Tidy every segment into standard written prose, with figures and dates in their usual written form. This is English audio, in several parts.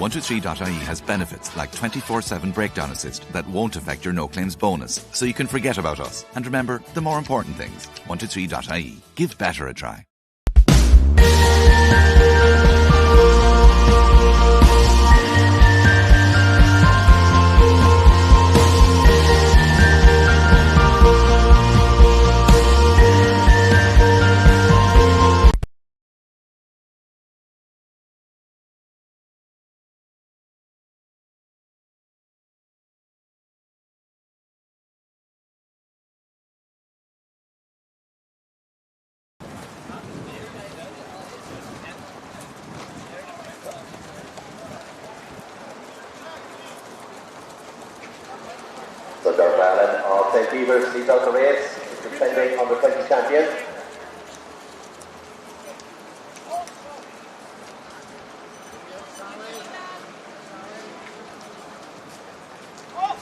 123.ie has benefits like 24/7 breakdown assist that won't affect your no claims bonus, so you can forget about us. And remember the more important things. 123.ie. Give better a try. So Dermot Allen of St. Beavers leads out the race, defending under 20 champion.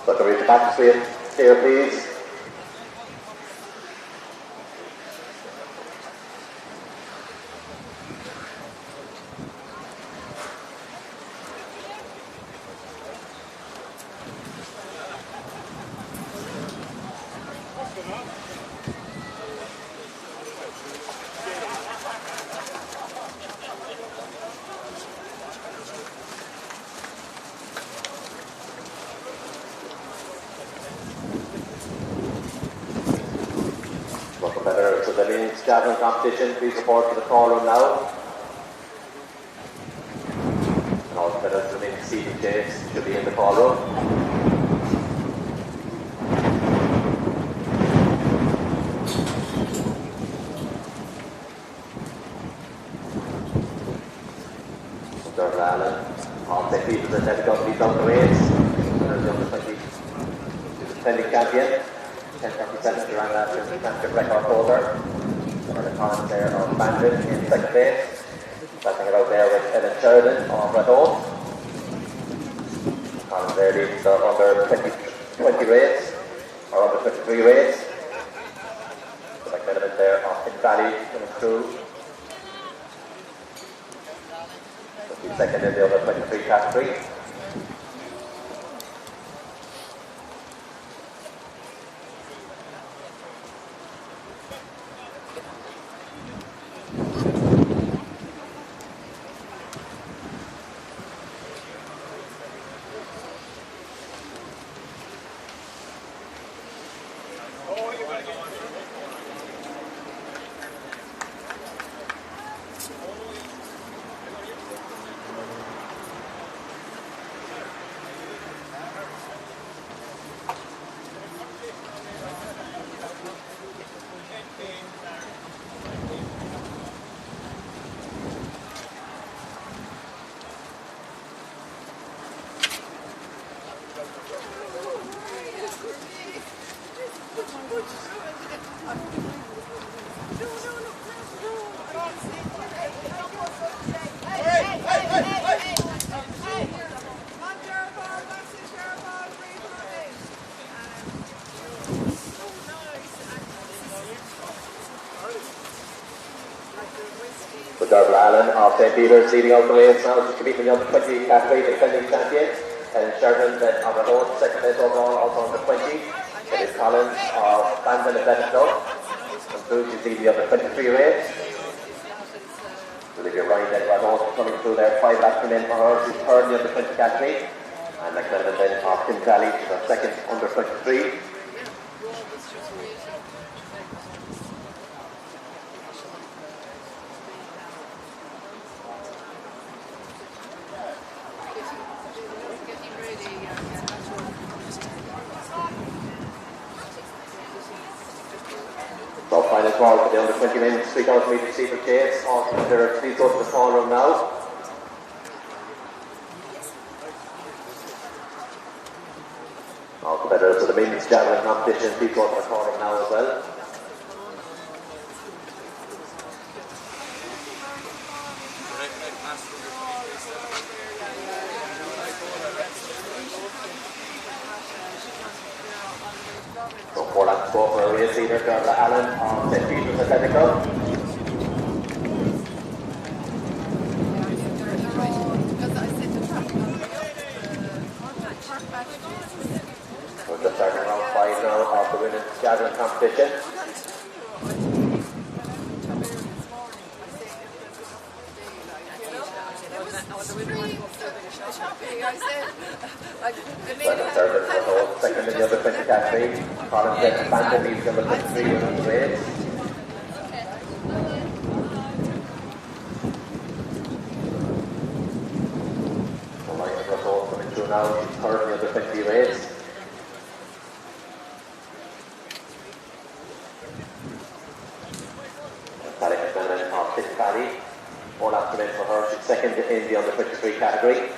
So the race back straight here, please. Competitors of the men's javelin competition, please report to the call room now. And all competitors of the men's seated chase should be in the call room. Dermot Allen of St. Beavers and St. Gun leads out the race. There's the under 20 defending champion. 10:37 around that championship record holder. The Collins there of Bandit in second place. Backing it out there with Ellen Sheridan of Radon. Collins there leads the under 20 race, or under 23 race. The back element there of Pin Valley coming through. Second in the under 23 category. So Dermot Allen of St. Beavers leading out the race now, just competing in the under 20 category, defending champion. Ellen Sheridan then on the road, second place overall, also under 20. Dennis Collins of Bandon Athletic Club. And through you see the under 23 race. Olivia Ryan then Radon coming through there, 5 laps in for her, she's third in the under 20 category. And McLennan then of Pin Valley, she's her second under 23. So final call for the under 20 men 3,000 metre steeple chase. All competitors, please go to the call room now. All competitors for the men's javelin competition, please go to the call room now as well. So 4 laps to go for a race leader, Dermot Allen of St. Beavers Athletic Club. started the competition. Second in the under 20 category. Colin Bandit leads the under 23 women's race. Coming through now, third in the under 20 race. Paddy McMillan of Fifth Paddy. All after men for her. She's second in the under 23 category.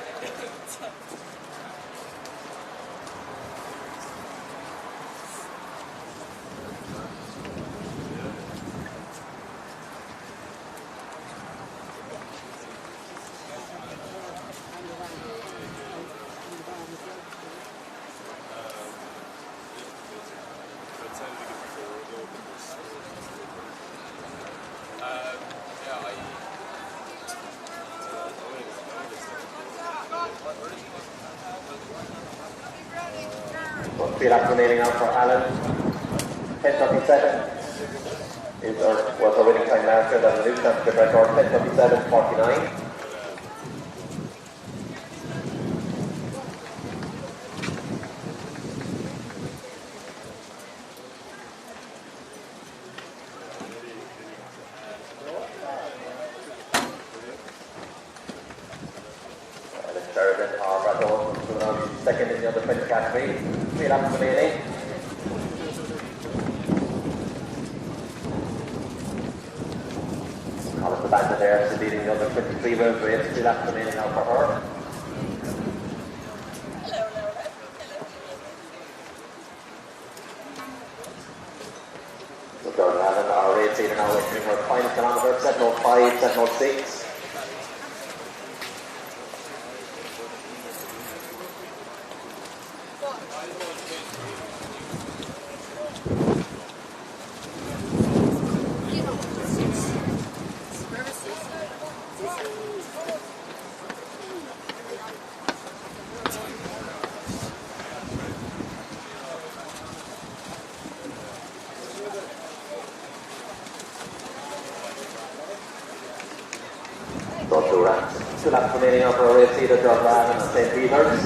So 3 laps remaining now for Alan. 10:37 was her winning time last year. That's a new championship record. 10:37.49. Second in the under 20 category. 3 laps remaining. Colin Bandit there, she's leading the under 23 women's race. 3 laps remaining now for her. So Jordan Allen, our race leader now, entering her final kilometre. 7:05, 7:06. So 2 laps remaining now for a race leader, Jordan Allen and St. Peter's.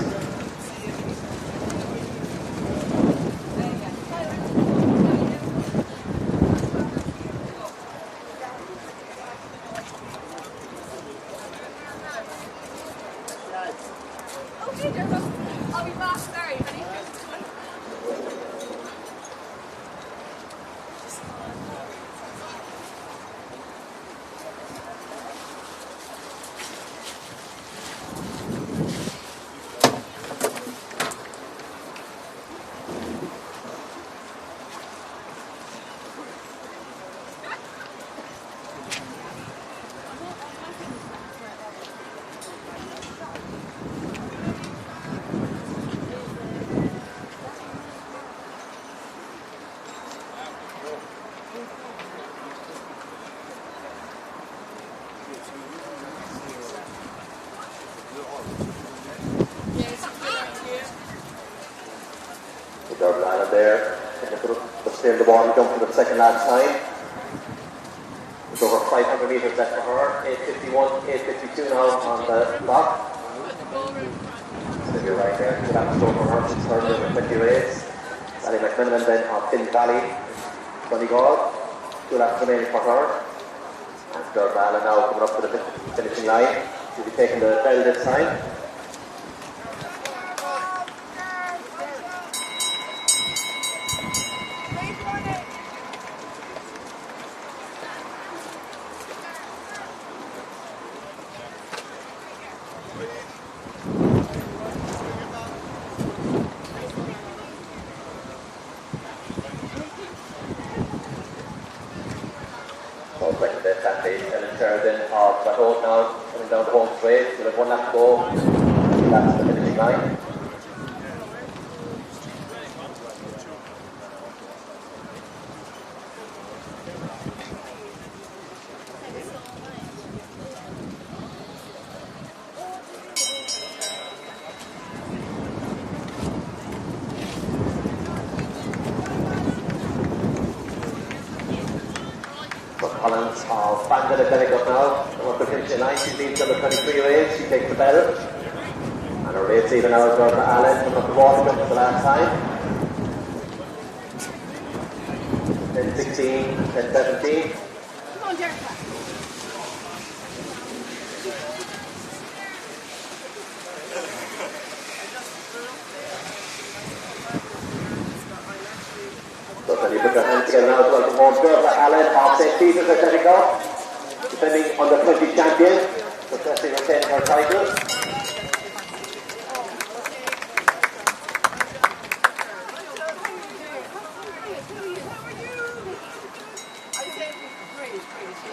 I'll be back, sorry, honey. Jordan Allen there, stay the ball and jump for the second last time. It's over 500 metres left for her. 8:51, 8:52 now on the clock. So you're right there, 2 laps to go for her. She's third in the 20 race. Paddy McMillan then on Finn Valley, Donegal. 2 laps remaining for her. And Jordan Allen now coming up to the finishing line. She'll be taking the bell this time. Second best athlete, Ellen Sheridan of Baton now, coming down the home straight. We'll have 1 lap to go. That's the finishing line. of Bandit Athletic now. Number 59, she leads on the 23 race, she takes the bell. And her race even now is going for Allen, coming up the water for the last time. 10-16, 10-17. Come on, Jericho. So can you put your hands together now as well for home field for Allen of St. Peter's Atletico, defending under 20 champion, successfully retaining her title.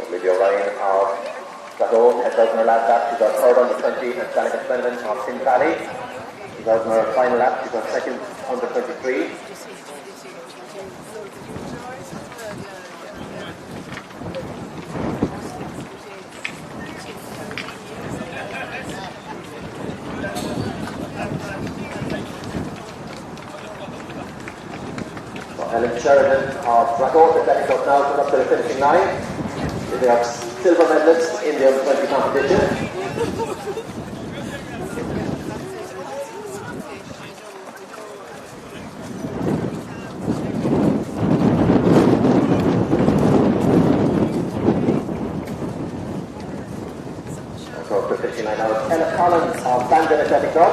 Olivia Ryan of Gladone heads out in her last lap. She's got third under 20, and Danica Spennon of Sin Valley. She's out in her final lap. She's got second under 23. Helen Sheridan of Drago, the technical now coming up to the finishing line. They have silver medalists in the under-20 competition. Across the finishing line now is Ella Collins of Bandit Athletic Club.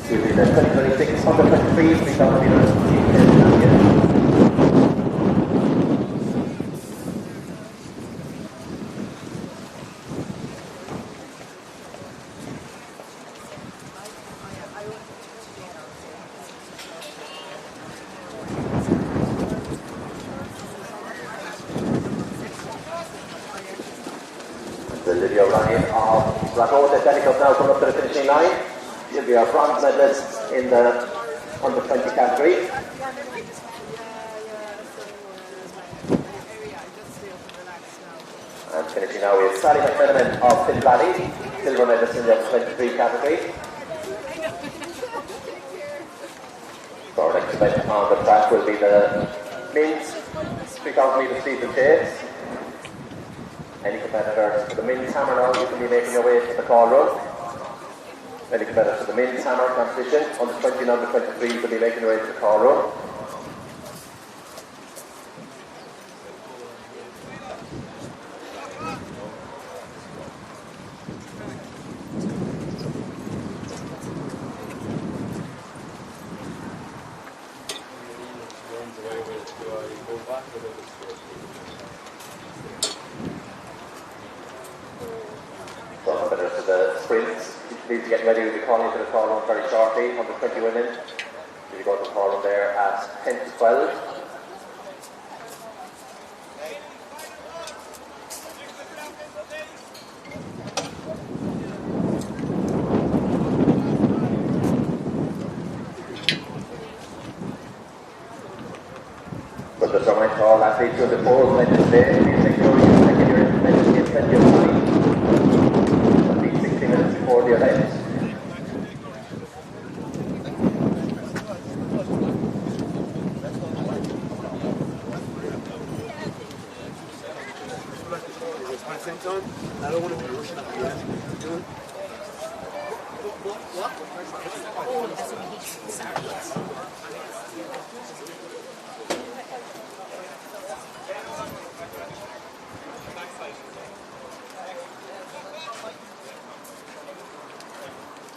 She will be the 2026 under-23 3,000 metres champion. Olivia Ryan of Drago Athletic now coming up to the finishing line. She'll be our bronze medalist in the under-20 category. And finishing now is Sally McMenamin of Sin Valley, silver medalist in the under-23 category. So our next event on the track will be the men's 3,000 metre steeplechase. Any competitors for the men's hammer now, you can be making your way to the call room. Any competitors for the men's hammer competition, under 20 and under 23, you can be making your way to the call room. So competitors for the sprints, please get ready. We'll be calling to the call room very shortly. Under 20 women, we'll go to the call room there at 10 to 12. But just a reminder to all athletes who are the four medals today, please take your medals in plenty of time. At least 60 minutes before the event.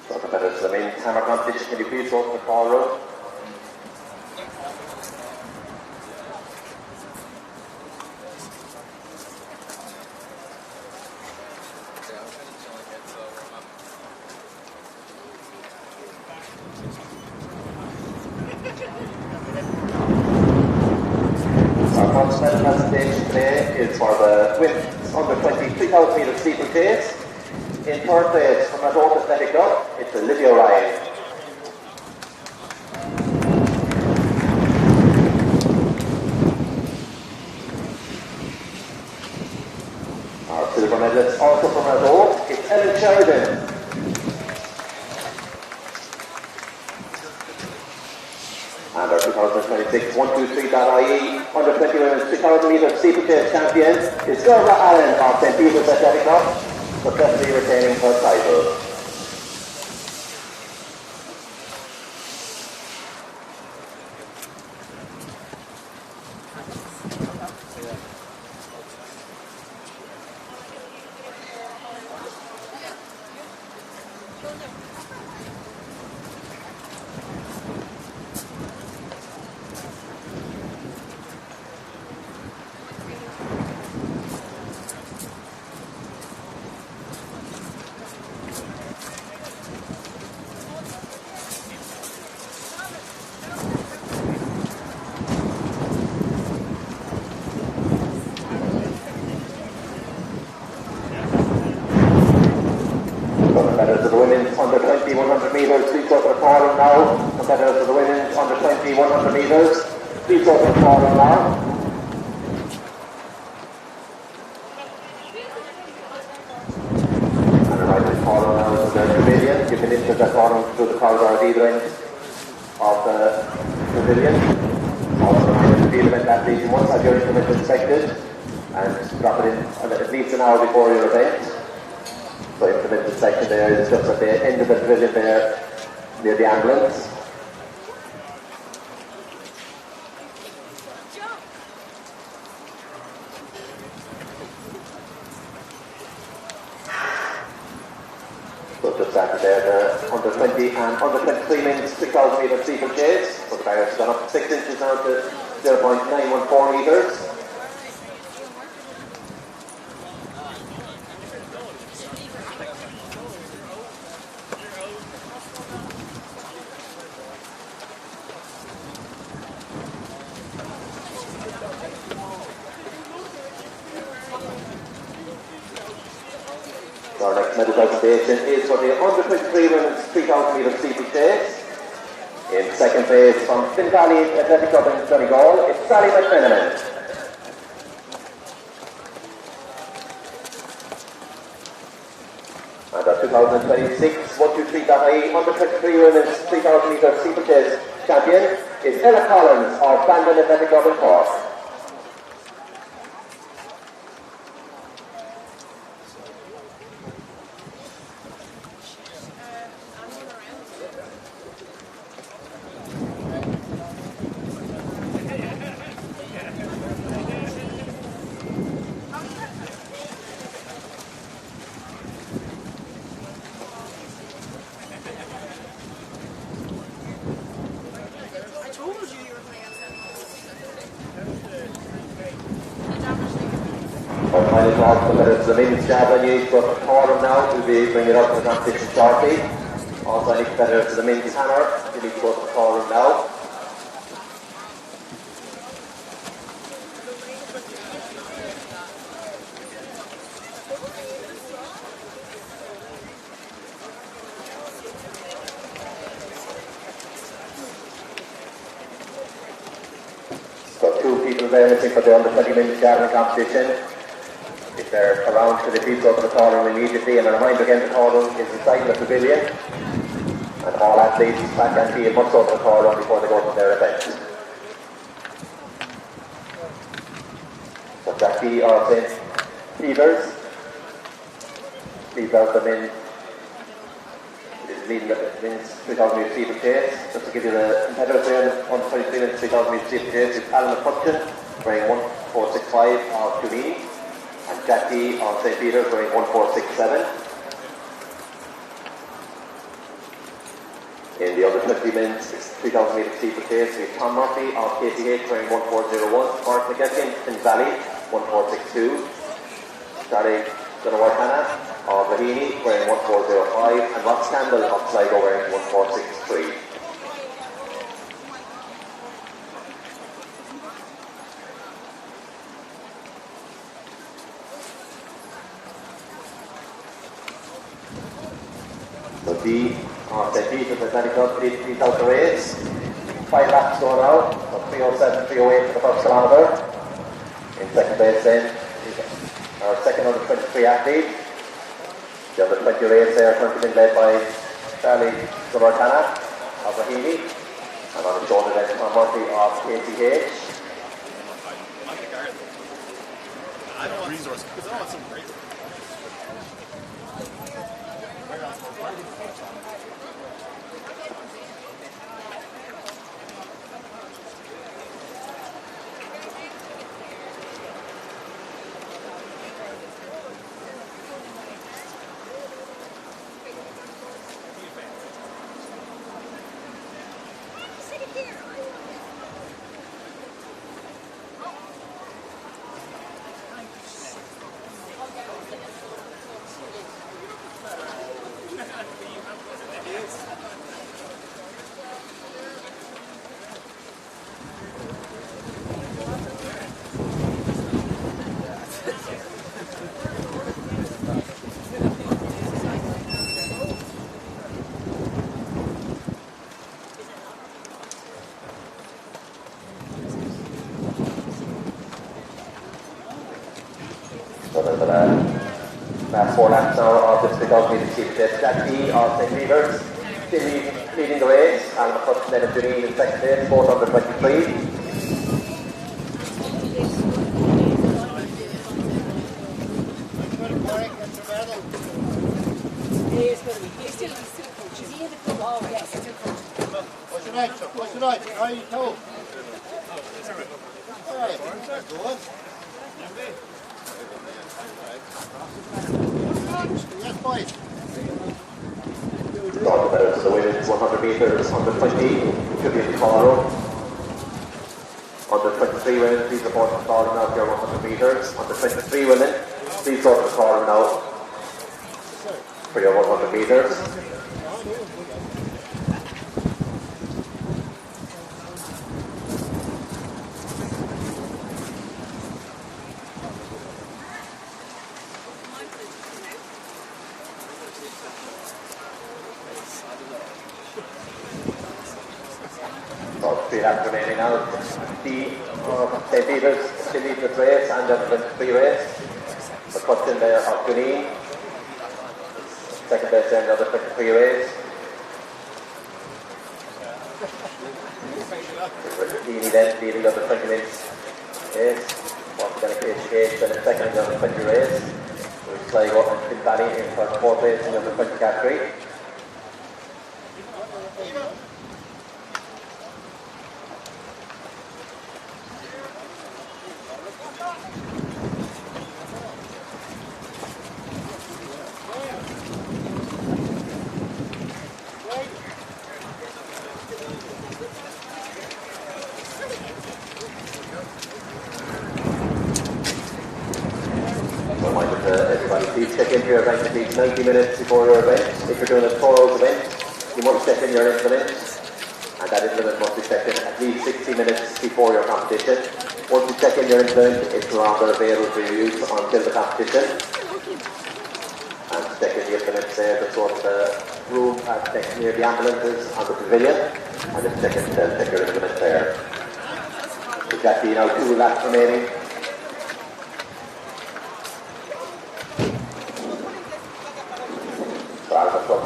So competitors for the men's hammer competition, can you please go to the call room? Our first medal presentation today is for the women's under 20 3,000 metre steeplechase. In third place from our North Athletic Club, it's Olivia Ryan. Our silver medalist also from our North, it's Ellen Sheridan. And our 2026 123.ie, under 20 women's 3,000 metres steeplechase champion is Gerda Allen of St. Peter's Athletic Club, successfully retaining her title. Competitors of the women's under 20 100 metres, please go to the corner now. Competitors of the women's under 20 100 metres, please go to the corner now. And a right corner now is the pavilion. You can enter that corner through the corridor at either end of the pavilion. Also remind the field event athletes, once have your instrument inspected and drop it in at least an hour before your event. So instrument inspection there is just at the end of the pavilion there, near the ambulance. So just after there, the under 20 and under 23 means 6,000 metre steeplechase. So the barriers have gone up 6 inches now to 0.914 metres. Our next medal presentation is for the under 23 women's 3,000 metre steeplechase. In second place from Finn Valley Athletic Club in Donegal, it's Sally McMenamin. And our 2026 123.ie under 23 women's 3,000 metre steeplechase champion is Ella Collins of Bandon Athletic Club in Cork. Our final call competitors, the men's javelin use for Corner now, will be bringing it up to the competition shortly. Also any competitors to the men's hammer, you need to go to the call now. So 2 people there missing for the under 20 men's javelin competition. If they're around, so they please go to the corner immediately. And a reminder again, the corner is inside the pavilion. And all athletes back and field must go to the corner before they go to their event. So Jackie or St. Peter's, these are the men leading the men's 3,000 metre steeplechase. Just to give you the competitors there, on 23 minutes 3,000 metre steeplechase is Alan McCutcheon, wearing 1465 of Tunis. And Jackie on St. Peter's wearing 1467. In the under 20 men's 3,000 metre steeplechase, we have Tom Murphy of KTH wearing 1401, Mark McGetkin in Valley 1462, Charlie Dunawar-Hanna of Raheny wearing 1405, and Ross Campbell of Sligo wearing 1463. So D on St. Peter's Athletic Club, 3,000 race. 5 laps going out, so 3:07, 3:08 for the first kilometre. In second place then is our second under 23 athlete. The under 20 race there currently being led by Charlie Dunawar-Hanna of Raheny. And And on the shoulder then, Tom Murphy of KCH. I don't want resources because I don't want some great. Last 4 laps now of this big ugly to see the Jack D of St. Peter's still leading the race. Alan Hudson then of Janine in second place, both under 23. What's right? How are you told? Alright, good. Yes, boys. So the win is 100 metres, under 20, should be in the corner. Under 23 women, please report to the corner now if you're 100 metres. Under 23 women, please go to the corner now for your 100 metres. About 3 laps remaining now. St. Peter's still leads this race and the 23 race. The cut in there of Janine. Second place then of the 23 race. Dini then leading on the 20 minutes race. Once again a KCH then in second on the 20 race. We'll Sligo and Kilvalley in for the 4th race in the 20 category. Please check into your event at least 90 minutes before your event. If you're doing a 4 hours event, you must check in your implement, and that implement must be checked in at least 60 minutes before your competition. Once you check in your implement, it's no longer available for your use until the competition. And check in the implements there, that's sort of the room near the ambulances on the pavilion, and then check your implement there. So Jackie, now 2 laps remaining.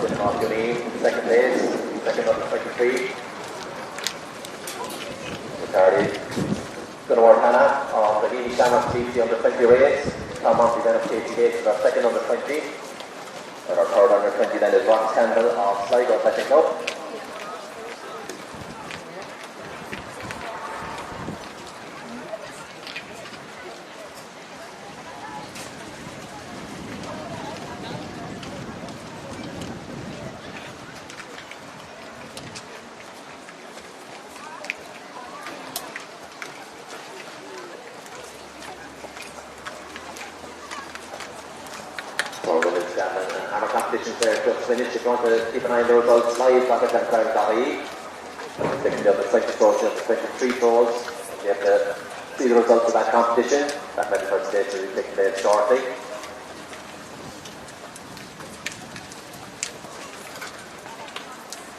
Of Janine, second place, second on the 23. Ricardi, Gunnar Hannah of the Healy Shamrock TC under 20 race. Tom Monty then of KCH is our second under 20. And our third under 20 then is Ross Campbell of Sligo Athletic Club. Our competitions there just finished. If you want to keep an eye on the results live, back@crown.ie. Taking the other 20 pros, the other 23 pros. You have to see the results of that competition. That medical stage will be taking place shortly.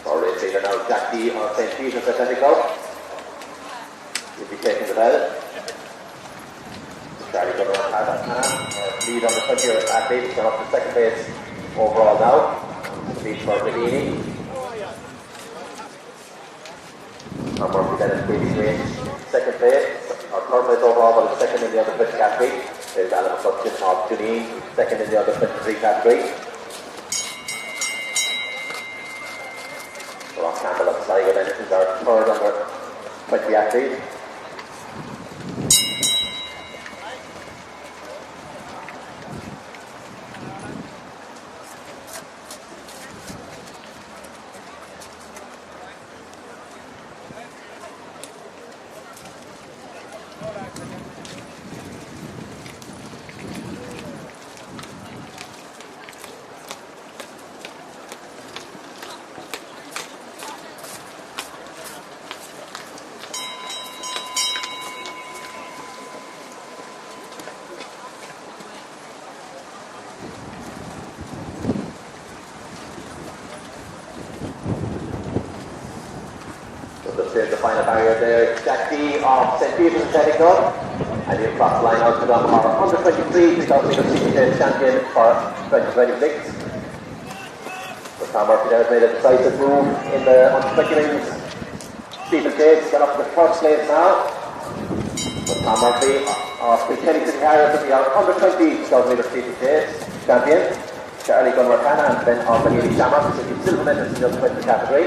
Our race leader now, Jack D of St. Peter's Athletic Club. He'll be taking the bell. Charlie Gunnar lead on the 20-year athlete, going up to second place overall now. Lead for Bellini. Tom Murphy then in Katie Grange, second place, or third place overall, but second in the under 20 category. There's Alan McCutcheon of Juneen, second in the under 23 category. Ross Campbell of Sligo then is our third under 20 athlete. There's the final barrier there. Jack D of St. Peter's setting up. And he'll cross the line out to them for under 23, 2000 metre steeplechase champion for 2026. So Tom Murphy there has made a decisive move in the under 20 metres steeplechase. Got up to the first place now. So Tom Murphy of Kilkenny City Harriers will be our under 20, 2000 metre steeplechase champion. Charlie Gunmarcana and Ben of the Neely Shamrock, who will be silver medalist in the under 20 category.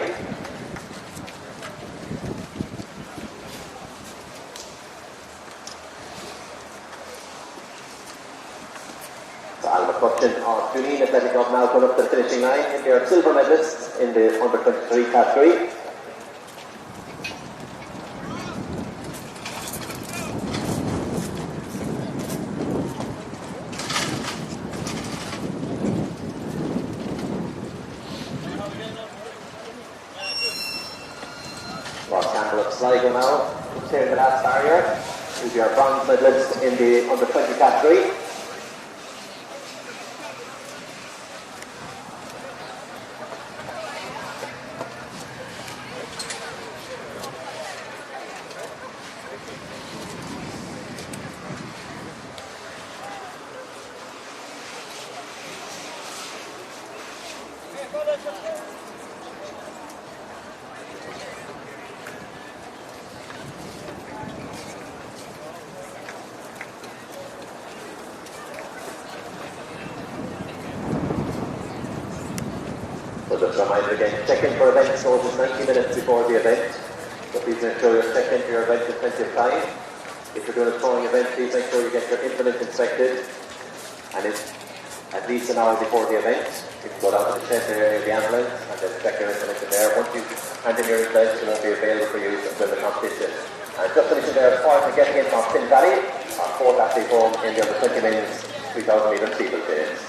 McCutcheon of Juneen Athletic Club now going up to the finishing line in their silver medalists in the under 23 category. Ross Campbell of Sligo now, clearing the last barrier. He'll be our bronze medalist in the under 20 category. So just a reminder again, check in for event closes 90 minutes before the event. So please make sure you're checked into your event in plenty of time. If you're doing a throwing event, please make sure you get your implement inspected. And it's at least an hour before the event. You can go down to the center area of the ambulance and then check your implement in there. Once you hand in your implement, it won't be available for use until the competition. And just finishing there, prior to getting in from Finn Valley, our fourth athlete home in the under 20 minutes 3,000 metre steeplechase.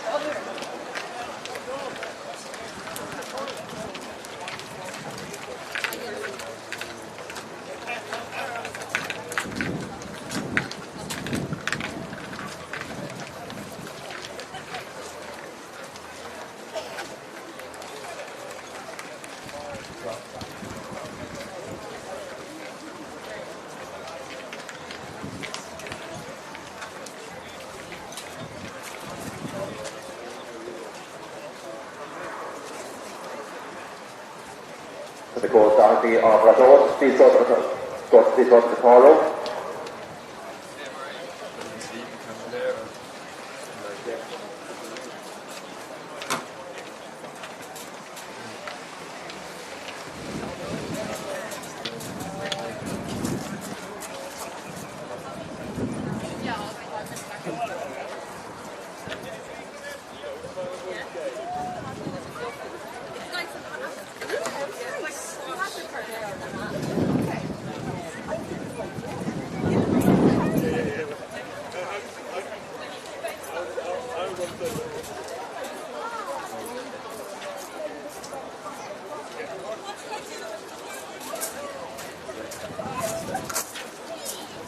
The goal Dorothy of Radot, please go to the call room.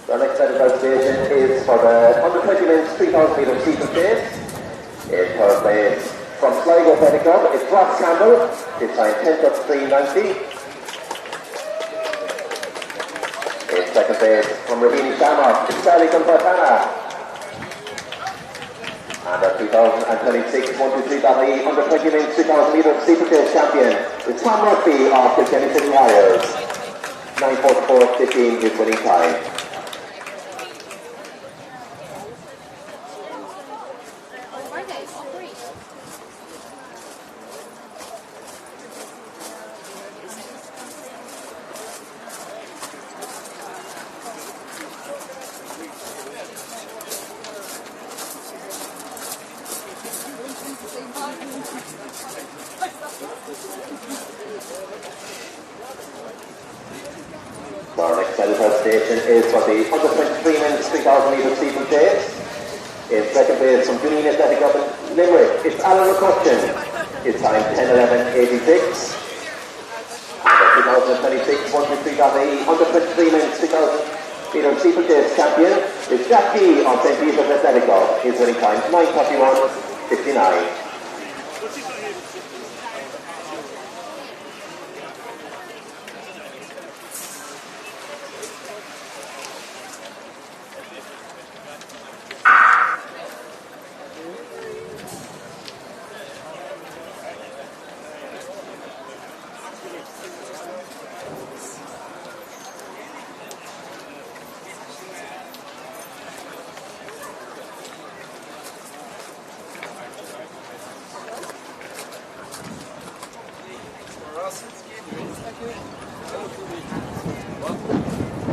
Our next set of presentation is for the under 20 minutes 3,000 metre steeplechase. In third place from Sligo Athletic Club, it's Ross Campbell. His time 10th of 390. In second place from Rahini Shamrock, it's Charlie Gunmarcana. And our 2026 123.ie under 20 minutes 2,000 metre steeplechase champion is Tom Murphy of Kilkenny City Harriers. 9:44.15 is winning time. Our next medal presentation is for the under 23 men's 3,000 metre steeplechase. In second place from Green Athletic Club in Limerick, it's Alan McCutcheon. His time 10:11.86. And the 2026 123.ie under 23 men's 3,000 metre steeplechase champion is Jack Key on St. Peter's Athletic Club. His winning time 9:31.59.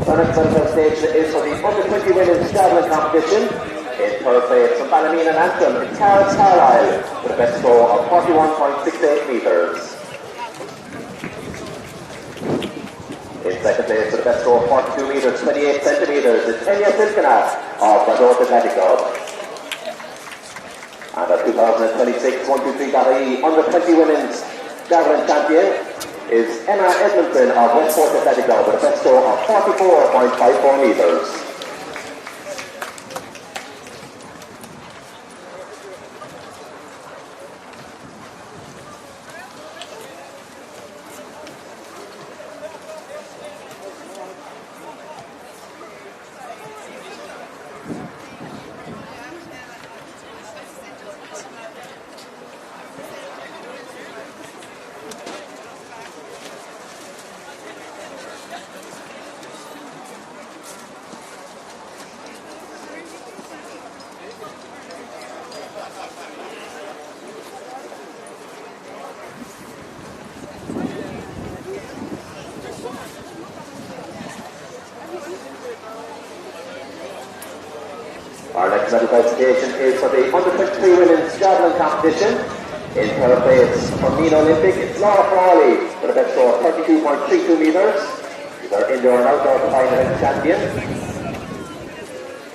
The next manifestation is for the under 20 women's javelin competition. In third place from Ballymena and Antrim, it's Carol Carlisle with a best score of 41.68 metres. In second place with a best score of 42 metres, 28 centimetres, it's Enya Silkenat of Badorf Athletic Club. And the 2026 123.ie under 20 women's javelin champion is Emma Edmondson of Westport Athletic Club with a best score of 44.54 metres. Our next medal presentation is for the under 23 women's javelin competition. In third place from Mean Olympic, it's Laura Frawley with a best score of 32.32 metres. She's our indoor and outdoor combined event champion.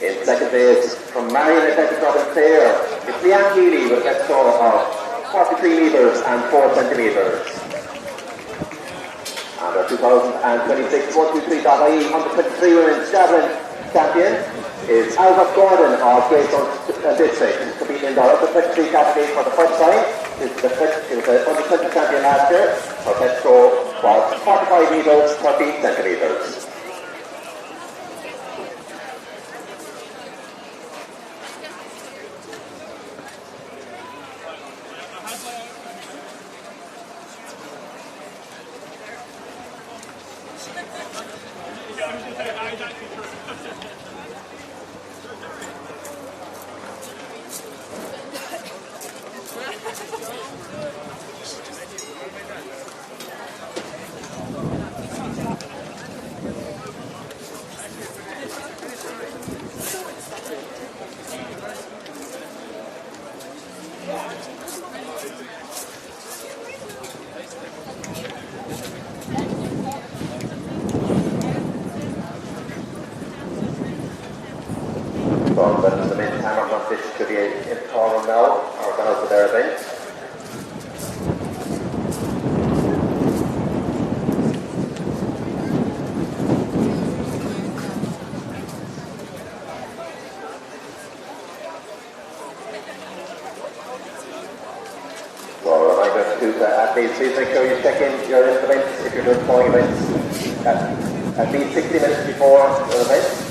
In second place from Marion Athletic Club in Clare, it's Leanne Healy with a best score of 43 metres and 4 centimetres. And our 2026 123.ie under 23 women's javelin champion is Albert Gordon of Greystones District, competing in the under 23 category for the first time. She was the under 20 champion last year. Her best score was 45 metres, 13 centimetres. So that the men's hammer competition should be in the call now, or gone out to their event. So a reminder to the athletes, please make sure you check in your events if you're doing throwing events at least 60 minutes before your event.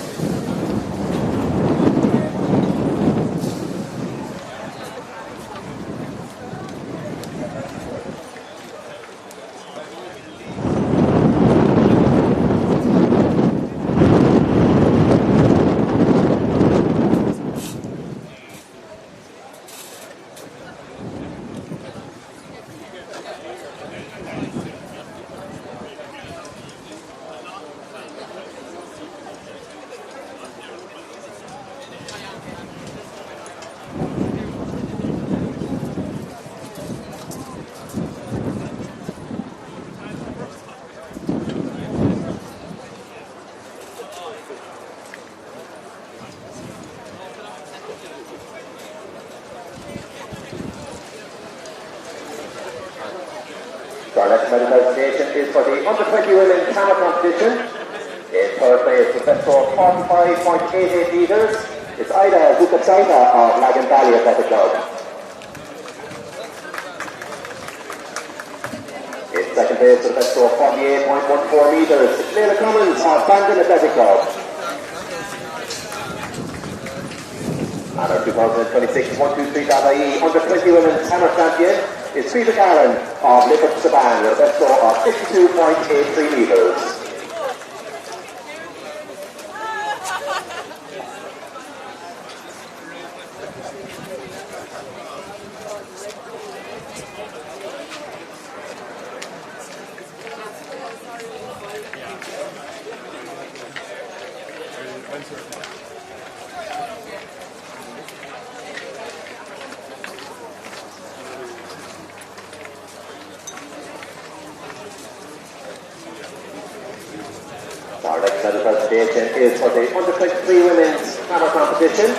Our next medal presentation is for the under-20 women camera competition. In third place, with a best score of 45.88 metres, it's Ida Zukatsaita of Lagan Valley Athletic Club. In second place, with a best score of 48.14 metres, it's Leila Cummins of Bandon Athletic Club. And our 2026 123.ie under-20 women's hammer champion is Frida Garland of Lippert Saban with a best score of 52.83 metres. Our next medal presentation is for the under-23 women's hammer competition.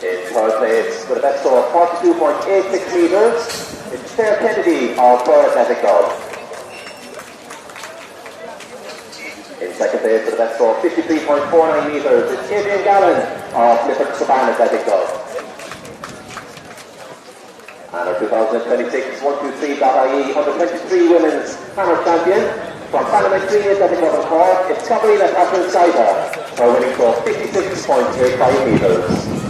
In third place, with a best score of 42.86 metres, it's Claire Kennedy of Borough Athletic Club. In second place, with a best score of 53.49 metres, it's Adrian Gallen of Lippert Saban Athletic Club. And our 2026 123.ie under-23 women's hammer champion from Parliamentary Athletic Club of Cork, it's Gabriela Catherine-Saita, her winning score 56.85 metres.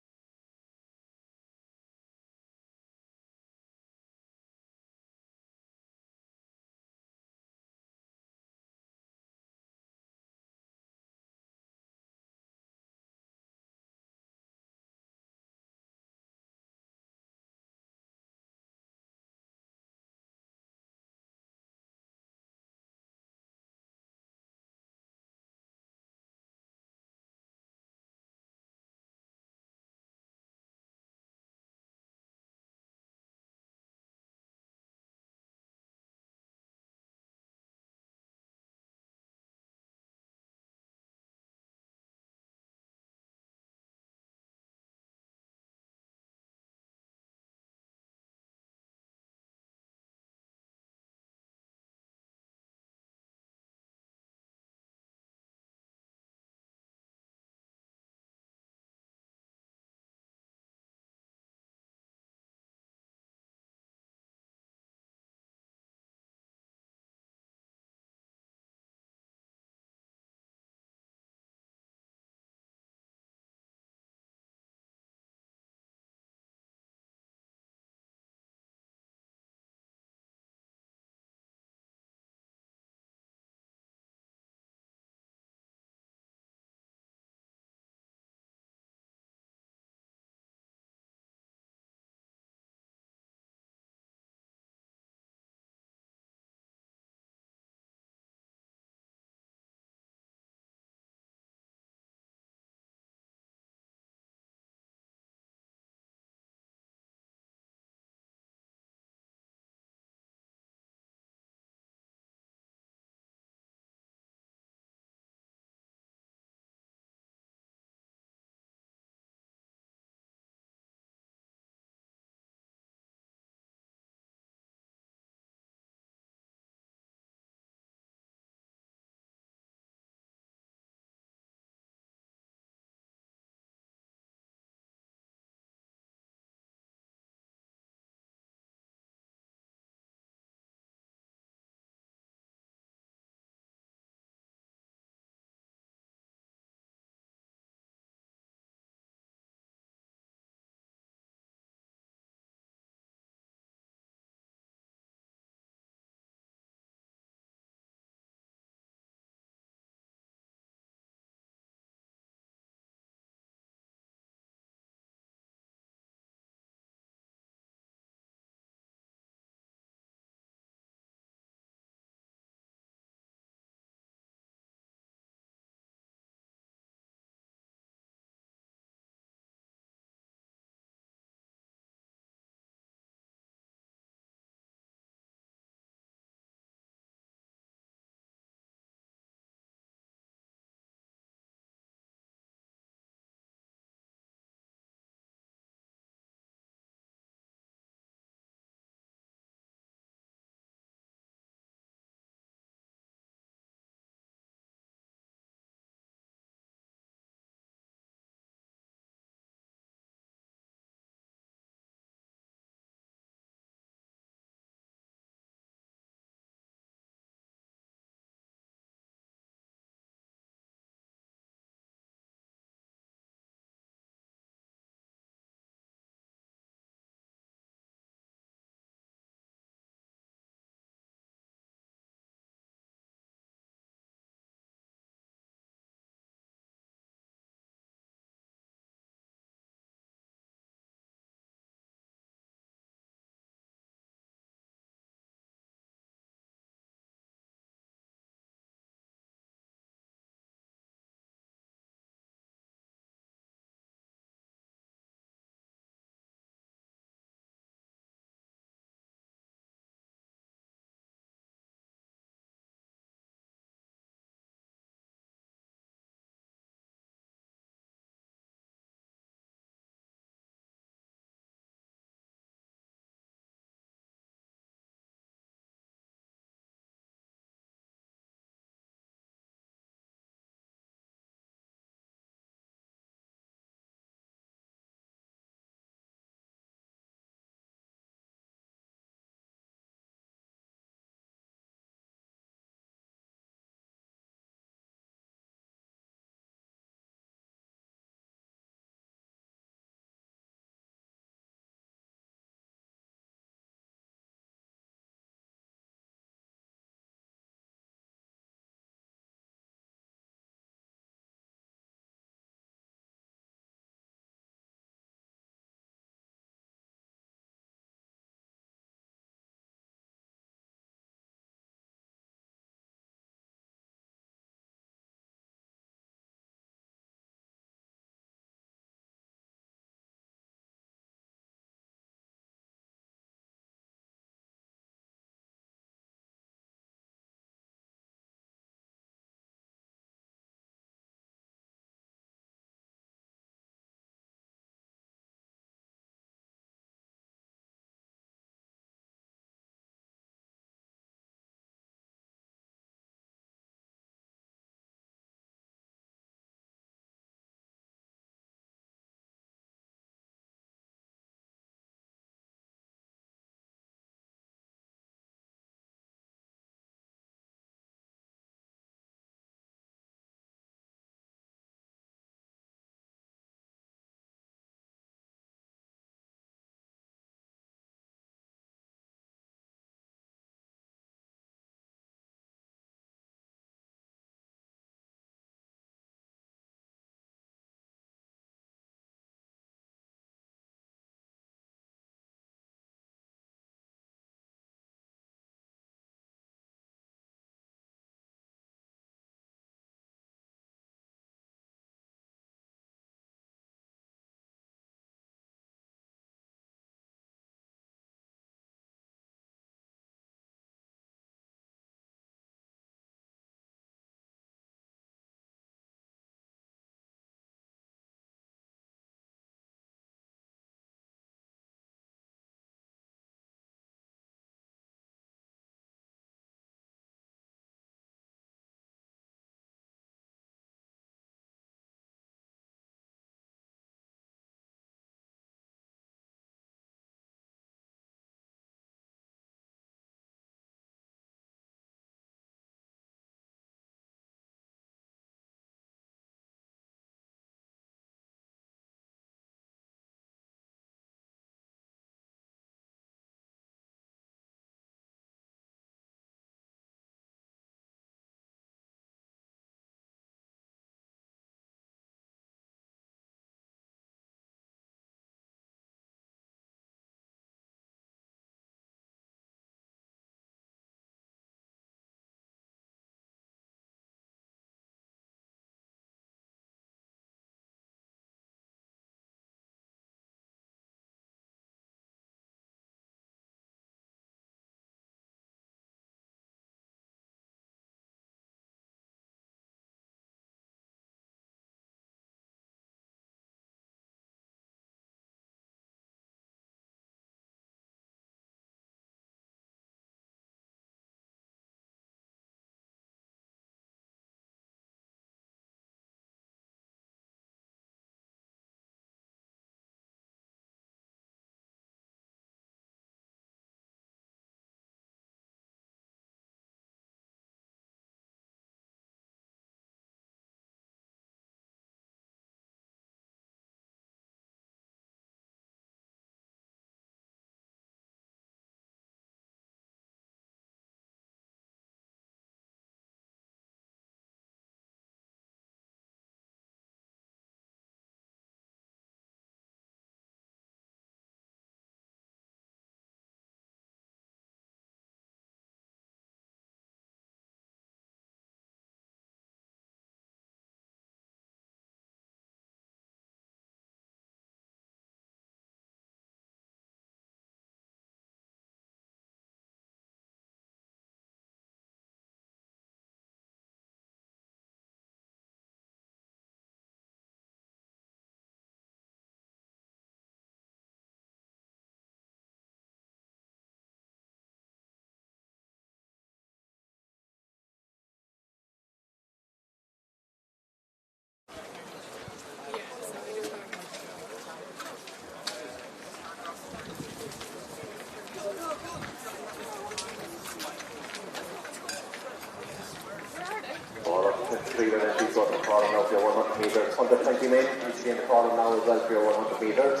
crawling now for your 100 metres. Under 20 men, you see in the crawling now as well for your 100 metres.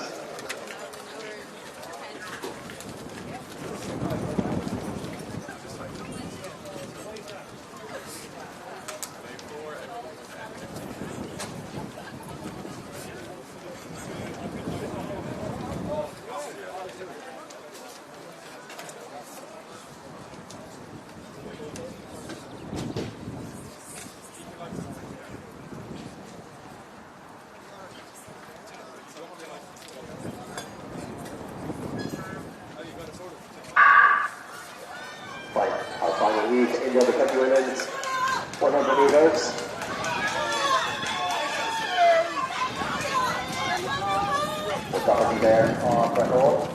Our final heat in the under 20 women's 100 metres. The Doherty there on Brett Hall.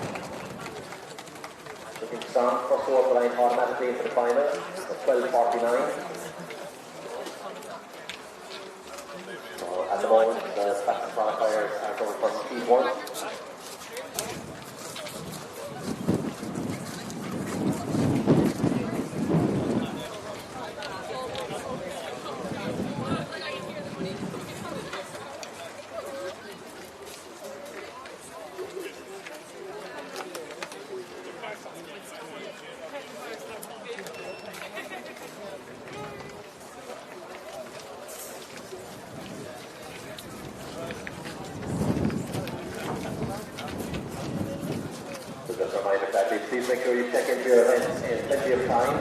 Looking strong, first over the line automatically into the final at 12:49. So at the moment, the fastest qualifiers are going for speed 1. Just a reminder that please make sure you check into your event in plenty of time.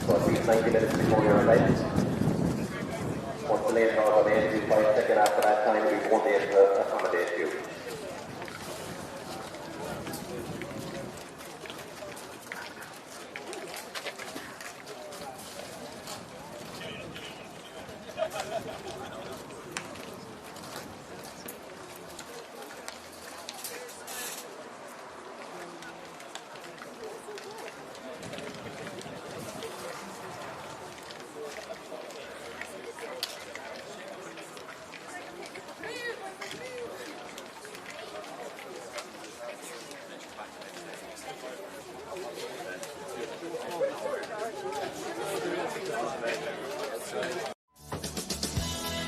So at least 90 minutes before your event. Once the lanes are made, you try to check it after that time, we won't be able to accommodate you.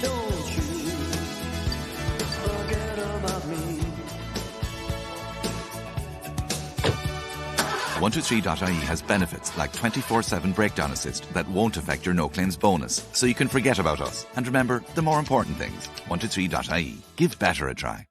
Don't you forget about me. 123.ie has benefits like 24/7 breakdown assist that won't affect your no claims bonus, so you can forget about us. And remember the more important things. 123.ie. Give better a try.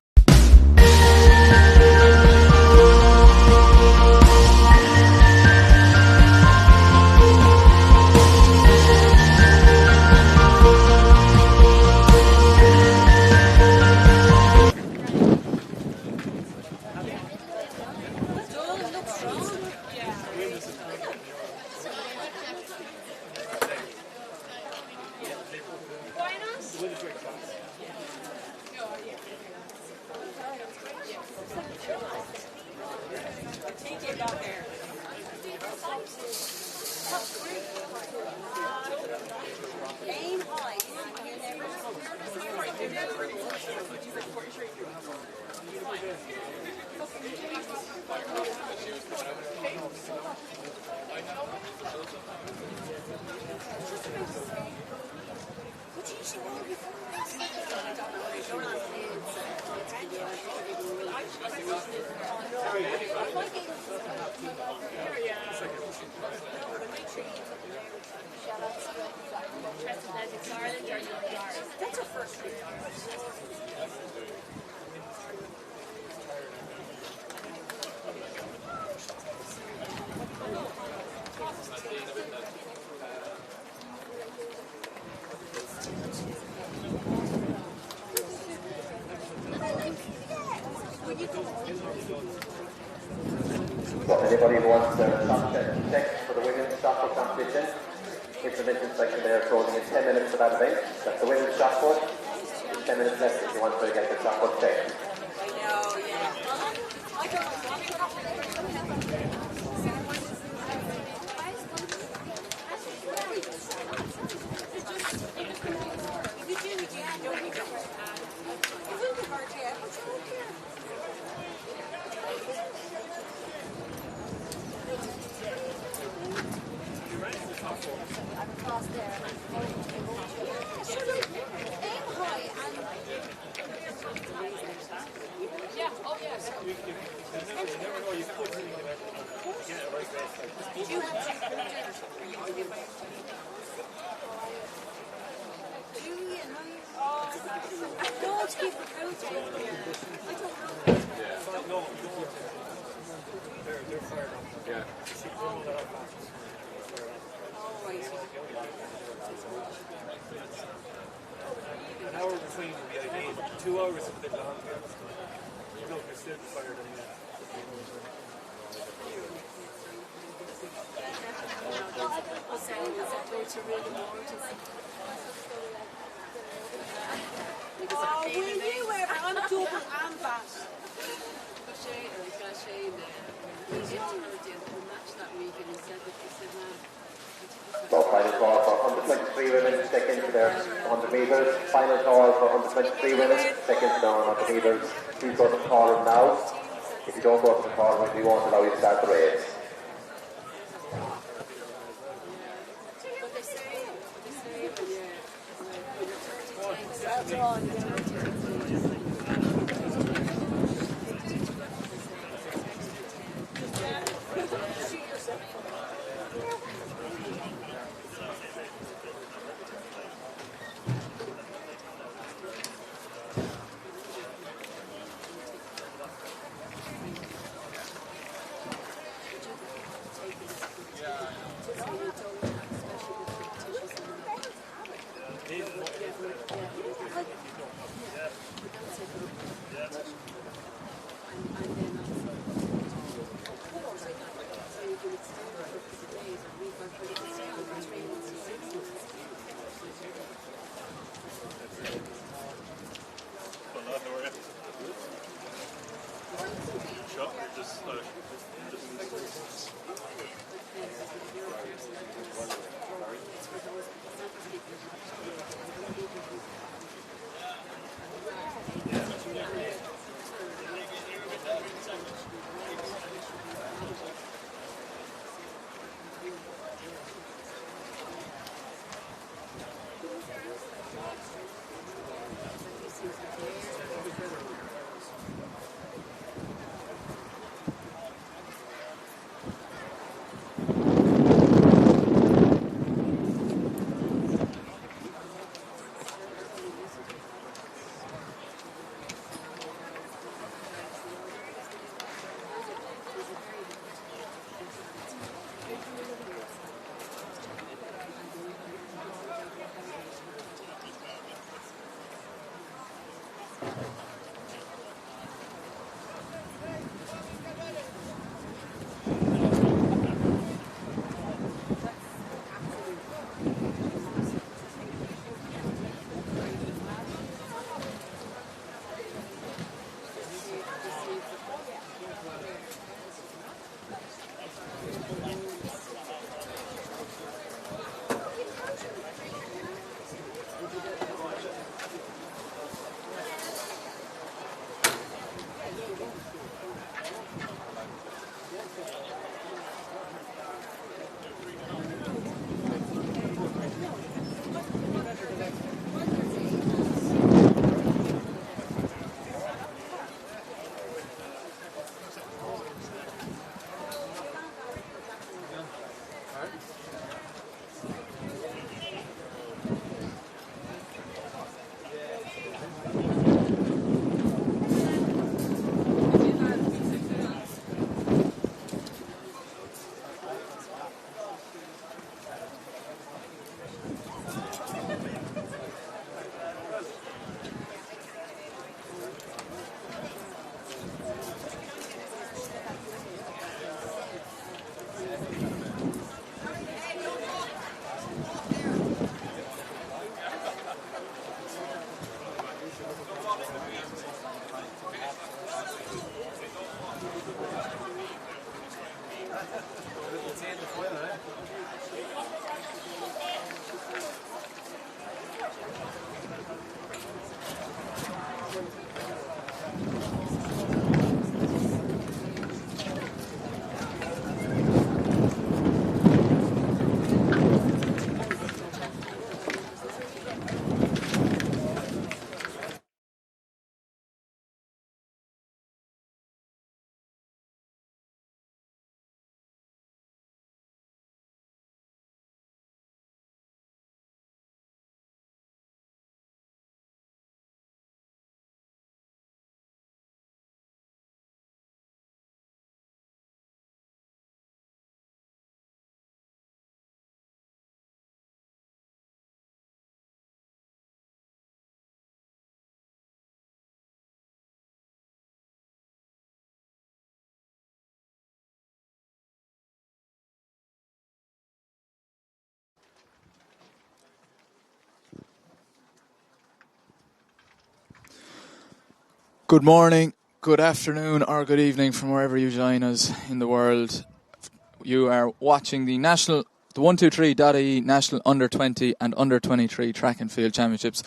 Aim high. That's a first. So if anybody who wants to stop check for the women's shot put competition, information section there closing in 10 minutes for that event. That's the women's shot put. 10 minutes left if you want to get the shot put checked. Did you have to don't keep recruiting. I don't know. They're fired up. Yeah. Oh, right. An hour between would be ideal. 2 hours is a bit long. You know, you're still fired on that. Oh, will you ever? I'm double and that. So final call for under 23 women, stick into their 100 metres. Final call for under 23 women, stick into their 100 metres. Please go to the call now. If you don't go to the call, we won't allow you to start the race. Good morning, good afternoon, or good evening from wherever you join us in the world. You are watching the 123.ie National Under 20 and Under 23 Track and Field Championships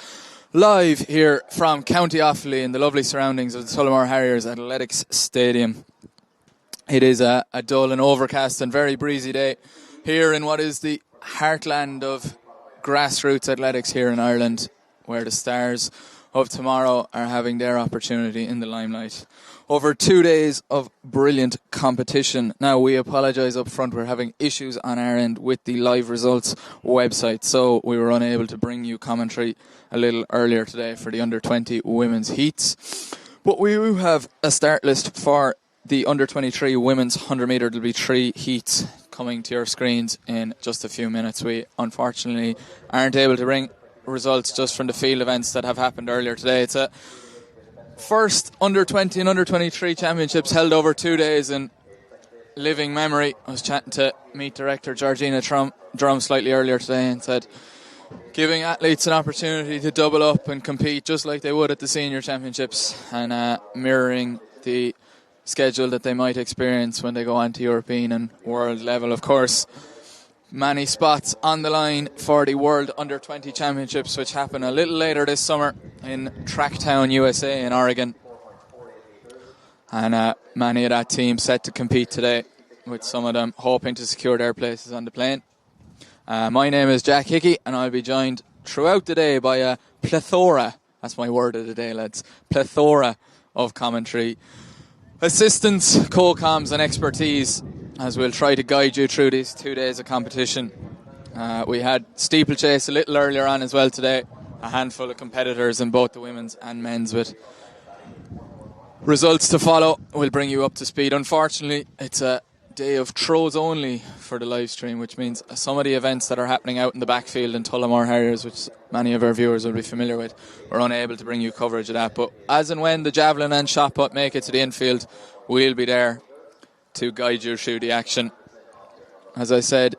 live here from County Offaly in the lovely surroundings of the Tullamore Harriers Athletics Stadium. It is a dull and overcast and very breezy day here in what is the heartland of grassroots athletics here in Ireland, where the stars of tomorrow are having their opportunity in the limelight. Over 2 days of brilliant competition. Now, we apologise up front, we're having issues on our end with the live results website, so we were unable to bring you commentary a little earlier today for the under 20 women's heats. But we do have a start list for the under 23 women's 100 metre. There'll be 3 heats coming to your screens in just a few minutes. We unfortunately aren't able to bring results just from the field events that have happened earlier today. It's a first under 20 and under 23 championships held over 2 days in living memory. I was chatting to meet director Georgina Drum slightly earlier today and said giving athletes an opportunity to double up and compete just like they would at the senior championships, and mirroring the schedule that they might experience when they go on to European and world level. Of course, many spots on the line for the World Under 20 Championships, which happen a little later this summer in Tracktown, USA in Oregon. And many of that team set to compete today, with some of them hoping to secure their places on the plane. My name is Jack Hickey, and I'll be joined throughout the day by a plethora, that's my word of the day, lads, plethora of commentary, assistants, co-coms and expertise, as we'll try to guide you through these 2 days of competition. We had steeplechase a little earlier on as well today. A handful of competitors in both the women's and men's, with results to follow. We'll bring you up to speed. Unfortunately, it's a day of throws only for the live stream, which means some of the events that are happening out in the backfield in Tullamore Harriers, which many of our viewers will be familiar with, we're unable to bring you coverage of that. But as and when the javelin and shot put make it to the infield, we'll be there to guide you through the action. As I said,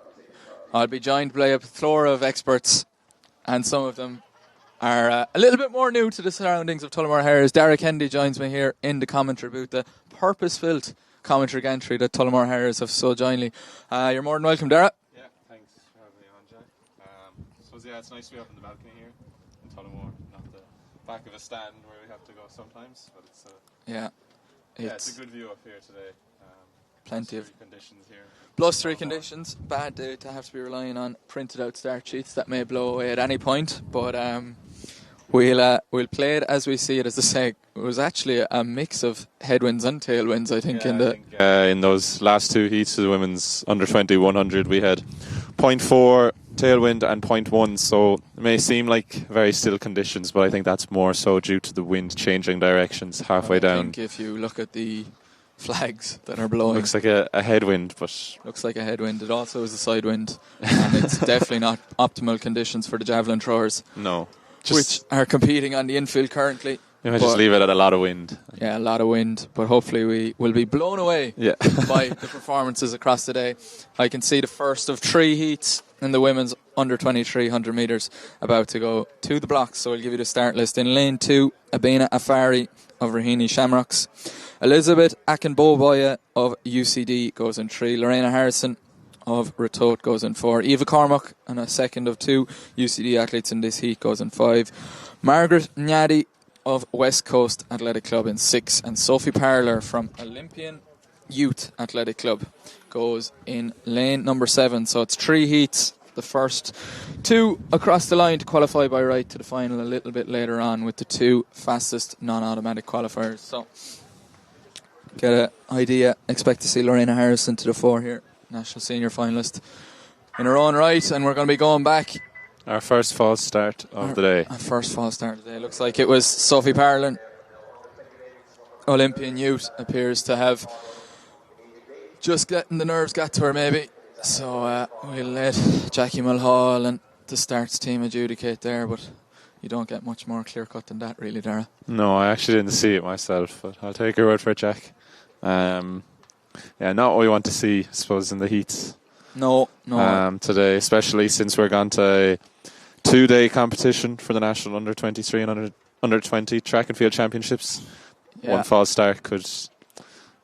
I'll be joined by a plethora of experts, and some of them are a little bit more new to the surroundings of Tullamore Harriers. Derek Hendy joins me here in the commentary booth, the purpose-built commentary gantry that Tullamore Harriers have so jointly. You're more than welcome, Derek. Yeah, thanks for having me on, Jack. Yeah, it's nice to be up on the balcony here in Tullamore, not the back of a stand where we have to go sometimes, but it's it's a good view up here today. Plenty of conditions here. Blustery conditions. Bad day to have to be relying on printed out start sheets that may blow away at any point. But we'll play it as we see it. As I say, it was actually a mix of headwinds and tailwinds. I think in those last 2 heats of the women's under 20 100, we had 0.4 tailwind and 0.1. So it may seem like very still conditions, but I think that's more so due to the wind changing directions halfway down. I think if you look at the flags that are blowing, looks like a headwind, but looks like a headwind. It also is a side wind, and it's definitely not optimal conditions for the javelin throwers. No, which are competing on the infield currently. You might just leave it at a lot of wind. Yeah, a lot of wind, but hopefully we will be blown away by the performances across the day. I can see the first of 3 heats in the women's under 23 100 metres about to go to the blocks, so I'll give you the start list. In lane 2, Abena Afari of Raheny Shamrocks. Elizabeth Akinboboya of UCD goes in 3. Lorena Harrison of Ratoath goes in 4. Eva Cormack, and a second of 2 UCD athletes in this heat, goes in 5. Margaret Nyadi of West Coast Athletic Club in 6. And Sophie Parler from Olympian Youth Athletic Club goes in lane number 7. So it's 3 heats. The first 2 across the line to qualify by right to the final a little bit later on, with the 2 fastest non-automatic qualifiers. So get an idea. Expect to see Lorena Harrison to the fore here, national senior finalist in her own right. And we're going to be going back. Our first false start of the day. Our first false start of the day. Looks like it was Sophie Parlin. Olympian Youth appears to have just getting the nerves got to her maybe. So we'll let Jackie Mulhall and the starts team adjudicate there, but you don't get much more clear cut than that, really, Dara. No, I actually didn't see it myself, but I'll take your word for it, Jack. Not what we want to see, I suppose, in the heats. No. Today, especially since we're gone to a 2-day competition for the National Under 23 and Under 20 Track and Field Championships. one false start could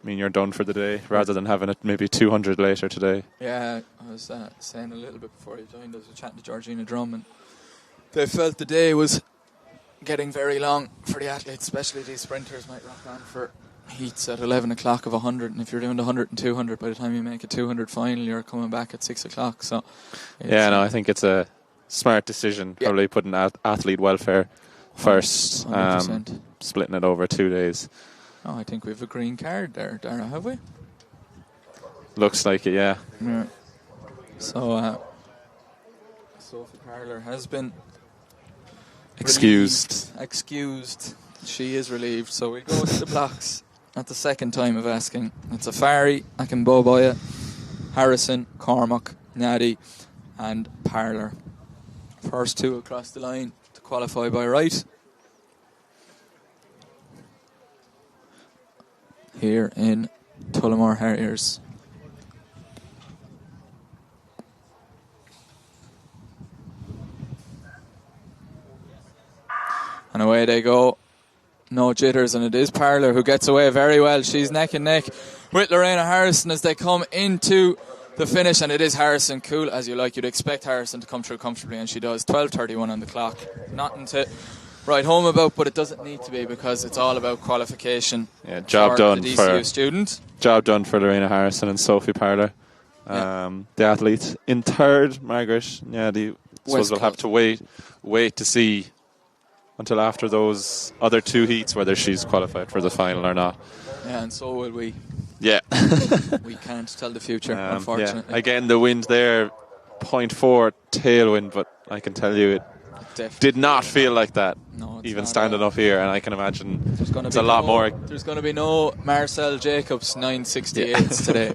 mean you're done for the day, rather than having it maybe 200 later today. Yeah, I was saying a little bit before you joined, I was chatting to Georgina Drum, and they felt the day was getting very long for the athletes, especially these sprinters might rock on for heats at 11 o'clock of 100, and if you're doing the 100 and 200, by the time you make a 200 final, you're coming back at 6 o'clock. So I think it's a smart decision, probably putting athlete welfare first, splitting it over 2 days. Oh, I think we have a green card there, Dara, have we? Looks like it, yeah. So Sophie Parler has been excused. She is relieved. So we go to the blocks at the second time of asking. It's Afari, Akinboboya, Harrison, Cormac, Nadi and Parler. First two across the line to qualify by right. Here in Tullamore Harriers. And away they go. No jitters, and it is Parler who gets away very well. She's neck and neck with Lorena Harrison as they come into the finish, and it is Harrison, cool as you like. You'd expect Harrison to come through comfortably, and she does. 12:31 on the clock. Nothing to write home about, but it doesn't need to be, because it's all about qualification. Yeah, job done the for DCU student. Job done for Lorena Harrison and Sophie Parler. The athletes in third, Margaret. Yeah, suppose we'll have to wait to see until after those other two heats whether she's qualified for the final or not. Yeah, and so will we. Yeah. We can't tell the future, unfortunately. Yeah. Again, the wind there, 0.4 tailwind, but I can tell you it did not feel like that. No, even standing up here, and I can imagine it's a lot more. There's going to be no Marcel Jacobs 968s today.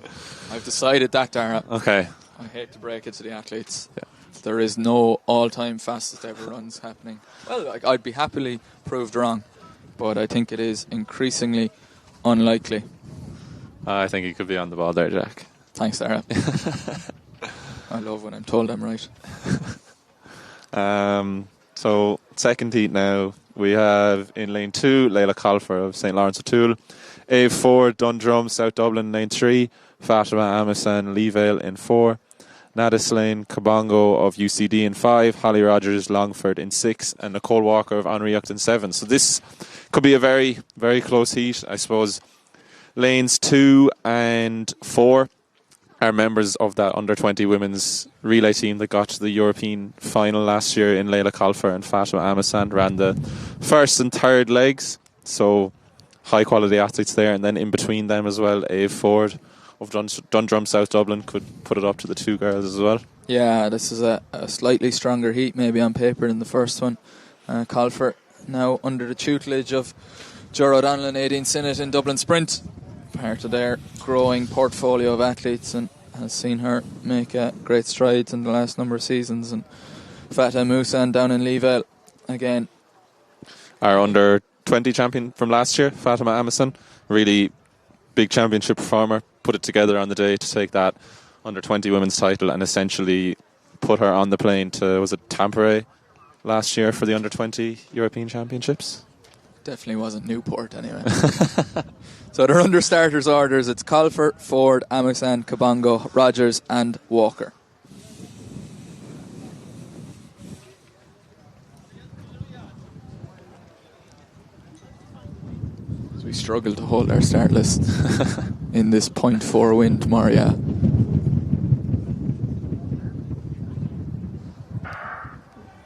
I've decided that, Dara. Okay. I hate to break it to the athletes. Yeah. There is no all-time fastest ever runs happening. Well, I'd be happily proved wrong, but I think it is increasingly unlikely. I think you could be on the ball there, Jack. Thanks, Sarah. I love when I'm told I'm right. So, second heat now. We have in lane 2, Layla Colfer of St. Lawrence O'Toole. A4, Dundrum, South Dublin, lane 3. Fatima Amisan, Leevale in 4. Nada Slane Kabongo of UCD in 5, Holly Rogers Longford in 6, and Nicole Walker of Anriucht in 7. So this could be a very, very close heat. I suppose lanes 2 and 4 are members of that under-20 women's relay team that got to the European final last year. In Layla Colfer and Fatima Amisan ran the first and third legs. So high-quality athletes there. And then in between them as well, Ave Ford of Dundrum, South Dublin, could put it up to the two girls as well. Yeah, this is a slightly stronger heat maybe on paper than the first one. Colfer now under the tutelage of Jura O'Donnell and Aideen Sinnott in Dublin Sprint, part of their growing portfolio of athletes, and has seen her make great strides in the last number of seasons. And Fata Musan down in Leevale again. Our under 20 champion from last year, Fatima Amison, really big championship performer, put it together on the day to take that under 20 women's title and essentially put her on the plane to, was it Tampere last year for the under 20 European Championships? Definitely wasn't Newport anyway. So they're under starters orders. It's Colfer, Ford, Amisan, Kabongo, Rogers and Walker. We struggle to hold our start list in this 0.4 wind, Maria.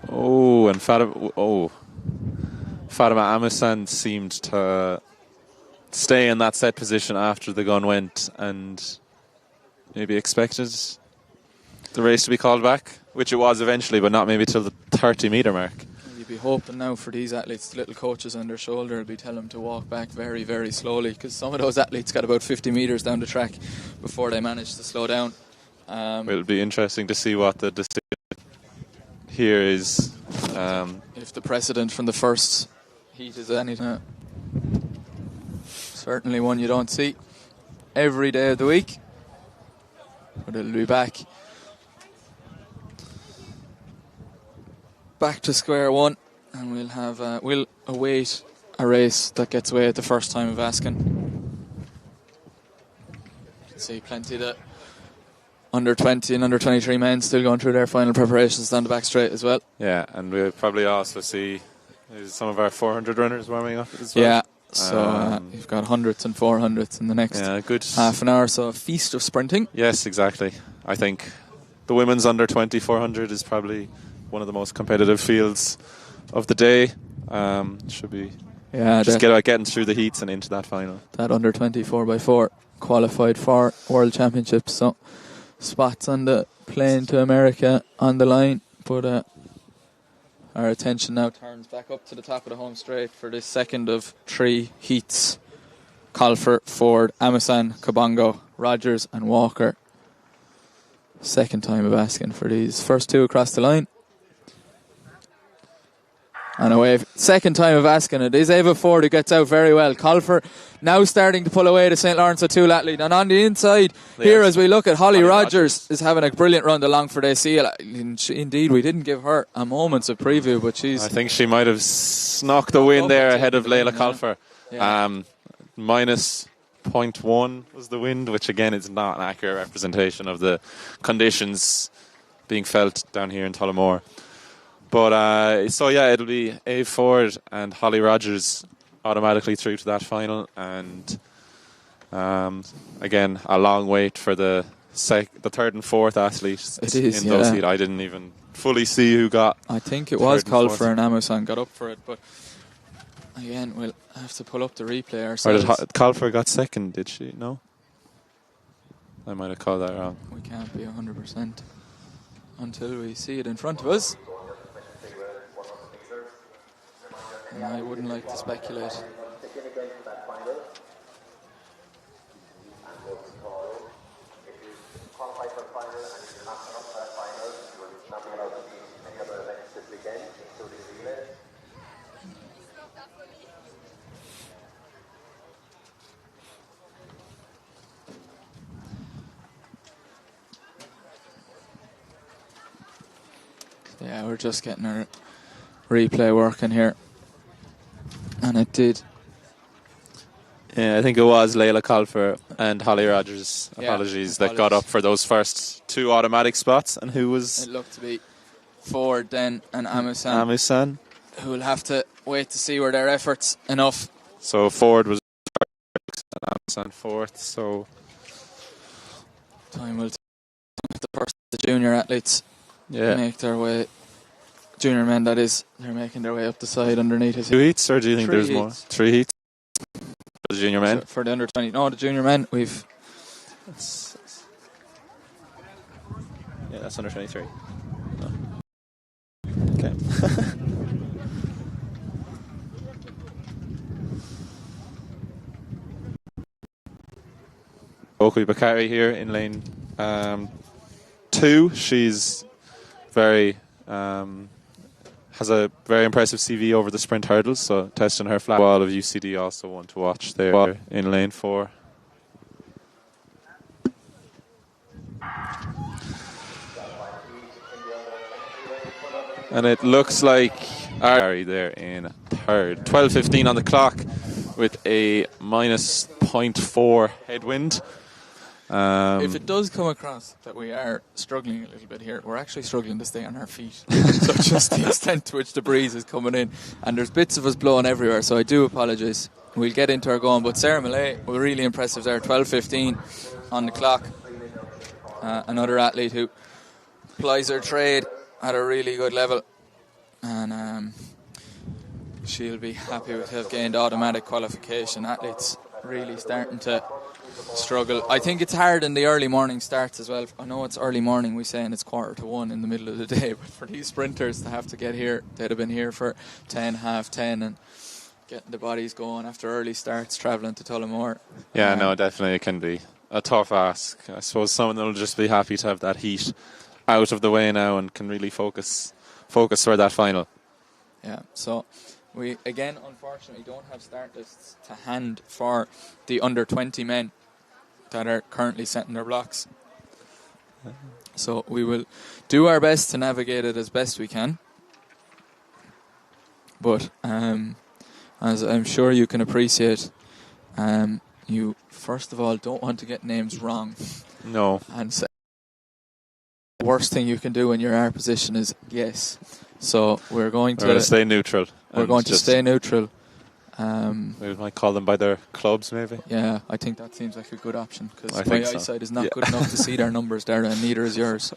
Oh, and Fatima Amisan seemed to stay in that set position after the gun went, and maybe expected the race to be called back, which it was eventually, but not maybe till the 30-metre mark. You'd be hoping now for these athletes, the little coaches on their shoulder will be telling them to walk back very, very slowly, because some of those athletes got about 50 metres down the track before they managed to slow down. It'll be interesting to see what the decision here is. If the precedent from the first heat is anything, certainly one you don't see every day of the week, but it'll be back to square one, and we'll await a race that gets away at the first time of asking. You can see plenty of the under 20 and under 23 men still going through their final preparations down the back straight as well. Yeah, and we'll probably also see some of our 400 runners warming up as well. Yeah, so you've got hundreds and 400s in the next good half an hour, so a feast of sprinting. Yes, exactly. I think the women's under 20 400 is probably one of the most competitive fields of the day. Should be just getting through the heats and into that final. That under 20 4x4 qualified for World Championships, so spots on the plane to America on the line, but our attention now turns back up to the top of the home straight for this second of 3 heats. Colfer, Ford, Amasan, Kabongo, Rogers and Walker. Second time of asking for these first 2 across the line. And away. Second time of asking. It is Ava Ford who gets out very well. Colfer now starting to pull away the St. Lawrence O'Toole athlete. And on the inside here, as we look at Holly Rogers is having a brilliant run along for the seal. Indeed, we didn't give her a moment's of preview, but I think she might have snuck the win there ahead of Layla Colfer. Yeah. Minus 0.1 was the wind, which again is not an accurate representation of the conditions being felt down here in Tullamore. But it'll be Ave Ford and Holly Rogers automatically through to that final, and again a long wait for the third and fourth athletes in those heats. I didn't even fully see who got. I think it was Colfer and Amasan got up for it, but again we'll have to pull up the replay ourselves. Colfer got second, did she? No, I might have called that wrong. We can't be 100% until we see it in front of us. And I wouldn't like to speculate. Yeah, we're just getting our replay working here. And it did. Yeah, I think it was Layla Colfer and Holly Rogers, that got up for those first 2 automatic spots. And who was? It looked to be Ford then and Amasan. Who will have to wait to see were their efforts enough. So Ford was first and Amasan fourth. So time will tell the first junior athletes make their way. Junior men, that is, they're making their way up the side underneath us. 2 heats, or do you think there's more? 3 heats for the junior men? For the under 20. No, the junior men, we've. Yeah, that's under 23. No. Okay. Oakley Bakari here in lane 2. She's very. Has a very impressive CV over the sprint hurdles, so testing her flat wall of UCD, also one to watch there in lane 4. And it looks like Ari there in third. 12:15 on the clock with a minus 0.4 headwind. If it does come across that we are struggling a little bit here, we're actually struggling to stay on our feet. So just the extent to which the breeze is coming in. And there's bits of us blowing everywhere, so I do apologise. We'll get into our going. But Sarah Millay, we're really impressive there. 12:15 on the clock. Another athlete who plies her trade at a really good level. And she'll be happy with have gained automatic qualification. Athletes really starting to struggle. I think it's hard in the early morning starts as well. I know it's early morning, we say, and it's 1:45 in the middle of the day, but for these sprinters to have to get here, they'd have been here for 10, half 10, and getting the bodies going after early starts, travelling to Tullamore. Yeah, no, definitely it can be a tough ask. I suppose someone will just be happy to have that heat out of the way now and can really focus for that final. Yeah, so we again unfortunately don't have start lists to hand for the under 20 men that are currently setting their blocks. So we will do our best to navigate it as best we can. But as I'm sure you can appreciate. You first of all don't want to get names wrong. No. And the worst thing you can do in your R position is guess. So we're going to stay neutral. We're going to stay neutral. We might call them by their clubs, maybe. Yeah, I think that seems like a good option because I my think so. eyesight is not good enough to see their numbers there, and neither is yours.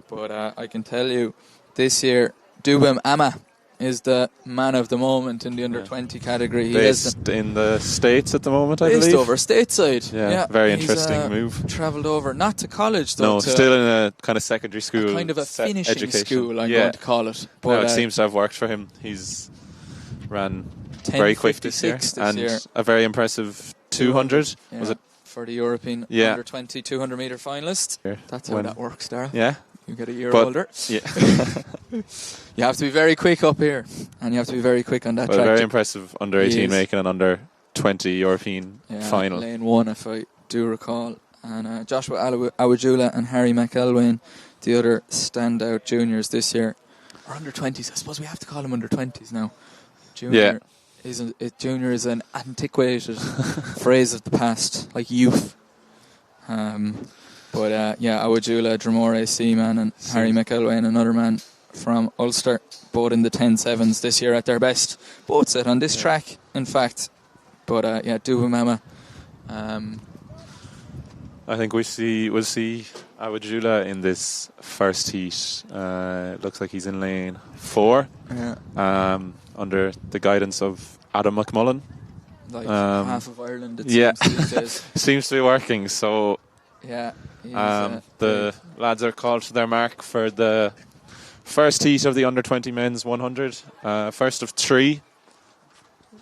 But I can tell you, this year, Dubem Ama is the man of the moment in the under-20 category. He based in the States at the moment, I believe. Based over stateside. Yeah, very he's, interesting move. Travelled over, not to college though. No, still in a kind of secondary school. A kind of a finishing education. school, I'm going to call it. But no, it seems to have worked for him. He's ran very quick this year. A very impressive 200. Yeah, was it? For the European under-20 200 metre finalist. That's how that works, Darrell. Yeah. You get a year older. Yeah. You have to be very quick up here, and you have to be very quick on that track. Very impressive under-18 making an under-20 European final. Lane 1, if I do recall. And Joshua Awajula and Harry McElwain, the other standout juniors this year. Or under-20s. I suppose we have to call them under-20s now. Junior is an antiquated phrase of the past, like youth. But Awajula, Dromore, Seaman, and Harry McElwain, another man from Ulster, both in the 10.7s this year at their best. Both set on this track, in fact. But Dubemama. I think we'll see Awajula in this first heat. Looks like he's in lane 4. Yeah. Under the guidance of Adam McMullen. Like half of Ireland, it seems these days. Seems to be working, so... Yeah. The lads are called to their mark for the first heat of the under-20 men's 100. First of 3.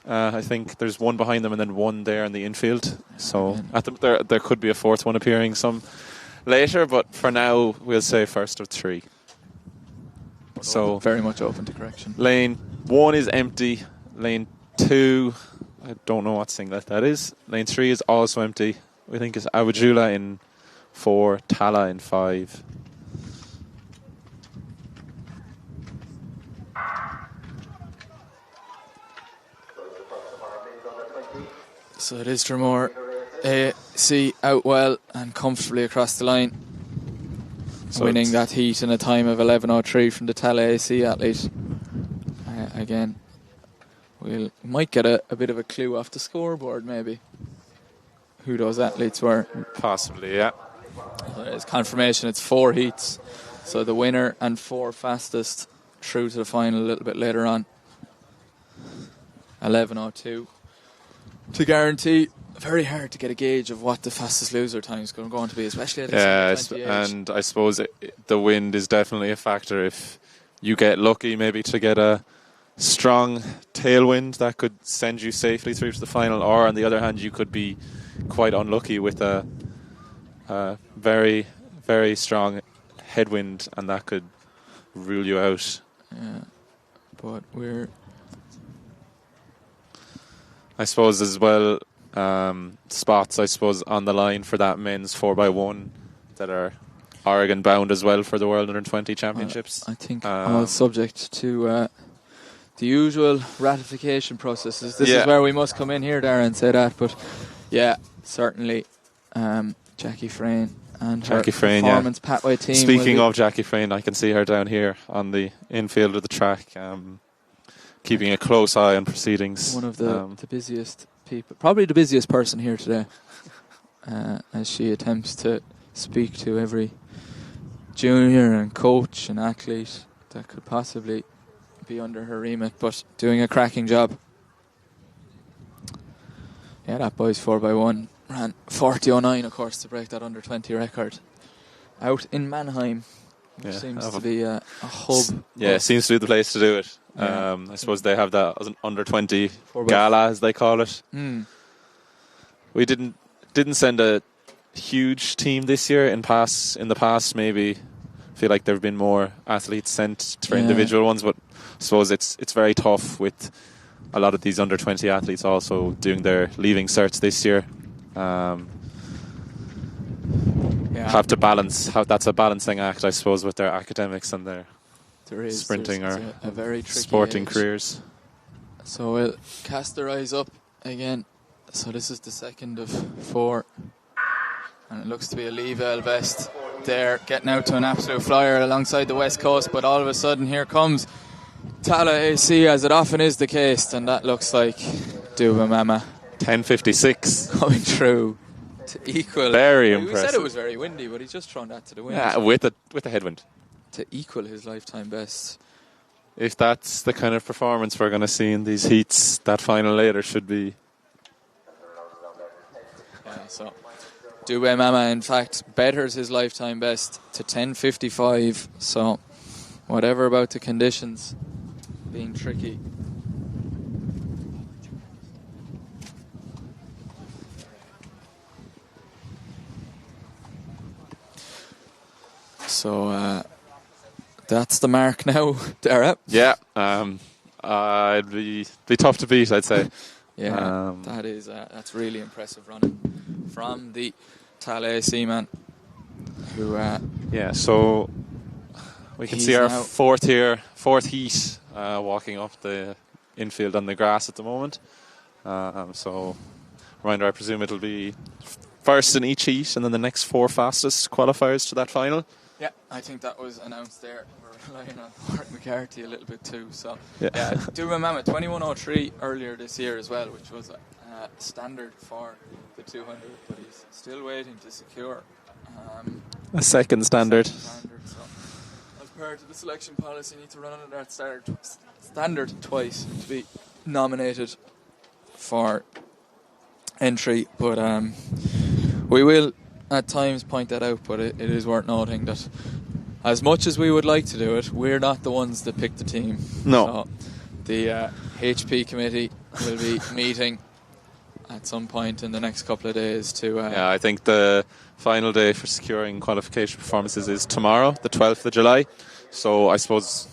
I think there's one behind them and then one there in the infield. So there could be a fourth one appearing some later, but for now we'll say first of 3. So very much open to correction. Lane 1 is empty. Lane 2, I don't know what singlet that is. Lane 3 is also empty. We think it's Awajula in 4, Tala in 5. So it is Dromore AC out well and comfortably across the line, winning that heat in a time of 11.03 from the Tala AC athlete. Again, we might get a bit of a clue off the scoreboard maybe who those athletes were. Possibly, yeah. It's confirmation, it's 4 heats, so the winner and 4 fastest through to the final a little bit later on. 11.02 to guarantee. Very hard to get a gauge of what the fastest loser time is going to be, especially at this age. And I suppose the wind is definitely a factor. If you get lucky maybe to get a strong tailwind that could send you safely through to the final, or on the other hand you could be quite unlucky with a very, very strong headwind and that could rule you out. Yeah, but I suppose as well, spots I suppose on the line for that men's 4x1 that are Oregon bound as well for the World Under-20 Championships. I think all subject to the usual ratification processes. This is where we must come in here, Darren, and say that. But yeah, certainly Jackie Frayne and her performance pathway team. Speaking of Jackie Frayne, I can see her down here on the infield of the track, keeping a close eye on proceedings. One of the busiest people, probably the busiest person here today, as she attempts to speak to every junior and coach and athlete that could possibly be under her remit, but doing a cracking job. Yeah, that boy's 4x1 ran 40.09, of course, to break that under-20 record out in Mannheim, which seems to be a hub. Yeah, it seems to be the place to do it. I suppose they have that as an under-20 gala, as they call it. We didn't send a huge team this year. In the past, maybe feel like there have been more athletes sent for individual ones, but I suppose it's very tough with a lot of these under-20 athletes also doing their leaving certs this year. Have to balance. That's a balancing act, I suppose, with their academics and their sprinting or a very sporting age. careers. So we'll cast their eyes up again. So this is the second of 4. And it looks to be a Leavell best there, getting out to an absolute flyer alongside the West Coast. But all of a sudden, here comes Tala AC, as it often is the case. And that looks like Duba Mama. 10.56. Going through to equal. Very We impressive. said it was very windy, but he's just thrown that to the wind. Yeah, with a headwind. To equal his lifetime best. If that's the kind of performance we're going to see in these heats, that final later should be. Yeah, so Dubé Mama, in fact, betters his lifetime best to 10.55. So whatever about the conditions being tricky. So that's the mark now, Dara. Yeah, it'd be tough to beat, I'd say. Yeah, that's really impressive running from the Tala Seaman, who yeah, so we can see our now fourth heat walking up the infield on the grass at the moment. So reminder, I presume it'll be first in each heat and then the next 4 fastest qualifiers to that final. Yeah, I think that was announced there. We're relying on Mark McCarthy a little bit too. So, Yeah. Dubé Mama 21.03 earlier this year as well, which was standard for the 200, but he's still waiting to secure A second standard. So, as part of the selection policy, you need to run under that standard twice to be nominated for entry. But we will at times point that out, but it is worth noting that as much as we would like to do it, we're not the ones that pick the team. No. So the HP committee will be meeting at some point in the next couple of days to... Yeah, I think the final day for securing qualification performances is tomorrow, the 12th of July. So I suppose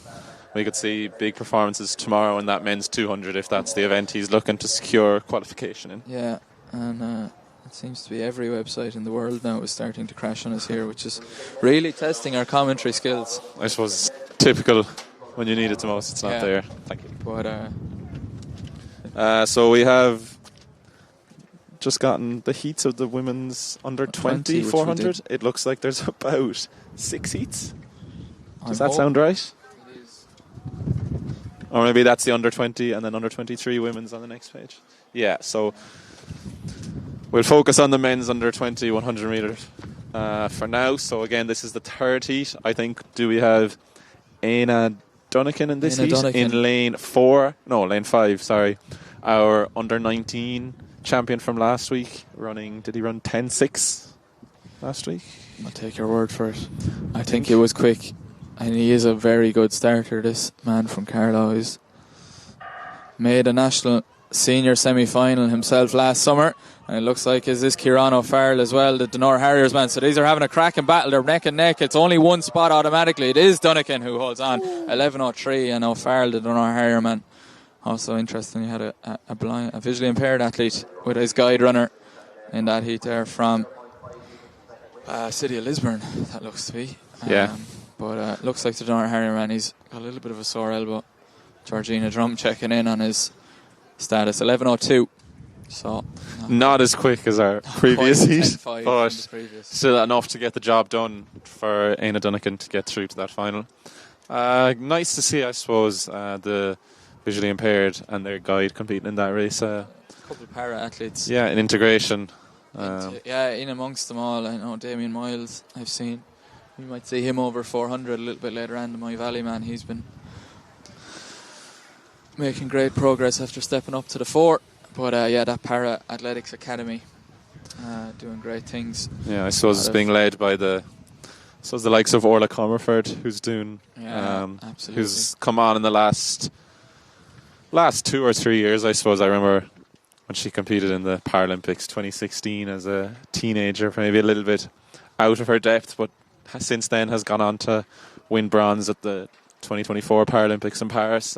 we could see big performances tomorrow in that men's 200 if that's the event he's looking to secure qualification in. Yeah, and it seems to be every website in the world now is starting to crash on us here, which is really testing our commentary skills. I suppose it's typical when you need it the most, it's not Yeah. there. Thank you. But So we have just gotten the heats of the women's under 20 which we 400. did. It looks like there's about 6 heats. Does I'm that sound right? It is. Or maybe that's the under 20 and then under 23 women's on the next page. Yeah, so we'll focus on the men's under 20 100 metres for now. So again, this is the third heat. I think, do we have Aina Dunnican in this Aina heat? Dunnican. In lane 5, sorry. Our under 19 champion from last week, did he run 10.6 last week? I'll take your word for it. I think it was quick, and he is a very good starter, this man from Carlow. He's made a national senior semi-final himself last summer, and it looks like is this Kieran O'Farrell as well, the Dunor Harriers man. So these are having a cracking battle. They're neck and neck. It's only one spot automatically. It is Dunnican who holds on, 11.03, and O'Farrell, the Dunor Harrier man. Also interesting, he had a visually impaired athlete with his guide runner in that heat there from City of Lisburn, that looks to be. Yeah. But looks like the Dunor Harrier man, he's got a little bit of a sore elbow. Georgina Drum checking in on his status, 11.02. So not as quick as our previous quite heat, 10.5 from but the previous. still enough to get the job done for Aina Dunnican to get through to that final. Nice to see, I suppose, the visually impaired and their guide competing in that race. A couple of para athletes. Yeah, an integration. In amongst them all, I know Damien Miles, I've seen. You might see him over 400 a little bit later on. The My Valley man, he's been making great progress after stepping up to the 4. But that Para Athletics Academy doing great things. Yeah, I suppose it's being led by the likes of Orla Comerford, who's doing, absolutely. who's come on in the last 2 or 3 years. I suppose I remember when she competed in the Paralympics 2016 as a teenager, maybe a little bit out of her depth, but since then has gone on to win bronze at the 2024 Paralympics in Paris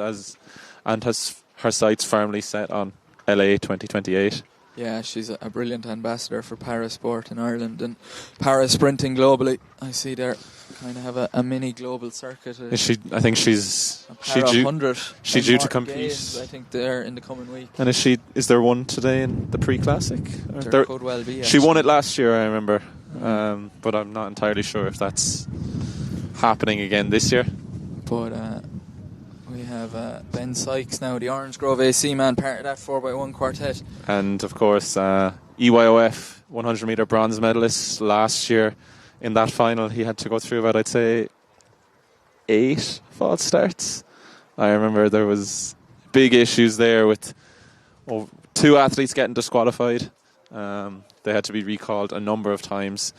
and has her sights firmly set on LA 2028. Yeah, she's a brilliant ambassador for para-sport in Ireland and para-sprinting globally. I see there kind of have a mini global circuit. Is she? I think she's Para 100. She's due to compete. Games, I think there in the coming week. And is there one today in the pre-classic? There could well be. She won it last year, I remember, but I'm not entirely sure if that's happening again this year. But we have Ben Sykes now, the Orange Grove AC man, part of that 4x1 quartet. And of course, EYOF 100 metre bronze medalist last year. In that final, he had to go through about, I'd say, 8 false starts. I remember there was big issues there with 2 athletes getting disqualified. They had to be recalled a number of times.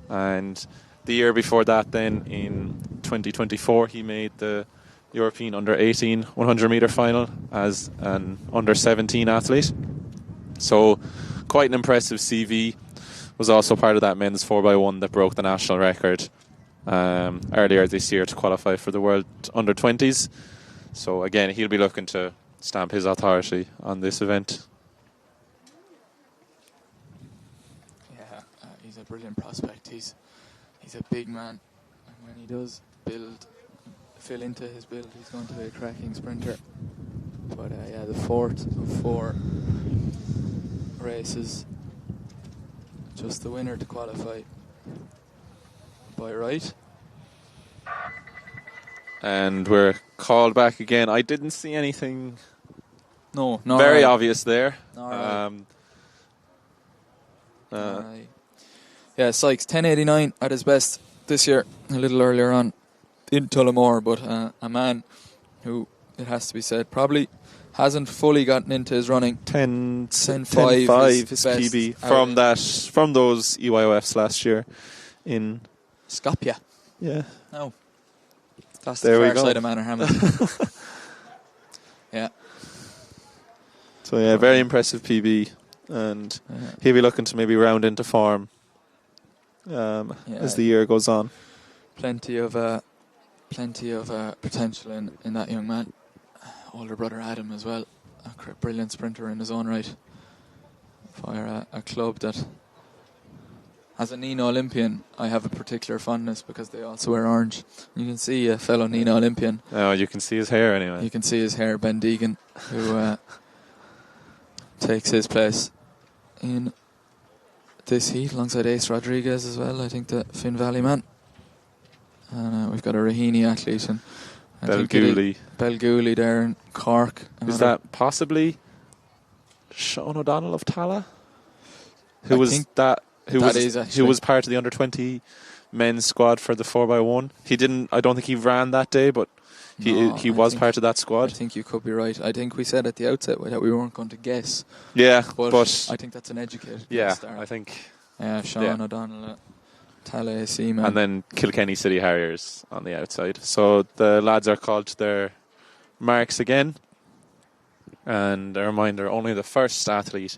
And the year before that, then in 2024, he made the European under-18 100 metre final as an under-17 athlete. So quite an impressive CV. Was also part of that men's 4x1 that broke the national record earlier this year to qualify for the World Under-20s. So again, he'll be looking to stamp his authority on this event. Yeah, he's a brilliant prospect. He's a big man, and when he does fill into his build, he's going to be a cracking sprinter. But yeah, the 4th of 4 races. Just the winner to qualify by right. And we're called back again. I didn't see anything very obvious there. Yeah, Sykes 10.89 at his best this year, a little earlier on in Tullamore, but a man who, it has to be said, probably hasn't fully gotten into his running. 10.5 his best PB from those EYOFs last year in Skopje. Yeah. No. That's there the we far go. side of Manorhammer. Yeah. So yeah, very impressive PB, and he'll be looking to maybe round into form as the year goes on. Plenty of potential in that young man. Older brother Adam as well, a brilliant sprinter in his own right. For a club that, as a Nina Olympian, I have a particular fondness because they also wear orange. You can see a fellow Nina Olympian. Oh, you can see his hair anyway. You can see his hair, Ben Deegan, who takes his place in this heat alongside Ace Rodriguez as well. I think the Finn Valley man. And we've got a Raheny athlete and Belgooley there in Cork. Is that possibly Sean O'Donnell of Tala? Who was part of the under-20 men's squad for the 4x1? I don't think he ran that day, but he was part of that squad. I think you could be right. I think we said at the outset that we weren't going to guess. Yeah, but I think that's an educated guess there. I think. Sean O'Donnell, Tala AC man. And then Kilkenny City Harriers on the outside. So the lads are called to their marks again. And a reminder, only the first athlete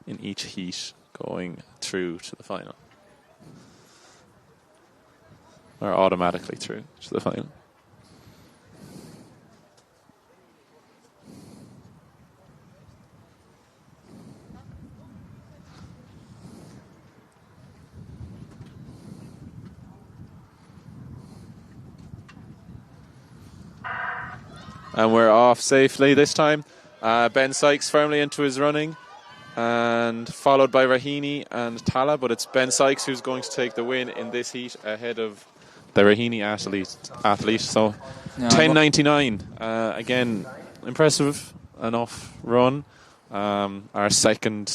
in each heat going through to the final. Or automatically through to the final. And we're off safely this time. Ben Sykes firmly into his running, and followed by Raheny and Tala, but it's Ben Sykes who's going to take the win in this heat ahead of the Raheny athlete. So 10.99, again, impressive enough run. Our second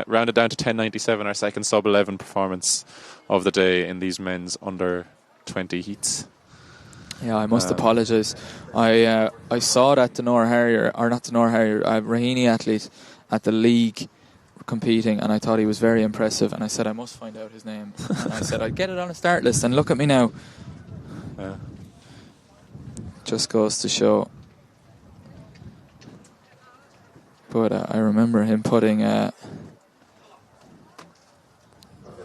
rounded down to 10.97, our second sub-11 performance of the day in these men's under 20 heats. Yeah, I must apologise. I saw that Raheny athlete at the league competing, and I thought he was very impressive, and I said I must find out his name. And I said I'd get it on a start list, and look at me now. Just goes to show. But I remember him putting...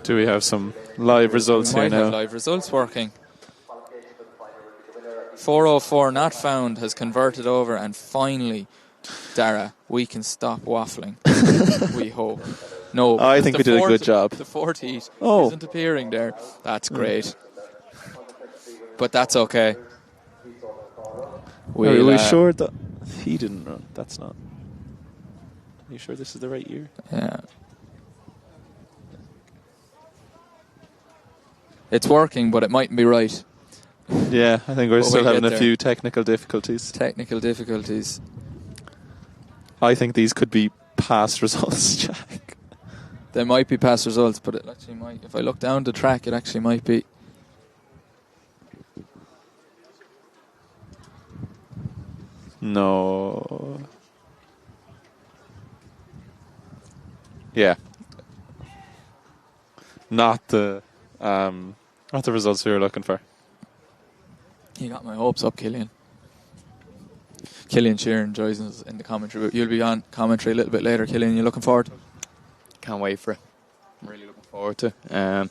Do we have some live results here now? We might have live results working. 404 not found has converted over, and finally, Dara, we can stop waffling. we hope. No, I think we did a good job. The fourth heat Oh. isn't appearing there. That's great. But that's okay. Are we sure that he didn't run? That's not. Are you sure this is the right year? Yeah. It's working, but it mightn't be right. Yeah, I think we're But still we'll having get a there. few technical difficulties. Technical difficulties. I think these could be past results, Jack. They might be past results, but it actually might. If I look down the track, it actually might be. No. Yeah. Not the results we were looking for. You got my hopes up, Killian. Killian Sheeran joins us in the commentary. But you'll be on commentary a little bit later, Killian. You looking forward? Can't wait for it. I'm really looking forward to it.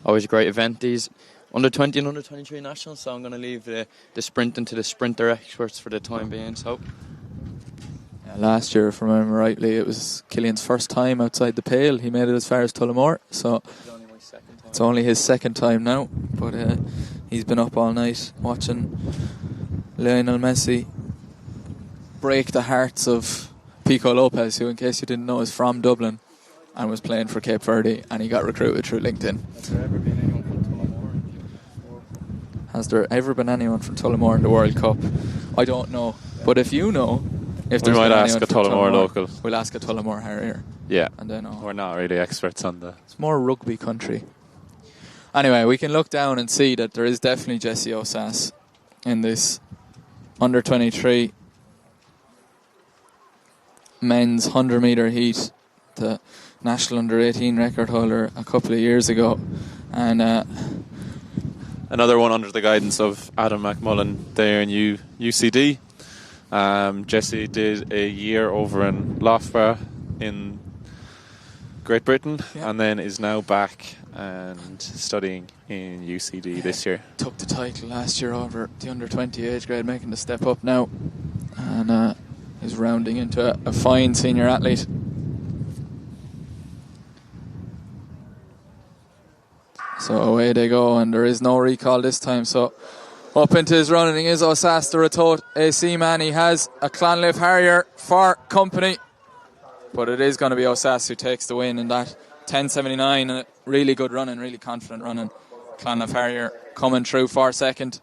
Always a great event. These under 20 and under 23 nationals, so I'm going to leave the sprinting to the sprinter experts for the time being. So Last year, if I remember rightly, it was Killian's first time outside the pale. He made it as far as Tullamore, so it's only his second time now. But he's been up all night watching Lionel Messi break the hearts of Pico Lopez, who, in case you didn't know, is from Dublin and was playing for Cape Verde, and he got recruited through LinkedIn. Has there ever been anyone from Tullamore in the World Cup? I don't know, but if you know, if We there's might been ask anyone a from Tullamore local. we'll ask a Tullamore Harrier. Yeah. And then we're not really experts on the. It's more rugby country. Anyway, we can look down and see that there is definitely Jesse Osas in this under 23 men's 100 metre heat, the national under 18 record holder a couple of years ago, and another one under the guidance of Adam McMullen there in UCD. Jesse did a year over in Loughborough in Great Britain, and then is now back and studying in UCD this year. Took the title last year over the under 20 age grade, making the step up now, and is rounding into a fine senior athlete. So away they go, and there is no recall this time. So up into his running is Osas, the Ratoath AC man. He has a Clonliffe Harrier for company, but it is going to be Osas who takes the win in that 10.79, and really good running, really confident running. Clonliffe Harrier coming through for second.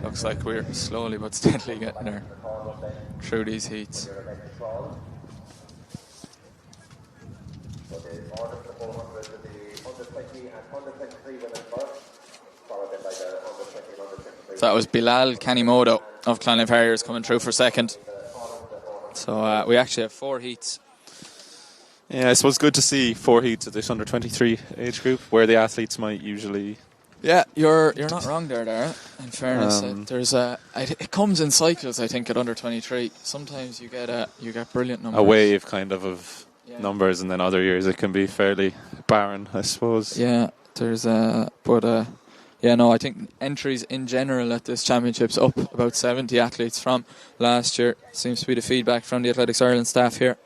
Looks like we're slowly but steadily getting there through these heats. So that was Bilal Kanimodo of Clonliffe Harriers coming through for second. So we actually have 4 heats. Yeah, I suppose good to see 4 heats at this under 23 age group, where the athletes might usually. Yeah, you're not wrong there, Dara. In fairness, it comes in cycles. I think at under 23, sometimes you get brilliant numbers. A wave kind of numbers, and then other years it can be fairly barren, I suppose. Yeah, there's I think entries in general at this championships up about 70 athletes from last year. Seems to be the feedback from the Athletics Ireland staff here.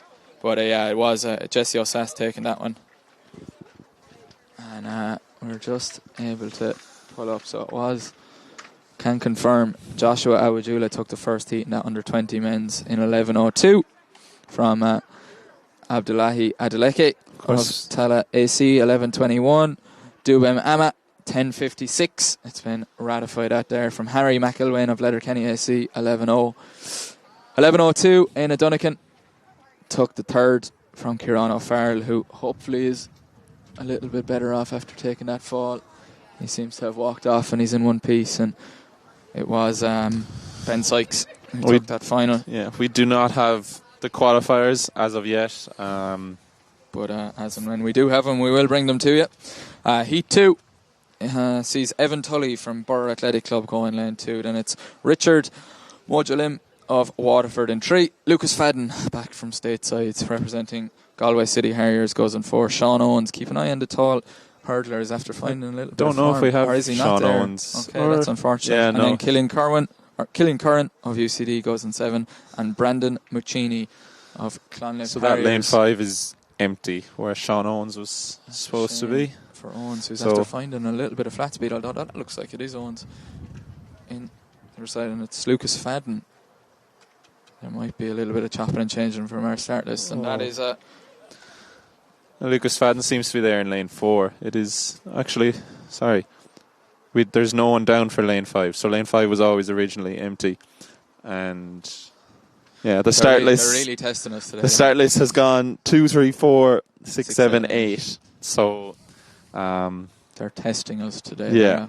But it was Jesse Osas taking that one. And we're just able to pull up. So it was, can confirm, Joshua Awajula took the first heat in that under 20 men's in 11.02 from Abdullahi Adeleke of Tala AC 11.21. Dubem Ama 10.56. It's been ratified out there from Harry McIlwain of Letterkenny AC 11.0. 11.02 Aina Dunnican took the third from Kieran O'Farrell, who hopefully is a little bit better off after taking that fall. He seems to have walked off and he's in one piece, and it was Ben Sykes who took that final. Yeah, we do not have the qualifiers as of yet. But as and when we do have them, we will bring them to you. Heat 2 sees Evan Tully from Borough Athletic Club going lane 2. Then it's Richard Mojalim of Waterford in 3. Lucas Fadden back from stateside representing Galway City Harriers goes in 4. Sean Owens, keep an eye on the tall hurdlers after finding a little bit Don't of know form. if we have Or is he Sean not there? Owens. Okay, that's unfortunate. Yeah, and no. then Killian Curran of UCD goes in 7, and Brandon Muccini of Clonliffe So that lane Harriers. 5 is empty, where Sean Owens was supposed to be. For Owens, who's So- after finding a little bit of flat speed, although that looks like it is Owens. In the other side, and it's Lucas Fadden. There might be a little bit of chopping and changing from our start list, and that is Lucas Fadden seems to be there in lane 4. It is actually, there's no one down for lane 5. So lane 5 was always originally empty. And yeah, the start list. They're really testing us today. The start list has gone 2, 3, 4, 6, 7, 8. So they're testing us today. Yeah.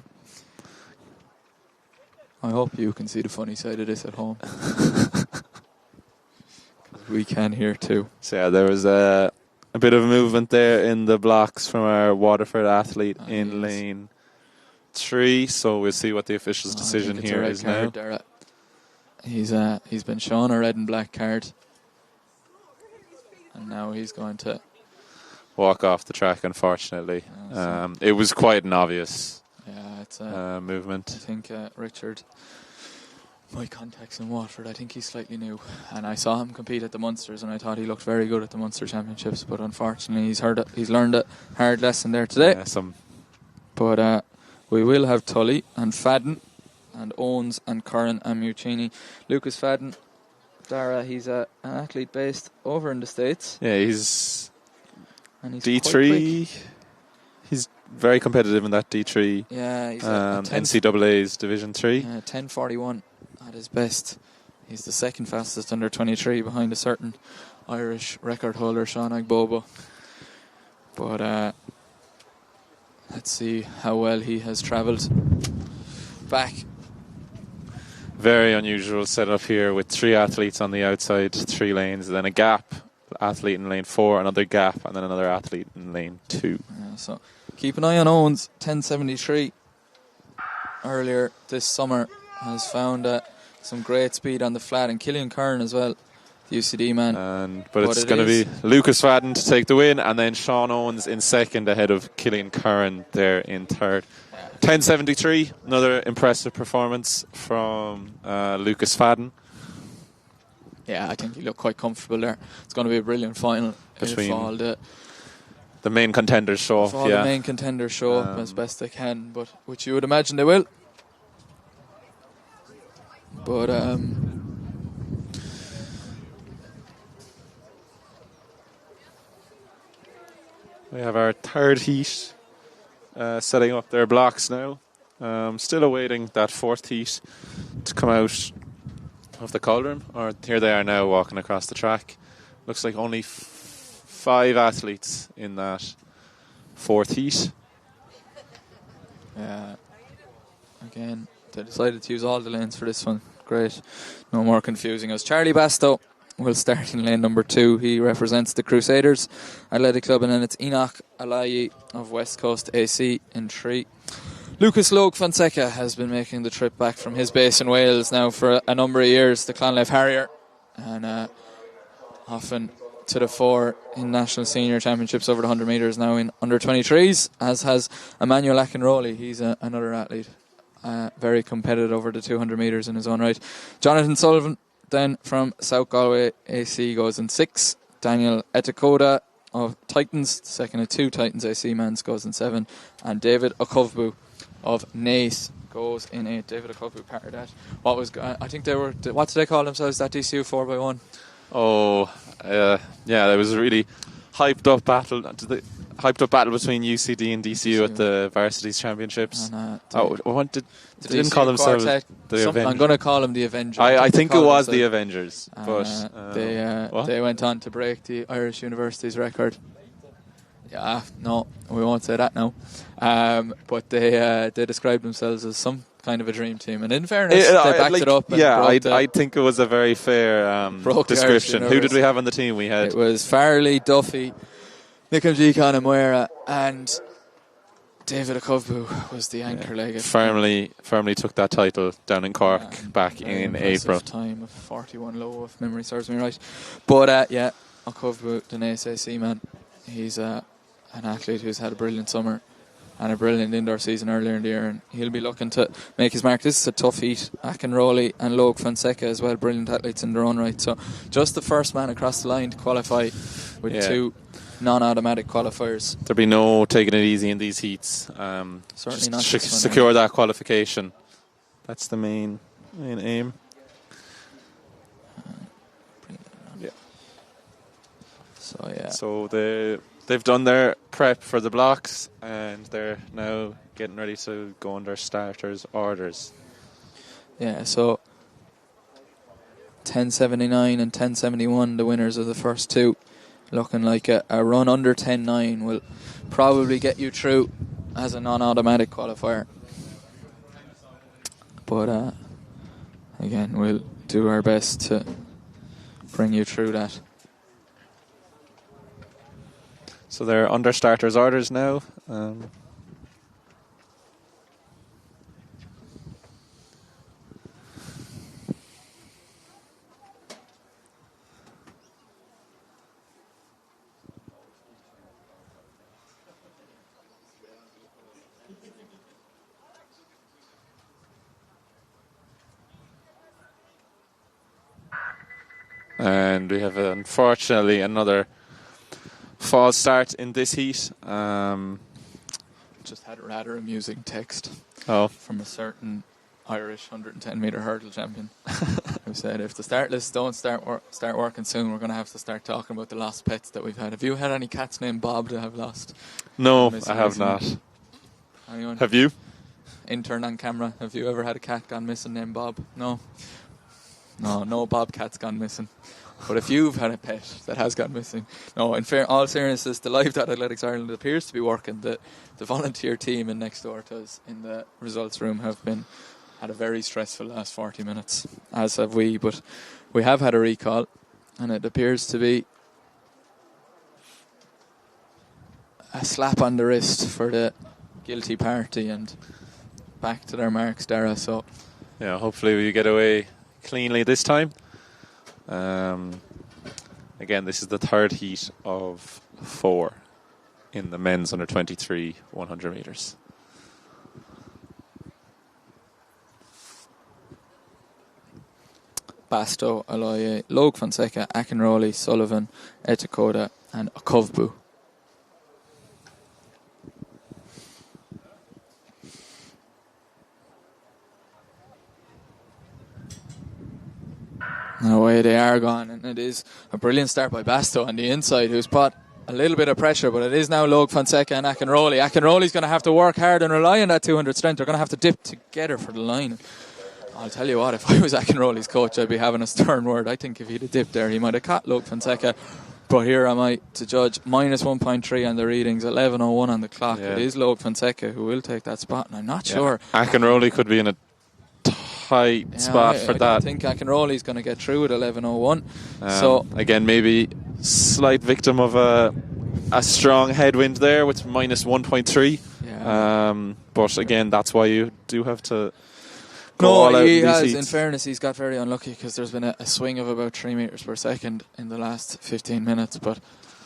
I hope you can see the funny side of this at home. We can here too. So yeah, there was a bit of movement there in the blocks from our Waterford athlete in lane 3. So we'll see what the official's decision I think it's here a red is card now. there. He's been shown a red and black card, and now he's going to Walk off the track, unfortunately. It was quite an obvious it's movement. I think Richard, my contacts in Waterford, I think he's slightly new, and I saw him compete at the Munsters, and I thought he looked very good at the Munster Championships, but unfortunately he's learned a hard lesson there today. Yeah, But we will have Tully and Fadden and Owens and Curran and Muccini. Lucas Fadden, Dara, he's an athlete based over in the States. Yeah, he's D3. D3. He's very competitive in that D3. Yeah, he's NCAA's Division 3. 10:41 at his best. He's the second fastest under 23 behind a certain Irish record holder, Sean Agbobo. But let's see how well he has travelled back. Very unusual setup here with 3 athletes on the outside, 3 lanes, then a gap athlete in lane 4, another gap, and then another athlete in lane 2. Yeah, so keep an eye on Owens. 10:73 earlier this summer has found some great speed on the flat, and Killian Curran as well, the UCD man. But it's going to be Lucas Fadden to take the win, and then Sean Owens in second ahead of Killian Curran there in third. 10:73, another impressive performance from Lucas Fadden. Yeah, I think he looked quite comfortable there. It's going to be a brilliant final Between if all the main contenders show up. the main contenders show up as best they can, but which you would imagine they will. But we have our third heat setting up their blocks now. Still awaiting that fourth heat to come out of the cauldron. Or here they are now walking across the track. Looks like only 5 athletes in that fourth heat. Again, they decided to use all the lanes for this one. Great. No more confusing us. Charlie Bastow will start in lane number 2. He represents the Crusaders Athletic Club, and then it's Enoch Alayi of West Coast AC in 3. Lucas Logue Fonseca has been making the trip back from his base in Wales now for a number of years, the Clonliffe Harrier, and often to the fore in national senior championships over the 100 metres, now in under 23s, as has Emmanuel Akinroley. He's another athlete, very competitive over the 200 metres in his own right. Jonathan Sullivan then from South Galway AC goes in 6. Daniel Etakoda of Titans, the second of 2 Titans AC mans, goes in 7. And David Okovbu of Naas goes in 8. David Okovbu, part of that. I think they were, what did they call themselves, that DCU 4x1? There was a really hyped up battle between UCD and DCU at the Varsities Championships. They didn't call themselves the Avengers. I'm going to call them the Avengers. I think it was the Avengers. They went on to break the Irish University's record. Yeah, no, we won't say that now. But they described themselves as some kind of a dream team, and in fairness, they backed it up. And I think it was a very fair description. Who did we have on the team? It was Farley, Duffy, Nikamji Kanamwera, and David Okovbu was the anchor leg. Firmly took that title down in Cork back in April. Time of 41 low, if memory serves me right. But Okovbu, the Naas AC man, he's an athlete who's had a brilliant summer. and a brilliant indoor season earlier in the year, and he'll be looking to make his mark. This is a tough heat. Akinrolli and Logue Fonseca as well, brilliant athletes in their own right. So just the first man across the line to qualify with 2 non-automatic qualifiers. There'll be no taking it easy in these heats. Certainly just not. secure that qualification. That's the main aim. So they've done their prep for the blocks, and they're now getting ready to go on their starters' orders. Yeah, so 10.79 and 10.71, the winners of the first 2. Looking like a run under 10.9 will probably get you through as a non-automatic qualifier. But again, we'll do our best to bring you through that. So they're under starters' orders now. And we have, unfortunately, another false start in this heat. Just had a rather amusing text from a certain Irish 110-metre hurdle champion who said, if the start lists don't start working soon, we're going to have to start talking about the lost pets that we've had. Have you had any cats named Bob that have lost? No, I have not. Anyone? Have you? Intern on camera, have you ever had a cat gone missing named Bob? No. No bobcat's gone missing. But if you've had a pet that has gone missing, no, in all seriousness, the Live Athletics Ireland appears to be working. The volunteer team in next door to us in the results room have had a very stressful last 40 minutes, as have we. But we have had a recall, and it appears to be a slap on the wrist for the guilty party, and back to their marks, Dara. So, yeah, hopefully we get away cleanly this time. Again, this is the third heat of 4 in the men's under 23 100 metres. Basto, Aloye, Logue Fonseca, Akinrolli, Sullivan, Etakoda and Okovbu. And away they are gone, and it is a brilliant start by Basto on the inside, who's put a little bit of pressure, but it is now Logue Fonseca and Akinrolli. Akinrolli's going to have to work hard and rely on that 200 strength. They're going to have to dip together for the line. I'll tell you what, if I was Akinrolli's coach, I'd be having a stern word. I think if he'd have dipped there, he might have caught Logue Fonseca. But here am I to judge minus 1.3 on the readings, 11.01 on the clock. Yeah. It is Logue Fonseca who will take that spot, and I'm not sure. Akinrolli could be in a tight spot for that. I think Akinrolli's going to get through at 11.01. So again, maybe slight victim of a strong headwind there with minus 1.3. Yeah. But again, that's why you do have to. He has. In fairness, he's got very unlucky because there's been a swing of about 3 metres per second in the last 15 minutes. But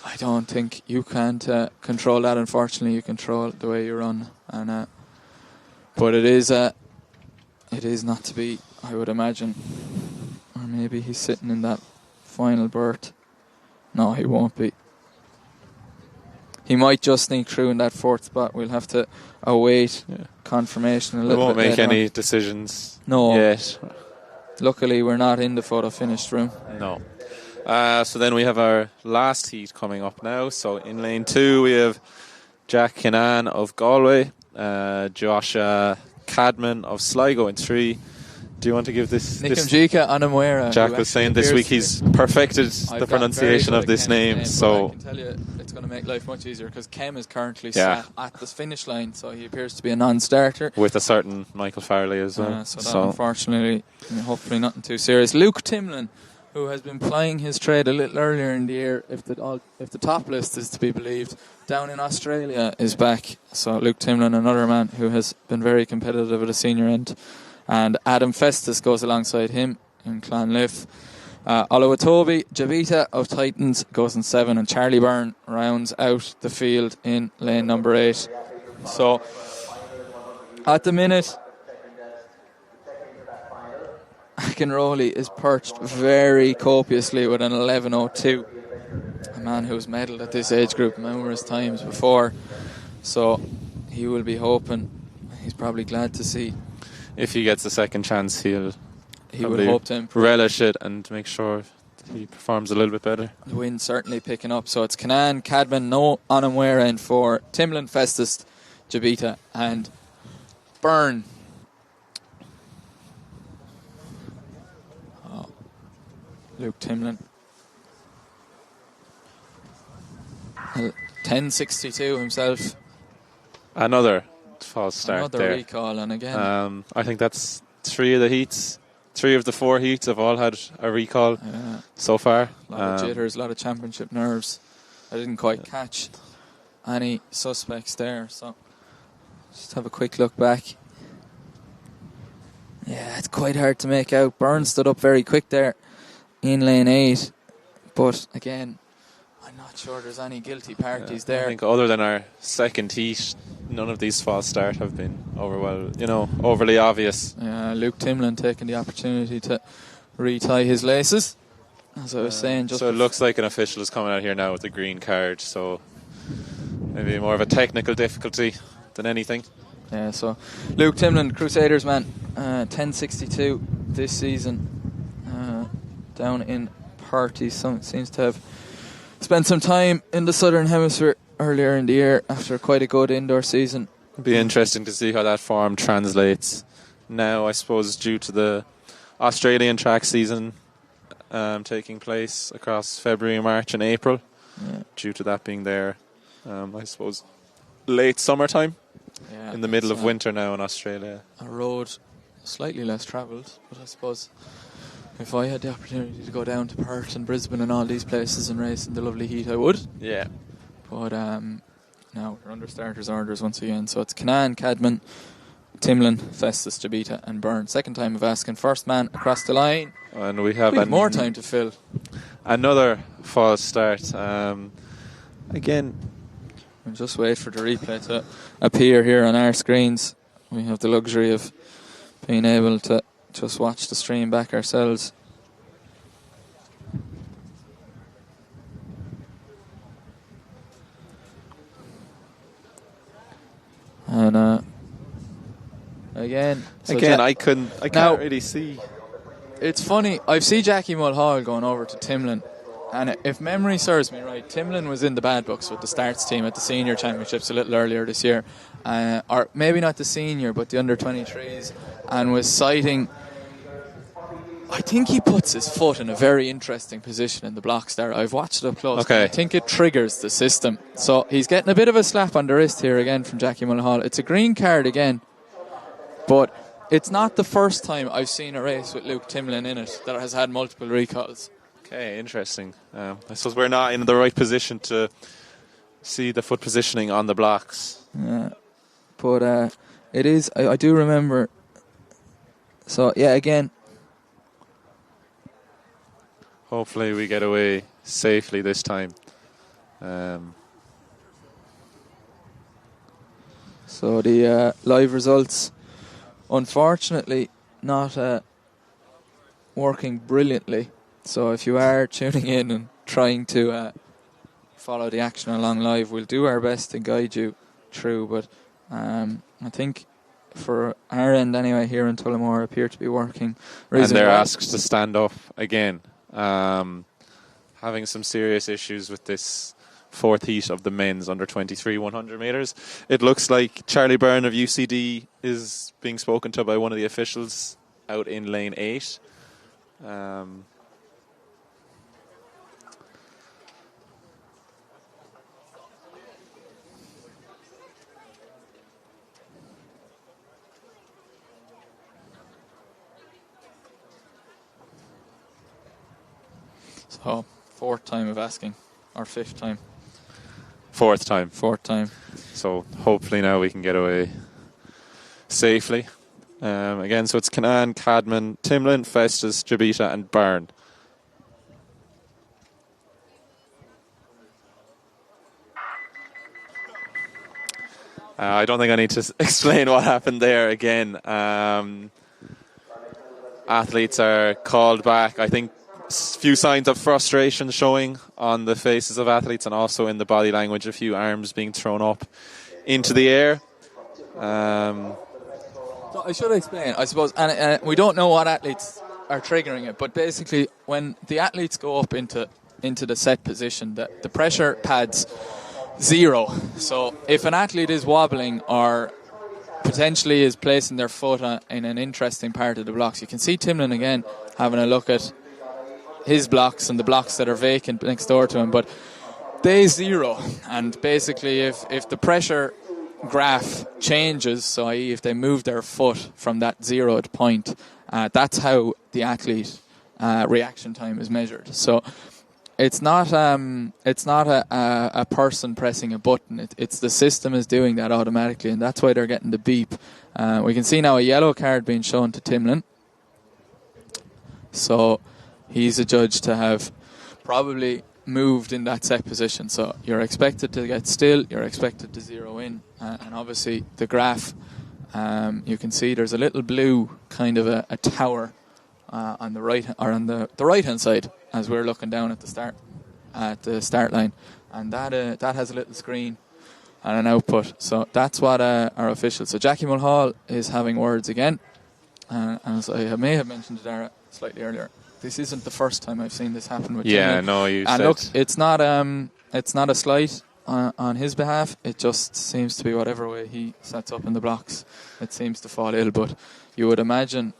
I don't think you can't control that. Unfortunately, you control the way you run, and but it is not to be, I would imagine. Or maybe he's sitting in that final berth. No, he won't be. He might just sneak through in that 4th spot. We'll have to await confirmation a little bit. We won't make any on. Decisions yet. Luckily, we're not in the photo finish room. No. So then we have our last heat coming up now. So in lane 2, we have Jack Kinnan of Galway, Joshua Cadman of Sligo in 3. Do you want to give this? Nikamjika Anamwera. Jack was saying this week he's perfected the pronunciation of this name. So I can tell you it's going to make life much easier because Kem is currently sat at the finish line, so he appears to be a non-starter. With a certain Michael Farley as well. So unfortunately, hopefully nothing too serious. Luke Timlin, who has been plying his trade a little earlier in the year, if the top list is to be believed, down in Australia, is back. So Luke Timlin, another man who has been very competitive at the senior end. And Adam Festus goes alongside him in Clonliffe. Olawatobi Javita of Titans goes in 7, and Charlie Byrne rounds out the field in lane number 8. So at the minute, Akinroley is perched very copiously with an 11.02. A man who's medalled at this age group numerous times before. So he will be hoping, he's probably glad to see. If he gets a second chance, he will hope to improve. Relish it and make sure he performs a little bit better. The wind certainly picking up. So it's Canaan, Cadman, no Anamwera for Timlin, Festus, Jabita and Byrne. Luke Timlin. 10.62 himself. Another false start. Another there. recall, and again. I think that's 3 of the heats. 3 of the 4 heats have all had a recall so far. A lot of jitters, a lot of championship nerves. I didn't quite catch any suspects there, so just have a quick look back. Yeah, it's quite hard to make out. Byrne stood up very quick there in lane 8, but again, I'm not sure there's any guilty parties there. I think other than our second heat, none of these false start have been overly obvious. Yeah, Luke Timlin taking the opportunity to retie his laces, as I was saying. So it looks like an official is coming out here now with a green card, so maybe more of a technical difficulty than anything. Yeah, so Luke Timlin, Crusaders man, 10.62 this season, down in Party. Seems to have spent some time in the Southern Hemisphere earlier in the year after quite a good indoor season. It'll be interesting to see how that form translates now, I suppose, due to the Australian track season taking place across February, March and April. Due to that being there, I suppose, late summertime. Yeah, in the middle of winter now in Australia. A road slightly less travelled, but I suppose if I had the opportunity to go down to Perth and Brisbane and all these places and race in the lovely heat, I would. Yeah. But now we're under starters orders once again. So it's Canaan, Cadman, Timlin, Festus, Jabita and Byrne. Second time of asking. First man across the line. And we have more time to fill. Another false start. Again, we'll just wait for the replay to appear here on our screens. We have the luxury of being able to just watch the stream back ourselves. And again, I can't really see. It's funny. I've seen Jackie Mulhall going over to Timlin. And if memory serves me right, Timlin was in the bad books with the starts team at the senior championships a little earlier this year. Or maybe not the senior, but the under-23s. And was citing, I think he puts his foot in a very interesting position in the blocks there. I've watched it up close. Okay. I think it triggers the system. So he's getting a bit of a slap on the wrist here again from Jackie Mulhall. It's a green card again. But it's not the first time I've seen a race with Luke Timlin in it that has had multiple recalls. Okay, interesting. I suppose we're not in the right position to see the foot positioning on the blocks. Yeah, but it is. I do remember. So yeah, again. Hopefully we get away safely this time. So the live results, unfortunately, not working brilliantly. So if you are tuning in and trying to follow the action along live, we'll do our best to guide you through. But I think for our end anyway here in Tullamore appear to be working reasonably and they're well. asked to stand up again. Having some serious issues with this fourth heat of the men's under 23 100 metres. It looks like Charlie Byrne of UCD is being spoken to by one of the officials out in lane 8. So, fourth time of asking, or fifth time? Fourth time. Fourth time. So hopefully now we can get away safely. Again, so it's Canaan, Cadman, Timlin, Festus, Jabita and Byrne. I don't think I need to explain what happened there again. Athletes are called back. I think few signs of frustration showing on the faces of athletes, and also in the body language, a few arms being thrown up into the air. So I should explain, I suppose, and we don't know what athletes are triggering it, but basically when the athletes go up into the set position, the pressure pads 0. So if an athlete is wobbling or potentially is placing their foot in an interesting part of the blocks, you can see Timlin again having a look at his blocks and the blocks that are vacant next door to him, but day 0, and basically if the pressure graph changes, so i.e. if they move their foot from that 0th point, that's how the athlete reaction time is measured. So it's not a person pressing a button. It's the system is doing that automatically, and that's why they're getting the beep. We can see now a yellow card being shown to Timlin. So he's adjudged to have probably moved in that set position. So you're expected to get still, you're expected to zero in, and obviously the graph, you can see there's a little blue kind of a tower on the right, or on the right hand side as we're looking down at the start line, and that has a little screen and an output. So that's what our officials. So Jackie Mulhall is having words again, and as I may have mentioned to Dara slightly earlier, this isn't the first time I've seen this happen with Timlin. No, you and said. Look, it's not a slight on his behalf. It just seems to be whatever way he sets up in the blocks, it seems to fall ill. But you would imagine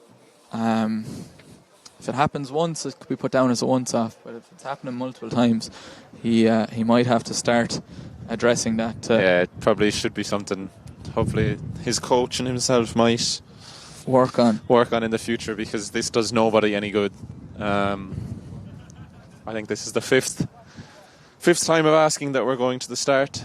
if it happens once, it could be put down as a once-off. But if it's happening multiple times, he might have to start addressing that. It probably should be something. Hopefully, his coach and himself might work on in the future, because this does nobody any good. I think this is the fifth time of asking that we're going to the start.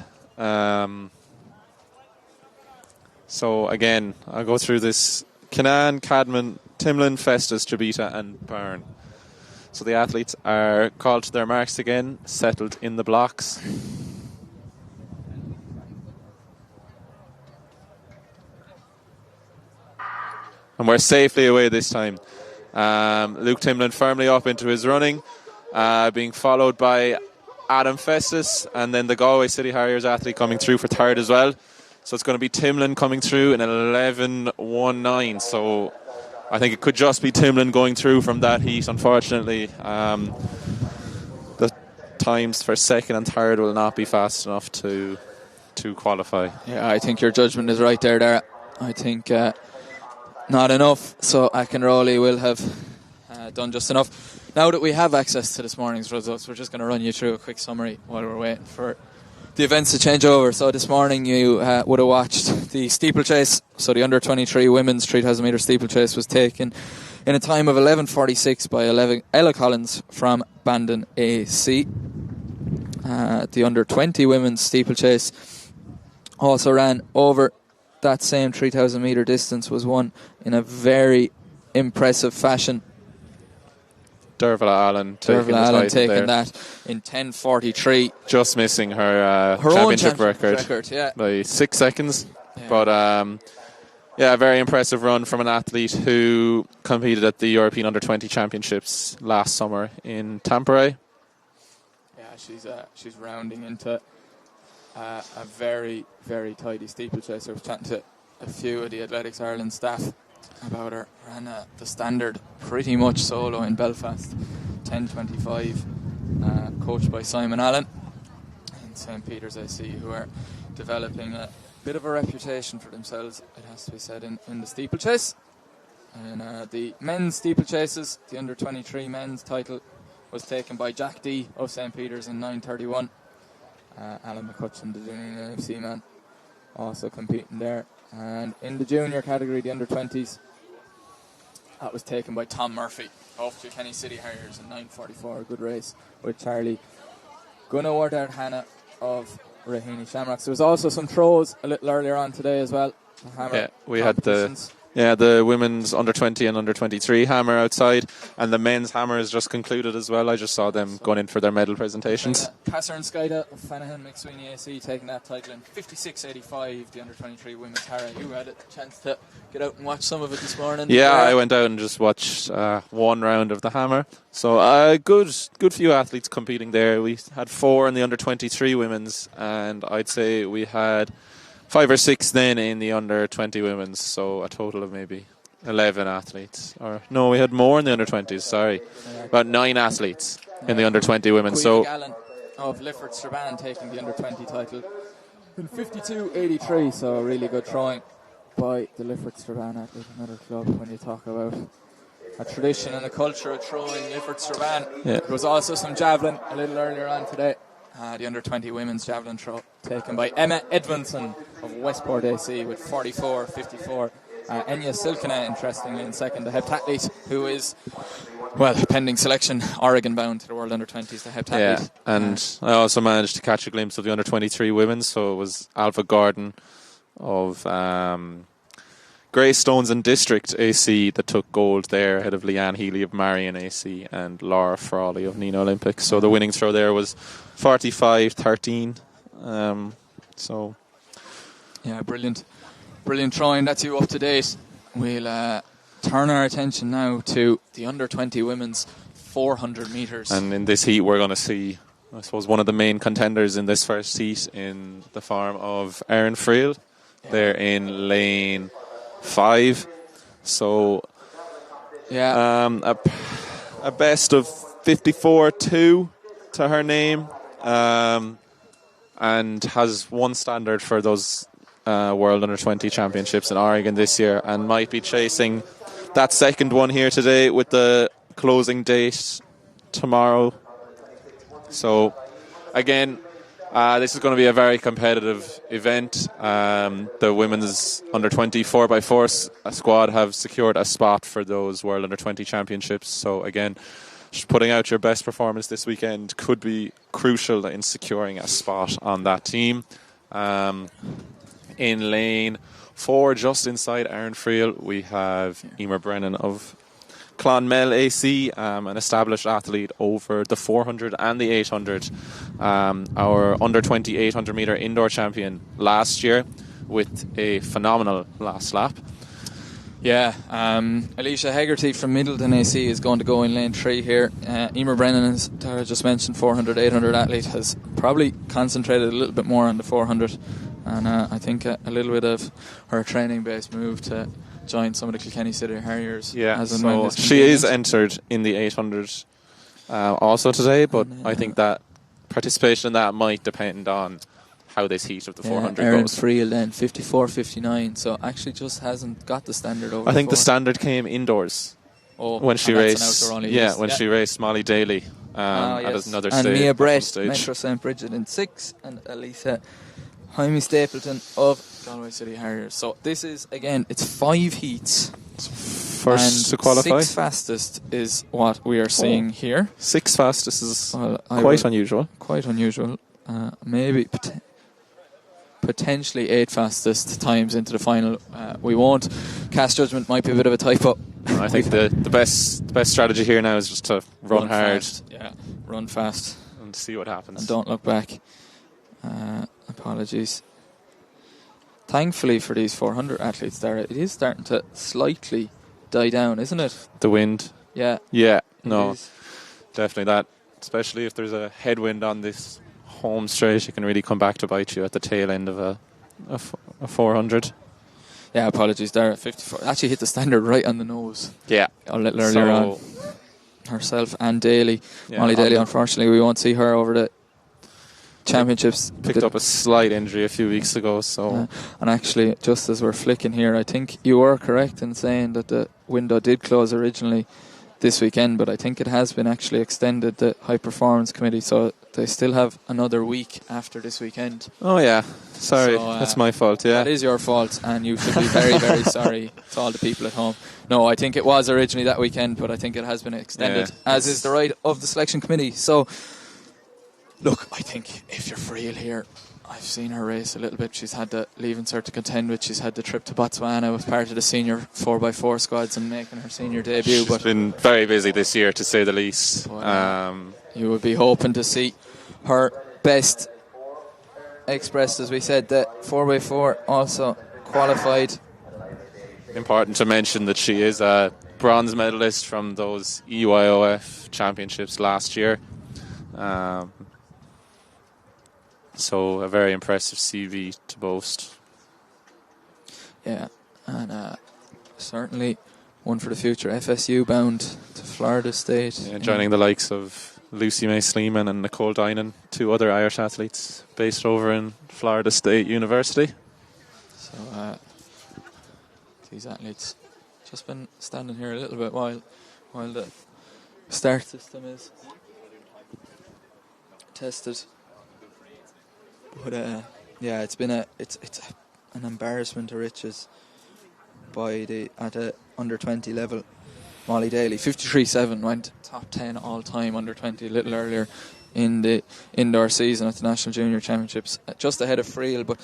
So again, I'll go through this. Kinnan, Cadman, Timlin, Festus, Trabita and Byrne. So the athletes are called to their marks again, settled in the blocks. And we're safely away this time. Luke Timlin firmly up into his running, being followed by Adam Festus, and then the Galway City Harriers athlete coming through for third as well. So it's going to be Timlin coming through in 11.19. So I think it could just be Timlin going through from that heat, unfortunately. The times for second and third will not be fast enough to qualify. Yeah, I think your judgment is right there, Dara. I think not enough, so Akinroley will have done just enough. Now that we have access to this morning's results, we're just going to run you through a quick summary while we're waiting for the events to change over. So this morning you would have watched the steeplechase. So the under-23 women's 3,000 metre steeplechase was taken in a time of 11:46 by Ella Collins from Bandon AC. The under-20 women's steeplechase also ran over that same 3,000 metre distance, was won in a very impressive fashion. Dervala Allen taking that in 10:43, just missing her championship record yeah, by 6 seconds. Yeah. But a very impressive run from an athlete who competed at the European Under-20 Championships last summer in Tampere. Yeah, she's rounding into a very, very tidy steeplechase. I was chatting to a few of the Athletics Ireland staff about her. Ran the standard pretty much solo in Belfast, 10:25, coached by Simon Allen in St. Peter's AC, who are developing a bit of a reputation for themselves, it has to be said, in the steeplechase. And the men's steeplechases, the under-23 men's title was taken by Jack D of St. Peter's in 9:31. Alan McCutcheon, the junior NFC man, also competing there. And in the junior category, the under-20s, that was taken by Tom Murphy of Kilkenny City Harriers in 9:44. A good race with Charlie Gunawardard Hannah of Raheny Shamrocks. There was also some throws a little earlier on today as well. We had the Yeah, the women's under 20 and under 23 hammer outside, and the men's hammer is just concluded as well. I just saw them going in for their medal presentations. Passer and Skyda, Fanahan McSweeney AC taking that title in 56.85, the under 23 women's Hara. You had a chance to get out and watch some of it this morning. Yeah, I went out and just watched one round of the hammer. So good few athletes competing there. We had 4 in the under 23 women's, and I'd say we had 5 or 6 then in the under 20 women's, so a total of maybe 11 athletes. Or no, we had more in the under 20s, sorry. About 9 athletes in the under 20 women's. So Gallen of Lifford Strabane taking the under 20 title in 52.83, so a really good throwing by the Lifford Strabane athlete, another club when you talk about a tradition and a culture of throwing. Lifford Strabane. Yeah. There was also some javelin a little earlier on today. The under 20 women's javelin throw taken by Emma Edvinson of Westport AC with 44.54. Enya Silkina, interestingly, in second. The heptathlete, who is, well, pending selection, Oregon bound to the World Under 20s, the heptathlete. yeah, and I also managed to catch a glimpse of the under 23 women. So it was Alpha Gordon of Greystones and District AC that took gold there, ahead of Leanne Healy of Marion AC and Laura Frawley of Nina Olympic. So the winning throw there was 45-13. So yeah, brilliant throwing. That's you up to date. We'll turn our attention now to the under 20 women's 400 metres. And in this heat we're going to see, I suppose, one of the main contenders in this first heat in the form of Erin Friel. They're in lane 5. So yeah, a best of 54.2 to her name, and has one standard for those World Under 20 Championships in Oregon this year, and might be chasing that second one here today with the closing date tomorrow. So again, this is going to be a very competitive event. The women's under 20 4x4 squad have secured a spot for those World Under 20 Championships. So again, just putting out your best performance this weekend could be crucial in securing a spot on that team. In lane 4, just inside Erin Friel, we have Emer Brennan of Clonmel AC, an established athlete over the 400 and the 800. Our under 20 800 metre indoor champion last year with a phenomenal last lap. Yeah, Alicia Hegarty from Middleton AC is going to go in lane 3 here. Emer Brennan, as Tara just mentioned, 400 800 athlete, has probably concentrated a little bit more on the 400, and I think a little bit of her training base moved to join some of the Kilkenny City Harriers. Yeah, so she is entered in the 800 also today, but I think that participation in that might depend on how this heat of the 400 Erin goes. Friel then 54.59, so actually just hasn't got the standard over. I think the before. standard came indoors when she raced. She raced Molly Daly at another and stage. Mia Brett, Metro St. Bridget in 6, and Elisa Jaime Stapleton of Galway City Harriers. So this is, again, it's 5 heats. First and to qualify. 6 fastest is what we are seeing here. 6 fastest is quite unusual. Quite unusual. Maybe potentially 8 fastest times into the final. We won't cast judgment. Might be a bit of a typo. I think the best strategy here now is just to run hard. Fast. Yeah, run fast and see what happens. And don't look back. Apologies. Thankfully for these 400 athletes there, it is starting to slightly die down, isn't it? The wind. Yeah. Yeah, no, definitely that. Especially if there's a headwind on this home straight, it can really come back to bite you at the tail end of a 400. Yeah, apologies there at 54. Actually hit the standard right on the nose. Yeah. A little earlier on. Herself and Daly. Yeah, Molly Daly, unfortunately, we won't see her over the championships. Picked up a slight injury a few weeks ago. So and actually, just as we're flicking here, I think you were correct in saying that the window did close originally this weekend, but I think it has been actually extended, the High Performance Committee, so they still have another week after this weekend. Oh yeah, sorry, that's my fault. Yeah, that is your fault, and you should be very, very sorry to all the people at home. No, I think it was originally that weekend, but I think it has been extended, as is the right of the selection committee. So, look, I think if you're Friel here, I've seen her race a little bit. She's had the leaving cert to contend with. She's had the trip to Botswana with part of the senior 4x4 squads and making her senior debut. She's been very busy this year, to say the least. You would be hoping to see her best expressed, as we said. The 4x4 also qualified. Important to mention that she is a bronze medalist from those EYOF championships last year. So a very impressive CV to boast. Yeah, and certainly one for the future. FSU bound to Florida State. Yeah, joining the likes of Lucy May Sleeman and Nicole Dinan, 2 other Irish athletes based over in Florida State University. So these athletes just been standing here a little bit while the start system is tested. But yeah, it's been it's an embarrassment to riches by at the under 20 level. Molly Daly 53.7 went top 10 all time under 20 a little earlier in the indoor season at the National Junior Championships, just ahead of Friel. But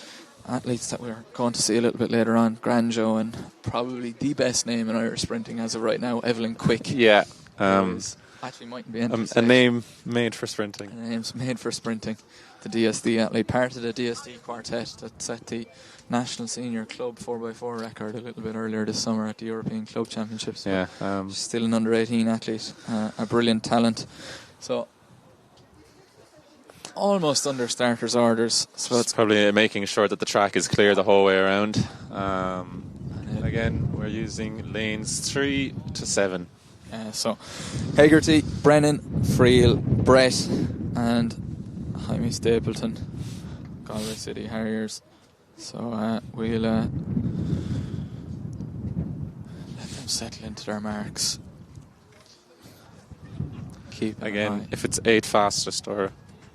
athletes that we're going to see a little bit later on, Granjo, and probably the best name in Irish sprinting as of right now, Evelyn Quick. Yeah. Actually mightn't be a name made for sprinting. A name's made for sprinting. The DSD athlete, part of the DSD quartet that set the National Senior Club 4x4 record a little bit earlier this summer at the European Club Championships. Yeah, she's still an under 18 athlete, a brilliant talent. So almost under starters orders. So it's probably making sure that the track is clear the whole way around. Again, we're using lanes 3 to 7. So Hegarty, Brennan, Friel, Brett, and Jaime Stapleton, Galway City Harriers. So we'll let them settle into their marks. Keep again, if it's 8 fastest or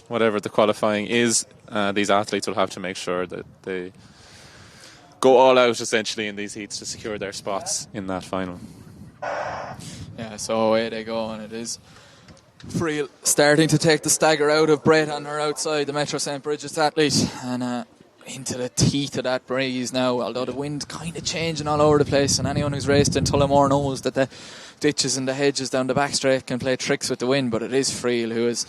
whatever the qualifying is, these athletes will have to make sure that they go all out essentially in these heats to secure their spots in that final. Yeah, so away they go, and it is Friel starting to take the stagger out of Brett on her outside, the Metro St. Bridget's athlete, and into the teeth of that breeze now, although the wind kind of changing all over the place, and anyone who's raced in Tullamore knows that the ditches and the hedges down the back straight can play tricks with the wind, but it is Friel who is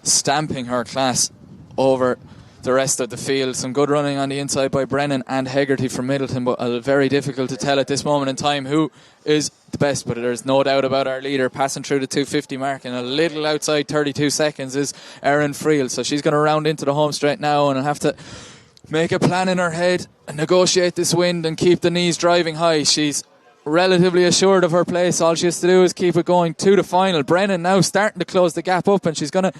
stamping her class over the rest of the field. Some good running on the inside by Brennan and Hegarty from Middleton, but very difficult to tell at this moment in time who is the best. But there's no doubt about our leader passing through the 250 mark, and a little outside 32 seconds is Erin Friel. So she's going to round into the home straight now and have to make a plan in her head and negotiate this wind and keep the knees driving high. She's relatively assured of her place. All she has to do is keep it going to the final. Brennan now starting to close the gap up, and she's going to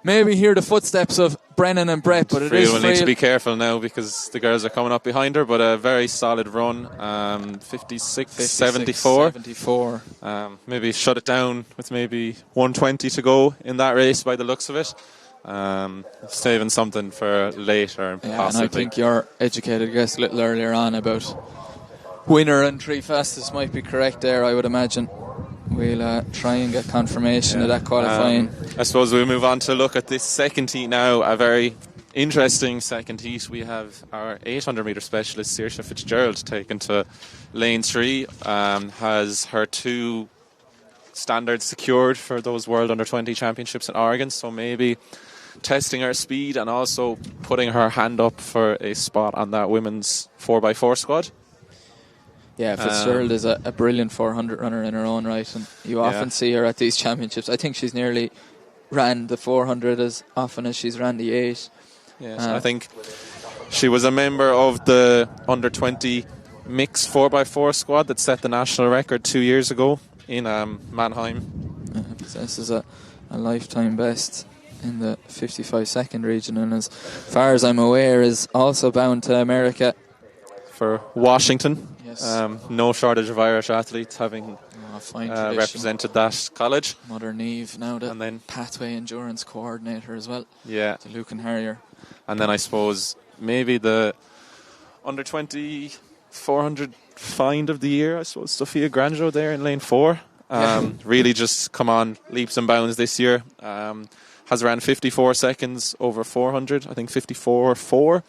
maybe hear the footsteps of Brennan and Brett, but it is Friel will need to be careful now because the girls are coming up behind her, but a very solid run. 56.74. Maybe shut it down with maybe 120 to go in that race by the looks of it. Saving something for later, yeah, possibly. And I think your educated guess a little earlier on about winner and 3 fastest might be correct there, I would imagine. We'll try and get confirmation of that qualifying. I suppose we'll move on to look at this second heat now. A very interesting second heat. We have our 800 metre specialist, Saoirse Fitzgerald, taken to lane 3. Has her 2 standards secured for those World Under-20 Championships in Oregon. So maybe testing her speed and also putting her hand up for a spot on that women's 4x4 squad. Yeah, Fitzgerald is a brilliant 400 runner in her own right, and you often see her at these championships. I think she's nearly ran the 400 as often as she's ran the 8. Yes, I think she was a member of the under-20 mixed 4x4 squad that set the national record 2 years ago in Mannheim. Possesses a lifetime best in the 55-second region, and as far as I'm aware is also bound to America for Washington. Yes. No shortage of Irish athletes having represented that college. Mother Neve now the pathway endurance coordinator as well. Yeah. To Lucan Harrier. And then I suppose maybe the under 20 400 find of the year, I suppose, Sophia Granjo there in lane 4. Really just come on leaps and bounds this year. has ran 54 seconds over 400, I think 54.4,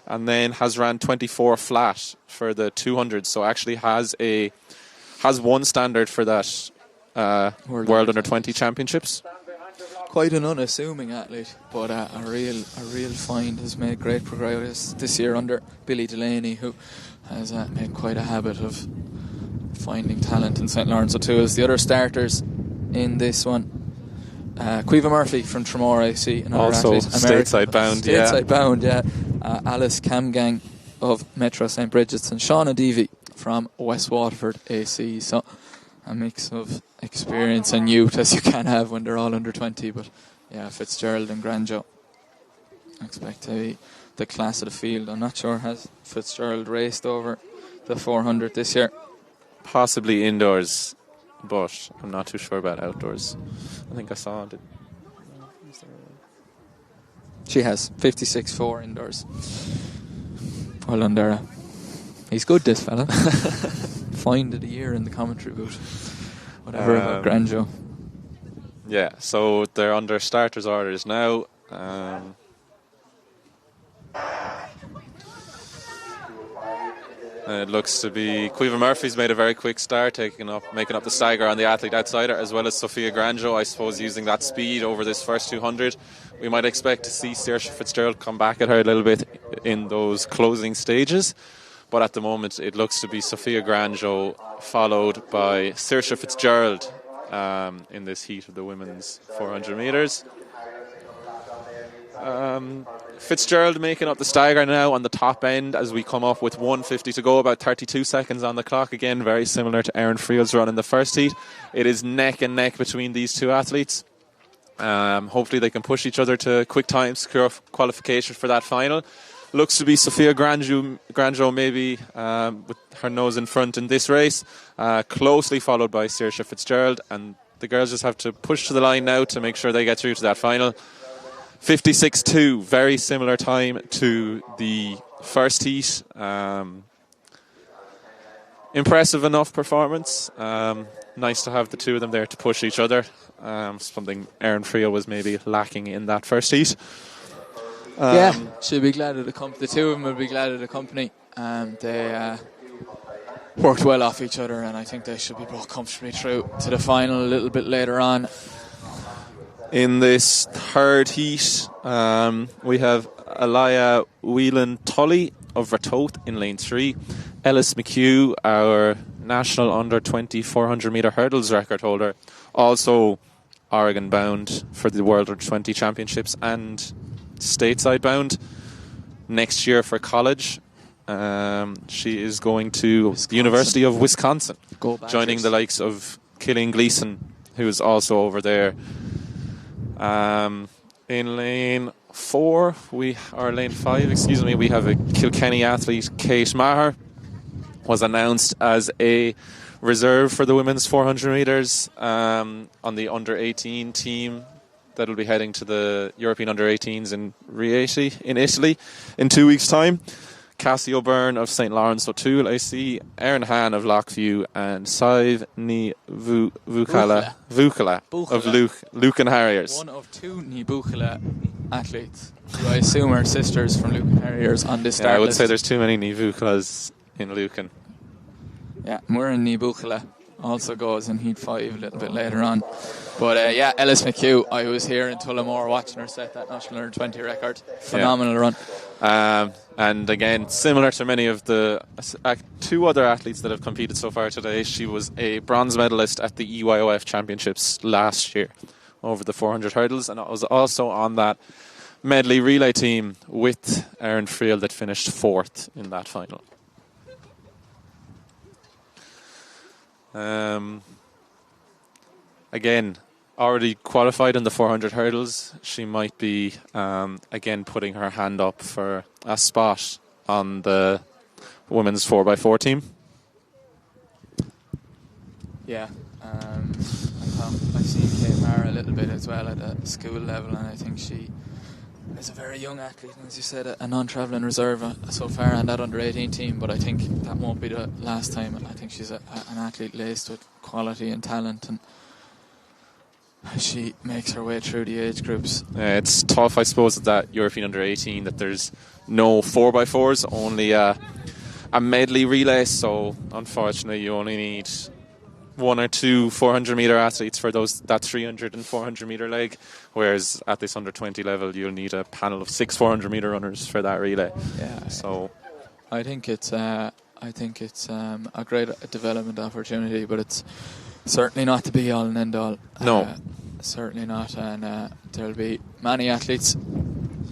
and then has ran 24 flat for the 200. So actually has one standard for that World Under 20 Championships. Quite an unassuming athlete, but a real find. Has made great progress this year under Billy Delaney, who has made quite a habit of finding talent in St. Lawrence O'Toole's. The other starters in this one, Quiva Murphy from Tramore AC, another also athlete, stateside bound. Stateside bound, yeah. Alice Camgang of Metro St. Bridget's, and Shauna Deavy from West Waterford AC. So a mix of experience and youth as you can have when they're all under 20. But yeah, Fitzgerald and Granjo, I expect to be the class of the field. I'm not sure, has Fitzgerald raced over the 400 this year? Possibly indoors, but I'm not too sure about outdoors. I think I saw it. She has 56.4 indoors. Well done, Dara. He's good, this fella. Find of the year in the commentary booth. Whatever about Granjo. Yeah, so they're under starters orders now. And it looks to be Quiva Murphy's made a very quick start, making up the stagger on the athlete outsider, as well as Sophia Granjo, I suppose, using that speed over this first 200. We might expect to see Saoirse Fitzgerald come back at her a little bit in those closing stages. But at the moment, it looks to be Sophia Granjo, followed by Saoirse Fitzgerald in this heat of the women's 400 metres. Fitzgerald making up the stagger now on the top end as we come up with 1:50 to go, about 32 seconds on the clock. Again, very similar to Erin Friel's run in the first heat. It is neck and neck between these two athletes. Hopefully they can push each other to quick time, secure qualification for that final. Looks to be Sophia Granjo maybe with her nose in front in this race, closely followed by Saoirse Fitzgerald, and the girls just have to push to the line now to make sure they get through to that final. 56.2, very similar time to the first heat. Impressive enough performance. Nice to have the two of them there to push each other. Something Erin Friel was maybe lacking in that first heat. She'll be glad of the company. The two of them will be glad of the company. They worked well off each other, and I think they should be brought comfortably through to the final a little bit later on. In this third heat, we have Alaya Whelan-Tully of Ratoath in lane 3. Ellis McHugh, our national under-20 400 metre hurdles record holder, also Oregon bound for the World Under-20 Championships and stateside bound next year for college. She is going to the University of Wisconsin, joining the likes of Killian Gleeson, who is also over there. In lane 5, we have a Kilkenny athlete, Kate Maher, was announced as a reserve for the women's 400 metres on the under-18 team that will be heading to the European under-18s in Rieti in Italy in 2 weeks' time. Cassie O'Byrne of St. Lawrence O'Toole, I see Erin Han of Lockview, and Saiv Ni Vukala of Lucan Harriers. One of two Ni Vukala athletes, who I assume are sisters from Lucan Harriers on this start I would list. say there's too many Ni Vukalas in Lucan. Yeah, Muireann Ni Vukala also goes in Heat 5 a little bit later on. But Ellis McHugh, I was here in Tullamore watching her set that national under-20 record. Phenomenal run. And again, similar to many of the two other athletes that have competed so far today, she was a bronze medalist at the EYOF Championships last year over the 400 hurdles, and I was also on that medley relay team with Erin Friel that finished 4th in that final. Again, already qualified in the 400 hurdles. She might be again putting her hand up for a spot on the women's 4x4 team. Yeah, I've seen Kate Mara a little bit as well at a school level, and I think she is a very young athlete, and as you said, a non-travelling reserve so far on that under-18 team, but I think that won't be the last time. I think she's an athlete laced with quality and talent, and as she makes her way through the age groups. It's tough, I suppose, at that European under-18 that there's no 4x4s, only a medley relay, so unfortunately you only need one or two 400-metre athletes for that 300 and 400-metre leg, whereas at this under-20 level you'll need a panel of 6 400-metre runners for that relay. Yeah. So I think it's a great development opportunity, but it's certainly not the be-all and end-all. No. Certainly not, and there'll be many athletes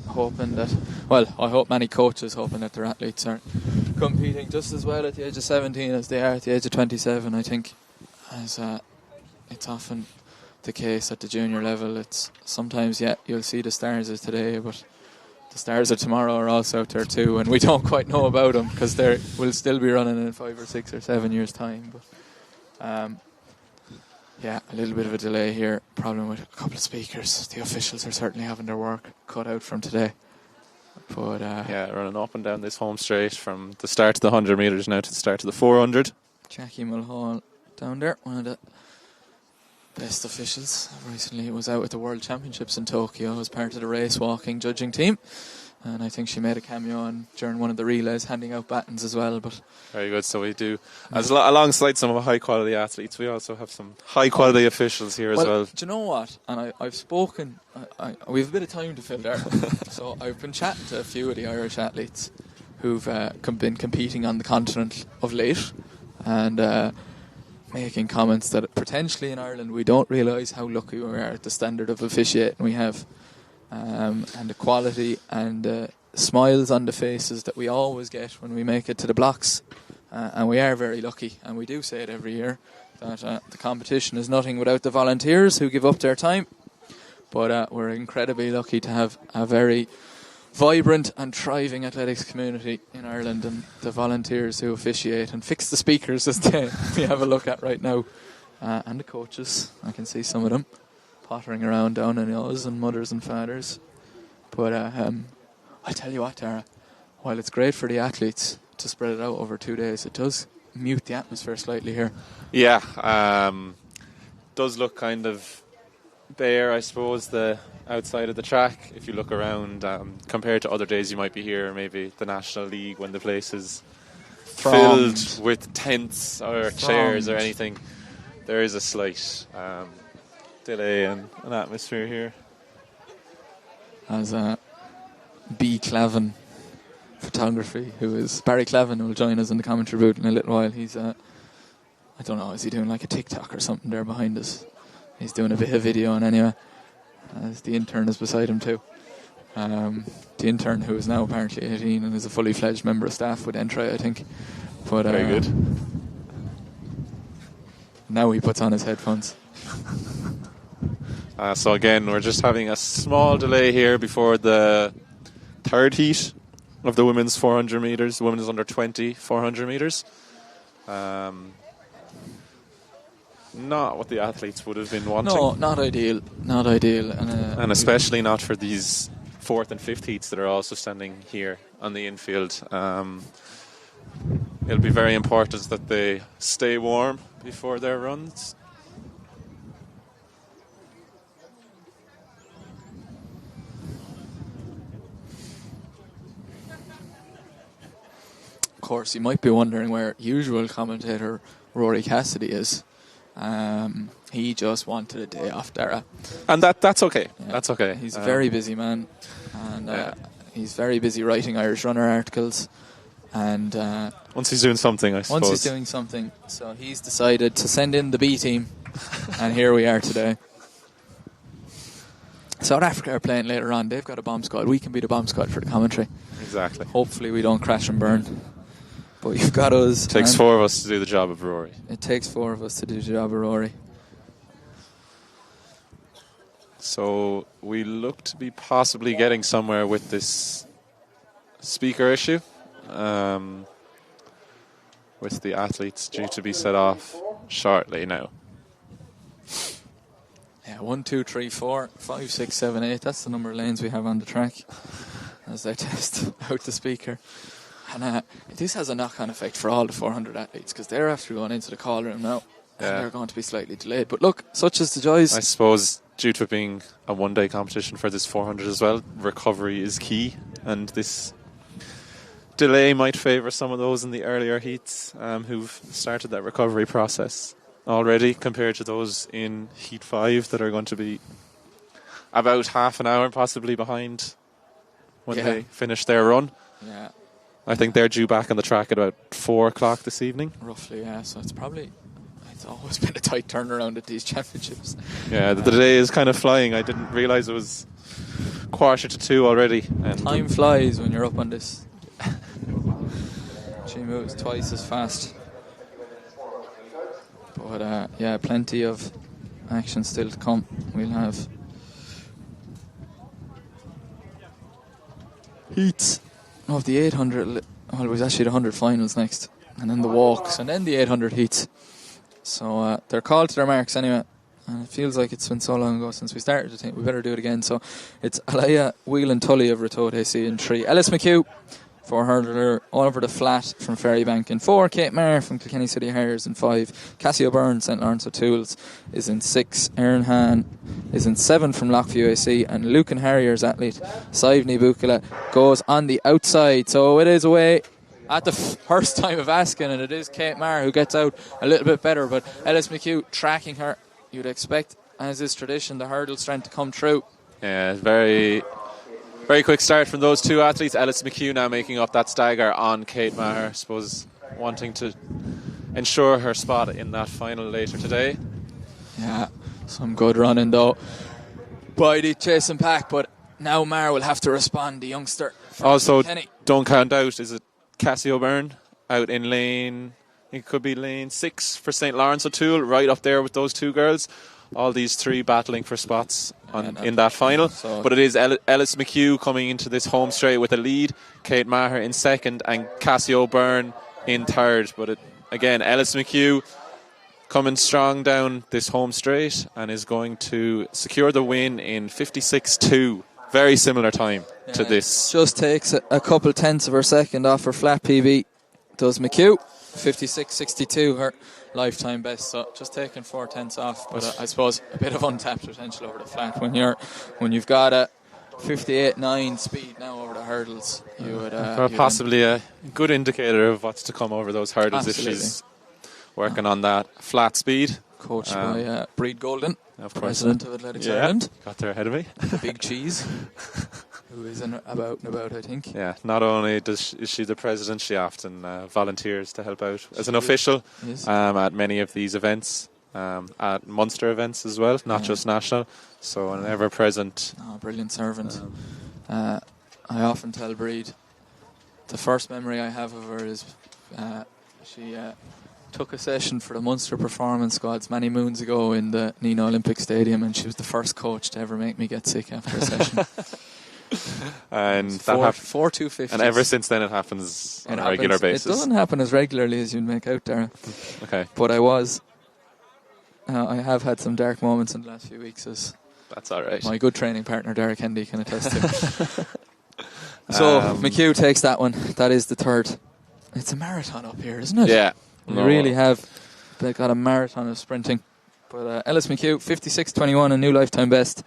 hoping that, well, I hope many coaches hoping that their athletes are competing just as well at the age of 17 as they are at the age of 27. I think, as it's often the case at the junior level, it's sometimes, you'll see the stars of today, but the stars of tomorrow are also out there too, and we don't quite know about them because they will still be running in 5 or 6 or 7 years' time. But a little bit of a delay here. Problem with a couple of speakers. The officials are certainly having their work cut out from today. But running up and down this home straight from the start of the 100 metres now to the start of the 400. Jackie Mulhall down there, one of the best officials. Recently was out at the World Championships in Tokyo as part of the race walking judging team, and I think she made a cameo during one of the relays handing out batons as well. But very good. So we do, alongside some high quality athletes, we also have some high quality officials here as well. Do you know what? And I've spoken, we have a bit of time to fill there. So I've been chatting to a few of the Irish athletes who've been competing on the continent of late, and making comments that potentially in Ireland we don't realise how lucky we are at the standard of officiating we have, and the quality and smiles on the faces that we always get when we make it to the blocks, and we are very lucky, and we do say it every year that the competition is nothing without the volunteers who give up their time, but we're incredibly lucky to have a very vibrant and thriving athletics community in Ireland, and the volunteers who officiate and fix the speakers as we have a look at right now, and the coaches. I can see some of them pottering around down in those, and mothers and fathers. But I tell you what, Tara, while it's great for the athletes to spread it out over 2 days, it does mute the atmosphere slightly here. Yeah, does look kind of bare, I suppose, the outside of the track. If you look around, compared to other days you might be here, maybe the National League, when the place is filled with tents or chairs or anything, there is a slight delay in an atmosphere here. As B. Clavin Photography, who is Barry Clavin, who will join us in the commentary booth in a little while. He's I don't know, is he doing like a TikTok or something there behind us? He's doing a bit of video, and anyway, as the intern is beside him too. The intern, who is now apparently 18 and is a fully fledged member of staff with Entry, I think. But very good. Now he puts on his headphones. So again, we're just having a small delay here before the third heat of the women's 400 metres. The women's under 20 400 metres. Not what the athletes would have been wanting. No, not ideal. Not ideal. And especially not for these fourth and fifth heats that are also standing here on the infield. It'll be very important that they stay warm before their runs. Of course, you might be wondering where usual commentator Rory Cassidy is. He just wanted a day off, Dara. And that's okay. Yeah. That's okay. He's a very busy man, and he's very busy writing Irish Runner articles. And once he's doing something, I suppose. Once he's doing something. So he's decided to send in the B team, and here we are today. South Africa are playing later on. They've got a bomb squad. We can be the bomb squad for the commentary. Exactly. Hopefully we don't crash and burn. But you've got us. It takes four of us to do the job of Rory. It takes four of us to do the job of Rory. So we look to be possibly getting somewhere with this speaker issue, with the athletes due to be set off shortly now. Yeah, 1, 2, 3, 4, 5, 6, 7, 8. That's the number of lanes we have on the track as they test out the speaker. And this has a knock-on effect for all the 400 athletes, because they're after going into the call room now. and they're going to be slightly delayed. But look, such is the joys. I suppose due to it being a one-day competition for this 400 as well, recovery is key, and this delay might favour some of those in the earlier heats who've started that recovery process already, compared to those in Heat 5 that are going to be about half an hour possibly behind when they finish their run. Yeah. I think they're due back on the track at about 4 o'clock this evening. Roughly, yeah. So it's always been a tight turnaround at these championships. Yeah, the day is kind of flying. I didn't realise it was 1:45 already. And time flies when you're up on this. She moves twice as fast. But yeah, plenty of action still to come. We'll have heats of the 800. Well, it was actually the 100 finals next, and then the walks, and then the 800 heats. So they're called to their marks anyway. And it feels like it's been so long ago since we started to think we better do it again. So it's Alaya Whelan Tully of Ratoath AC in 3. Ellis McHugh, 4 hurdler over the flat from Ferrybank in 4. Kate Maher from Kilkenny City Harriers in 5. Cassie O'Byrne, St Lawrence O'Toole's is in 6. Erin Hahn is in 7 from Lockview AC. And Lucan Harriers athlete Saivni Bukala goes on the outside. So it is away at the first time of asking, and it is Kate Maher who gets out a little bit better. But Ellis McHugh tracking her. You'd expect, as is tradition, the hurdle strength to come through. Yeah, very quick start from those two athletes. Ellis McHugh now making up that stagger on Kate Maher, I suppose, wanting to ensure her spot in that final later today. Yeah, some good running though by the chasing pack, but now Maher will have to respond, the youngster. Also, Kenny. Don't count out, is it Cassie O'Byrne out in lane, it could be lane 6 for St Lawrence O'Toole, right up there with those two girls. All these three battling for spots in that final. But it is Ellis McHugh coming into this home straight with a lead, Kate Maher in second, and Cassie O'Byrne in third. But again, Ellis McHugh coming strong down this home straight and is going to secure the win in 56.2. Very similar time to this. Just takes a couple tenths of her second off her flat PB, does McHugh. 56.62 her lifetime best, so just taking 4 tenths off, but I suppose a bit of untapped potential over the flat when you've got a 58.9 speed now over the hurdles. You would possibly a good indicator of what's to come over those hurdles. Absolutely. If she's working on that flat speed. Coached by Breed Golden, of course, president of Athletics Ireland. Got there ahead of me. The big cheese, who is about and about, I think. Yeah, not only is she the president, she often volunteers to help out as an official at many of these events, at Munster events as well, not just national. So an ever-present. Brilliant servant. I often tell Breed, the first memory I have of her is she took a session for the Munster performance squads many moons ago in the Nina Olympic Stadium, and she was the first coach to ever make me get sick after a session. And that happened 4 250s. And ever since then it happens on a regular basis. It doesn't happen as regularly as you'd make out there. Okay. But I have had some dark moments in the last few weeks, as that's all right. My good training partner Derek Hendy can attest to. So McHugh takes that one. That is the third. It's a marathon up here, isn't it? Yeah. We really have. They got a marathon of sprinting. But Ellis McHugh, 56.21, a new lifetime best.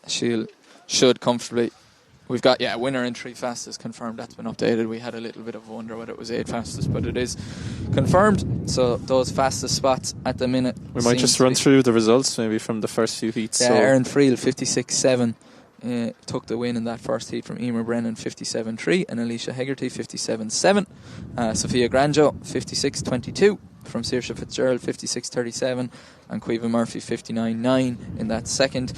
She should comfortably. We've got a winner in 3 fastest confirmed. That's been updated. We had a little bit of a wonder whether it was 8 fastest, but it is confirmed. So those fastest spots at the minute. We might just run through the results maybe from the first few heats. Yeah, Erin Friel 56.7 took the win in that first heat from Emer Brennan 57.3, and Alicia Hegarty 57.7. Sophia Granjo 56.22 from Saoirse Fitzgerald 56.37, and Caoimhe Murphy 59.9 in that second.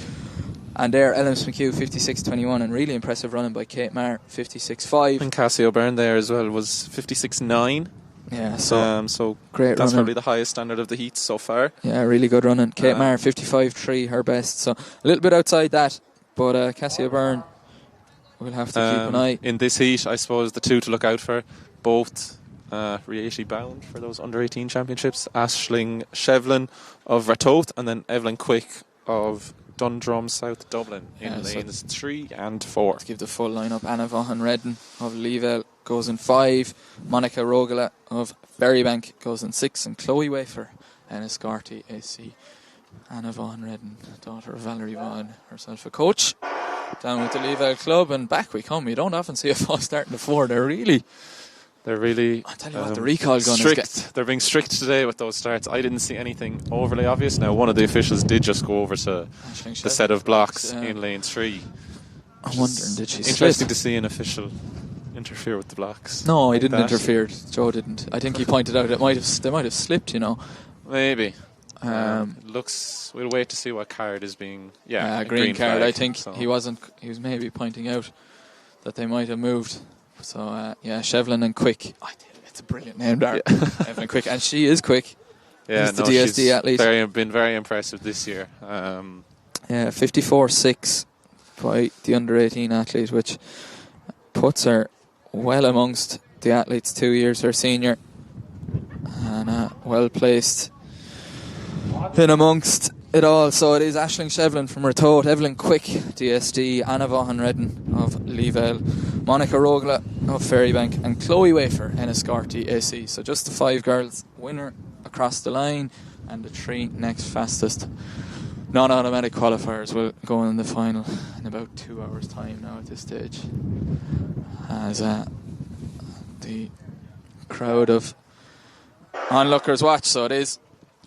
And there, Ellis McHugh 56.21, and really impressive running by Kate Maher 56.5. And Cassie O'Byrne there as well was 56.9. Yeah, so great. That's running. probably the highest standard of the heats so far. Yeah, really good running. Kate Maher 55.3, her best. So a little bit outside that, but Cassie O'Byrne will have to keep an eye. In this heat, I suppose the two to look out for, both Rieti bound for those under-18 championships. Aisling Shevlin of Ratoath, and then Evelyn Quick of Dundrum, South Dublin in lanes 3 and 4. Let's give the full lineup. Anna Vaughan Redden of Leavell goes in 5. Monica Rogala of Berrybank goes in 6. And Chloe Wafer Enniscorthy AC. Anna Vaughan Redden, daughter of Valerie Vaughan, herself a coach. Down with the Leavell club, and back we come. You don't often see a false start in the 4. They're really, I tell you what, the recall gun strict. is They're being strict today with those starts. I didn't see anything overly obvious. Now, one of the officials did just go over to the set of blocks in lane 3. I'm wondering, did she interesting slip? to see an official interfere with the blocks. No, he didn't interfere. Joe didn't. I think he pointed out they might have slipped. Maybe. Looks. We'll wait to see what card is being. Yeah, green card. Flag, I think so. he wasn't. He was maybe pointing out that they might have moved. So Shevlin and Quick. It's a brilliant name, Darren. Evelyn Quick, and she is quick. Yeah, she's the DSD athlete. Been very impressive this year. 54.6 by the under-18 athlete, which puts her well amongst the athletes 2 years her senior, and well placed in amongst it all. So it is Aisling Shevlin from Ratoath, Evelyn Quick, DSD, Anna Vaughan Redden of Leavell, Monica Rogla of Ferrybank, and Chloe Wafer, Enniscorthy AC. So just the 5 girls, winner across the line, and the 3 next fastest non-automatic qualifiers will go in the final in about 2 hours' time now at this stage. As the crowd of onlookers watch, so it is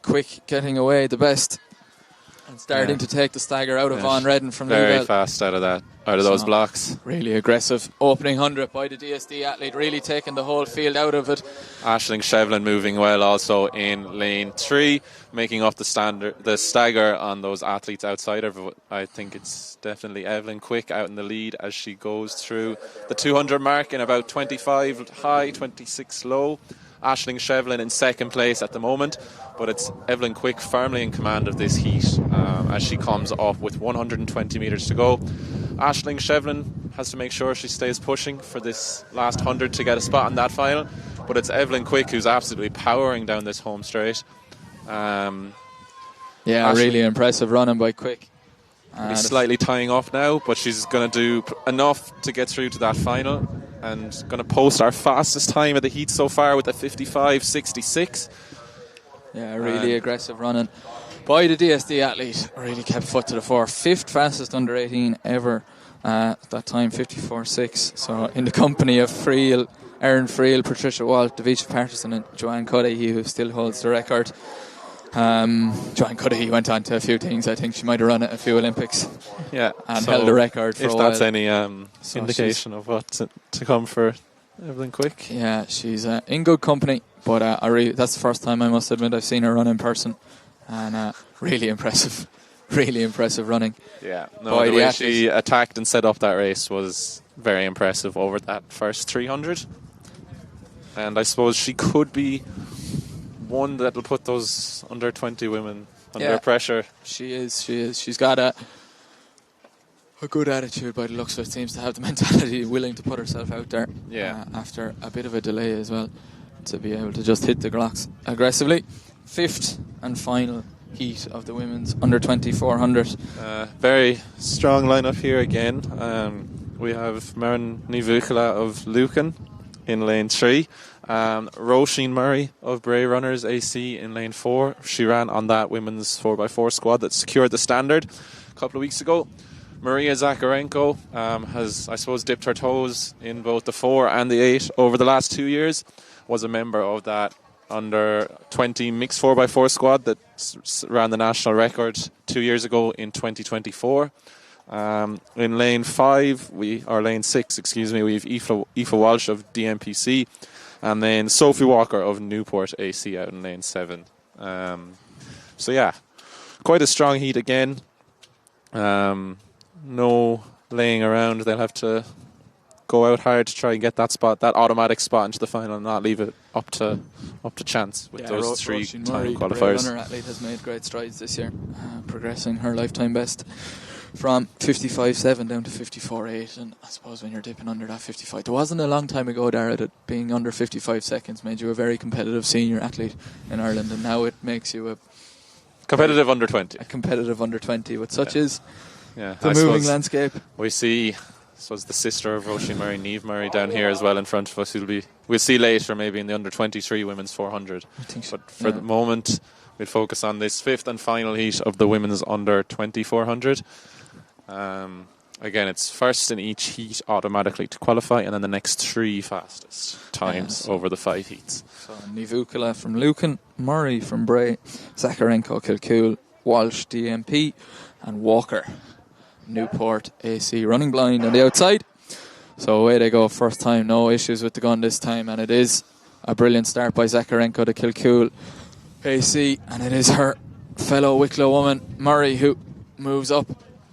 Quick getting away the best and starting to take the stagger out of Vaughan Redden from very Leavell. fast out of those blocks. Really aggressive opening 100 by the DSD athlete, really taking the whole field out of it. Aisling Shevlin moving well also in lane 3, making up the stagger on those athletes outside of it. I think it's definitely Evelyn Quick out in the lead as she goes through the 200 mark in about 25 high, 26 low. Aisling Shevlin in second place at the moment, but it's Evelyn Quick firmly in command of this heat as she comes up with 120 metres to go. Aisling Shevlin has to make sure she stays pushing for this last 100 to get a spot in that final, but it's Evelyn Quick who's absolutely powering down this home straight. Really impressive running by Quick. He's slightly tying off now, but she's going to do enough to get through to that final, and going to post our fastest time of the heat so far with a 55.66. Yeah, really aggressive running by the DSD athlete. Really kept foot to the 4. 5th fastest under 18 ever. At that time, 54.6. So in the company of Friel, Erin Friel, Patricia Walt, Davicia Patterson, and Joanne Cudahy, who still holds the record. Joanne Cudahy went on to a few things. I think she might have run at a few Olympics. Yeah, and held the record for a while. If that's any indication of what's to come for Evelyn Quick. Yeah, she's in good company. But that's the first time, I must admit, I've seen her run in person, and really impressive running. Yeah, no, the way she attacked and set up that race was very impressive over that first 300. And I suppose she could be one that'll put those under 20 women under pressure. She is. She's got a good attitude by the looks of it. Seems to have the mentality willing to put herself out there. Yeah. After a bit of a delay as well, to be able to just hit the blocks aggressively. 5th and final heat of the women's under 20 400. Very strong lineup here again. We have Maren Nivukala of Lucan in lane 3. Roisin Murray of Bray Runners AC in lane 4. She ran on that women's 4x4 squad that secured the standard a couple of weeks ago. Maria Zakharenko has, I suppose, dipped her toes in both the 4 and the 8 over the last 2 years. Was a member of that under 20 mixed 4x4 squad that ran the national record 2 years ago in 2024. In lane 6, we have Aoife Walsh of DMPC, and then Sophie Walker of Newport AC out in lane 7. Quite a strong heat again. No laying around. They'll have to go out hard to try and get that automatic spot into the final, and not leave it up to chance with those 3 time qualifiers. The runner athlete has made great strides this year, progressing her lifetime best from 55.7 down to 54.8, and I suppose when you're dipping under that 55, it wasn't a long time ago, Dara, that being under 55 seconds made you a very competitive senior athlete in Ireland, and now it makes you a competitive under 20. A competitive under 20, with such is the I moving landscape. We see, the sister of Roisin Murray, Niamh Murray, down here as well in front of us. We'll see later, maybe in the under 23 women's 400. I think so. But for the moment, we we'll focus on this 5th and final heat of the women's under 2400. Again, it's first in each heat automatically to qualify, and then the next 3 fastest times over the 5 heats. So Nivukala from Lucan, Murray from Bray, Zakharenko, Kilcool, Walsh, DMP, and Walker, Newport, AC, running blind on the outside. So away they go, first time, no issues with the gun this time, and it is a brilliant start by Zakharenko to Kilcool AC, and it is her fellow Wicklow woman, Murray, who moves up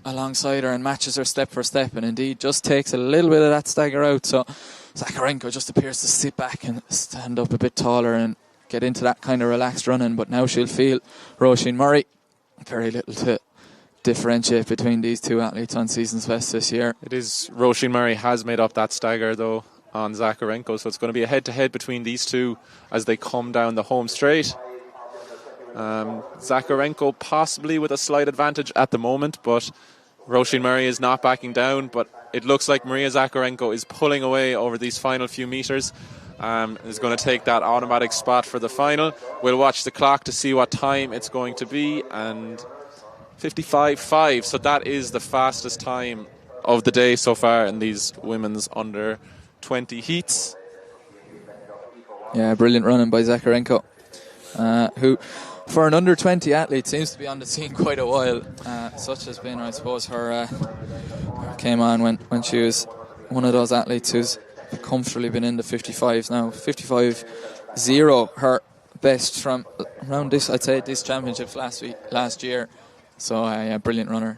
alongside her and matches her step for step, and indeed just takes a little bit of that stagger out. So Zakharenko just appears to sit back and stand up a bit taller and get into that kind of relaxed running, but now she'll feel Roisin Murray. Very little to differentiate between these two athletes on season's best this year. It is, Roisin Murray has made up that stagger though on Zakharenko, so it's going to be a head-to-head between these two as they come down the home straight. Zakharenko possibly with a slight advantage at the moment, but Roisin Murray is not backing down, but it looks like Maria Zakharenko is pulling away over these final few metres. Is going to take that automatic spot for the final. We'll watch the clock to see what time it's going to be, and 55.5, so that is the fastest time of the day so far in these women's under 20 heats. Yeah, brilliant running by Zakharenko, who for an under 20 athlete seems to be on the scene quite a while. Such has been, I suppose, her came on when she was one of those athletes who's comfortably been in the 55s now. 55.0, her best from around this, I'd say, this championships last year. So yeah, brilliant runner.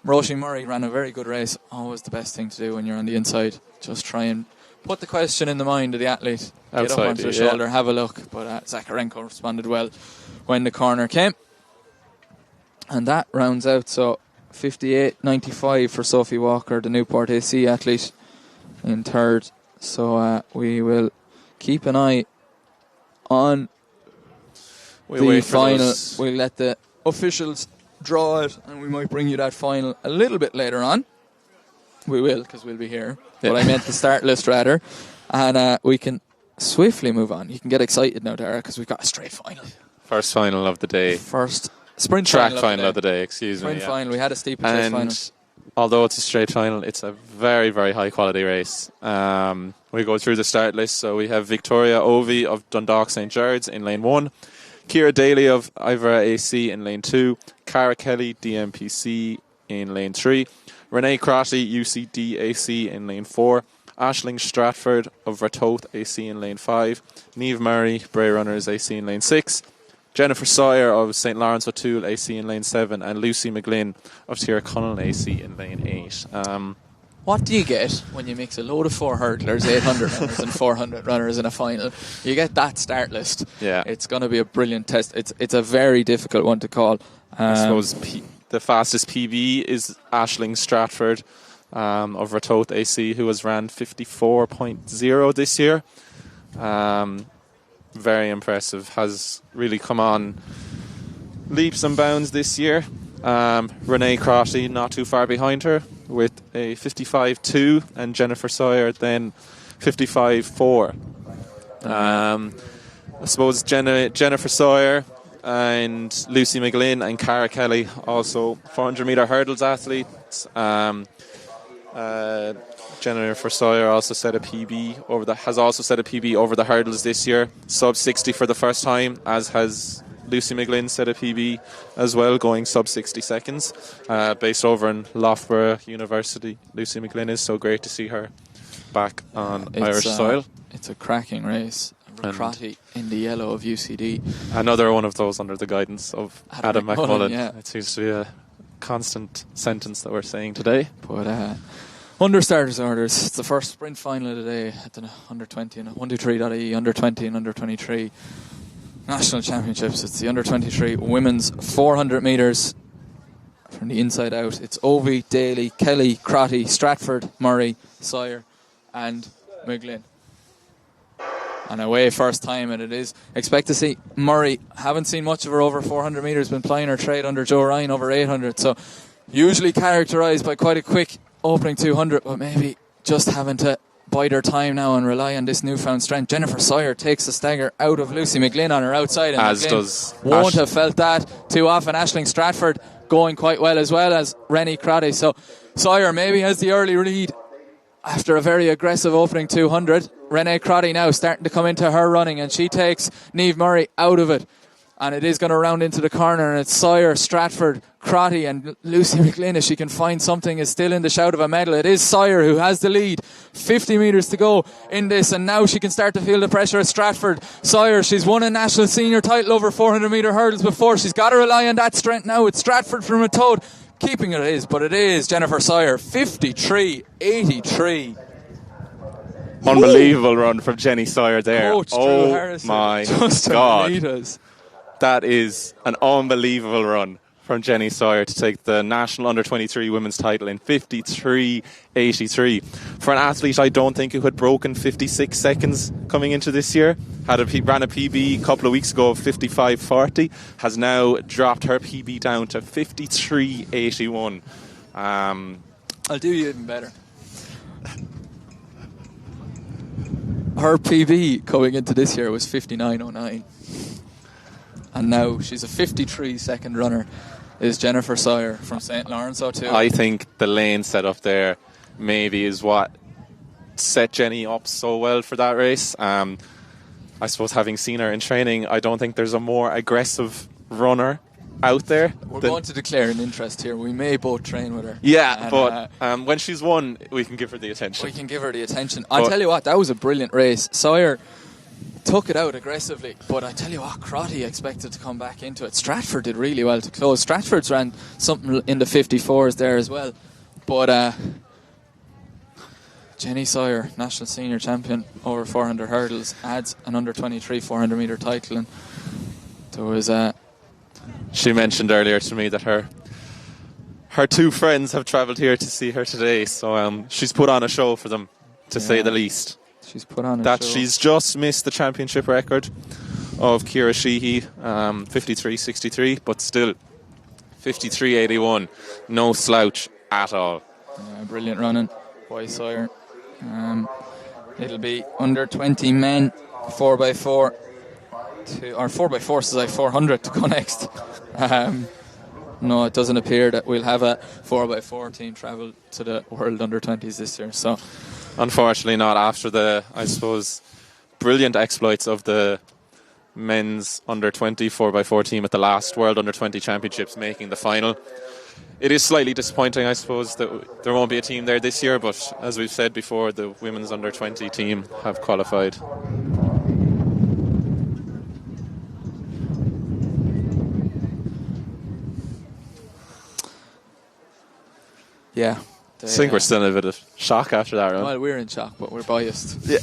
Roisin Murray ran a very good race. Always the best thing to do when you're on the inside. Just try and put the question in the mind of the athlete. Get up onto the shoulder, have a look. But Zakharenko responded well when the corner came. And that rounds out. So 58.95 for Sophie Walker, the Newport AC athlete, in third. So we will keep an eye on the final. We'll let the officials draw it, and we might bring you that final a little bit later on. We will, because we'll be here. Yeah. But I meant the start list rather. And we can swiftly move on. You can get excited now, Dara, because we've got a straight final. First final of the day. First sprint track final of the day. Excuse me. Sprint final. We had a steeplechase final. Although it's a straight final, it's a very, very high quality race. We go through the start list. So we have Victoria Ovey of Dundalk St. George's in lane 1. Ciara Daly of Ivora AC in lane 2. Cara Kelly, DMPC in lane 3. Renee Crotty, UCD AC in lane 4. Aisling Stratford of Ratoath AC in lane 5. Niamh Murray, Bray Runners AC in lane 6. Jennifer Sawyer of St. Lawrence O'Toole AC in lane 7. And Lucy McGlynn of Tiracunnell AC in lane 8. What do you get when you mix a load of 4 hurdlers, 800 runners and 400 runners in a final? You get that start list. Yeah. It's going to be a brilliant test. It's a very difficult one to call. I suppose the fastest PB is Aisling Stratford of Ratoath AC, who has ran 54.0 this year. Very impressive. Has really come on leaps and bounds this year. Renee Crotty not too far behind her with a 55.2, and Jennifer Sawyer then 55.4. I suppose Jennifer Sawyer and Lucy McGlynn and Cara Kelly, also 400 metre hurdles athletes. Jennifer Sawyer also set a PB has also set a PB over the hurdles this year, sub 60 for the first time, as has Lucy McGlynn set a PB as well, going sub 60 seconds, based over in Loughborough University. Lucy McGlynn is so great to see her back on Irish soil. It's a cracking race. Crotty in the yellow of UCD. Another one of those under the guidance of Adam McMullen. Yeah. It seems to be a constant sentence that we're saying today. But under starters orders, it's the first sprint final of the day at the under 20 and 123.ie, under 20 and under 23 national championships. It's the under 23 women's 400 metres from the inside out. It's Ovey, Daly, Kelly, Crotty, Stratford, Murray, Sawyer and McGlynn. And away first time, and it is. Expect to see Murray. Haven't seen much of her over 400 metres. Been plying her trade under Joe Ryan over 800. So usually characterised by quite a quick opening 200, but maybe just having to bide her time now and rely on this newfound strength. Jennifer Sawyer takes the stagger out of Lucy McGlynn on her outside, and As McGlynn does won't have felt that too often. Aisling Stratford going quite well as Rennie Crotty. So Sawyer maybe has the early lead after a very aggressive opening 200. Renee Crotty now starting to come into her running, and she takes Niamh Murray out of it. And it is going to round into the corner, and it's Sawyer, Stratford, Crotty and Lucy McGlynn, if she can find something, is still in the shout of a medal. It is Sawyer who has the lead. 50 metres to go in this, and now she can start to feel the pressure at Stratford. Sawyer, she's won a national senior title over 400 metre hurdles before. She's got to rely on that strength now. It's Stratford from a toad. Keeping it is, but it is Jennifer Sawyer, 53.83. Unbelievable run from Jenny Sawyer there. Coach Drew oh Harrison, my just God. us. That is an unbelievable run from Jenny Sawyer to take the National Under-23 women's title in 53.83. For an athlete, I don't think who had broken 56 seconds coming into this year, ran a PB a couple of weeks ago of 55.40, has now dropped her PB down to 53.81. I'll do you even better. Her PB coming into this year was 59.09. And now she's a 53 second runner, is Jennifer Sawyer from St. Lawrence O'Toole. I think the lane set up there maybe is what set Jenny up so well for that race. I suppose having seen her in training, I don't think there's a more aggressive runner out there. We're going to declare an interest here. We may both train with her. Yeah, but when she's won, we can give her the attention. We can give her the attention. I'll tell you what, that was a brilliant race. Sawyer took it out aggressively, but I tell you what, Crotty expected to come back into it. Stratford did really well to close. Stratford's ran something in the 54s there as well. But Jenny Sawyer, national senior champion over 400 hurdles, adds an under-23 400 metre title. And there was she mentioned earlier to me that her two friends have travelled here to see her today, so she's put on a show for them, to say the least. She's put on a show. She's just missed the championship record of Ciara Sheehy, 53.63, but still 53.81. No slouch at all. Yeah, brilliant running by Sawyer. It'll be under 20 men, 4x4, or 4x4 says 400 to go next. No, it doesn't appear that we'll have a 4x4 team travel to the World Under 20s this year. So, unfortunately, not after the, I suppose, brilliant exploits of the men's Under 20 4x4 team at the last World Under 20 Championships, making the final. It is slightly disappointing, I suppose, that there won't be a team there this year, but as we've said before, the women's Under 20 team have qualified. yeah. I think we're still in a bit of shock after that run. Well, we're in shock, but we're biased. Yeah.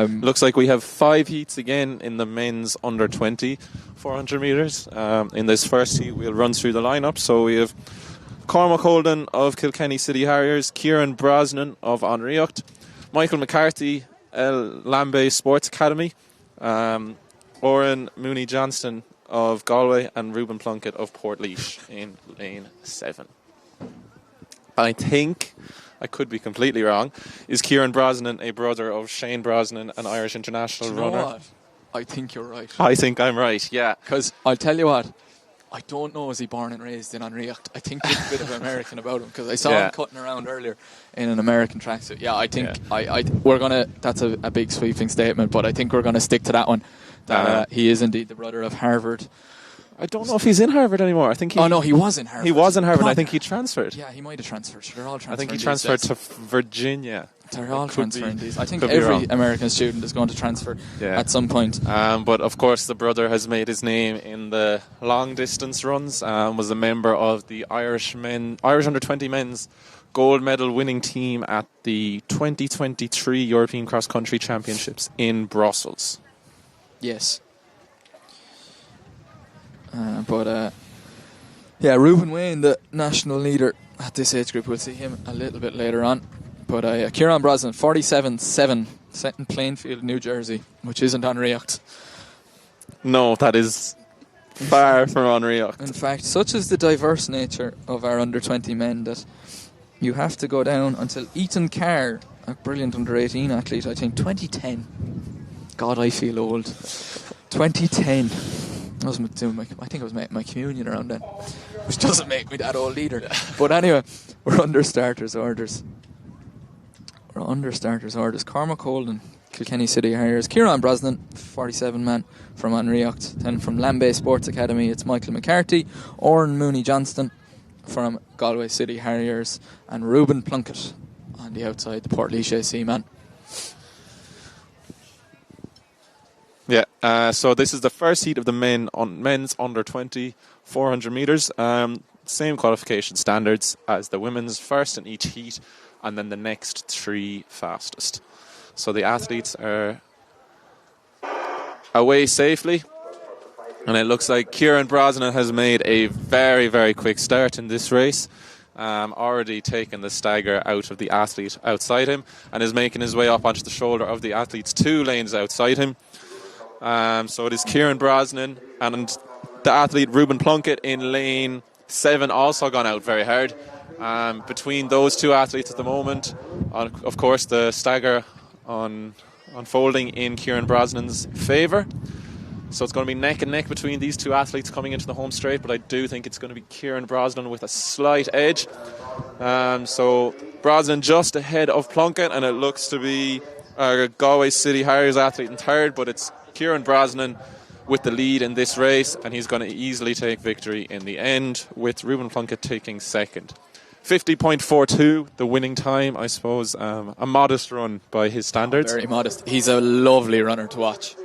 Looks like we have 5 heats again in the men's under 20 400 metres. In this first heat, we'll run through the lineup. So we have Cormac Holden of Kilkenny City Harriers, Kieran Brosnan of Anriocht, Michael McCarthy, Lambay Sports Academy, Oren Mooney Johnston of Galway, and Ruben Plunkett of Portlaoise in lane 7. I think, I could be completely wrong, is Kieran Brosnan a brother of Shane Brosnan, an Irish international runner? What? I think you're right. I think I'm right, yeah. Because I'll tell you what, I don't know, is he born and raised in Anriocht? I think there's a bit of American about him, because I saw him cutting around earlier in an American tracksuit. Yeah, I think we're going to, that's a big sweeping statement, but I think we're going to stick to that one. That he is indeed the brother of Harvard. I don't know if he's in Harvard anymore. I think he was in Harvard. He was in Harvard. I think he transferred. Yeah, he might have transferred. They're all transferring. I think he transferred to Virginia. They're all transferring these. I think every American student is going to transfer at some point. But of course, the brother has made his name in the long distance runs. Was a member of the Irish under 20 men's gold medal winning team at the 2023 European Cross Country Championships in Brussels. Yes. Reuben Wayne, the national leader at this age group, we'll see him a little bit later on. But Kieran Brosnan, 47.7, set in Plainfield, New Jersey, which isn't Anriocht. No, that is far from Anriocht. In fact, such is the diverse nature of our under 20 men that you have to go down until Ethan Carr, a brilliant under-18 athlete, I think, 2010. God, I feel old. 2010. I think I was making my communion around then, which doesn't make me that old either. But anyway, we're under starters orders. Cormac Holden, Kilkenny City Harriers. Kieran Brosnan, 47 man from Anriocht. Then from Lambay Sports Academy, it's Michael McCarthy. Oran Mooney Johnston from Galway City Harriers. And Ruben Plunkett on the outside, the Portlaoise Seaman. Yeah, so this is the first heat of the men's under 20 400 metres. Same qualification standards as the women's, first in each heat and then the next 3 fastest. So the athletes are away safely, and it looks like Kieran Brosnan has made a very, very quick start in this race. Already taken the stagger out of the athlete outside him and is making his way up onto the shoulder of the athletes 2 lanes outside him. So it is Kieran Brosnan and the athlete Ruben Plunkett in lane 7, also gone out very hard. Between those 2 athletes at the moment, of course the stagger unfolding in Kieran Brosnan's favour. So it's going to be neck and neck between these 2 athletes coming into the home straight, but I do think it's going to be Kieran Brosnan with a slight edge. So Brosnan just ahead of Plunkett, and it looks to be Galway City Harriers athlete in third, but it's Kieran Brosnan with the lead in this race, and he's going to easily take victory in the end, with Ruben Plunkett taking second. 50.42, the winning time, I suppose. A modest run by his standards. Very modest. He's a lovely runner to watch.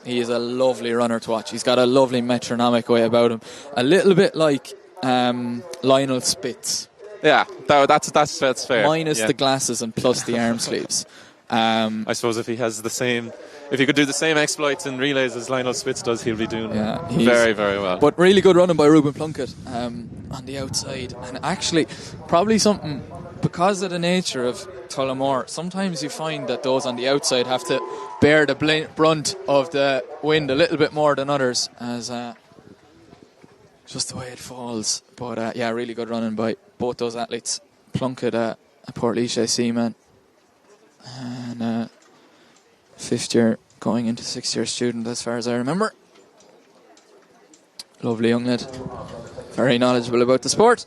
He's got a lovely metronomic way about him. A little bit like Lionel Spitz. Yeah, that's fair. Minus the glasses and plus the arm sleeves. I suppose if he could do the same exploits in relays as Lionel Spitz does, he'll be doing very, very well. But really good running by Ruben Plunkett on the outside. And actually, probably something, because of the nature of Tullamore, sometimes you find that those on the outside have to bear the brunt of the wind a little bit more than others, as just the way it falls. But really good running by both those athletes. Plunkett, a Portlaoise Seaman, and 5th year going into 6th year student, as far as I remember. Lovely young lad, very knowledgeable about the sport.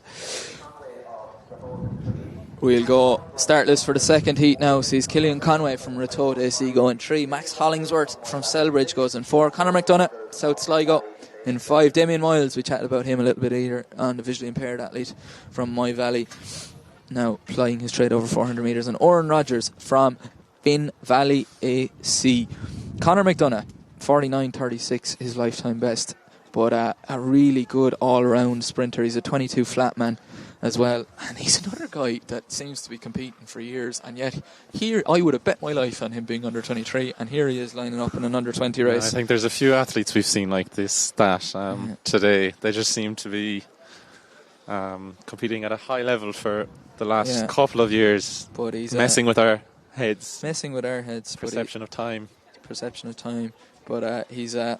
We'll go start list for the second heat now. Sees Killian Conway from Ratoath AC go in 3. Max Hollingsworth from Selbridge goes in 4. Conor McDonough, South Sligo, in 5. Damien Miles, we chatted about him a little bit earlier, on the visually impaired athlete from My Valley, now plying his trade over 400 metres. And Oran Rogers from Finn Valley AC. Conor McDonough, 49.36, his lifetime best, but a really good all-round sprinter. He's a 22 flat man as well, and he's another guy that seems to be competing for years, and yet here I would have bet my life on him being under 23, and here he is lining up in an under 20 race. I think there's a few athletes we've seen like this today. They just seem to be competing at a high level for the last couple of years, but he's messing with our heads. Perception of time. But he's an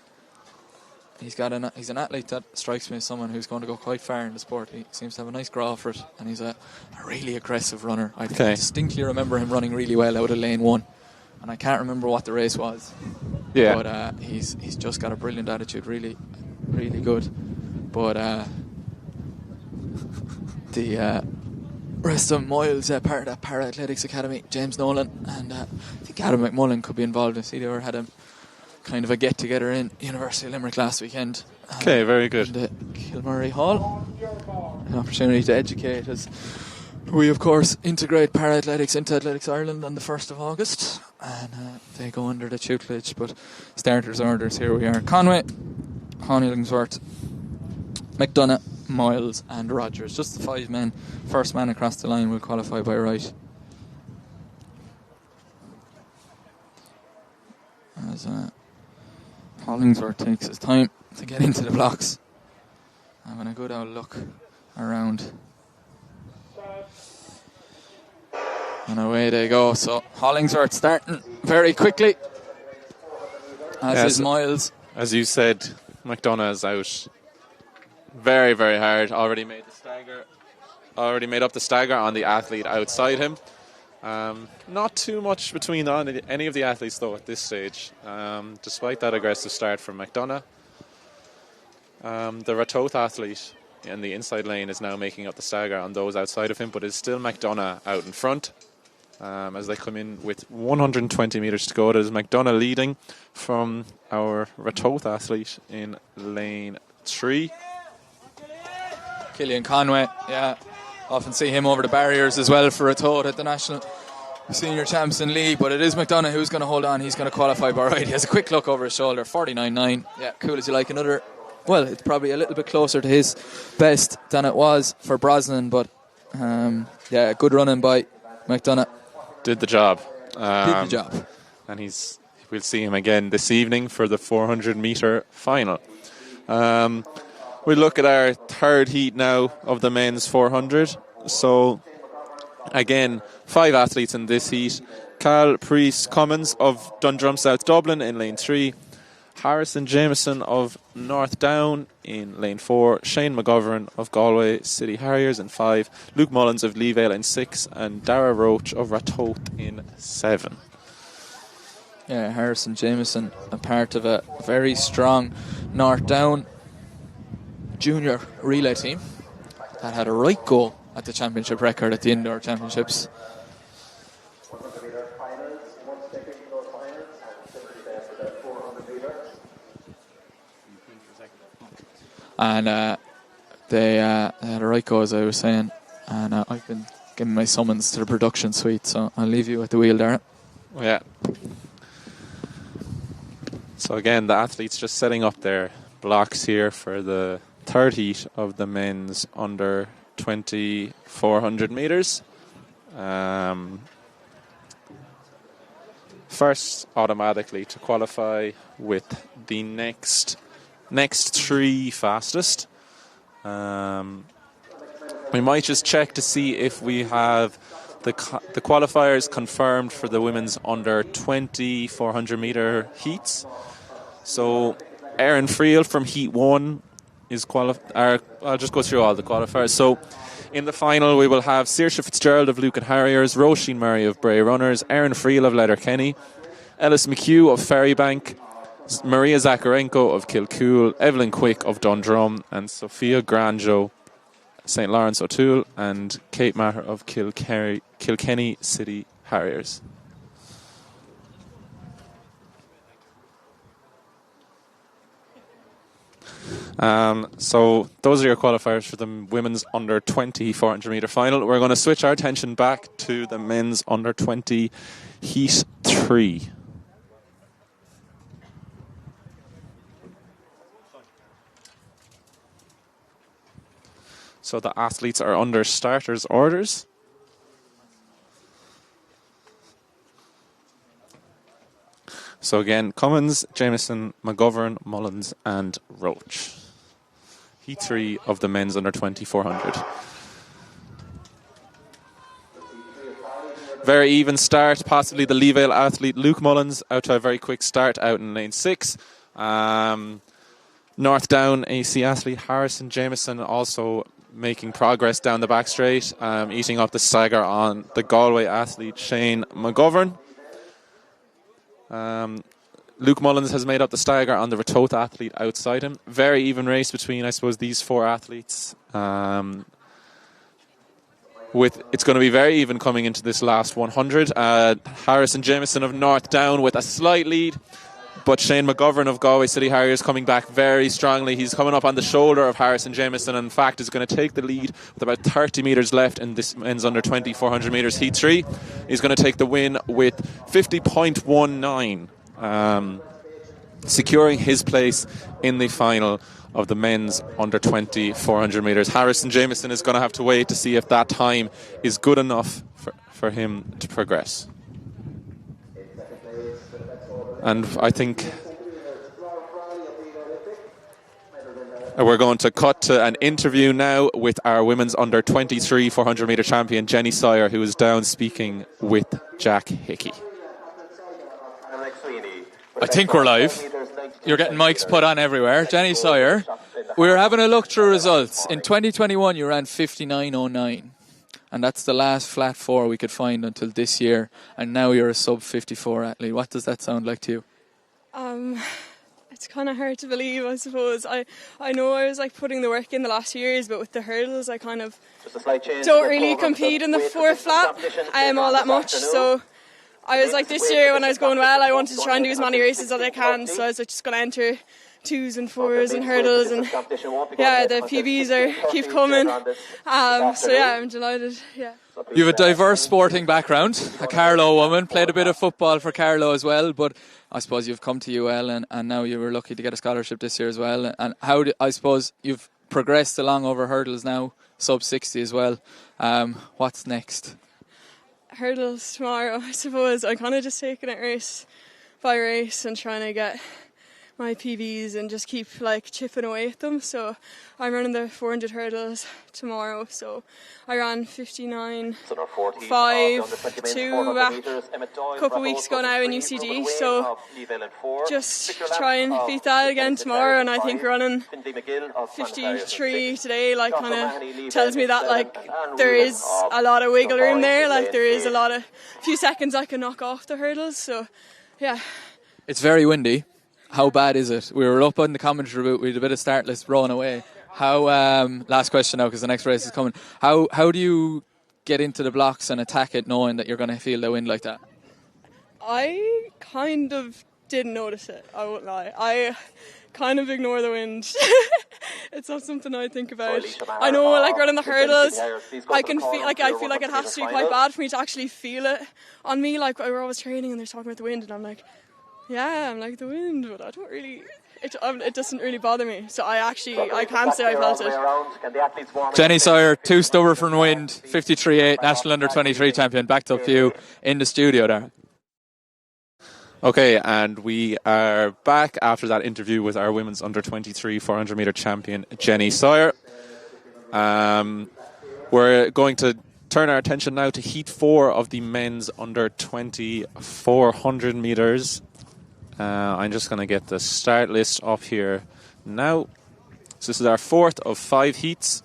athlete that strikes me as someone who's going to go quite far in the sport. He seems to have a nice graw for it, and he's a really aggressive runner. I distinctly remember him running really well out of lane 1, and I can't remember what the race was. Yeah, but he's just got a brilliant attitude, really, really good. But the rest of Miles, part of that Para Athletics Academy, James Nolan, and I think Adam McMullen could be involved. I see they had a kind of a get together in University of Limerick last weekend. Okay, very good. In Kilmurray Hall, an opportunity to educate us. We of course integrate para athletics into Athletics Ireland on the 1st of August, and they go under the tutelage. But starters orders, here we are: Conway, Hollingsworth, McDonough, Miles and Rogers. Just the 5 men. First man across the line will qualify by right. As Hollingsworth takes his time to get into the blocks. Having a good old look around. And away they go. So Hollingsworth starting very quickly, as is Miles. As you said, McDonough is out very, very hard. Already made the stagger already made up the stagger on the athlete outside him. Not too much between any of the athletes though at this stage, despite that aggressive start from McDonough. The Ratoath athlete in the inside lane is now making up the stagger on those outside of him, but it's still McDonough out in front as they come in with 120 metres to go. It is McDonough leading from our Ratoath athlete in lane 3. Killian Conway, yeah. Often see him over the barriers as well for Ratoath at the National Senior Champions League, but it is McDonough who's going to hold on. He's going to qualify by right. He has a quick look over his shoulder, 49.9. Yeah, cool as you like. Another, well, it's probably a little bit closer to his best than it was for Brosnan, but yeah, good running by McDonough. Did the job. And we'll see him again this evening for the 400 metre final. We look at our third heat now of the men's 400. So, again, 5 athletes in this heat. Carl Priest Cummins of Dundrum South Dublin in lane 3. Harrison Jameson of North Down in lane 4. Shane McGovern of Galway City Harriers in 5. Luke Mullins of Leevale in 6. And Dara Roach of Ratoath in 7. Yeah, Harrison Jameson, a part of a very strong North Down junior relay team that had a right goal at the championship record at the indoor championships. And they had a right go, as I was saying, and I've been giving my summons to the production suite, so I'll leave you at the wheel there. Yeah. So again, the athletes just setting up their blocks here for the third heat of the men's under 20 400 metres. First automatically to qualify with the next 3 fastest. We might just check to see if we have the qualifiers confirmed for the women's under 20 400 metre heats. So Erin Friel from heat 1 is qualified. I'll just go through all the qualifiers. So in the final we will have Saoirse Fitzgerald of Lucan Harriers, Roisin Murray of Bray Runners, Erin Friel of Letterkenny, Ellis McHugh of Ferrybank, Maria Zakharenko of Kilcool, Evelyn Quick of Dundrum, and Sophia Granjo, St. Lawrence O'Toole, and Kate Maher of Kilkenny City Harriers. So those are your qualifiers for the women's under 20 400 metre final. We're going to switch our attention back to the men's under 20 heat 3. So the athletes are under starters orders. So again, Cummins, Jameson, McGovern, Mullins and Roach. Heat 3 of the men's under 20 400. Very even start, possibly the Leevale athlete Luke Mullins out to a very quick start out in lane 6. North Down AC athlete Harrison Jameson also making progress down the back straight, eating up the stagger on the Galway athlete Shane McGovern. Luke Mullins has made up the stagger on the Ratoath athlete outside him. Very even race between, I suppose, these 4 athletes. It's going to be very even coming into this last 100. Harrison Jameson of North Down with a slight lead, but Shane McGovern of Galway City Harriers coming back very strongly. He's coming up on the shoulder of Harrison Jameson, and in fact is going to take the lead with about 30 metres left in this men's under 20 400 metres heat 3. He's going to take the win with 50.19, securing his place in the final of the men's under 20 400 metres. Harrison Jameson is going to have to wait to see if that time is good enough for him to progress. And I think we're going to cut to an interview now with our women's under 23 400 metre champion Jenny Sawyer, who is down speaking with Jack Hickey. I think we're live. You're getting mics put on everywhere. Jenny Sawyer, we're having a look through results. In 2021, you ran 59.09. And that's the last flat 4 we could find until this year. And now you're a sub 54 athlete. What does that sound like to you? It's kind of hard to believe, I suppose. I know I was like putting the work in the last few years, but with the hurdles, I kind of don't really compete in the 4 flat all that much. So I was like, this year when I was going well, I wanted to try and do as many races as I can. So I was like, just going to enter 2s and 4s and hurdles, and yeah, the PBs keep coming. So yeah, I'm delighted. Yeah. You have a diverse sporting background, a Carlow woman, played a bit of football for Carlow as well, but I suppose you've come to UL and now you were lucky to get a scholarship this year as well. And I suppose you've progressed along over hurdles now, sub 60 as well. What's next? Hurdles tomorrow, I suppose. I'm kind of just taking it race by race and trying to get my PBs and just keep like chipping away at them. So I'm running the 400 hurdles tomorrow. So I ran 59.5 back a couple of weeks ago now in UCD. So just try and beat that again tomorrow. And I think running 53 today like kind of tells me that like there is a lot of wiggle room there. Like there is a few seconds I can knock off the hurdles. So yeah. It's very windy. How bad is it? We were up on the commentary booth. We had a bit of start list rolling away. How? Last question now, because the next race is coming. How do you get into the blocks and attack it, knowing that you're going to feel the wind like that? I kind of didn't notice it. I won't lie. I kind of ignore the wind. It's not something I think about. I know, like running the hurdles, I feel like it has to be quite bad for me to actually feel it on me. Like we're always training and they're talking about the wind, and I'm like. Yeah, I'm like the wind, but I don't really. It doesn't really bother me. So I can't say I felt it. Jenny Sawyer, 2 stubber from wind, 53.8, National Under-23 champion. Backed up to you in the studio there. Okay, and we are back after that interview with our women's Under-23 400 metre champion, Jenny Sawyer. We're going to turn our attention now to Heat 4 of the men's Under-20 400 metres. I'm just going to get the start list up here now. So this is our 4th of 5 heats.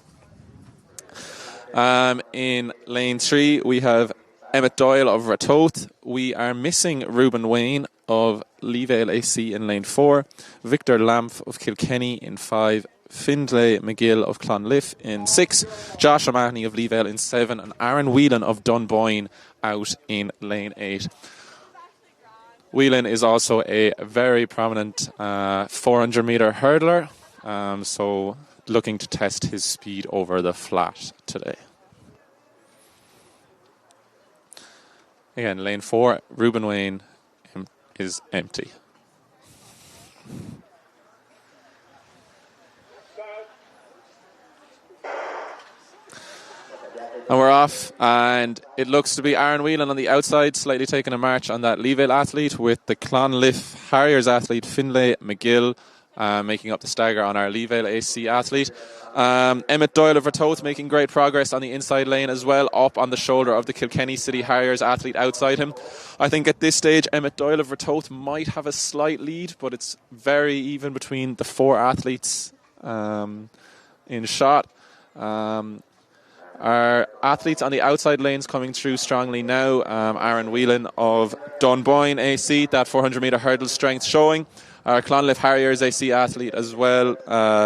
In lane 3, we have Emmett Doyle of Ratoath. We are missing Reuben Wayne of Leevale AC in lane 4. Victor Lamph of Kilkenny in 5. Findlay McGill of Clonliffe in 6. Josh O'Mahony of Leevale in 7. And Aaron Whelan of Dunboyne out in lane 8. Whelan is also a very prominent 400 metre hurdler, so looking to test his speed over the flat today. Again, lane 4, Reuben Wayne is empty. And we're off, and it looks to be Aaron Whelan on the outside, slightly taking a march on that Leevale athlete, with the Clonliffe Harriers athlete Findlay McGill making up the stagger on our Leevale AC athlete. Emmett Doyle of Ratoath making great progress on the inside lane as well, up on the shoulder of the Kilkenny City Harriers athlete outside him. I think at this stage Emmett Doyle of Ratoath might have a slight lead, but it's very even between the 4 athletes in shot. Our athletes on the outside lanes coming through strongly now. Aaron Whelan of Dunboyne AC, that 400 metre hurdle strength showing. Our Clonliffe Harriers AC athlete as well,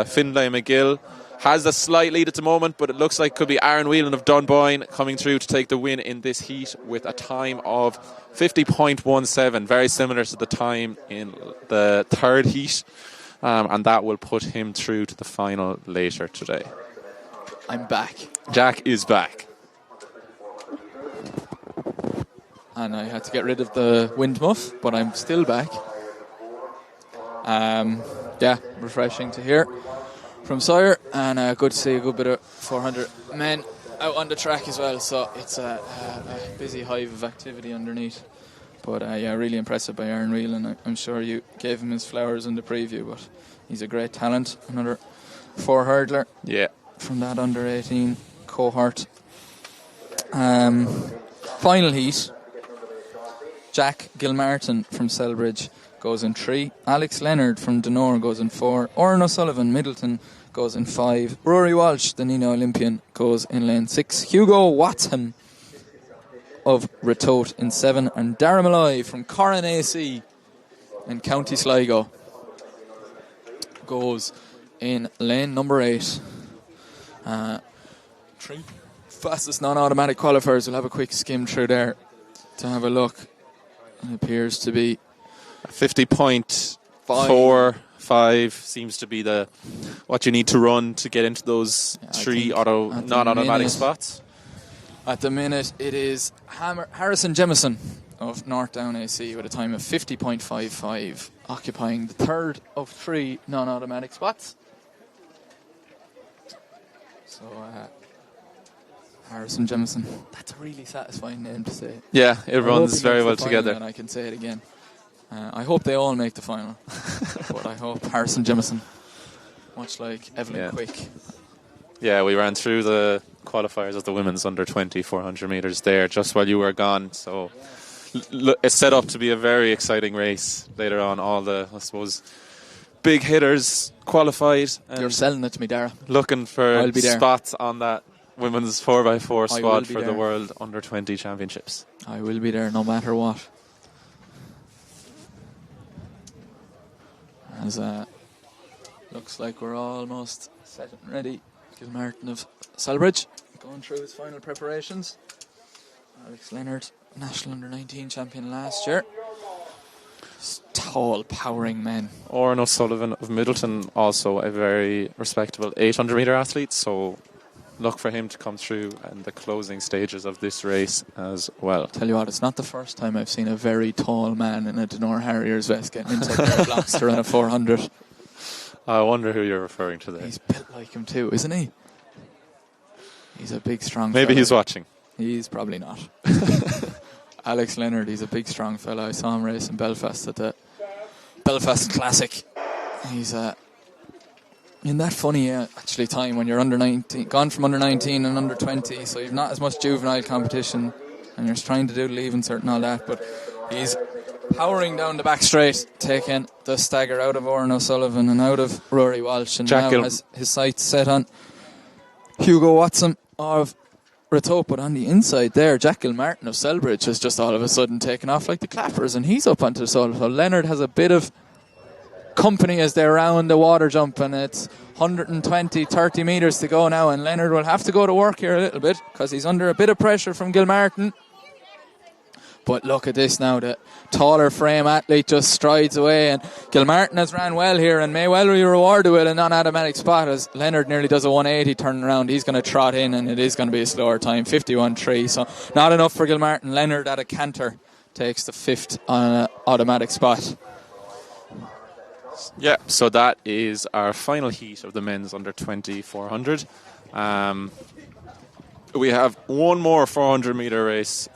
Findlay McGill, has a slight lead at the moment, but it looks like it could be Aaron Whelan of Dunboyne coming through to take the win in this heat with a time of 50.17, very similar to the time in the 3rd heat, and that will put him through to the final later today. I'm back. Jack is back. And I had to get rid of the wind muff, but I'm still back. Refreshing to hear from Sawyer, and good to see a good bit of 400 men out on the track as well. So it's a busy hive of activity underneath. But really impressive by Aaron Whelan. I'm sure you gave him his flowers in the preview, but he's a great talent. Another 4 hurdler. Yeah. From that under-18 cohort. Final heat. Jack Gilmartin from Selbridge goes in 3. Alex Leonard from Donore goes in 4. Oran O'Sullivan, Middleton, goes in 5. Rory Walsh, the Nina Olympian, goes in lane 6. Hugo Watson of Ratoath in 7. And Dara Malloy from Corran AC in County Sligo goes in lane number 8. 3 fastest non-automatic qualifiers. We'll have a quick skim through there to have a look. It appears to be 50.45 seems to be what you need to run to get into those 3 non-automatic spots. At the minute, it is Harrison Jemison of North Down AC with a time of 50.55, occupying the 3rd of 3 non-automatic spots. So, Harrison Jemison. That's a really satisfying name to say. Yeah, it runs very well together. And I can say it again. I hope they all make the final. But I hope Harrison Jemison, much like Evelyn Quick. Yeah, we ran through the qualifiers of the women's under 20 400 metres there just while you were gone. So it's set up to be a very exciting race later on. All the, I suppose, big hitters qualified. And you're selling it to me, Dara. Looking for spots on that women's 4x4 squad for the World Under 20 Championships. I will be there no matter what. As looks like we're almost set and ready. Gilmartin of Selbridge going through his final preparations. Alex Leonard, National Under 19 champion last year. Tall, powering men. Oran O'Sullivan of Middleton, also a very respectable 800 metre athlete, so look for him to come through in the closing stages of this race as well. Tell you what, it's not the first time I've seen a very tall man in a Donore Harriers vest getting inside the blocks to run a 400. I wonder who you're referring to there. He's built like him too, isn't he? He's a big, strong Maybe fella. He's watching. He's probably not. Alex Leonard, he's a big, strong fella. I saw him race in Belfast at the Belfast Classic. He's in that funny actually time when you're under 19, gone from under 19 and under 20, so you've not as much juvenile competition, and you're trying to do leave insert and all that, but he's powering down the back straight, taking the stagger out of Oran O'Sullivan and out of Rory Walsh, and now has his sights set on Hugo Watson of Ratoath. But on the inside there, Jack Gilmartin of Selbridge has just all of a sudden taken off like the clappers, and he's up onto the sole. So Leonard has a bit of company as they round the water jump, and it's 120-30 metres to go now, and Leonard will have to go to work here a little bit because he's under a bit of pressure from Gilmartin. But look at this now, the taller frame athlete just strides away, and Gilmartin has ran well here and may well be rewarded with a non-automatic spot as Leonard nearly does a 180 turning around. He's going to trot in, and it is going to be a slower time, 51.3, so not enough for Gilmartin. Leonard at a canter takes the 5th on an automatic spot. Yeah, so that is our final heat of the men's under 20 400. We have one more 400 metre race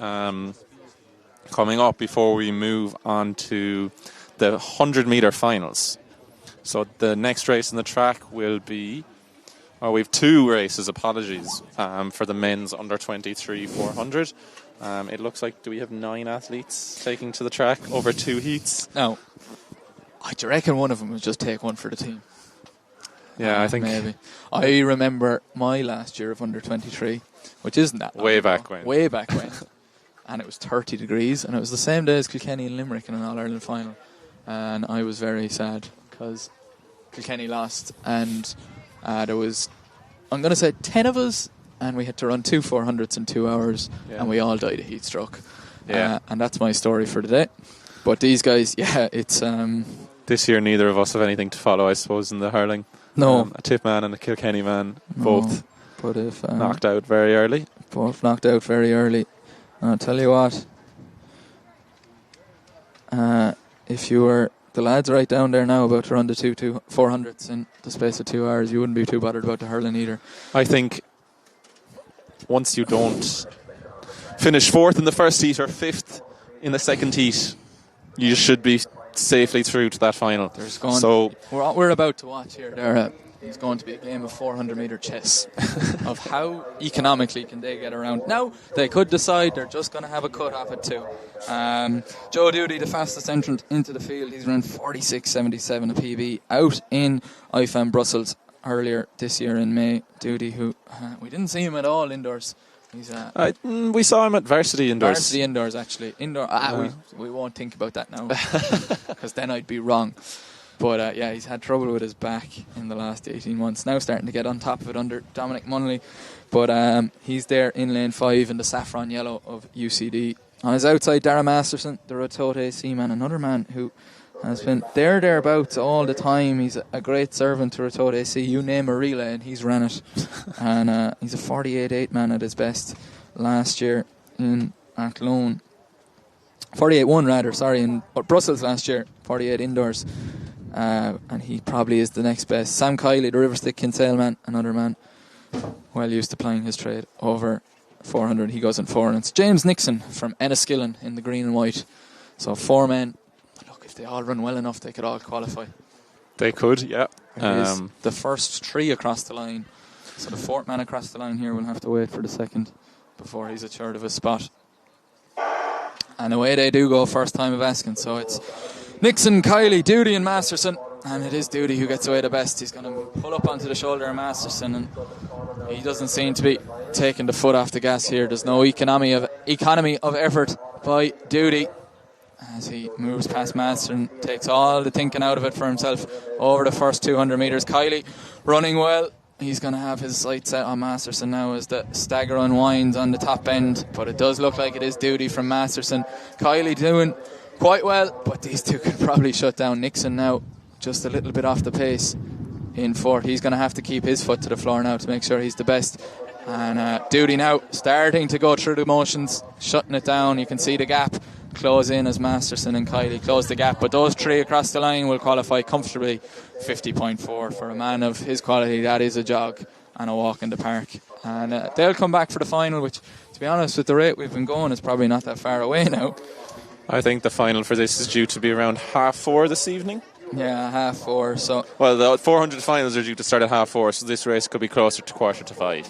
coming up before we move on to the 100 metre finals. So the next race in the track will be, we have 2 races, apologies, for the men's under 23 400. It looks like, do we have 9 athletes taking to the track over 2 heats? No. I reckon one of them will just take one for the team. Yeah, I think maybe. I remember my last year of under 23, which isn't that long ago. Way back when. And it was 30 degrees, and it was the same day as Kilkenny and Limerick in an All-Ireland final. And I was very sad because Kilkenny lost, and there was, I'm going to say, 10 of us, and we had to run 2 400s in 2 hours, and we all died of heat stroke. Yeah. And that's my story for today. But these guys, it's... this year neither of us have anything to follow, I suppose, in the hurling. No. A Tip man and a Kilkenny man, both but if, knocked out very early. Both knocked out very early. I'll tell you what, if you were the lads right down there now about to run the 2 400s in the space of 2 hours, you wouldn't be too bothered about the hurling either. I think once you don't finish 4th in the first heat or 5th in the second heat, you should be safely through to that final. We're about to watch here. It's going to be a game of 400-metre chess of how economically can they get around. Now, they could decide they're just going to have a cut off at 2. Joe Doody, the fastest entrant into the field, he's run 46.77 a PB out in IFAM Brussels earlier this year in May. Doody, who we didn't see him at all indoors. We saw him at varsity indoors. Varsity indoors, actually. We won't think about that now because then I'd be wrong. But he's had trouble with his back in the last 18 months. Now starting to get on top of it under Dominic Munnelly. But he's there in lane 5 in the saffron yellow of UCD. On his outside, Darragh Masterson, the Rotote AC man, another man who has been thereabouts all the time. He's a great servant to Rotote AC. You name a relay and he's ran it. And he's a 48.8 man at his best last year in Athlone. 48.1 rather, sorry, in Brussels last year. 48 indoors. And he probably is the next best. Sam Kiley, the Riverstick Kinsale man, another man well used to playing his trade over 400. He goes in 4. And it's James Nixon from Enniskillen in the green and white. So 4 men. Look, if they all run well enough, they could all qualify. They could, yeah. The first 3 across the line. So the 4th man across the line here will have to wait for the second before he's assured of his spot. And away they do go, first time of asking. So it's Nixon, Kiley, Doody and Masterson. And it is Doody who gets away the best. He's going to pull up onto the shoulder of Masterson, and he doesn't seem to be taking the foot off the gas here. There's no economy of effort by Doody as he moves past Masterson, takes all the thinking out of it for himself over the first 200 metres. Kiley running well. He's going to have his sights set on Masterson now as the stagger unwinds on the top end, but it does look like it is Doody from Masterson. Kiley doing quite well, but these two could probably shut down Nixon now. Just a little bit off the pace in 4th. He's going to have to keep his foot to the floor now to make sure he's the best. And Doody now starting to go through the motions, shutting it down. You can see the gap close in as Masterson and Kiley close the gap. But those 3 across the line will qualify comfortably. 50.4 for a man of his quality. That is a jog and a walk in the park. And they'll come back for the final, which, to be honest, with the rate we've been going, is probably not that far away now. I think the final for this is due to be around 4:30 this evening. Yeah, 4:30. So, well, the 400 finals are due to start at 4:30, so this race could be closer to 4:45.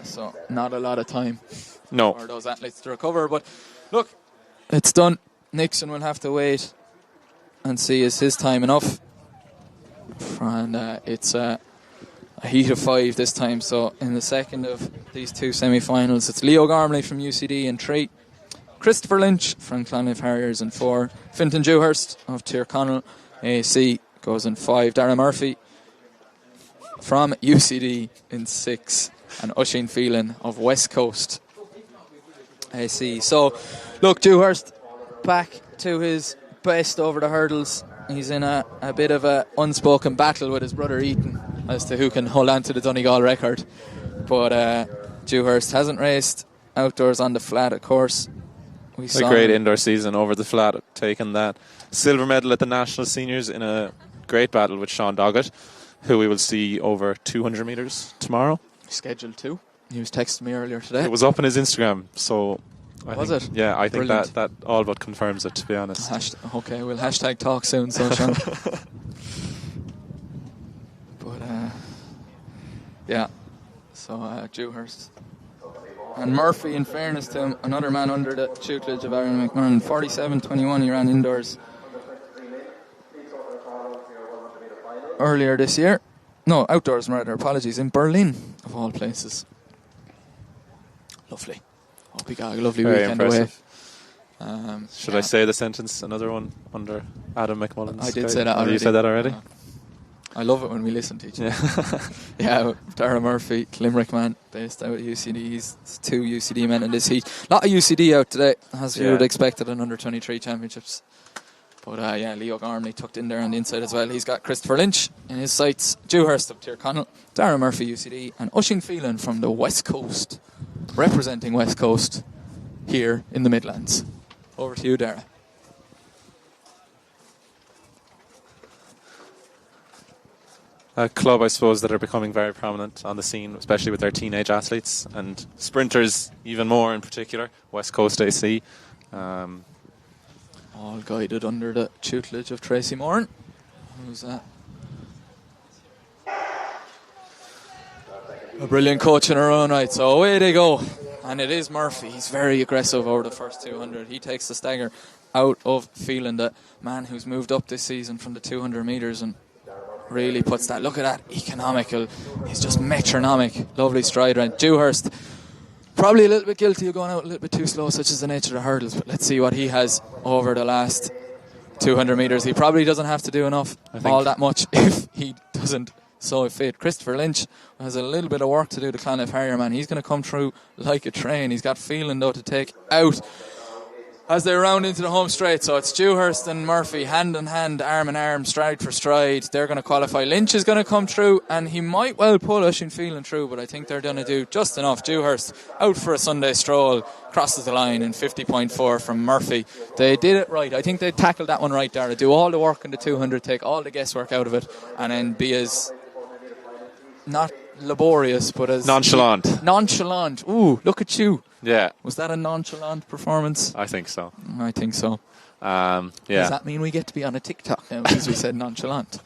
So not a lot of time for those athletes to recover. But look, it's done. Nixon will have to wait and see is his time enough. And it's a heat of 5 this time. So in the second of these 2 semi-finals, it's Leo Gormley from UCD in 3, Christopher Lynch from Clonliffe Harriers in 4, Fintan Dewhurst of Tyrconnell AC goes in 5, Darragh Murphy from UCD in 6, and Oisin Phelan of West Coast AC. So look, Dewhurst back to his best over the hurdles. He's in a bit of an unspoken battle with his brother Ethan as to who can hold on to the Donegal record. But Dewhurst hasn't raced outdoors on the flat, of course. A great indoor season over the flat, taking that silver medal at the National Seniors in a great battle with Sean Doggett, who we will see over 200 metres tomorrow. Scheduled to. He was texting me earlier today. It was up on his Instagram, so... Was it? Yeah, I think Brilliant. that all but confirms it, to be honest. Okay, we'll hashtag talk soon, so Sean. But, yeah. So, Dewhurst. And Murphy, in fairness to him, another man under the tutelage of Aaron McMurran. 47.21, he ran indoors earlier this year. No, outdoors rather, apologies, in Berlin, of all places. Lovely. Hope he got a lovely Very weekend impressive. away. Should I say the sentence, another one under Adam McMullen's? I did say that already. You said that already? I love it when we listen to each other. Yeah. Darragh Murphy, Limerick man, based out of UCD. He's 2 UCD men in this heat. A lot of UCD out today, as you would expect at an under-23 championships. But Leo Gormley tucked in there on the inside as well. He's got Christopher Lynch in his sights, Dewhurst of Tyrconnell, Darragh Murphy UCD, and Oisin Phelan from the West Coast, representing West Coast here in the Midlands. Over to you, Darragh. A club, I suppose, that are becoming very prominent on the scene, especially with their teenage athletes and sprinters even more in particular, West Coast AC. all guided under the tutelage of Tracy Moran, who's a brilliant coach in her own right. So away they go. And it is Murphy. He's very aggressive over the first 200. He takes the stagger out of Phelan, the man who's moved up this season from the 200 metres and really puts that. Look at that. Economical. He's just metronomic. Lovely stride round. Dewhurst, probably a little bit guilty of going out a little bit too slow, such as the nature of the hurdles. But let's see what he has over the last 200 metres. He probably doesn't have to do enough, all that much, if he doesn't so fit. Christopher Lynch has a little bit of work to do, the Clonif Harrier man. He's going to come through like a train. He's got Phelan, though, to take out as they round into the home straight. So it's Dewhurst and Murphy, hand in hand, arm in arm, stride for stride. They're going to qualify. Lynch is going to come through, and he might well pull Oisín Phelan through, but I think they're going to do just enough. Dewhurst out for a Sunday stroll, crosses the line in 50.4 from Murphy. They did it right. I think they tackled that one right, Dara. Do all the work in the 200, take all the guesswork out of it, and then be as not laborious, but as nonchalant. Ooh, look at you. Yeah. Was that a nonchalant performance? I think so. I think so. Yeah. Does that mean we get to be on a TikTok now because we said nonchalant?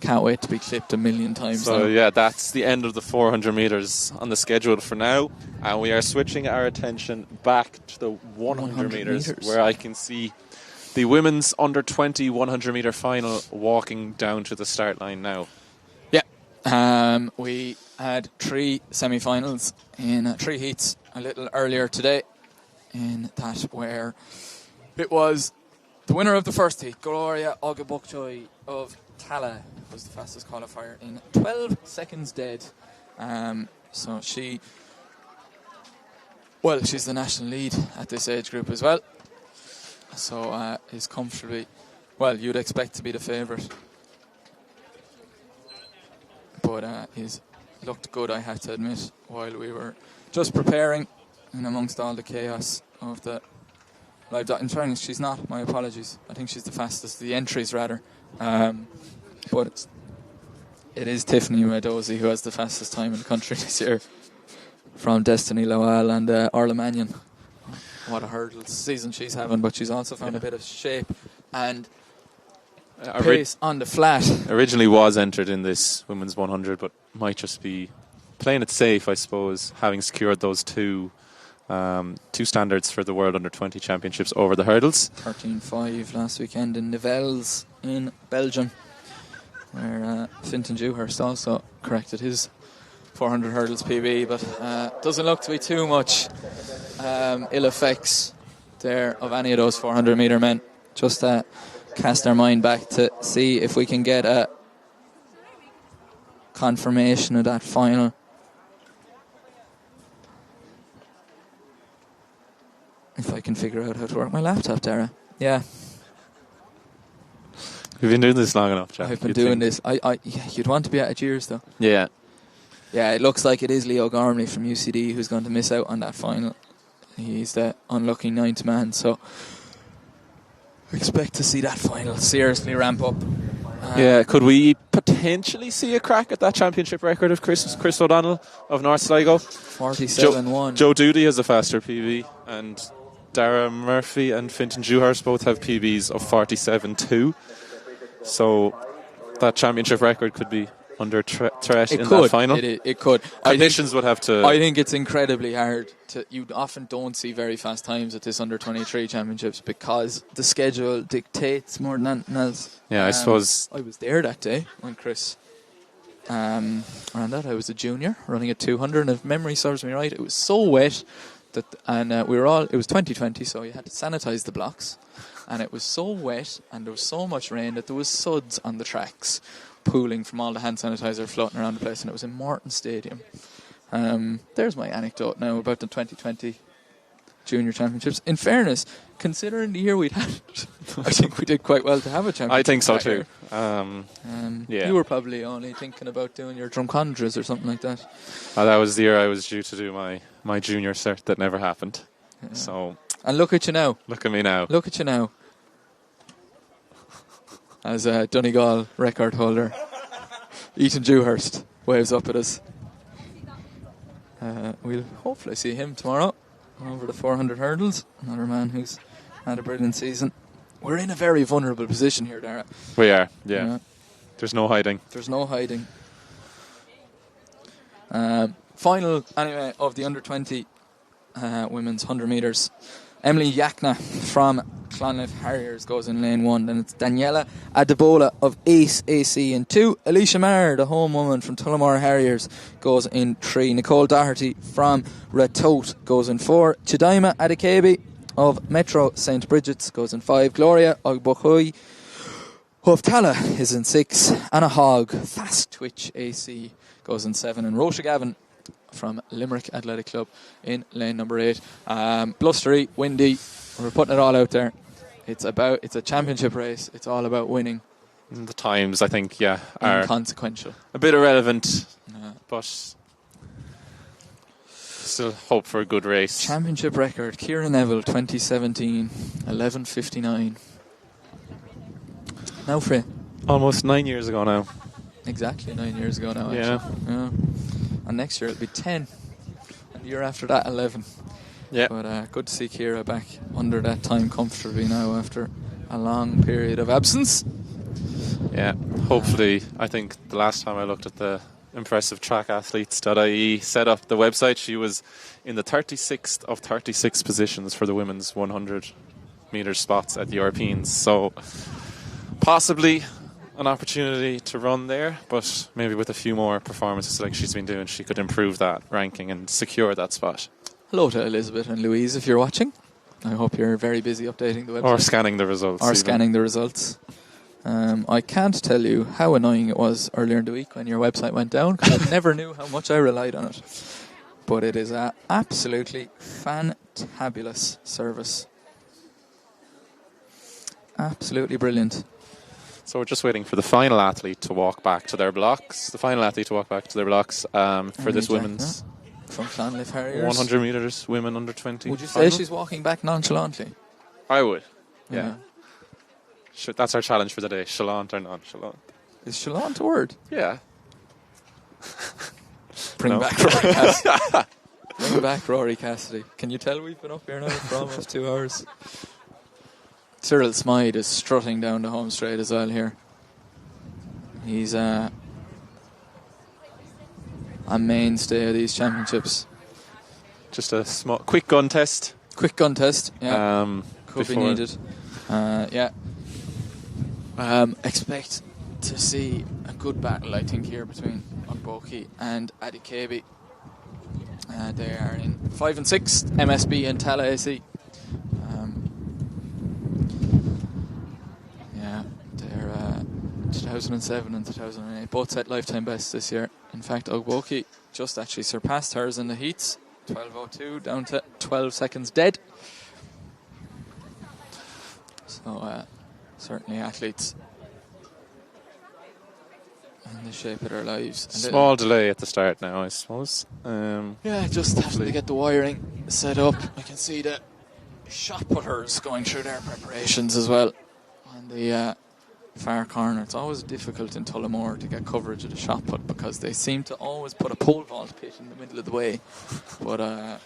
Can't wait to be clipped a million times. So now. yeah, that's the end of the 400 metres on the schedule for now, and we are switching our attention back to the 100 metres, where I can see the women's under 20 100 metre final walking down to the start line now. We had 3 semi-finals in 3 heats a little earlier today, in that where it was the winner of the first heat, Gloria Ogabokjoy of Tala, was the fastest qualifier in 12 seconds dead. So she's the national lead at this age group as well. So is comfortably, you'd expect to be the favourite. But he's looked good, I have to admit, while we were just preparing and amongst all the chaos of the live dot. In fairness, she's not, my apologies. I think she's the fastest, the entries rather. But it is Tiffany Medozi who has the fastest time in the country this year, from Destiny Lowell and Orla Mannion. What a hurdle season she's having, but she's also found a bit of shape and pace on the flat. Originally was entered in this women's 100, but might just be playing it safe, I suppose, having secured those two standards for the World Under 20 Championships over the hurdles. 13.5 last weekend in Nivelles in Belgium, where Fintan Dewhurst also corrected his 400 hurdles PB, but doesn't look to be too much ill effects there of any of those 400 metre men. Just cast our mind back to see if we can get a confirmation of that final. If I can figure out how to work my laptop, Dara. Yeah. You've been doing this long enough, Jack. I've been doing this. You'd want to be out of years, though. Yeah. Yeah, it looks like it is Leo Gormley from UCD who's going to miss out on that final. He's the unlucky 9th man, so expect to see that final seriously ramp up. Could we potentially see a crack at that championship record of Chris O'Donnell of North Sligo? 47-1. Joe Doody has a faster PB, and Dara Murphy and Fintan Dewhurst both have PBs of 47-2. So that championship record could be under threat in that final. It could. Conditions would have to. I think it's incredibly hard. You often don't see very fast times at this under 23 championships because the schedule dictates more than anything else. Yeah, I suppose. I was there that day when Chris ran that. I was a junior running at 200, and if memory serves me right, it was so wet that, and we were all. It was 2020, so you had to sanitize the blocks, and it was so wet, and there was so much rain that there was suds on the tracks, pooling from all the hand sanitizer floating around the place, and it was in Morton Stadium. There's my anecdote now about the 2020 Junior Championships. In fairness, considering the year we'd had, I think we did quite well to have a championship. I think so too. You were probably only thinking about doing your Drumcondras or something like that. That was the year I was due to do my junior cert that never happened. Yeah. So. And look at you now. Look at me now. Look at you now. As a Donegal record holder, Ethan Dewhurst waves up at us. We'll hopefully see him tomorrow over the 400 hurdles. Another man who's had a brilliant season. we're in a very vulnerable position here, Dara. We are, yeah. There's no hiding. There's no hiding. Final, anyway, of the under-20 women's 100 metres. Emily Yakna from Clonliffe Harriers goes in lane 1. Then it's Daniela Adebola of Ace AC in 2. Alicia Maher, the home woman from Tullamore Harriers, goes in 3. Nicole Doherty from Ratote goes in 4. Chidaima Adekabi of Metro St. Bridget's goes in 5. Gloria Ogbohui of Tala is in 6. Anna Hogg, Fast Twitch AC, goes in 7. And Rosha Gavin from Limerick Athletic Club in lane number 8. Blustery, windy, we're putting it all out there. It's a championship race. It's all about winning. The times, I think, are inconsequential. A bit irrelevant, but still hope for a good race. Championship record, Ciara Neville, 2017, 11:59. Now for almost 9 years ago now. Exactly 9 years ago now. Actually. Yeah. And next year it'll be 10. And the year after that, 11. Yeah. But good to see Ciara back under that time comfortably now after a long period of absence. Yeah. Hopefully, I think the last time I looked at the impressive trackathletes.ie set up the website, she was in the 36th of 36 positions for the women's 100 metre spots at the Europeans. So possibly an opportunity to run there, but maybe with a few more performances like she's been doing, she could improve that ranking and secure that spot. Hello to Elizabeth and Louise if you're watching. I hope you're very busy updating the website. Or scanning the results. I can't tell you how annoying it was earlier in the week when your website went down, because I never knew how much I relied on it. But it is an absolutely fantabulous service. Absolutely brilliant. So we're just waiting for the final athlete to walk back to their blocks. For this women's... From Clonliffe Harriers. 100 metres, women under 20. Would you say she's walking back nonchalantly? I would, yeah. That's our challenge for the day, chalant or nonchalant. Is chalant a word? Yeah. Bring back Rory Cassidy. Bring back Rory Cassidy. Can you tell we've been up here now for almost 2 hours? Cyril Smythe is strutting down the home straight as well here. He's a mainstay of these championships. Just a small, quick gun test. Yeah. Could be needed. Expect to see a good battle, I think, here between Ogboki and Adikabi. They are in 5 and 6, MSB and Tala AC. They're 2007 and 2008 both set lifetime bests this year. In fact, Ogboki just actually surpassed hers in the heats, 12:02 down to 12 seconds dead. So certainly athletes in the shape of their lives. Small delay at the start now, I suppose. Just having to get the wiring set up. I can see the shot putters going through their preparations as well on the far corner. It's always difficult in Tullamore to get coverage of the shot put because they seem to always put a pole vault pit in the middle of the way. But I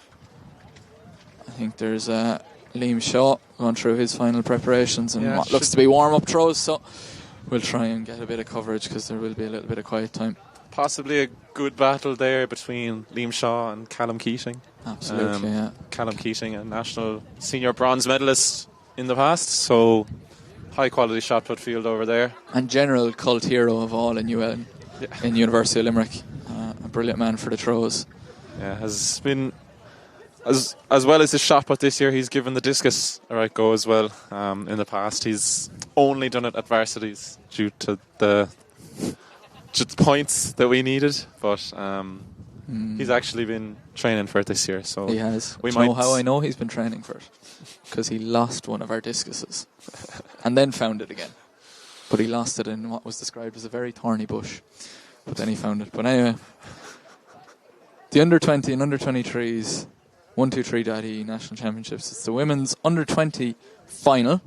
think there's Liam Shaw going through his final preparations and what looks to be warm-up throws, so we'll try and get a bit of coverage because there will be a little bit of quiet time. Possibly a good battle there between Liam Shaw and Callum Keating. Absolutely, yeah. Callum Keating, a national senior bronze medalist in the past, so high quality shot put field over there. And general cult hero of all in University of Limerick. A brilliant man for the throws. Yeah, has been... As well as his shot put this year, he's given the discus a right go as well. In the past, he's only done it at varsities due to the points that we needed. But he's actually been training for it this year. So he has. Do you know how I know he's been training for it? Because he lost one of our discuses and then found it again. But he lost it in what was described as a very thorny bush. But then he found it. But anyway, the under-20 and under-23s 123.ie National Championships. It's the women's under-20 final,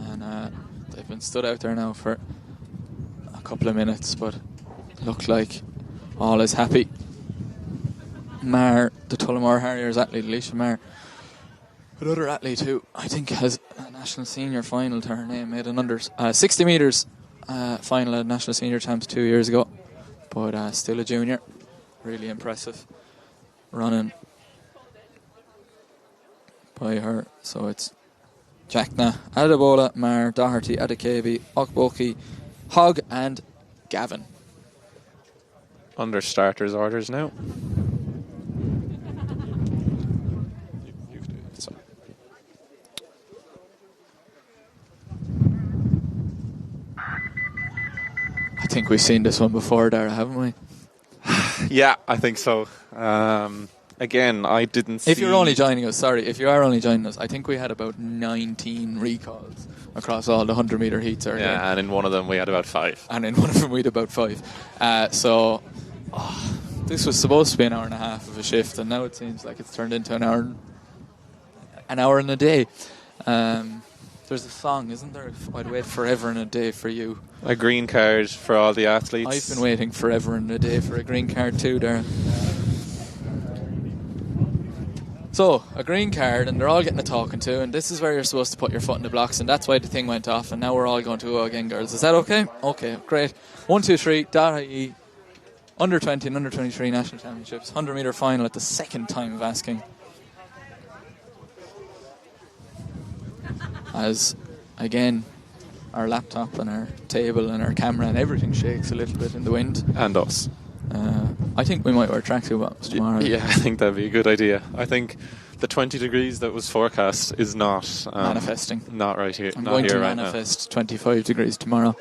and they've been stood out there now for a couple of minutes, but look like all is happy. The Tullamore Harriers athlete, Alicia Maher, another athlete who I think has an national senior final to her name. Made an under 60 metres final at national senior champs 2 years ago, but still a junior. Really impressive running by her. So it's Jackna, Adebola, Mar, Doherty, Adekabi, Okboki, Hogg and Gavin. Under starters orders now. I think we've seen this one before, Dara, haven't we? Yeah, I think so. Again, I didn't see... If you are only joining us, I think we had about 19 recalls across all the 100 metre heats earlier. Yeah, and in one of them we had about 5. This was supposed to be an hour and a half of a shift, and now it seems like it's turned into an hour and a day. There's a song, isn't there? I'd wait forever and a day for you. A green card for all the athletes. I've been waiting forever and a day for a green card too, Darren. So, a green card, and they're all getting a talking to, and this is where you're supposed to put your foot in the blocks, and that's why the thing went off, and now we're all going to go again, girls. Is that okay? Okay, great. 1-2-3, under 20 and under 23 national championships, 100 metre final at the second time of asking. As, again, our laptop and our table and our camera and everything shakes a little bit in the wind. And us. I think we might wear tracksuit bottoms tomorrow. Yeah, I think that'd be a good idea. I think the 20 degrees that was forecast is not... manifesting. Not right here. I'm not going here to right manifest 25 degrees tomorrow.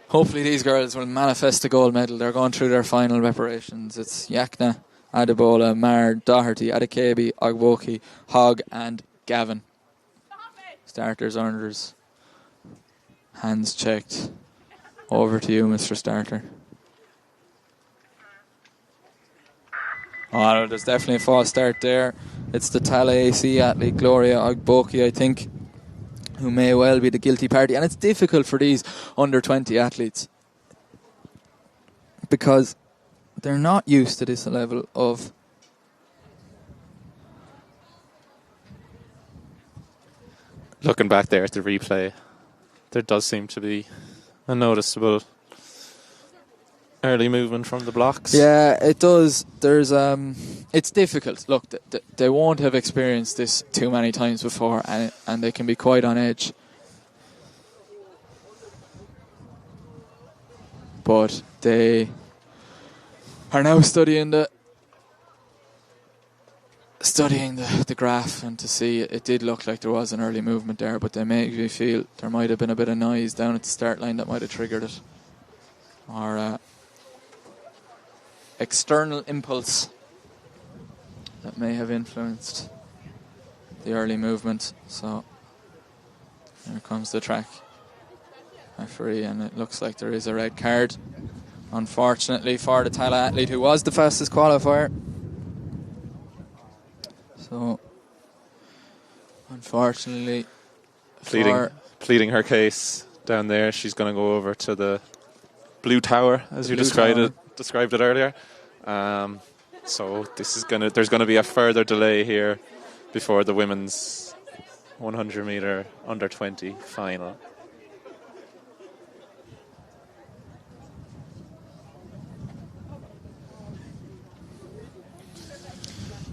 Hopefully these girls will manifest a gold medal. They're going through their final preparations. It's Yakna, Adebola, Mar, Doherty, Adekabi, Ogboki, Hogg and Gavin. Starters, earners, hands checked. Over to you, Mr. Starter. Oh, there's definitely a false start there. It's the Tala AC athlete, Gloria Ogboki, I think, who may well be the guilty party. And it's difficult for these under 20 athletes because they're not used to this level of looking back there at the replay, there does seem to be a noticeable early movement from the blocks. Yeah, it does. There's it's difficult. Look, they won't have experienced this too many times before, and they can be quite on edge. But they are now studying the graph, and to see it did look like there was an early movement there, but they make me feel there might have been a bit of noise down at the start line that might have triggered it, or external impulse that may have influenced the early movement. So here comes the track referee, and it looks like there is a red card, unfortunately, for the Tala athlete who was the fastest qualifier. So unfortunately, pleading her case down there, she's going to go over to the blue tower, as you described it earlier. So there's going to be a further delay here before the women's 100 metre under 20 final.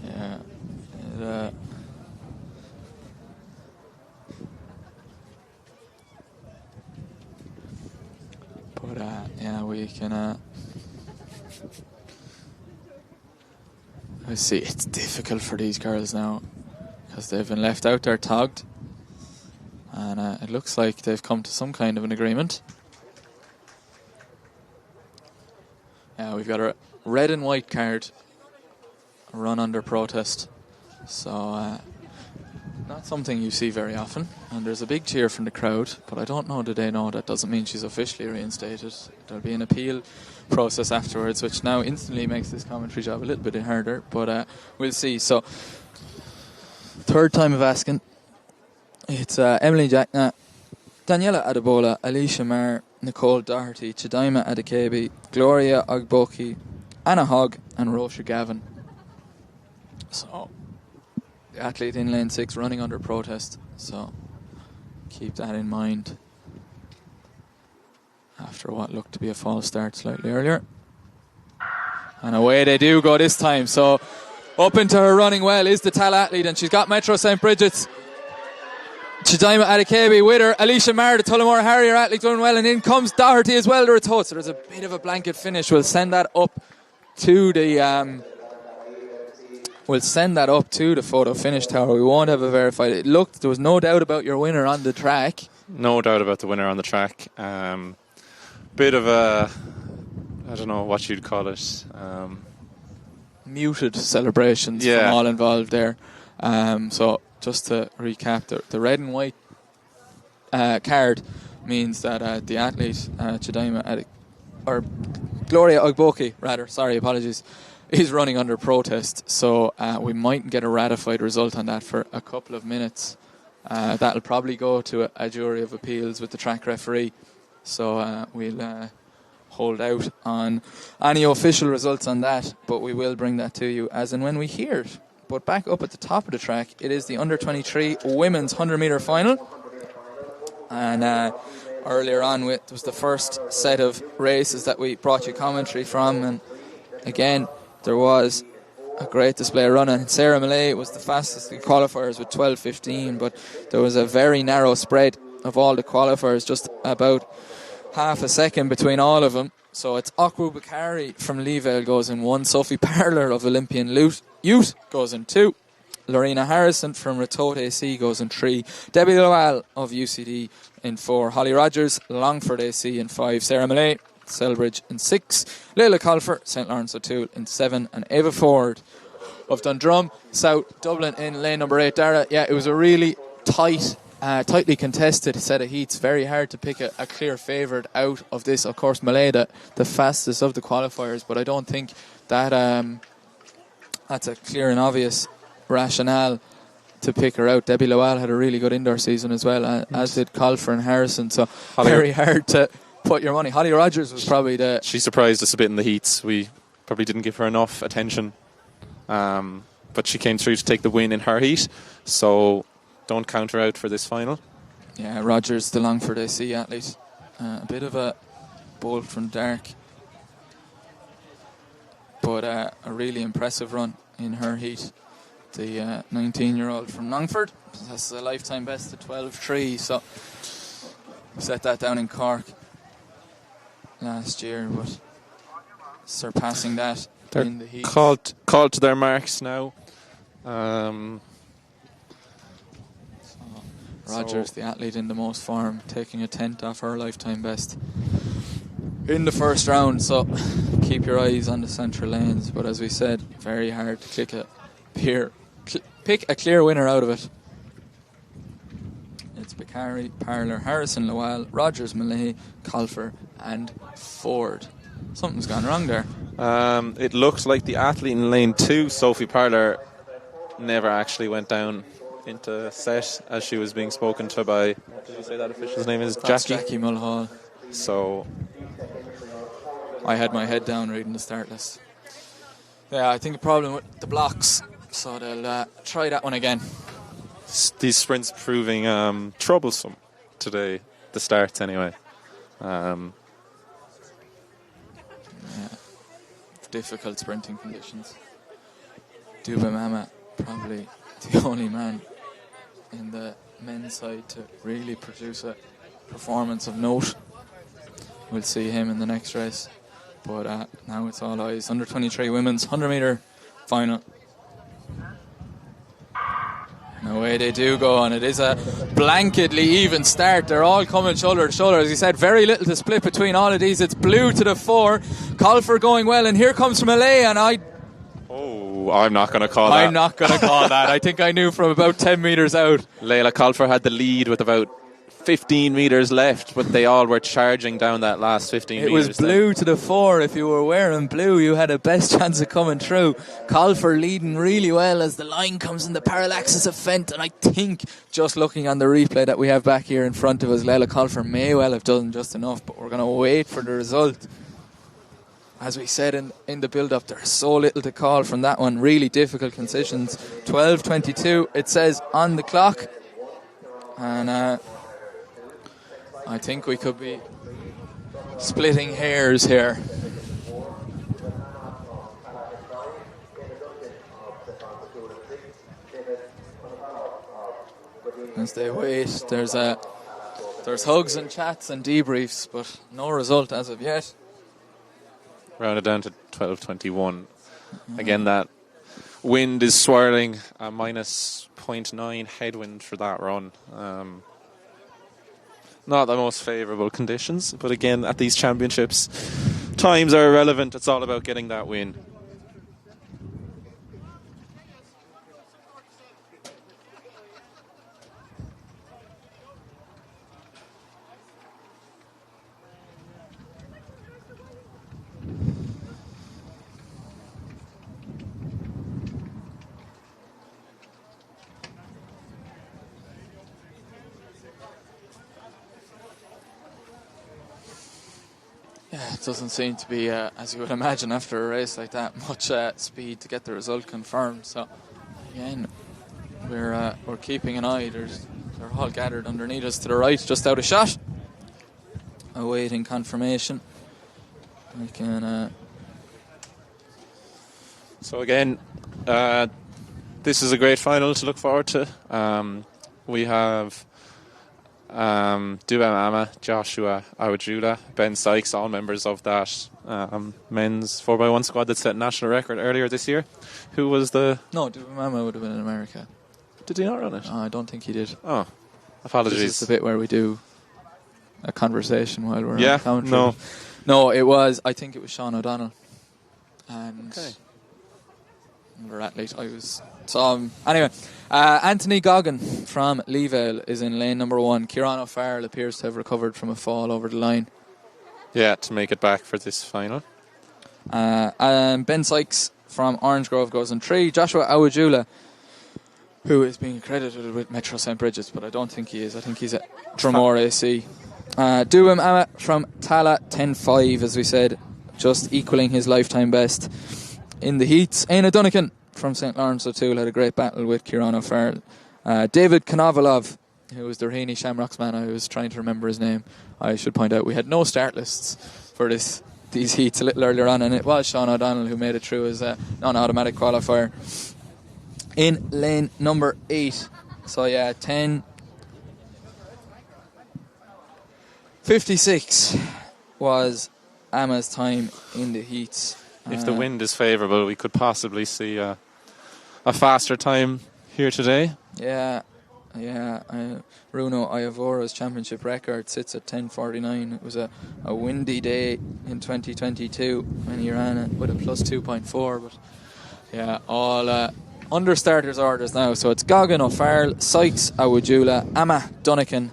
Yeah. Yeah, we can. I see. It's difficult for these girls now because they've been left out there togged, and it looks like they've come to some kind of an agreement. Yeah, we've got a red and white card, run under protest, so not something you see very often, and there's a big cheer from the crowd, but I don't know, do they know that doesn't mean she's officially reinstated? There'll be an appeal process afterwards, which now instantly makes this commentary job a little bit harder, but we'll see. So third time of asking, it's Emily Jackna, Daniela Adebola, Alicia Marr, Nicole Doherty, Chidima Adekabi, Gloria Ogboki, Anna Hogg and Rosha Gavin. So the athlete in lane 6 running under protest, so keep that in mind after what looked to be a false start slightly earlier. And away they do go this time. So up into her running well is the Tal athlete, and she's got Metro St. Bridget's Chidaima Adekabi with her. Alicia Marr, the Tullamore Harrier athlete, doing well, and in comes Doherty as well to her toe. So there's a bit of a blanket finish. We'll send that up to the photo finish tower. We won't have a verified. It looked, there was no doubt about your winner on the track. No doubt about the winner on the track. Bit of a, I don't know what you'd call it. Muted celebrations from all involved there. So just to recap, the red and white card means that the athlete, Gloria Ogboki, apologies, is running under protest. So we might get a ratified result on that for a couple of minutes. That'll probably go to a jury of appeals with the track referee. So we'll hold out on any official results on that, but we will bring that to you as and when we hear it. But back up at the top of the track, it is the under-23 women's 100-metre final. And earlier on, it was the first set of races that we brought you commentary from. And again, there was a great display of running. Sarah Millay was the fastest in qualifiers with 12:15, but there was a very narrow spread of all the qualifiers, just about half a second between all of them. So it's Akwu Bakari from Leevale goes in 1, Sophie Parler of Olympian Youth goes in 2, Lorena Harrison from Ratoath AC goes in 3, Debbie Lowell of UCD in 4, Holly Rogers, Longford AC in 5, Sarah Millay, Selbridge in 6, Leila Colfer, St. Lawrence O'Toole in 7, and Ava Ford of Dundrum, South Dublin in lane number 8. Dara, it was a really tightly contested set of heats. Very hard to pick a clear favourite out of this. Of course, Millay, the fastest of the qualifiers, but I don't think that that's a clear and obvious rationale to pick her out. Debbie Lowell had a really good indoor season as well, as did Colfer and Harrison. So very hard to put your money. Holly Rogers was probably she surprised us a bit in the heats. We probably didn't give her enough attention, but she came through to take the win in her heat. So don't count her out for this final. Yeah, Rogers, the Longford AC athlete. A bit of a bolt from dark, but a really impressive run in her heat. The 19-year-old from Longford possesses a lifetime best of 12:3, so set that down in Cork last year, but surpassing that in the heat. Called to their marks now. Rogers, the athlete in the most form, taking a 10th off her lifetime best in the first round. So keep your eyes on the central lanes. But as we said, very hard to pick a clear winner out of it. It's Bakari, Parler, Harrison, Lowell, Rogers, Millay, Colfer and Ford. Something's gone wrong there. It looks like the athlete in lane 2, Sophie Parler, never actually went down into set as she was being spoken to by, what did you say that official's name is? Jackie Mulhall. So I had my head down reading the start list. Yeah, I think the problem with the blocks, so they'll try that one again. These sprints proving troublesome today, the starts anyway. Difficult sprinting conditions. Duba Mama, probably the only man in the men's side to really produce a performance of note. We'll see him in the next race, but now it's all eyes. Under 23 women's 100-metre final. And away they do go, and it is a blanketly even start. They're all coming shoulder to shoulder. As you said, very little to split between all of these. It's blue to the 4. Colfer going well, and here comes from Millay, and I'm not going to call that. I'm not going to call that. I think I knew from about 10 metres out. Leila Colfer had the lead with about 15 metres left, but they all were charging down that last 15 metres. It was blue to the 4. If you were wearing blue, you had a best chance of coming through. Colfer leading really well as the line comes in the parallaxis of Fent, and I think, just looking on the replay that we have back here in front of us, Leila Colfer may well have done just enough, but we're going to wait for the result. As we said in the build-up, there's so little to call from that one. Really difficult conditions. 12:22, it says on the clock. And I think we could be splitting hairs here. As they wait, there's hugs and chats and debriefs, but no result as of yet. Rounded down to 12:21. Again, that wind is swirling, a minus 0.9 headwind for that run. Not the most favourable conditions, but again, at these championships, times are irrelevant. It's all about getting that win. Yeah, it doesn't seem to be, as you would imagine after a race like that, much speed to get the result confirmed. So, again, we're keeping an eye. They're all gathered underneath us to the right, just out of shot, awaiting confirmation. We can. So again, this is a great final to look forward to. We have Dubem Ama, Joshua Awajula, Ben Sykes, all members of that men's 4x1 squad that set national record earlier this year. Who was the... No, Dubem Ama would have been in America. Did he not run it? No, I don't think he did. Oh, apologies. This is the bit where we do a conversation while we're on commentary. No, I think it was Sean O'Donnell. And another athlete I was... So, anyway, Anthony Goggin from Leevale is in lane number 1. Kieran O'Farrell appears to have recovered from a fall over the line. Yeah, to make it back for this final. And Ben Sykes from Orange Grove goes in 3. Joshua Awajula, who is being credited with Metro St. Bridget's, but I don't think he is. I think he's at Dromore AC. Dubem Ama from Tala, 10.5, as we said, just equaling his lifetime best in the heats. Aina Dunnican from St. Lawrence O'Toole had a great battle with Kieran O'Farrell. David Konovalov, who was the Raheny Shamrocks man, I was trying to remember his name. I should point out we had no start lists for these heats a little earlier on, and it was Sean O'Donnell who made it through as a non-automatic qualifier in lane number 8. So yeah, 10:56 was Ama's time in the heats. If the wind is favourable, we could possibly see a faster time here today. Yeah. Bruno Iavora's championship record sits at 10:49. It was a windy day in 2022 when he ran it with a plus 2.4. But yeah, all under starters orders now. So it's Goggin, O'Farrell, Sykes, Awajula, Ama, Dunnican,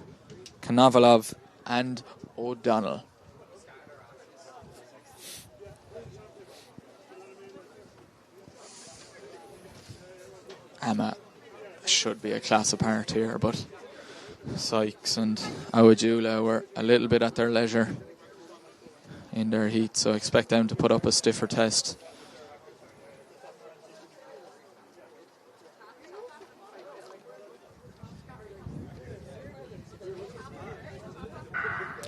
Konovalov, and O'Donnell. Ama should be a class apart here, but Sykes and Awajula were a little bit at their leisure in their heat, so expect them to put up a stiffer test.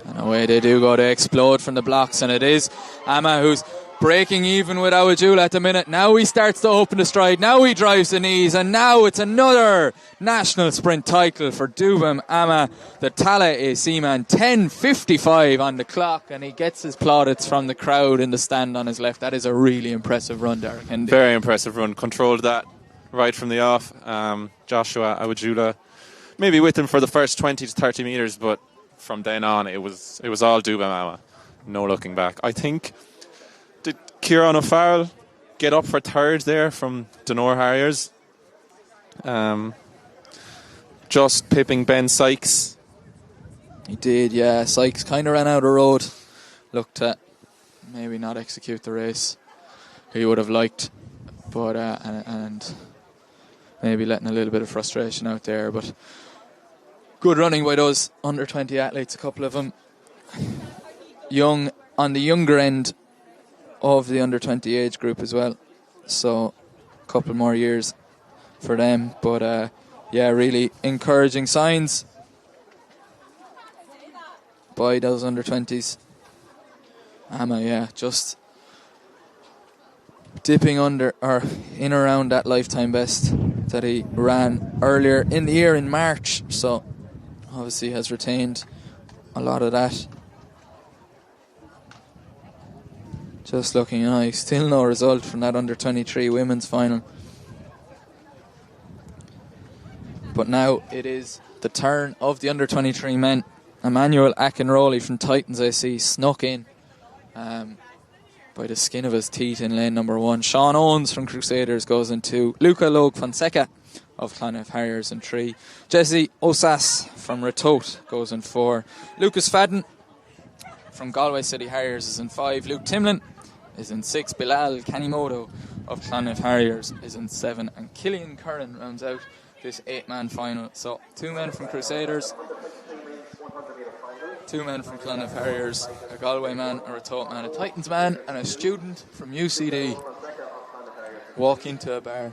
And away they do go. They explode from the blocks, and it is Ama who's breaking even with Awajula at the minute. Now he starts to open the stride. Now he drives the knees. And now it's another national sprint title for Dubem Ama, the Tala AC man. 10:55 on the clock. And he gets his plaudits from the crowd in the stand on his left. That is a really impressive run, Derek. Very impressive run. Controlled that right from the off. Joshua Awajula maybe with him for the first 20 to 30 metres, but from then on it was all Dubem Ama. No looking back. I think... Did Kieran O'Farrell get up for third there from Donore Harriers? Just pipping Ben Sykes. He did, yeah. Sykes kind of ran out of road. Looked to maybe not execute the race he would have liked, but and maybe letting a little bit of frustration out there. But good running by those under 20 athletes, a couple of them young, on the younger end of the under 20 age group as well, so a couple more years for them, but yeah, really encouraging signs. by those under-20s. Amma, yeah, just dipping under or in around that lifetime best that he ran earlier in the year in March. So obviously has retained a lot of that. Just looking nice. Still no result from that under-23 women's final. But now it is the turn of the under-23 men. Emmanuel Akinroley from Titans AC snuck in by the skin of his teeth in lane number 1. Sean Owens from Crusaders goes in 2. Luca Logue Fonseca of Clonif Harriers in 3. Jesse Osas from Ratote goes in 4. Lucas Fadden from Galway City Harriers is in 5. Luke Timlin is in 6. Bilal Kanimoto of Clonif Harriers is in 7. And Killian Curran rounds out this 8-man final. So 2 men from Crusaders, 2 men from Clonif Harriers, a Galway man, a Ratote man, a Titans man, and a student from UCD walk into a bar.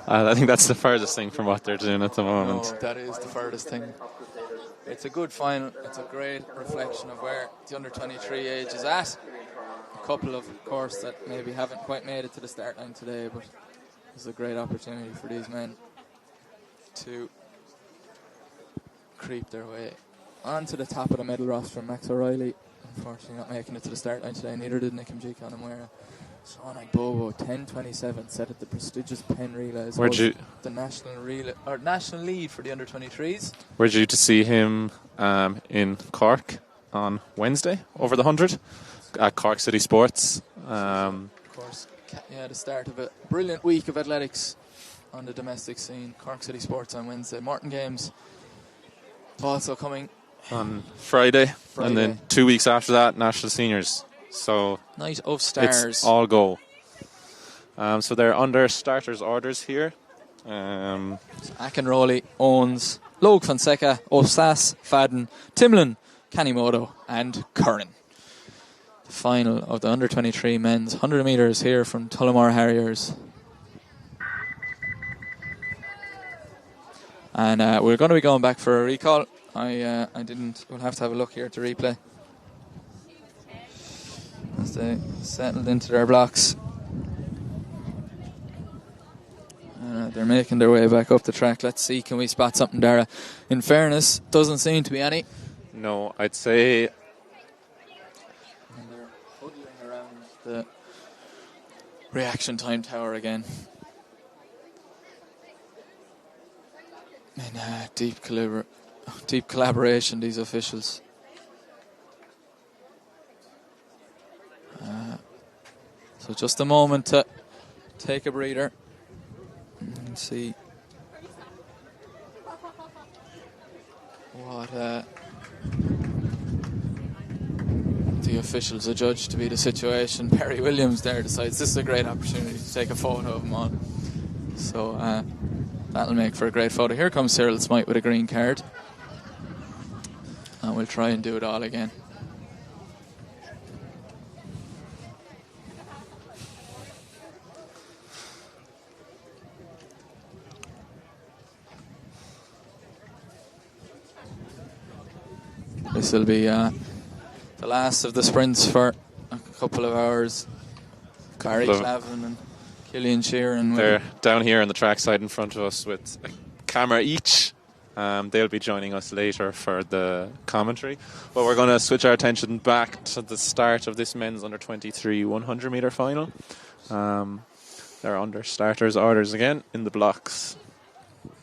I think that's the furthest thing from what they're doing at the moment. No, that is the furthest thing. It's a good final. It's a great reflection of where the under-23 age is at. A couple of course, that maybe haven't quite made it to the start line today, but it's a great opportunity for these men to creep their way onto the top of the medal roster. Max O'Reilly, unfortunately, not making it to the start line today. Neither did Nick Mjika Onamwera. Sean Bobo, 10:27, set at the prestigious Penn Relays. The national lead for the under-23s. We're due to see him in Cork on Wednesday over the 100 at Cork City Sports. Of course, yeah, the start of a brilliant week of athletics on the domestic scene. Cork City Sports on Wednesday. Morton Games also coming on Friday. And then 2 weeks after that, National Seniors. So Night of Stars. It's all go. So they're under starters orders here. Akinroley, Owens, Logue Fonseca, Osas, Fadden, Timlin, Kanimoto and Curran. The final of the under-23 men's 100 metres here from Tullamore Harriers. And we're going to be going back for a recall. We'll have to have a look here at the replay as they settled into their blocks. They're making their way back up the track. Let's see, can we spot something, Dara? In fairness, doesn't seem to be any. No, I'd say... And they're huddling around the reaction time tower again. In deep collaboration, these officials. So just a moment to take a breather and see what the officials adjudge to be the situation. Perry Williams there decides this is a great opportunity to take a photo of him on. So that'll make for a great photo. Here comes Cyril Smythe with a green card. And we'll try and do it all again. This will be the last of the sprints for a couple of hours. Barry Clavin and Killian Sheeran. They're down here on the trackside in front of us with a camera each. They'll be joining us later for the commentary. But we're going to switch our attention back to the start of this men's under-23 100 metre final. They're under starters orders again in the blocks.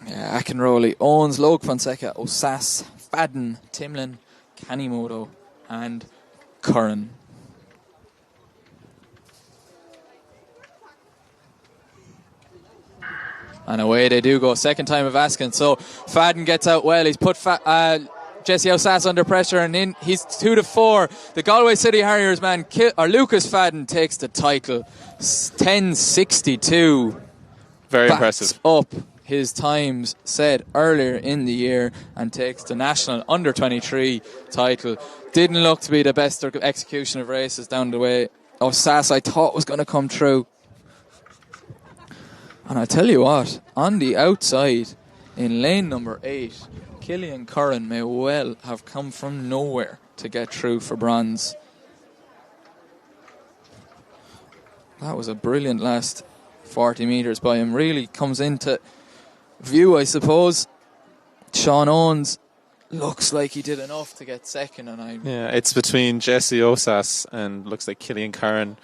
Yeah, Akinroley, Owens, Logue Fonseca, Osas, Fadden, Timlin, Kanimoto and Curran. And away they do go. Second time of asking. So Fadden gets out well. He's put Jesse Osas under pressure, and in he's 2-4. The Galway City Harriers man, Lucas Fadden, takes the title. 10:62. Very impressive. Up his times said earlier in the year and takes the national under-23 title. Didn't look to be the best execution of races down the way. Osas, I thought, was going to come through. And I tell you what, on the outside, in lane number 8, Killian Curran may well have come from nowhere to get through for bronze. That was a brilliant last 40 metres by him. Really comes into view, I suppose. Sean Owens looks like he did enough to get second, and it's between Jesse Osas and looks like Killian Curran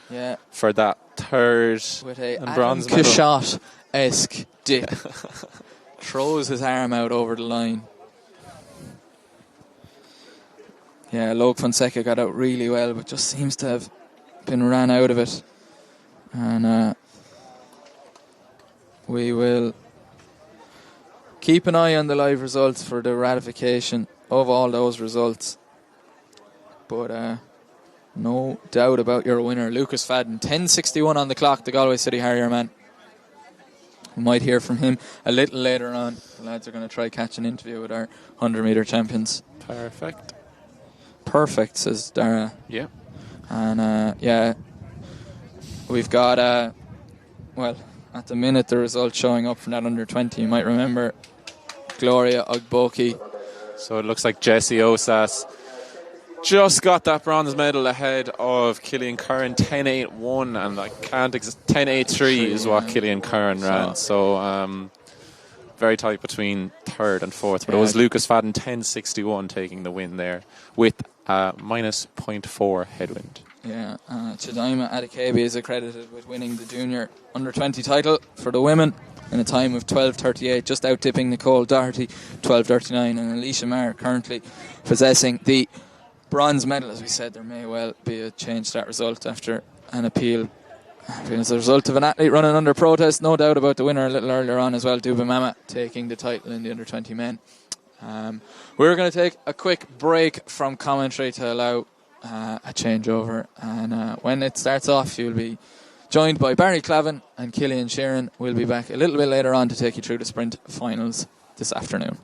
for that third with a and bronze medal. Kashot-esque dip. Throws his arm out over the line. Yeah, Loic Fonseca got out really well, but just seems to have been ran out of it. And we will keep an eye on the live results for the ratification of all those results. But no doubt about your winner, Lucas Fadden. 10:61 on the clock, the Galway City Harrier man. We might hear from him a little later on. The lads are going to try catch an interview with our 100-metre champions. Perfect, says Dara. Yeah. And we've got at the minute the result showing up from that under 20. You might remember Gloria Ogboki. So it looks like Jesse Osas just got that bronze medal ahead of Killian Curran. 10.81, and I can't 10.83 is what Killian Curran ran. So very tight between third and fourth. But it was Lucas Fadden 10.61 taking the win there with minus 0.4 headwind. Yeah, Chidima Adekabi is accredited with winning the junior under 20 title for the women in a time of 12.38, just out tipping Nicole Doherty 12.39, and Alicia Maher currently possessing the bronze medal. As we said, there may well be a change to that result after an appeal. As a result of an athlete running under protest, no doubt about the winner a little earlier on as well, Duba Mama taking the title in the under 20 men. We're going to take a quick break from commentary to allow a changeover, and when it starts off you'll be joined by Barry Clavin and Killian Sheeran. We'll be back a little bit later on to take you through the sprint finals this afternoon.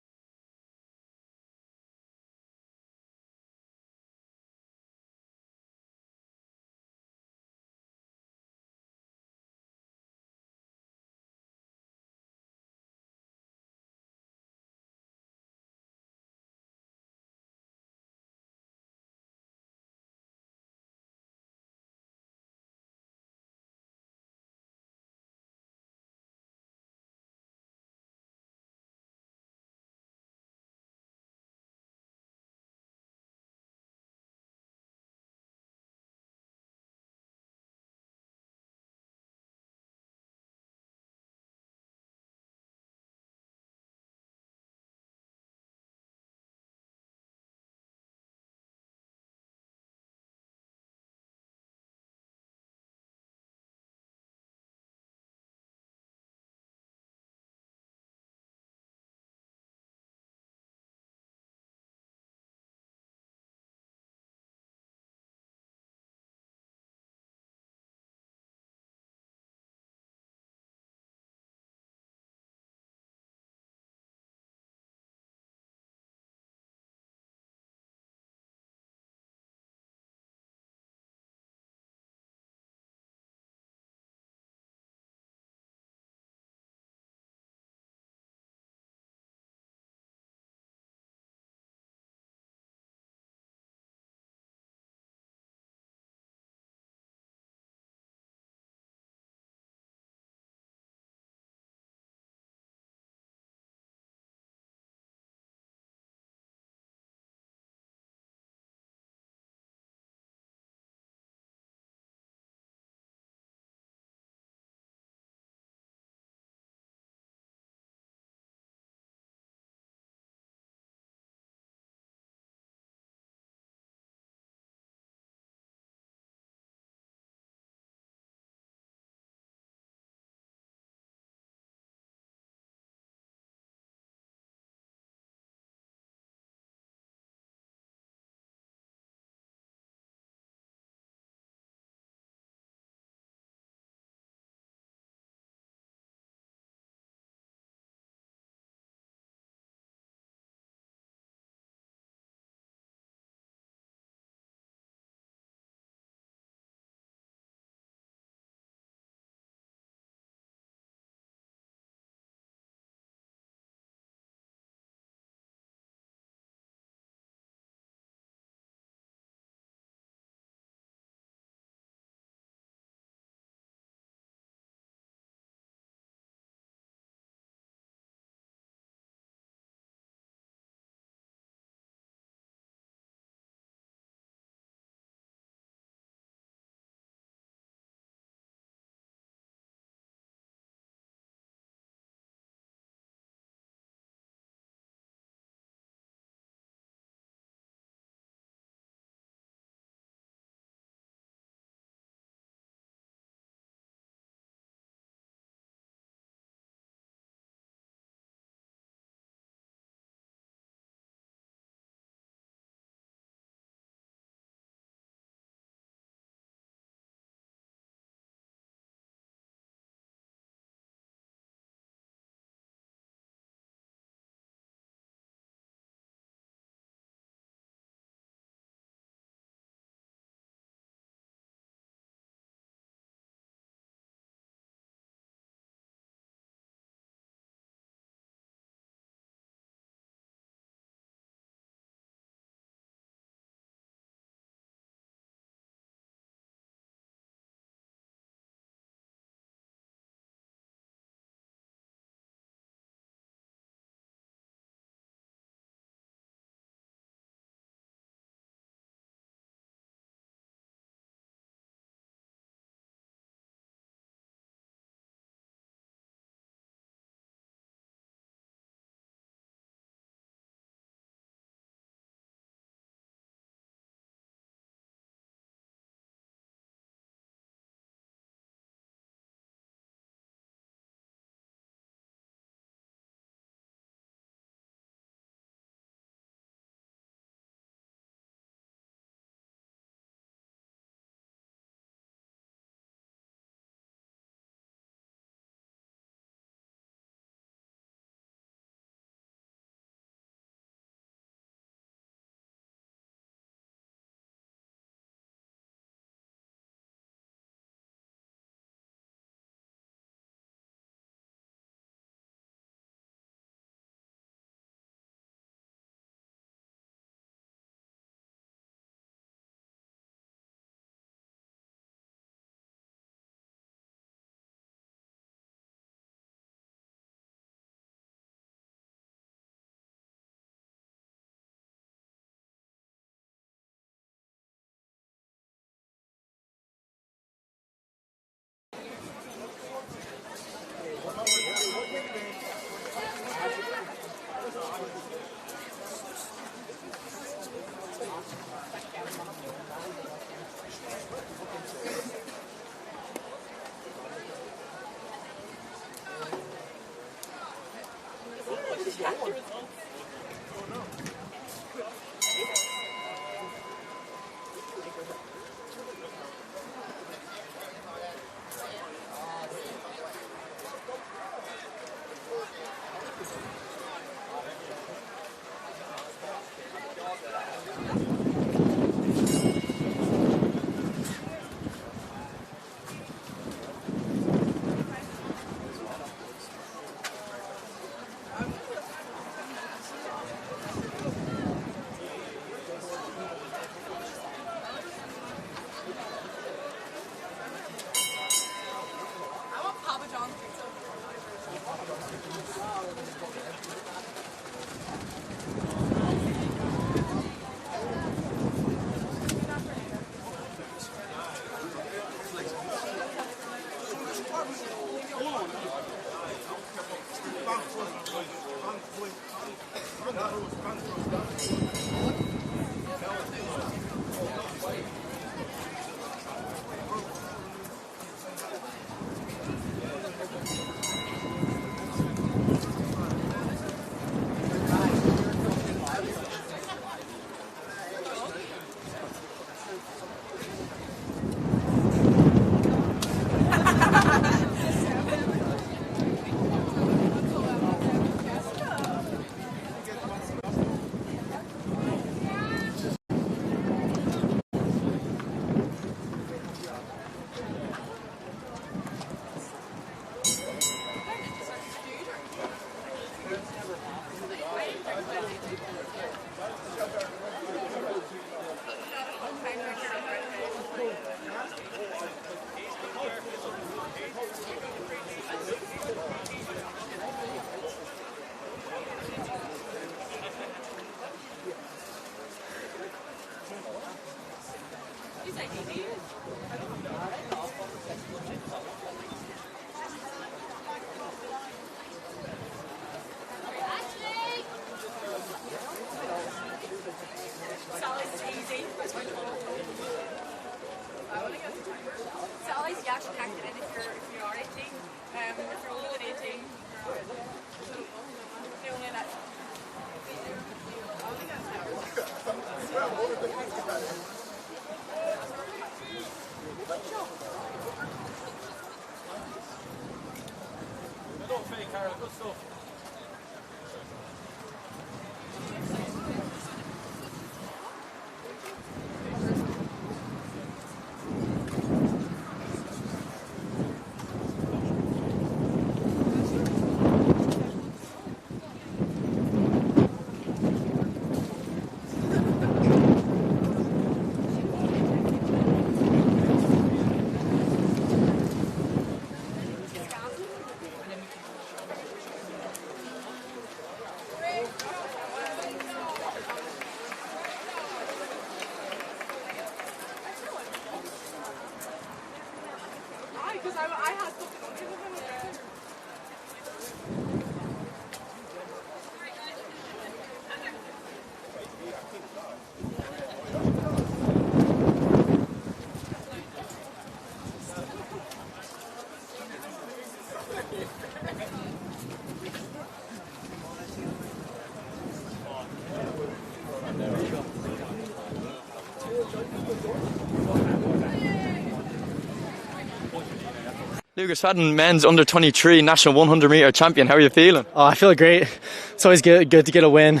Lucas Fadden, men's under 23 national 100 metre champion. How are you feeling? Oh, I feel great. It's always good to get a win.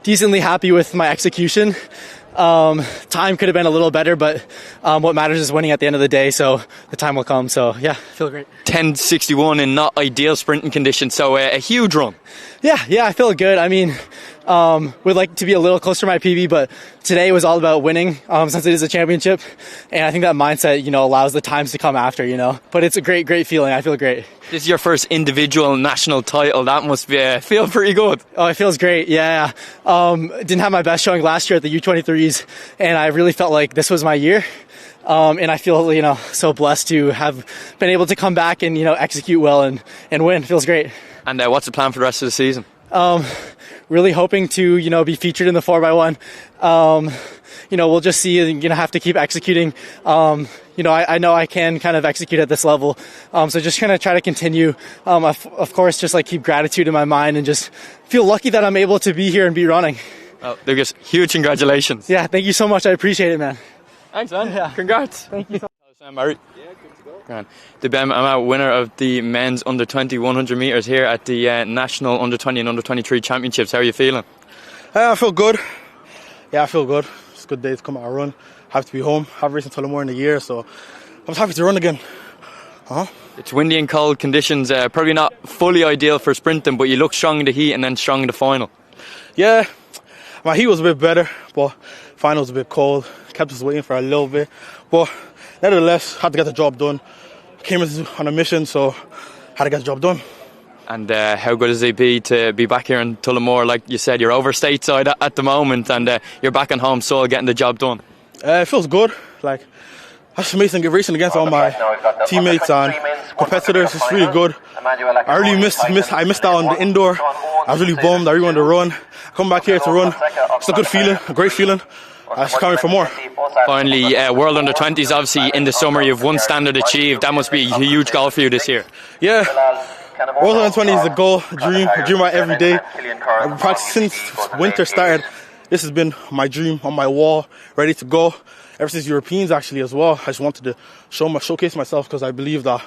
Decently happy with my execution. Time could have been a little better, but what matters is winning at the end of the day, so the time will come. So yeah, I feel great. 10:61 in not ideal sprinting conditions, so a huge run. Yeah, I feel good. I mean, would like to be a little closer to my PB, but today was all about winning, since it is a championship, and I think that mindset, allows the times to come after, But it's a great feeling. I feel great. This is your first individual national title. That must feel pretty good. Oh, it feels great. Yeah. Didn't have my best showing last year at the U23s, and I really felt like this was my year. And I feel, so blessed to have been able to come back and, execute well and win. It feels great. And what's the plan for the rest of the season? Really hoping to, be featured in the 4x1. We'll just see, have to keep executing. I know I can kind of execute at this level. So just kind of try to continue. Of course, just keep gratitude in my mind and just feel lucky that I'm able to be here and be running. Well, Lucas, huge congratulations. Yeah, thank you so much. I appreciate it, man. Thanks, man. Yeah. Congrats. Thank you so much. Murray. Yeah, good to go. I'm a winner of the men's under 20 100 metres here at the National Under 20 and Under 23 Championships. How are you feeling? I feel good. Yeah, I feel good. It's a good day to come out and run. Have to be home. Have racing until more in the year, so I'm happy to run again. It's windy and cold conditions. Probably not fully ideal for sprinting, but you look strong in the heat and then strong in the final. Yeah, my heat was a bit better, but final was a bit cold. Kept us waiting for a little bit, but nevertheless, had to get the job done. Came on a mission, so had to get the job done. And how good does it be to be back here in Tullamore? Like you said, you're over stateside at the moment, and you're back on home soil getting the job done. It feels good. That's amazing racing against all my teammates and competitors. It's really good. I really missed out on the indoor. I was really bummed. I really wanted to run. Come back here to run. It's a good feeling, a great feeling. I was coming for more. Finally, World Under 20s, obviously in the summer you've one standard achieved. That must be a huge goal for you this year. Yeah, World Under 20 is a goal, a dream. I dream about every day. I've been practicing since winter started. This has been my dream on my wall, ready to go. Ever since Europeans actually as well. I just wanted to showcase myself because I believe that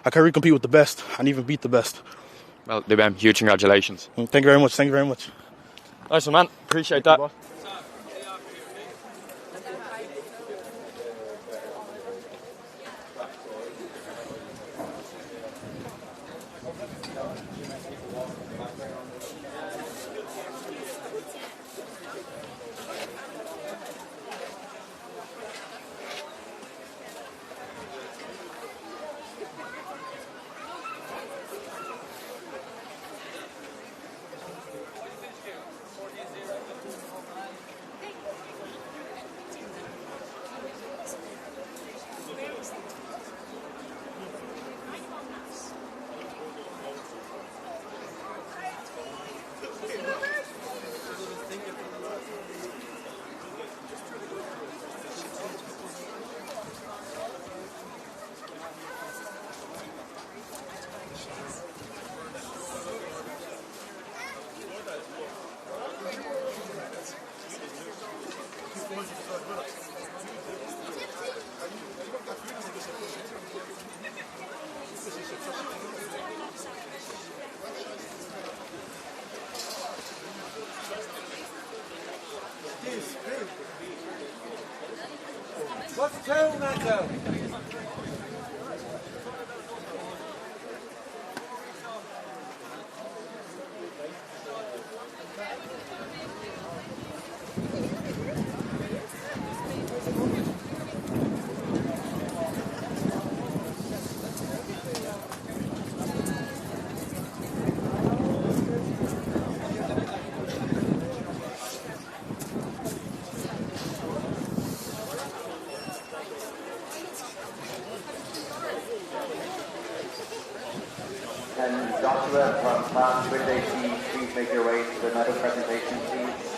I can compete with the best and even beat the best. Well, huge congratulations. Thank you very much. Thank you very much. Nice one, man. Appreciate that. What's the tone, Mando? And Joshua from class with AC, please make your way to the medal presentation, please.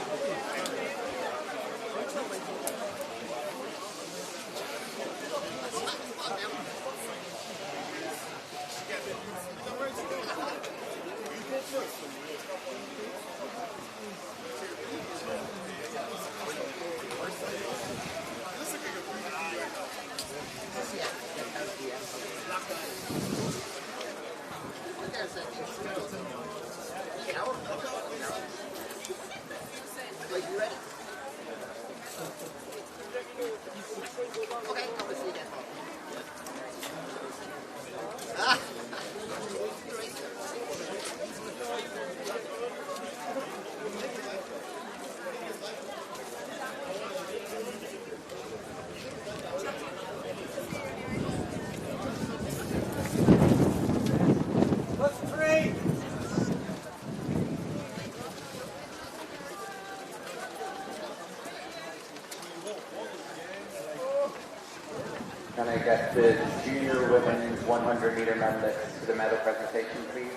Can I get the junior women's 100-meter medalists to the medal presentation, please?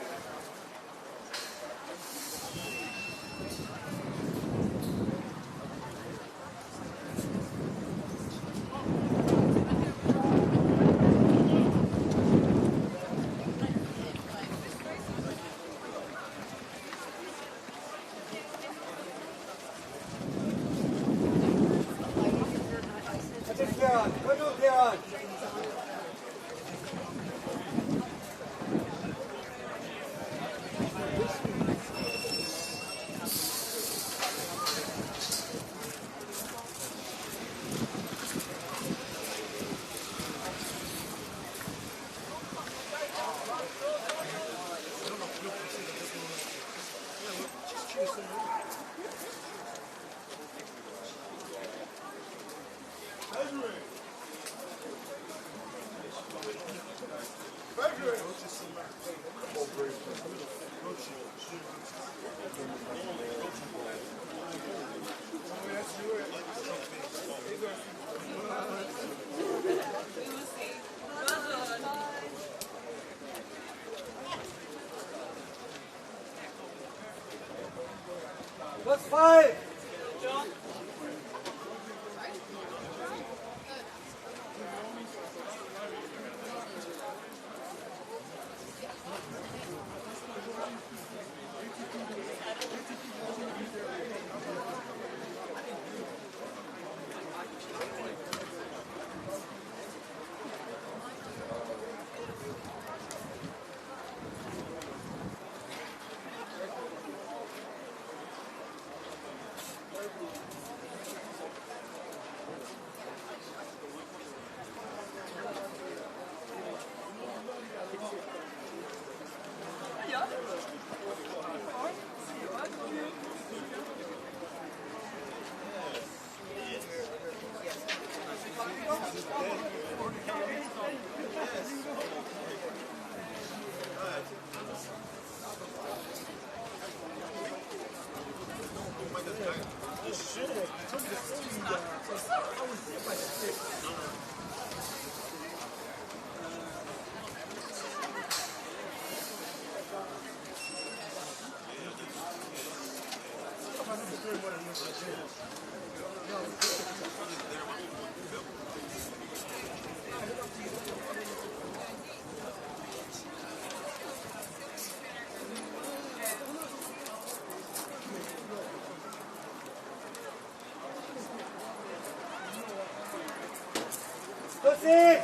What's 5? Proceed!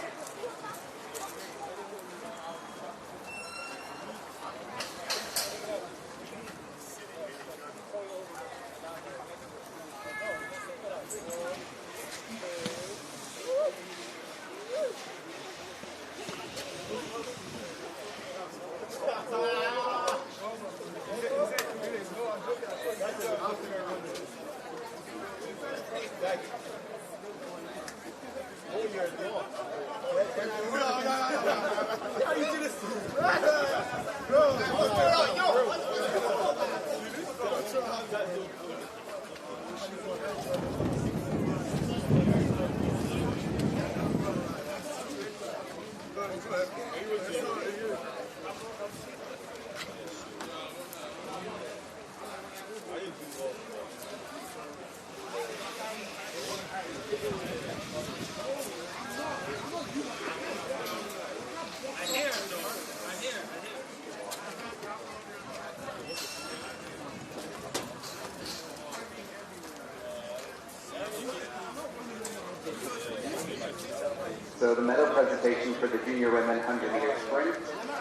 So the medal presentation for the junior women 100 metre sprint.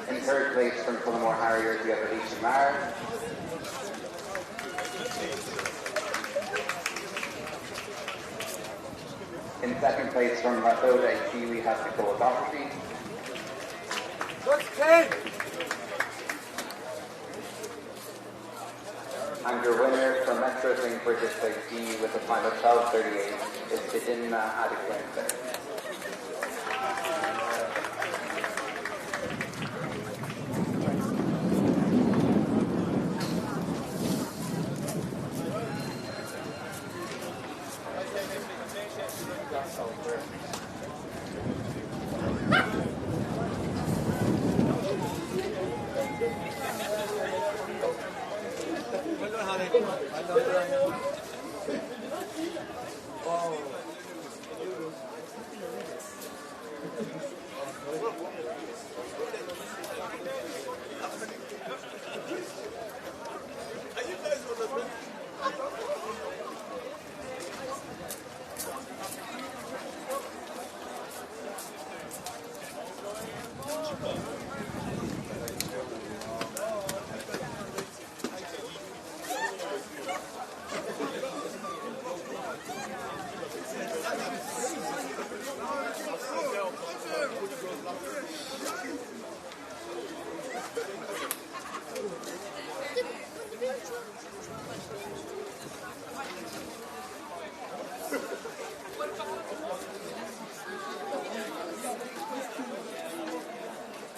In third place from Tullamore Harriers, we have Alicia Marr. In second place from Marthoda AC, we have Nicole Doherty. And your winner from Metro Swing British AC with a time of 12:38 is Sidinma Adequate.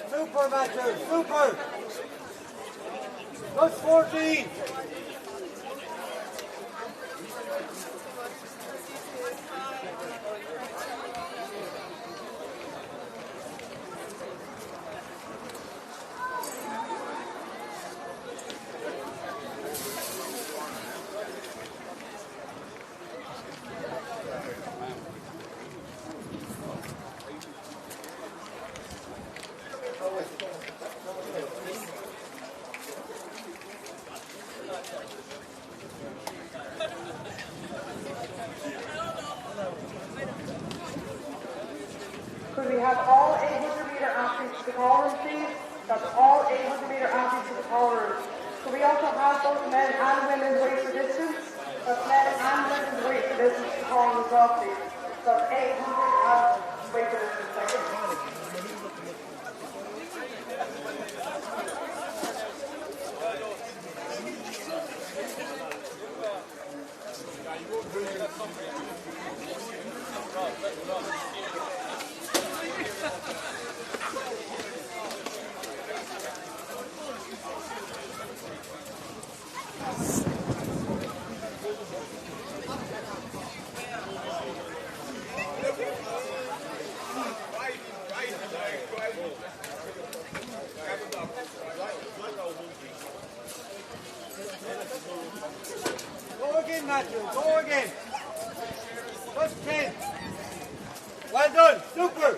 Super, Matthew, super! Plus 14! Could we have all 800 metre athletes to the call room, please? That's all 800 metre athletes to the call room. Could we also have both men and women's weight for distance? That's men and women's weight for distance to the call room as well, please. That's 800 and weight for distance. Thank you. Go again, Matthew, go again. Plus 10. Well done, super.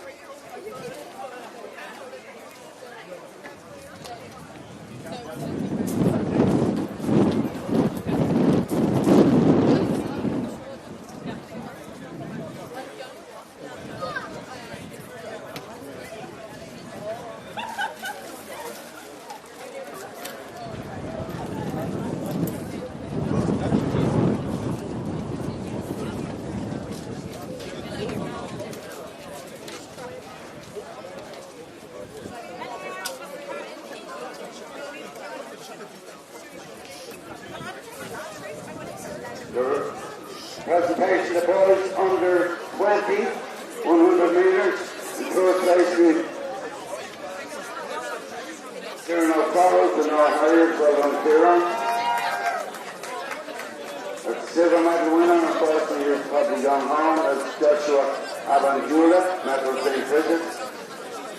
100 metres. In third place with Kieran O'Farrell to North Harriers, well done Kieran. That's the silver medal winner, unfortunately he's probably gone home. That's Joshua Abangula, medal St. Bridget.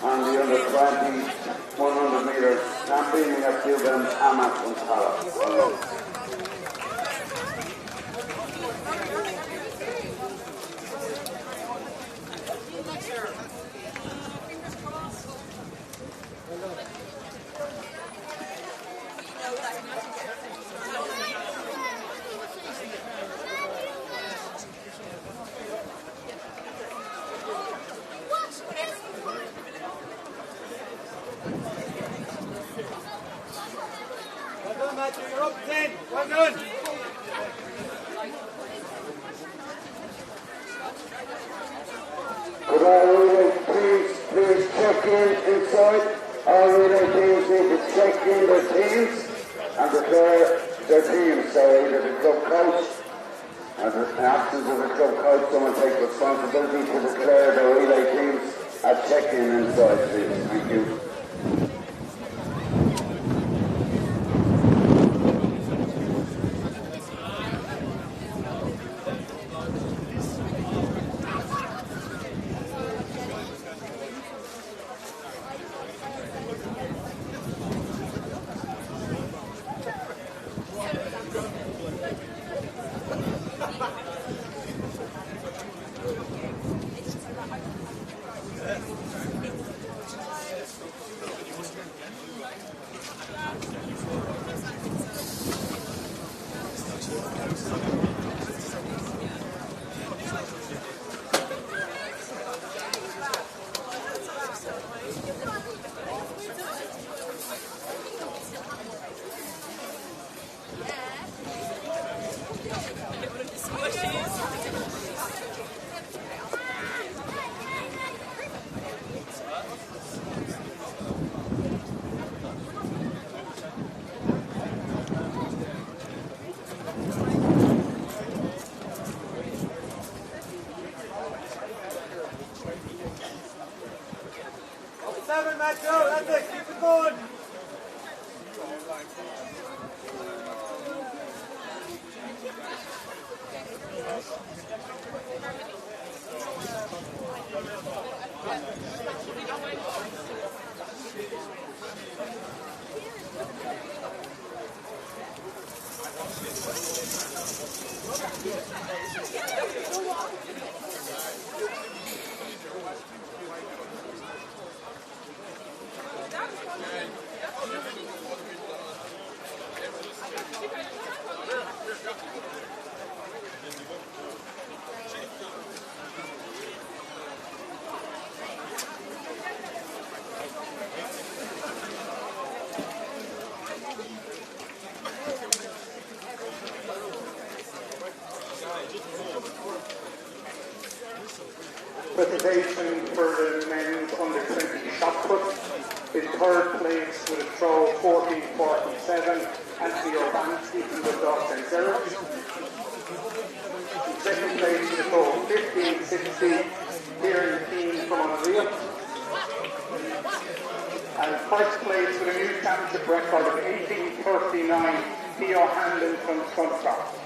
And the under 20 100 metre champion, we have Gilben Amat from Tala. You're up 10. Well done. Could all relay please check in inside? All relay teams need to check in their teams and declare their teams. So either the club coach, and in the absence of the club coach, someone take responsibility to declare their relay teams at check-in inside, please. Thank you. That's it, keep it going. Presentation for the men's under 20 shot put. In third place with a throw 14.47, Anthony Urbanski from the Dog St. Gerard. In second place with a throw 15.60, Kieran Keane from Unreal. And first place with a new championship record of 18.39, Theo Handon from Scunthorpe.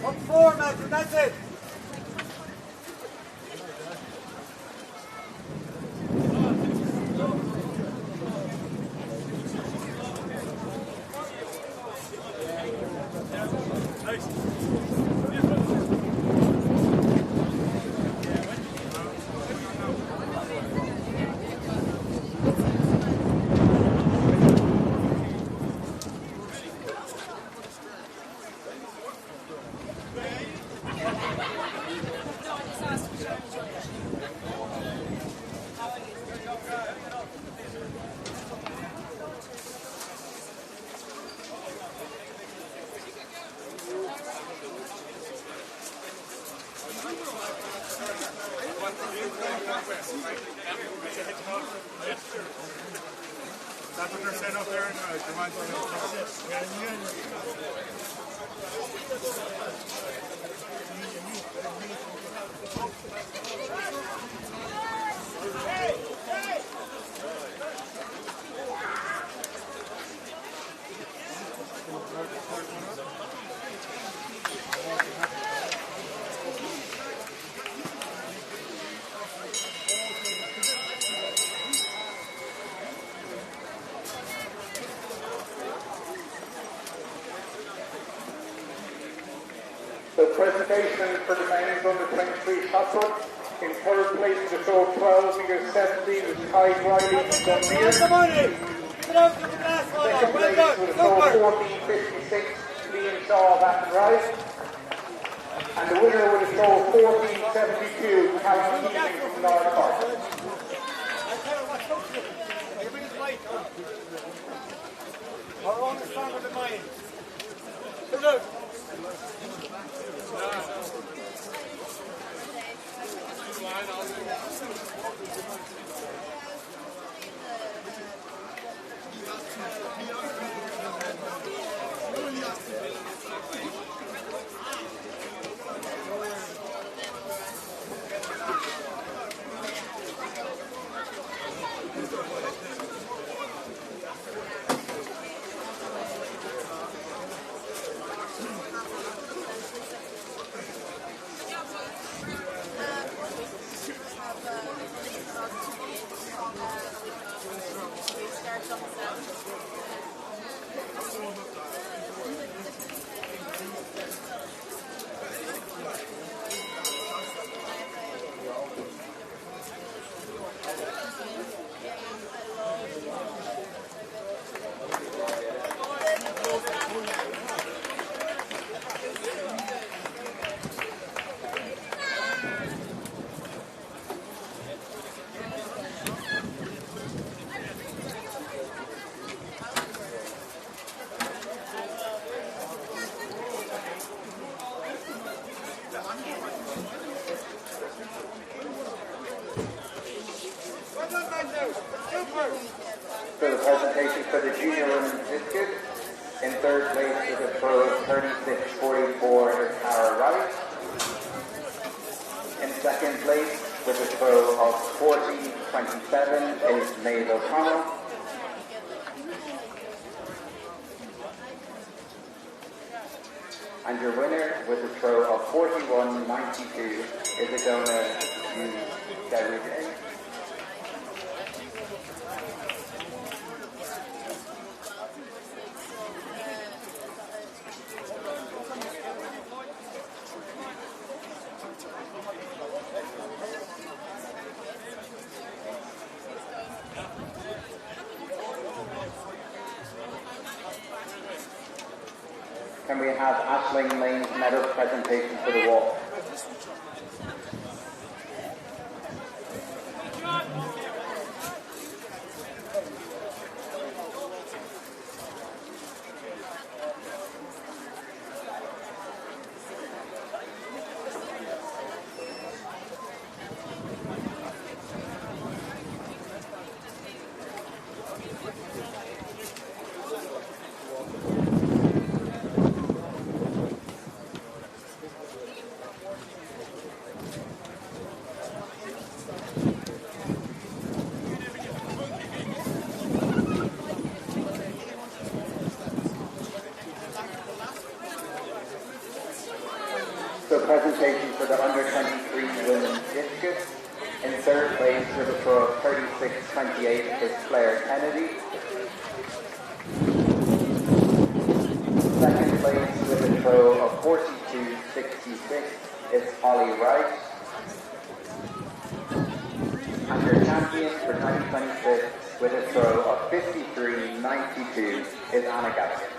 Up 4, Matthew, that's it. That's what they're saying up there in The presentation for the men's under 23 shot put. In third place in the show, 12 meters 70 with Ty Riley from Dunmere. Second place with a show 14.56, Liam Shaw of Athenry. And the winner with a show 14.72, Callum Keating from North Cork. Our own is stronger than mine. So the presentation for the junior women's discus. In third place with a throw of 36.44 is Tara Wright. In second place with a throw of 40.27 is Maeve O'Connell. And your winner with a throw of 41.92 is Adona Darude. Can we have Aisling Lane's medal presentation for the walk? So presentation for the under 23 women's discus. In third place with a throw of 36.28 is Claire Kennedy. Second place with a throw of 42.66 is Holly Wright. And your champion for 2026 with a throw of 53.92 is Anna Gaskin.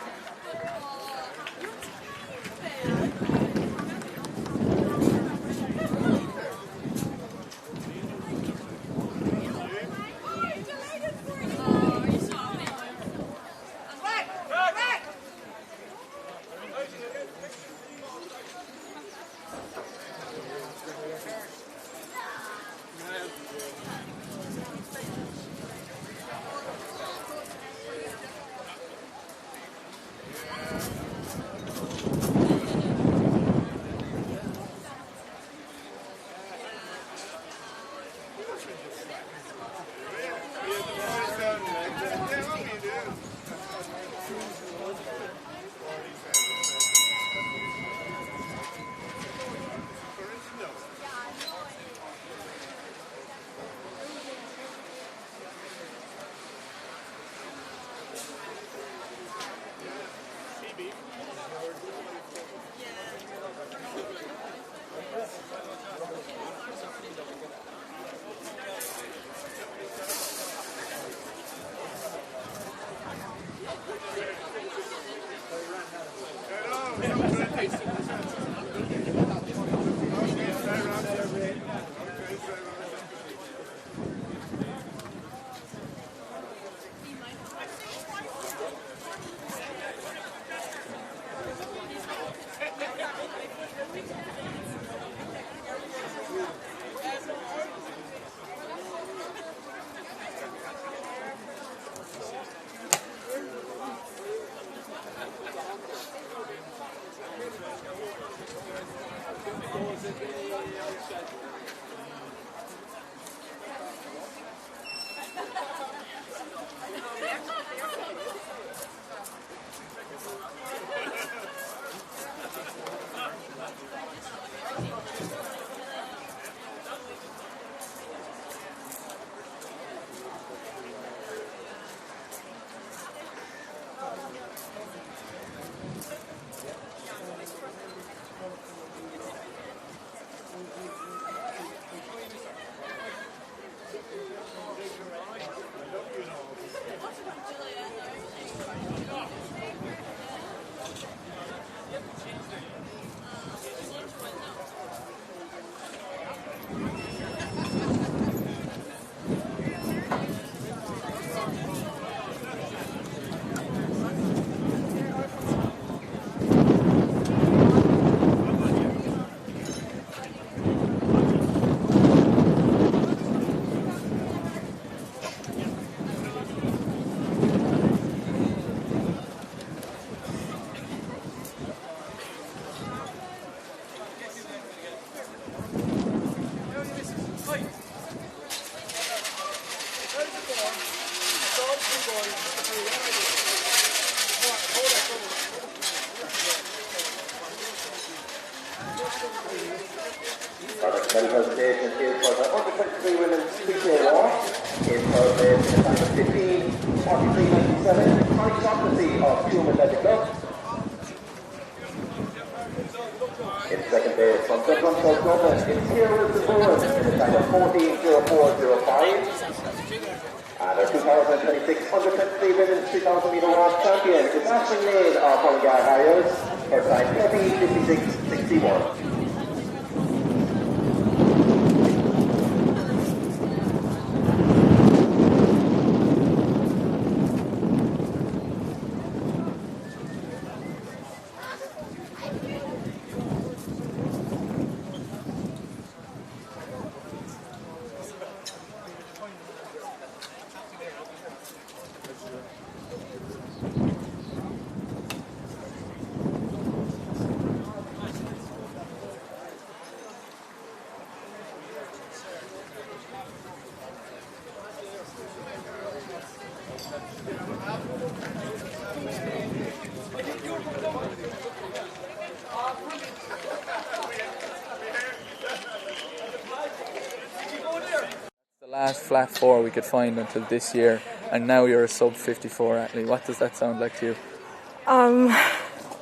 Medical station is for the under 23 women's PK war. In third place, in the time of 15:43.97, aristocracy of Human Athletic Club. In second place, from Dublin, South Dublin, it's here with the Board in the time of 14:04.05. And our 2026 under 23 women's 3000 metre walk champion is Ashton Lane of Mullingar Harriers for time 13:56.61. Last flat four we could find until this year, and now you're a sub 54 athlete. What does that sound like to you?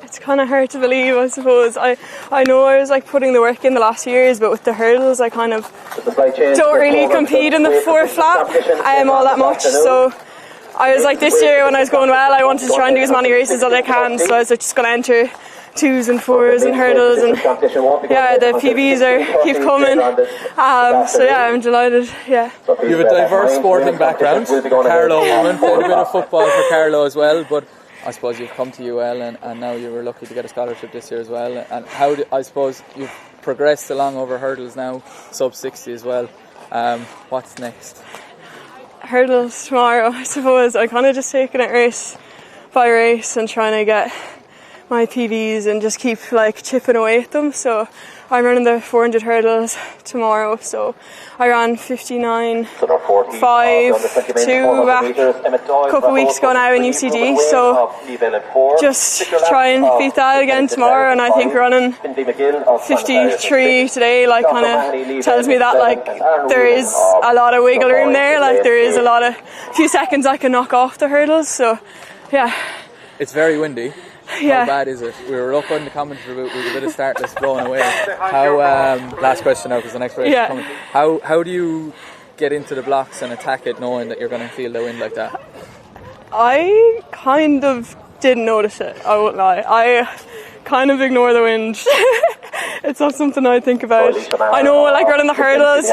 It's kind of hard to believe, I suppose. I know I was like putting the work in the last years, but with the hurdles I kind of don't really compete in the four flat all that much. So I was like, this year when I was going well, I wanted to try and do as many races as I can, so I was just going to enter 2s and 4s and hurdles, and yeah, the PBs keep coming. So yeah, I'm delighted. Yeah. You have a diverse sporting background. Carlow woman, played a bit of football for Carlow as well, but I suppose you've come to UL and now you were lucky to get a scholarship this year as well. And I suppose you've progressed along over hurdles now, sub 60 as well. What's next? Hurdles tomorrow, I suppose. I'm kind of just taking it race by race and trying to get my PBs and just keep like chipping away at them. So I'm running the 400 hurdles tomorrow, so I ran 59.52 back a couple of weeks ago now in UCD, so just try and beat that again tomorrow, and I think running 53 today like kind of tells me that like there is a lot of wiggle room there, like there is a few seconds I can knock off the hurdles, so yeah. It's very windy. Yeah. How bad is it? We were up on the commentary booth with a bit of startless blowing away. How? Last question now, because the next race is coming. How do you get into the blocks and attack it, knowing that you're going to feel the wind like that? I kind of didn't notice it. I won't lie. I kind of ignore the wind. It's not something I think about. I know, like running the hurdles,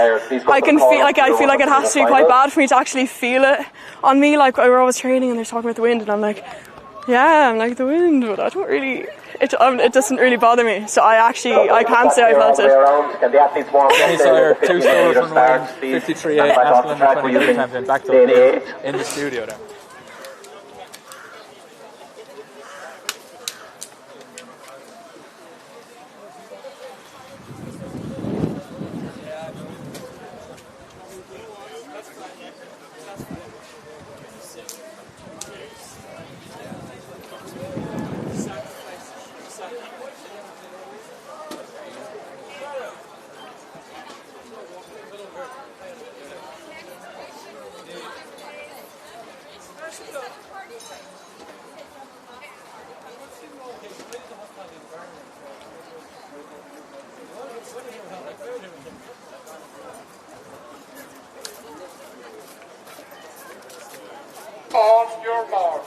I can feel like it has to be quite bad for me to actually feel it on me. Like we're always training and they're talking about the wind, and I'm like. Yeah, I'm like the wind, but I don't really. It doesn't really bother me. So I can't say I felt it. Kenny Sawyer, 2 strollers from 53.8 National Under-23 champion, back to up in the studio there. On your mark.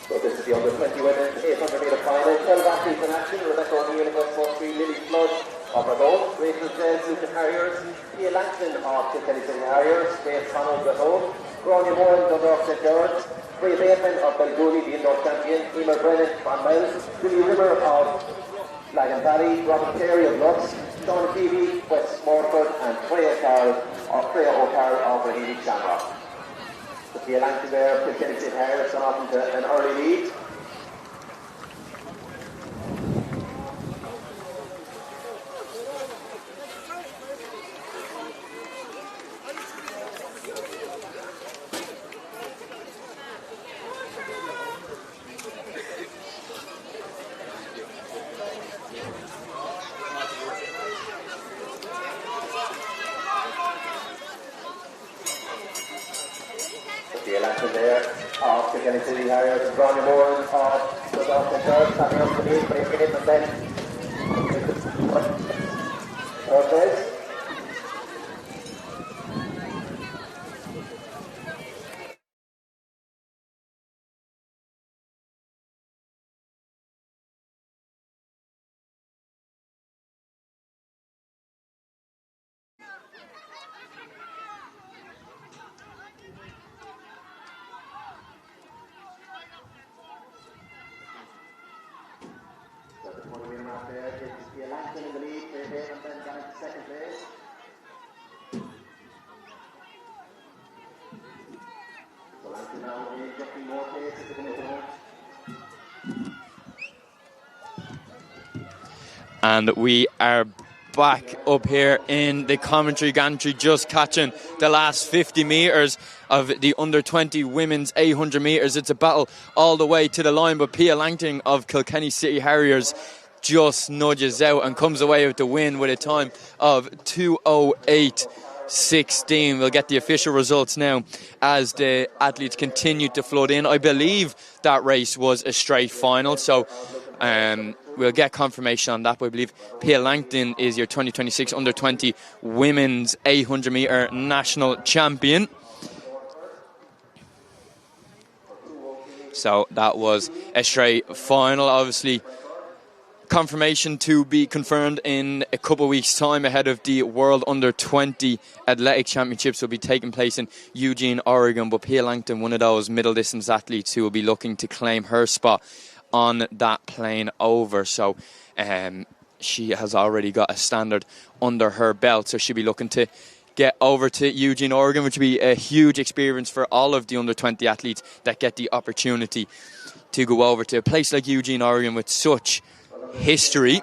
So this is the under-20 women's 800-metre final. 12 athletes in action. Rebecca O'Neill of West 43, Lily Flood of Ragone, Rachel Jez, Lucan Harriers, Pia Langton of Kilkenny City Harriers, Faith Connell of Ragone, Gráinne Moore, Dundalk St. George, Bria Bateman of Belgooley, the indoor champion, Emer Brennan from Miles, Billy Rimmer of Lagan Valley, Robert Carey of Lux, Sean Phoebe, West Morford, and Freya O'Carroll of Raheny Shamrock. The Pia Langton there, Kilkenny City Harriers, gone off into an early lead. The election there of Kilkenny City Harriers, Gráinne Moore of Dundalk St. George, standing up to the lead, but he's hit and then Cortez. In the lead, and then down to second place. So Langton now injecting more pace into the middle. And we are back up here in the commentary gantry, just catching the last 50 metres of the under-20 women's 800 metres. It's a battle all the way to the line, but Pia Langton of Kilkenny City Harriers just nudges out and comes away with the win with a time of 2:08.16. We'll get the official results now as the athletes continue to flood in. I believe that race was a straight final, so we'll get confirmation on that, but I believe Pia Langton is your 2026 under-20 women's 800 metre national champion. So that was a straight final. Obviously, confirmation to be confirmed in a couple of weeks' time ahead of the World Under-20 Athletic Championships will be taking place in Eugene, Oregon. But Pia Langton, one of those middle distance athletes who will be looking to claim her spot on that plane over. So she has already got a standard under her belt, so she'll be looking to get over to Eugene, Oregon, which will be a huge experience for all of the under-20 athletes that get the opportunity to go over to a place like Eugene, Oregon with such history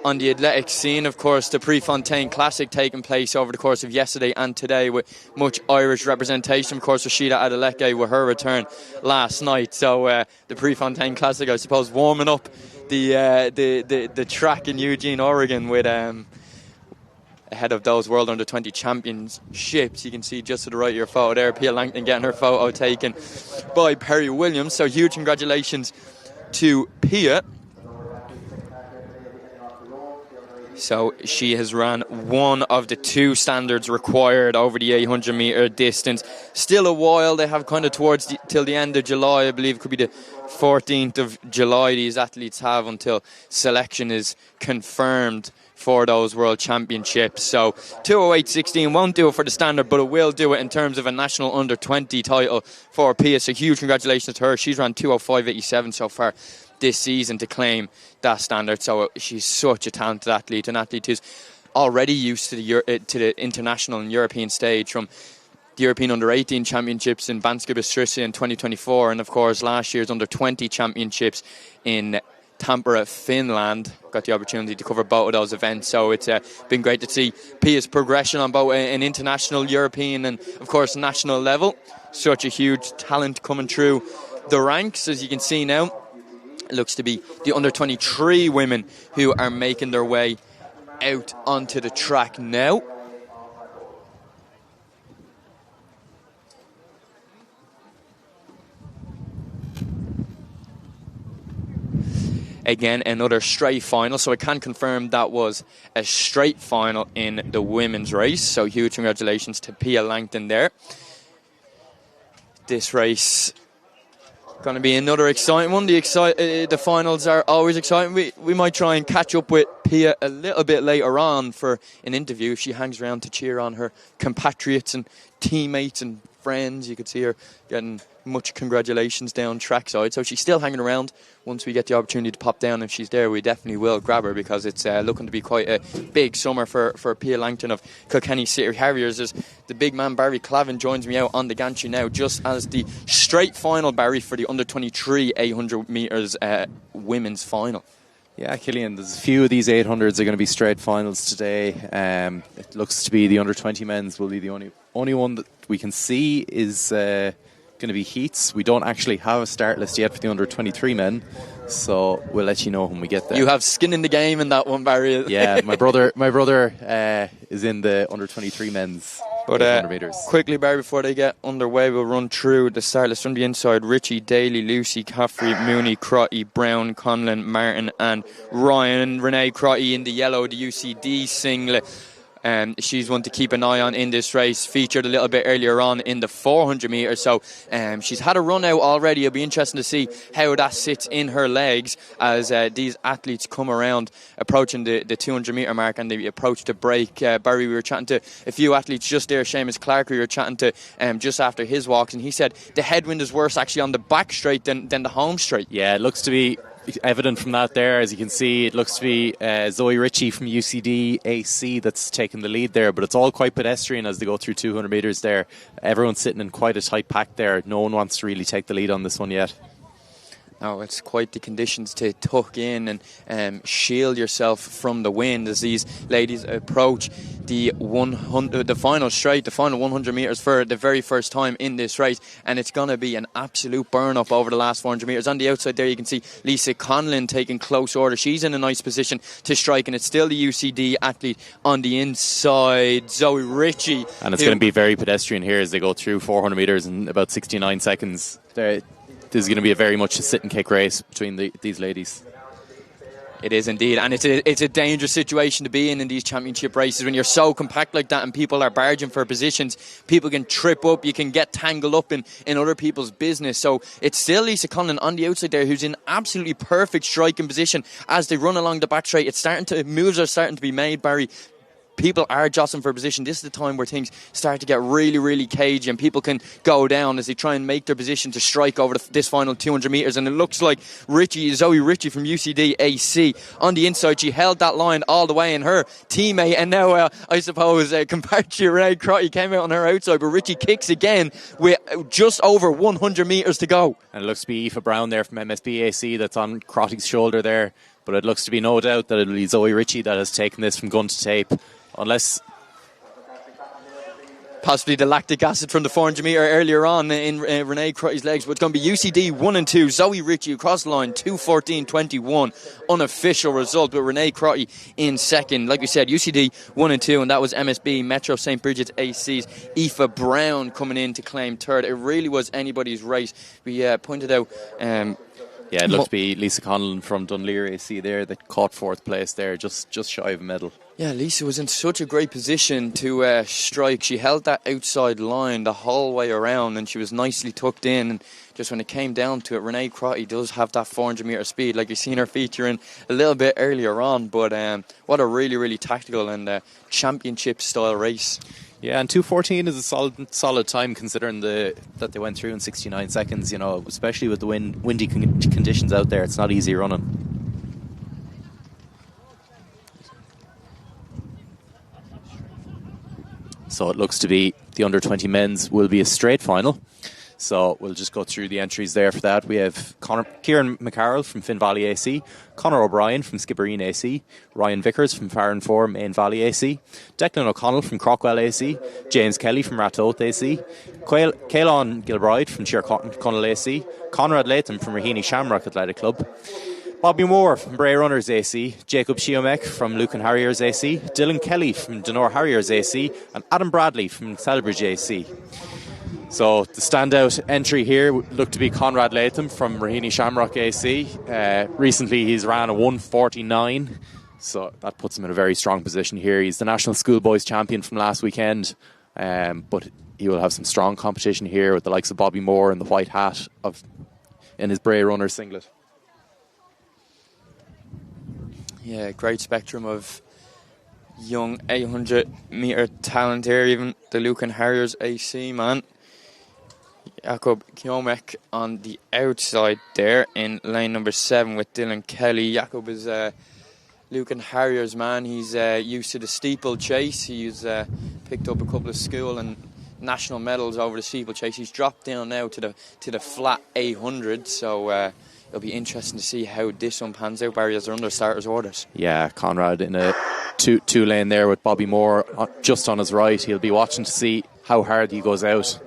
on the athletic scene. Of course, the Prefontaine Classic taking place over the course of yesterday and today with much Irish representation. Of course, Rashida Adeleke with her return last night. So the Prefontaine Classic, I suppose, warming up the track in Eugene, Oregon with ahead of those World Under-20 Championships. You can see just to the right of your photo there, Pia Langton getting her photo taken by Perry Williams. So huge congratulations to Pia. So she has ran one of the 2 standards required over the 800 metre distance. Still a while. They have kind of till the end of July. I believe it could be the 14th of July these athletes have until selection is confirmed for those World Championships. So 2:08.16 won't do it for the standard, but it will do it in terms of a national under-20 title for Pia. So huge congratulations to her. She's run 2:05.87 so far this season to claim that standard. So she's such a talented athlete, an athlete who's already used to the international and European stage, from the European Under-18 Championships in Banska Bystrica in 2024, and of course last year's Under-20 Championships in Tampere, Finland. Got the opportunity to cover both of those events, so it's been great to see Pia's progression on both an international, European and of course national level. Such a huge talent coming through the ranks, as you can see now. It looks to be the under-23 women who are making their way out onto the track now. Again, another straight final, so I can confirm that was a straight final in the women's race. So huge congratulations to Pia Langton there. This race going to be another exciting one. The finals are always exciting. We might try and catch up with Pia a little bit later on for an interview. She hangs around to cheer on her compatriots and teammates and friends. You could see her getting much congratulations down trackside. So she's still hanging around. Once we get the opportunity to pop down, if she's there, we definitely will grab her, because it's looking to be quite a big summer for Pia Langton of Kilkenny City Harriers. As the big man Barry Clavin joins me out on the gantry now, just as the straight final, Barry, for the under-23 800 metres women's final. Yeah, Killian, there's a few of these 800s are going to be straight finals today. It looks to be the under-20 men's will be the only one that we can see is going to be heats. We don't actually have a start list yet for the under-23 men, so we'll let you know when we get there. You have skin in the game in that one, Barry. Yeah, my brother is in the under-23 men's. But 800 metres. Quickly, Barry, before they get underway, we'll run through the start list from the inside. Richie, Daly, Lucy, Caffrey, Mooney, Crotty, Brown, Conlon, Martin and Ryan. Renee Crotty in the yellow, the UCD singlet. She's one to keep an eye on in this race. Featured a little bit earlier on in the 400 metres, so she's had a run out already. It'll be interesting to see how that sits in her legs as these athletes come around, approaching the 200 metre mark, and they approach the break. Barry, we were chatting to a few athletes just there. Seamus Clark, we were chatting to just after his walks, and he said the headwind is worse actually on the back straight than the home straight. Yeah, it looks to be evident from that there. As you can see, it looks to be Zoe Ritchie from UCD AC that's taking the lead there, but it's all quite pedestrian as they go through 200 metres there. Everyone's sitting in quite a tight pack there. No one wants to really take the lead on this one yet. Oh, it's quite the conditions to tuck in and shield yourself from the wind as these ladies approach the final straight, the final 100 metres for the very first time in this race, and it's going to be an absolute burn-up over the last 400 metres. On the outside there you can see Lisa Conlon taking close order. She's in a nice position to strike, and it's still the UCD athlete on the inside, Zoe Ritchie. And it's going to be very pedestrian here as they go through 400 metres in about 69 seconds. This is going to be a very much a sit and kick race between these ladies. It is indeed, and it's a dangerous situation to be in these championship races when you're so compact like that and people are barging for positions. People can trip up, you can get tangled up in other people's business. So it's still Lisa Conlon on the outside there who's in absolutely perfect striking position as they run along the back straight. Moves are starting to be made, Barry. people are jostling for position, this is the time where things start to get really, really cagey and people can go down as they try and make their position to strike over this final 200 metres. And it looks like Zoe Ritchie from UCD AC on the inside. She held that line all the way, and her teammate, and now I suppose compared to Renee Crotty, came out on her outside, but Ritchie kicks again with just over 100 metres to go. And it looks to be Aoife Brown there from MSB AC that's on Crotty's shoulder there. But it looks to be no doubt that it'll be Zoe Ritchie that has taken this from gun to tape. Unless possibly the lactic acid from the 400 metre earlier on in Renee Crotty's legs. But it's going to be UCD 1 and 2. Zoe Ritchie across the line, 2:14.21. Unofficial result, but Renee Crotty in second. Like we said, UCD 1 and 2, and that was MSB Metro St. Bridget's AC's Aoife Brown coming in to claim third. It really was anybody's race. We pointed out... it looked to be Lisa Conlon from Dunleary AC there that caught fourth place there, just shy of a medal. Yeah, Lisa was in such a great position to strike. She held that outside line the whole way around, and she was nicely tucked in. And just when it came down to it, Renee Crotty does have that 400 metre speed, like you've seen her featuring a little bit earlier on. But what a really, really tactical and championship style race. Yeah, and 2:14 is a solid time considering that they went through in 69 seconds. You know, especially with the windy conditions out there, it's not easy running. So it looks to be the under-20 men's will be a straight final. So we'll just go through the entries there for that. We have Kieran McCarroll from Finn Valley AC, Conor O'Brien from Skibbereen AC, Ryan Vickers from Farron 4 Main Valley AC, Declan O'Connell from Crockwell AC, James Kelly from Ratoath AC, Caelan Gilbride from Cheerconnell AC, Conrad Latham from Raheny Shamrock Athletic Club, Bobby Moore from Bray Runners AC, Jacob Shiomek from Lucan Harriers AC, Dylan Kelly from Denore Harriers AC, and Adam Bradley from Selbridge AC. So the standout entry here looked to be Conrad Latham from Raheny Shamrock AC. Recently he's ran a 1:49, so that puts him in a very strong position here. He's the national schoolboys champion from last weekend, but he will have some strong competition here with the likes of Bobby Moore in the white hat in his Bray Runners singlet. Yeah, great spectrum of young 800 metre talent here. Even the Lucan Harriers AC man, Jakob Kiomek on the outside there in lane number 7 with Dylan Kelly. Jakob is Lucan Harriers man. He's used to the steeplechase. He's picked up a couple of school and national medals over the steeplechase. He's dropped down now to the flat 800. So it'll be interesting to see how this one pans out. Barry, as they're under starters' orders. Yeah, Conrad in a two lane there with Bobby Moore just on his right. He'll be watching to see how hard he goes out.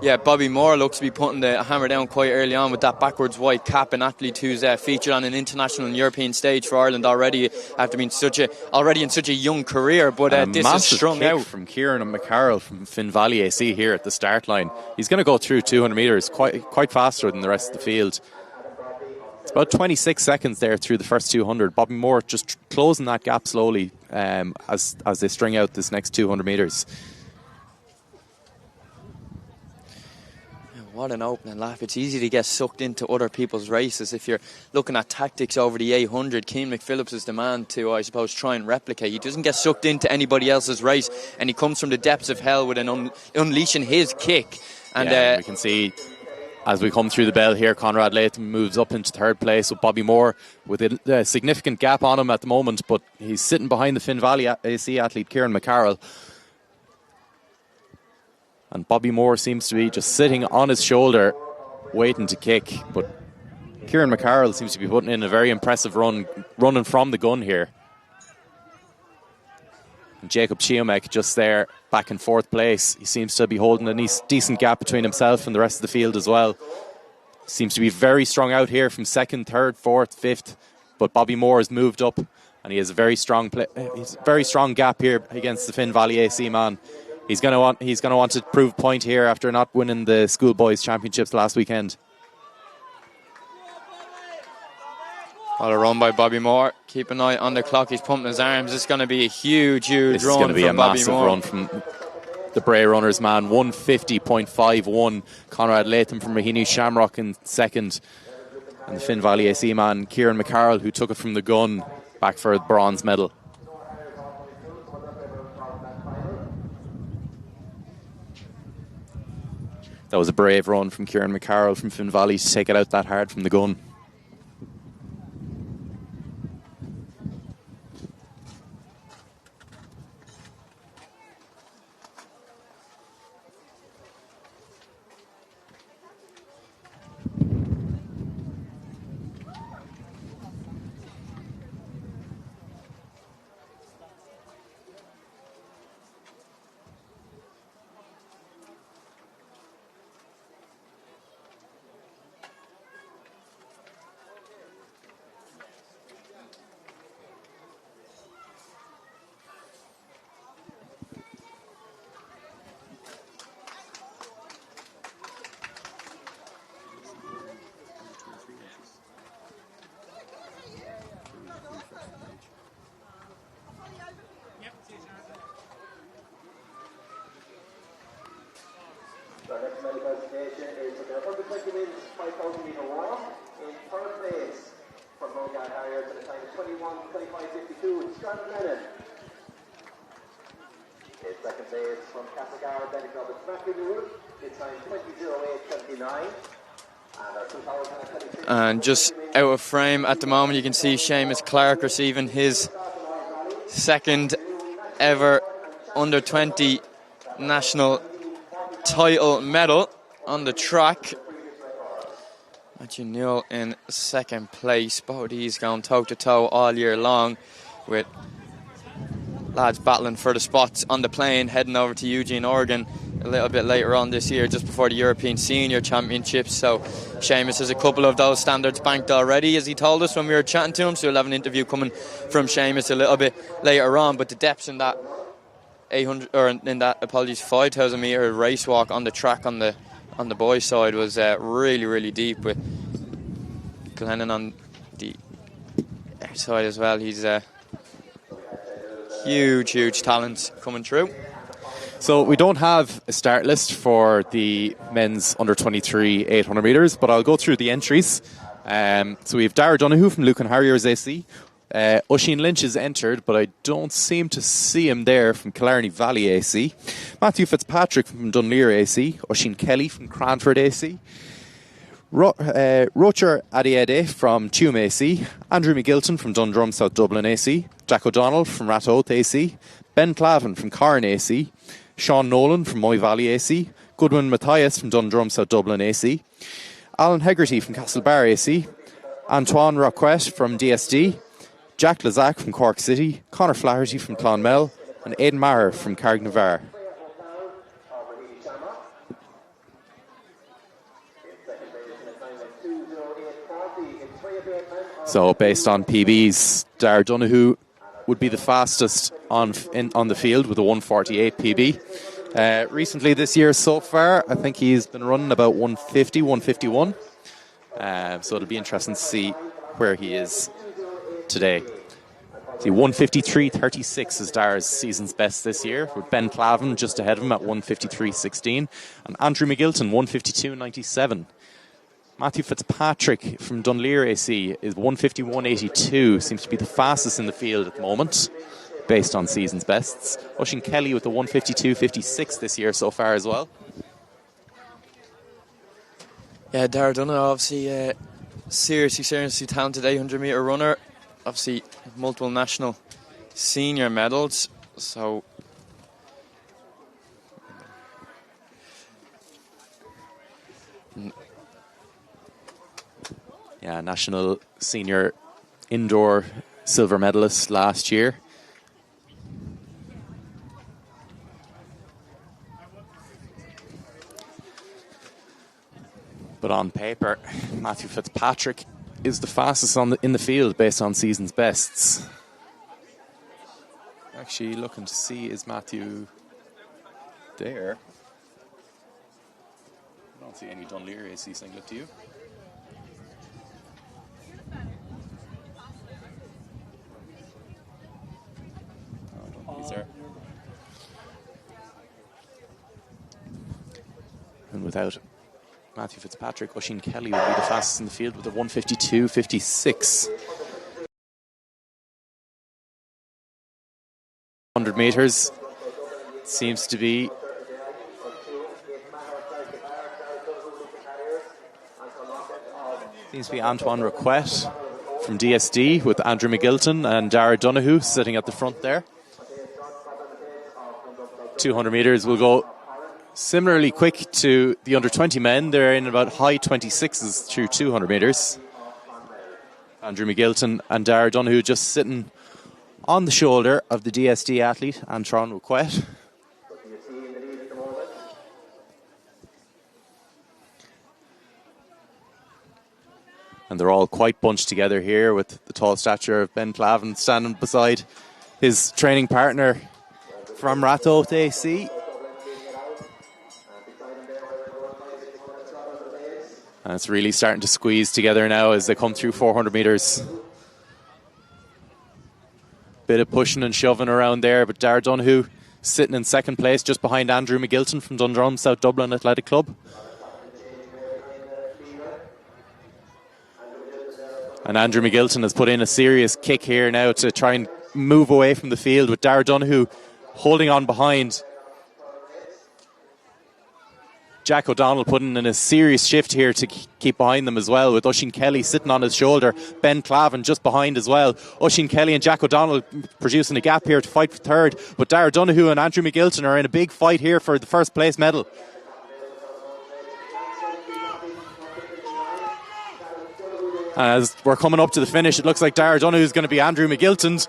Yeah, Bobby Moore looks to be putting the hammer down quite early on with that backwards white cap, an athlete who's featured on an international and European stage for Ireland already after being already in such a young career. But this is strung out from Kieran McCarroll from Finn Valley AC here at the start line. He's going to go through 200 metres quite faster than the rest of the field. It's about 26 seconds there through the first 200. Bobby Moore just closing that gap slowly as they string out this next 200 metres. What an opening lap. It's easy to get sucked into other people's races. If you're looking at tactics over the 800, Keane McPhillips is the man to, I suppose, try and replicate. He doesn't get sucked into anybody else's race, and he comes from the depths of hell with unleashing his kick. And we can see as we come through the bell here, Conrad Latham moves up into third place with Bobby Moore with a significant gap on him at the moment, but he's sitting behind the Finn Valley AC athlete Kieran McCarroll. And Bobby Moore seems to be just sitting on his shoulder, waiting to kick. But Kieran McCarroll seems to be putting in a very impressive run, running from the gun here. And Jacob Chiomek just there, back in fourth place. He seems to be holding a decent gap between himself and the rest of the field as well. Seems to be very strong out here from second, third, fourth, fifth. But Bobby Moore has moved up, and he has a very strong gap here against the Finn Valley AC man. He's going to want to prove a point here after not winning the schoolboys championships last weekend. What a run by Bobby Moore. Keep an eye on the clock. He's pumping his arms. It's going to be a huge run from Bobby Moore. This is going to be a massive run from the Bray Runners man. 150.51. Conrad Latham from Raheny Shamrock in second. And the Finn Valley AC man, Kieran McCarroll, who took it from the gun, back for a bronze medal. That was a brave run from Kieran McCarroll from Finn Valley to take it out that hard from the gun. So our next medal presentation is for the 120 metres 5,000 metre walk. In third place from Mulgai Harriers at a time of 21:25:52. Scott Lennon. In second place from Castlegar, Benedict Roberts McInerney. It's time 20:08:79. And just out of frame at the moment, you can see Seamus Clark receiving his second ever under 20 national title medal on the track. Matthew Newell in second place. Both of these going toe to toe all year long, with lads battling for the spots on the plane, heading over to Eugene, Oregon a little bit later on this year, just before the European Senior Championships. So Seamus has a couple of those standards banked already, as he told us when we were chatting to him. So we'll have an interview coming from Seamus a little bit later on. But the depths in that 800, or in that, 5,000 metre race walk on the track on the boys' side was really, really deep, with Glennon on the side as well. He's huge talent coming through. So we don't have a start list for the men's under 23 800 metres, but I'll go through the entries. So we have Dara Donoghue from Lucan Harriers AC. Oisin Lynch is entered, but I don't seem to see him there from Killarney Valley AC. Matthew Fitzpatrick from Dunleer AC. Oisin Kelly from Cranford AC. Rocher Adiede from Tuam AC. Andrew McGilton from Dundrum South Dublin AC. Jack O'Donnell from Ratoath AC. Ben Clavin from Carn AC. Sean Nolan from Moy Valley AC. Goodwin Matthias from Dundrum South Dublin AC. Alan Hegarty from Castlebar AC. Antoine Roquette from DSD. Jack Lazac from Cork City. Conor Flaherty from Clonmel. And Aidan Maher from Carrignavar. So based on PBs, Dara Donoghue would be the fastest on the field with a 1:48 PB. Recently this year so far, I think he's been running about 1:50, 1:51. So it'll be interesting to see where he is today. See, 1:53.36 is Dara's season's best this year, with Ben Clavin just ahead of him at 1:53.16, and Andrew McGilton 1:52.97. Matthew Fitzpatrick from Dunleer AC is 1:51.82, seems to be the fastest in the field at the moment, based on season's bests. Oisin Kelly with the 1:52.56 this year so far as well. Yeah, Dara Donoghue, obviously seriously talented 800 metre runner. Obviously multiple national senior medals. So yeah, national senior indoor silver medalist last year. But on paper, Matthew Fitzpatrick is the fastest in the field based on season's bests. Actually looking to see, is Matthew there? I don't see any Dunleer AC singlet, do you? I don't think he's there. And without Matthew Fitzpatrick, Oisin Kelly would be the fastest in the field with a 1:52.56. 100 metres seems to be Seems to be Antoine Roquette from DSD with Andrew McGilton and Dara Donoghue sitting at the front there. 200 metres will go similarly quick to the under 20 men. They're in about high 26s through 200 metres. Andrew McGilton and Dara Donoghue just sitting on the shoulder of the DSD athlete, Antoine Roquette. And they're all quite bunched together here with the tall stature of Ben Clavin standing beside his training partner from Ratoath AC. And it's really starting to squeeze together now as they come through 400 metres. Bit of pushing and shoving around there, but Dara Donoghue sitting in second place just behind Andrew McGilton from Dundrum South Dublin Athletic Club. And Andrew McGilton has put in a serious kick here now to try and move away from the field, with Dara Donoghue holding on behind. Jack O'Donnell putting in a serious shift here to keep behind them as well, with Oisín Kelly sitting on his shoulder, Ben Clavin just behind as well. Oisín Kelly and Jack O'Donnell producing a gap here to fight for third, but Dara Donoghue and Andrew McGilton are in a big fight here for the first place medal. As we're coming up to the finish, it looks like Dara Donoghue is going to be Andrew McGilton.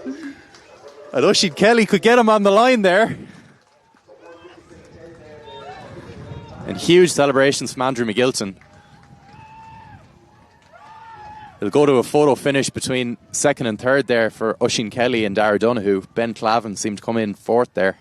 And Oisín Kelly could get him on the line there. And huge celebrations from Andrew McGilton. It'll go to a photo finish between second and third there for Oisín Kelly and Dara Donoghue. Ben Clavin seemed to come in fourth there.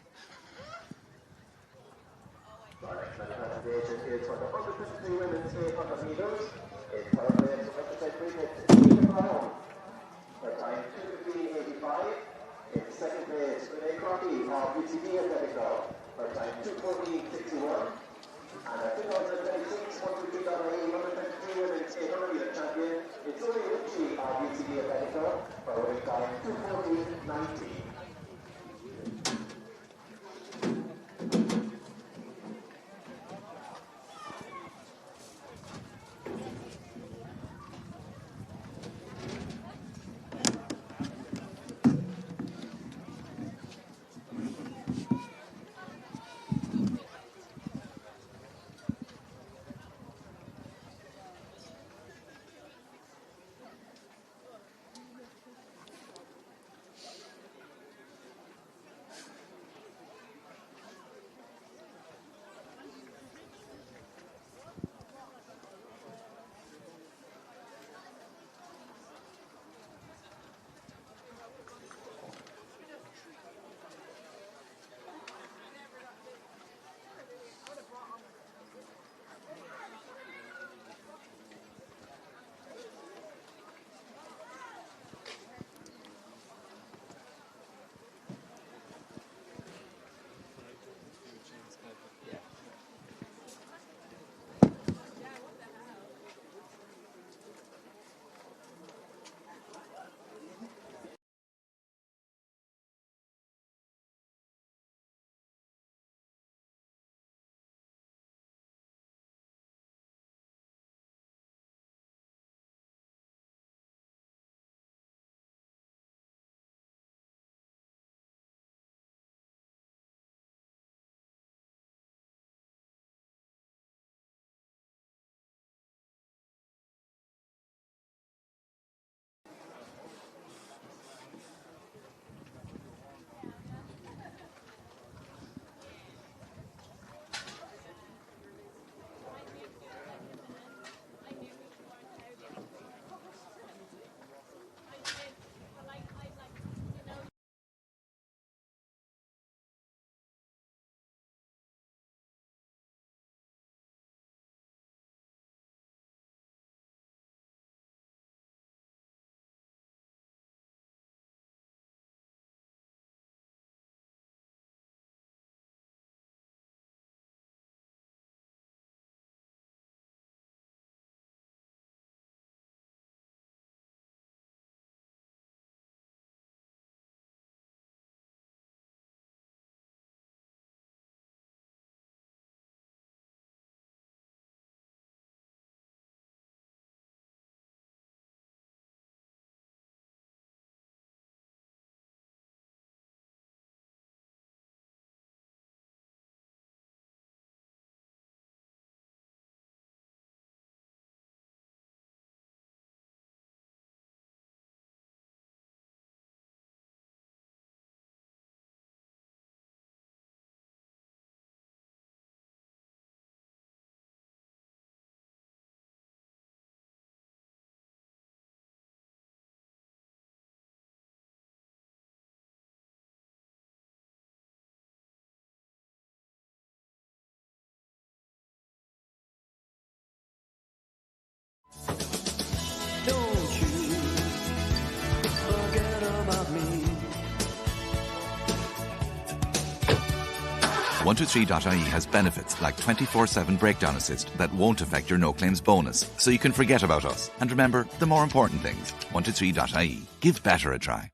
123.ie has benefits like 24/7 breakdown assist that won't affect your no claims bonus, so you can forget about us. And remember the more important things. 123.ie. Give better a try.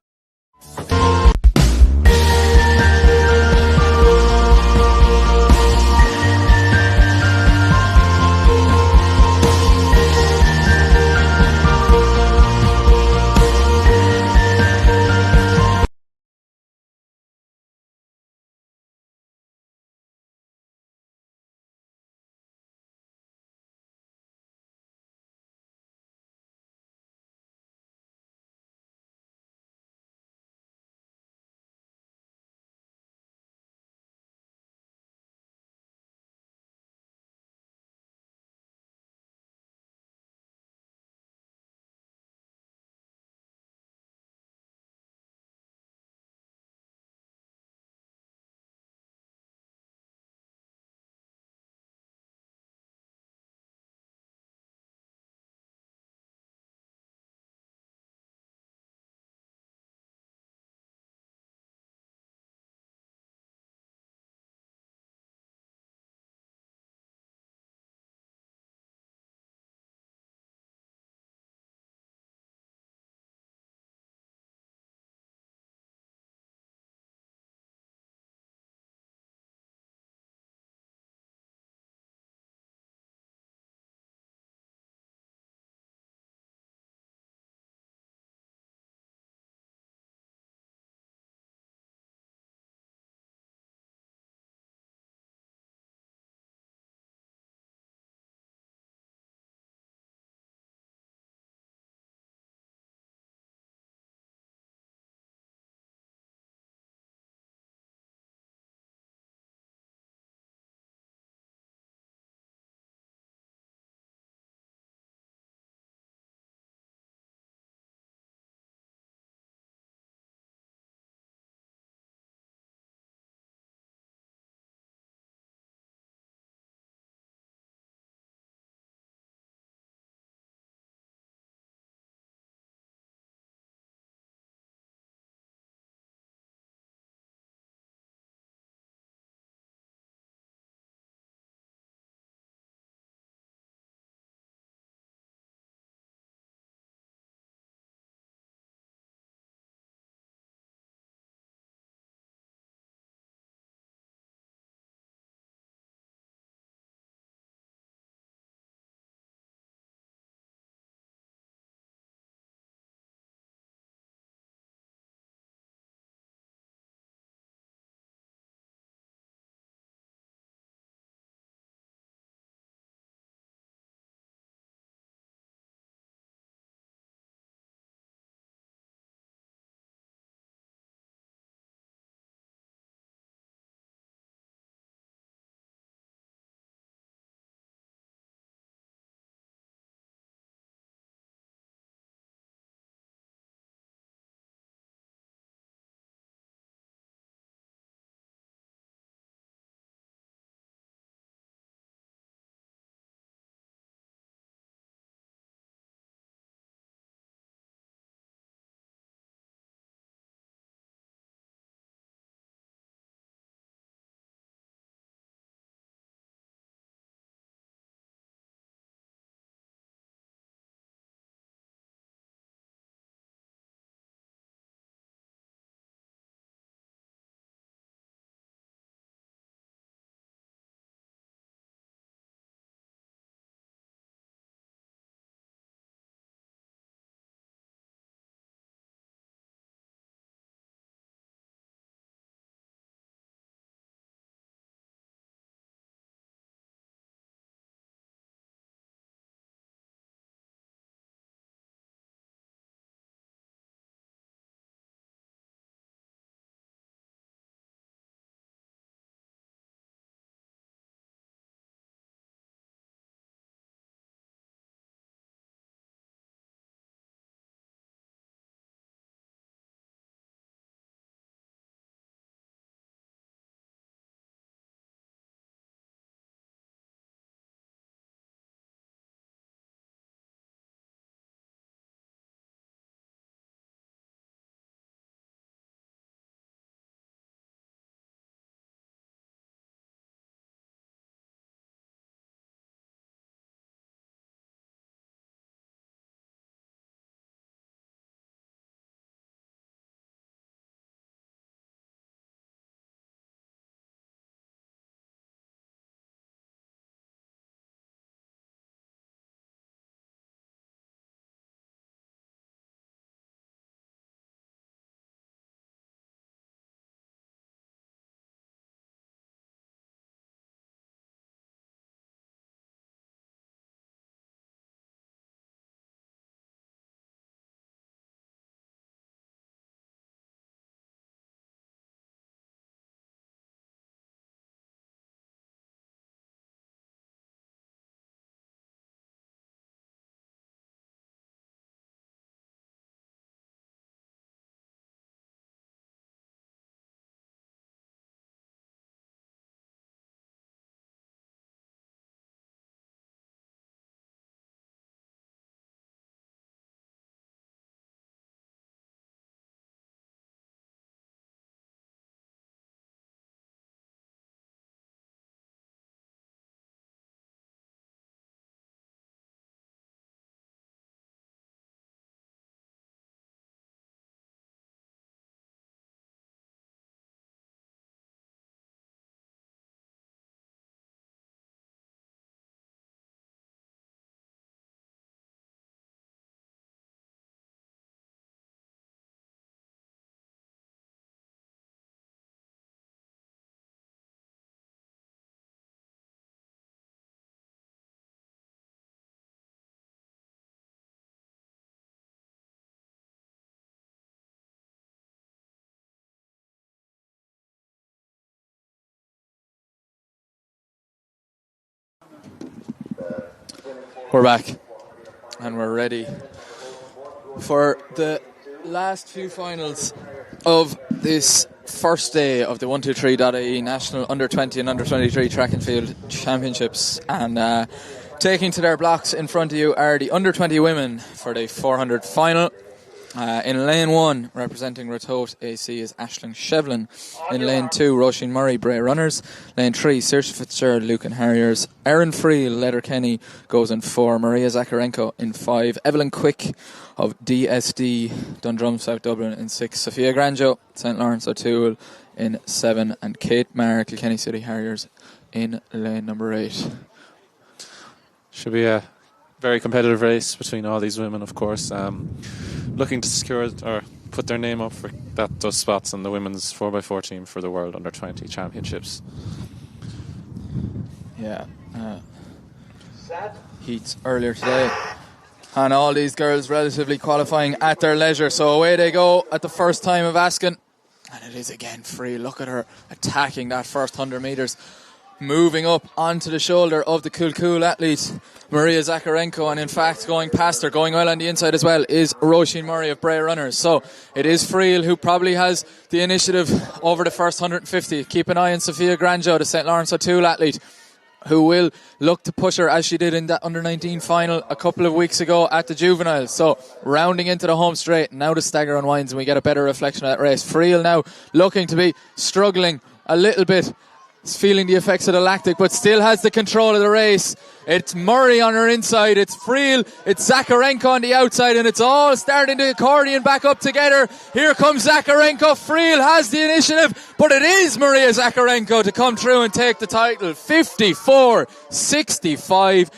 We're back and we're ready for the last few finals of this first day of the 123.ie National Under-20 and Under-23 Track and Field Championships. And taking to their blocks in front of you are the Under-20 women for the 400 final. In lane 1, representing Ratoath AC, is Aisling Shevlin. In lane 2, Roisin Murray, Bray Runners. Lane 3, Saoirse Fitzgerald, Lucan Harriers. Erin Friel, Letterkenny, goes in 4. Maria Zakharenko in 5. Evelyn Quick of DSD, Dundrum, South Dublin, in 6. Sophia Granjo, St. Lawrence O'Toole, in 7. And Kate Maher, Kilkenny City Harriers, in lane number 8. Should be a very competitive race between all these women, of course. Looking to secure or put their name up for those spots in the women's 4x4 team for the World Under-20 Championships. Yeah. Heats earlier today. And all these girls relatively qualifying at their leisure. So away they go at the first time of asking. And it is again free. Look at her attacking that first 100 metres. Moving up onto the shoulder of the cool athlete, Maria Zakharenko, and in fact going past her, going well on the inside as well, is Roisin Murray of Bray Runners. So it is Friel who probably has the initiative over the first 150. Keep an eye on Sophia Granjo, the St. Lawrence O'Toole athlete, who will look to push her as she did in that Under-19 final a couple of weeks ago at the juveniles. So rounding into the home straight, now the stagger unwinds and we get a better reflection of that race. Friel now looking to be struggling a little bit. He's feeling the effects of the lactic, but still has the control of the race. It's Murray on her inside, it's Friel, it's Zakharenko on the outside, and it's all starting to accordion back up together. Here comes Zakharenko. Friel has the initiative, but it is Maria Zakharenko to come through and take the title. 54-65.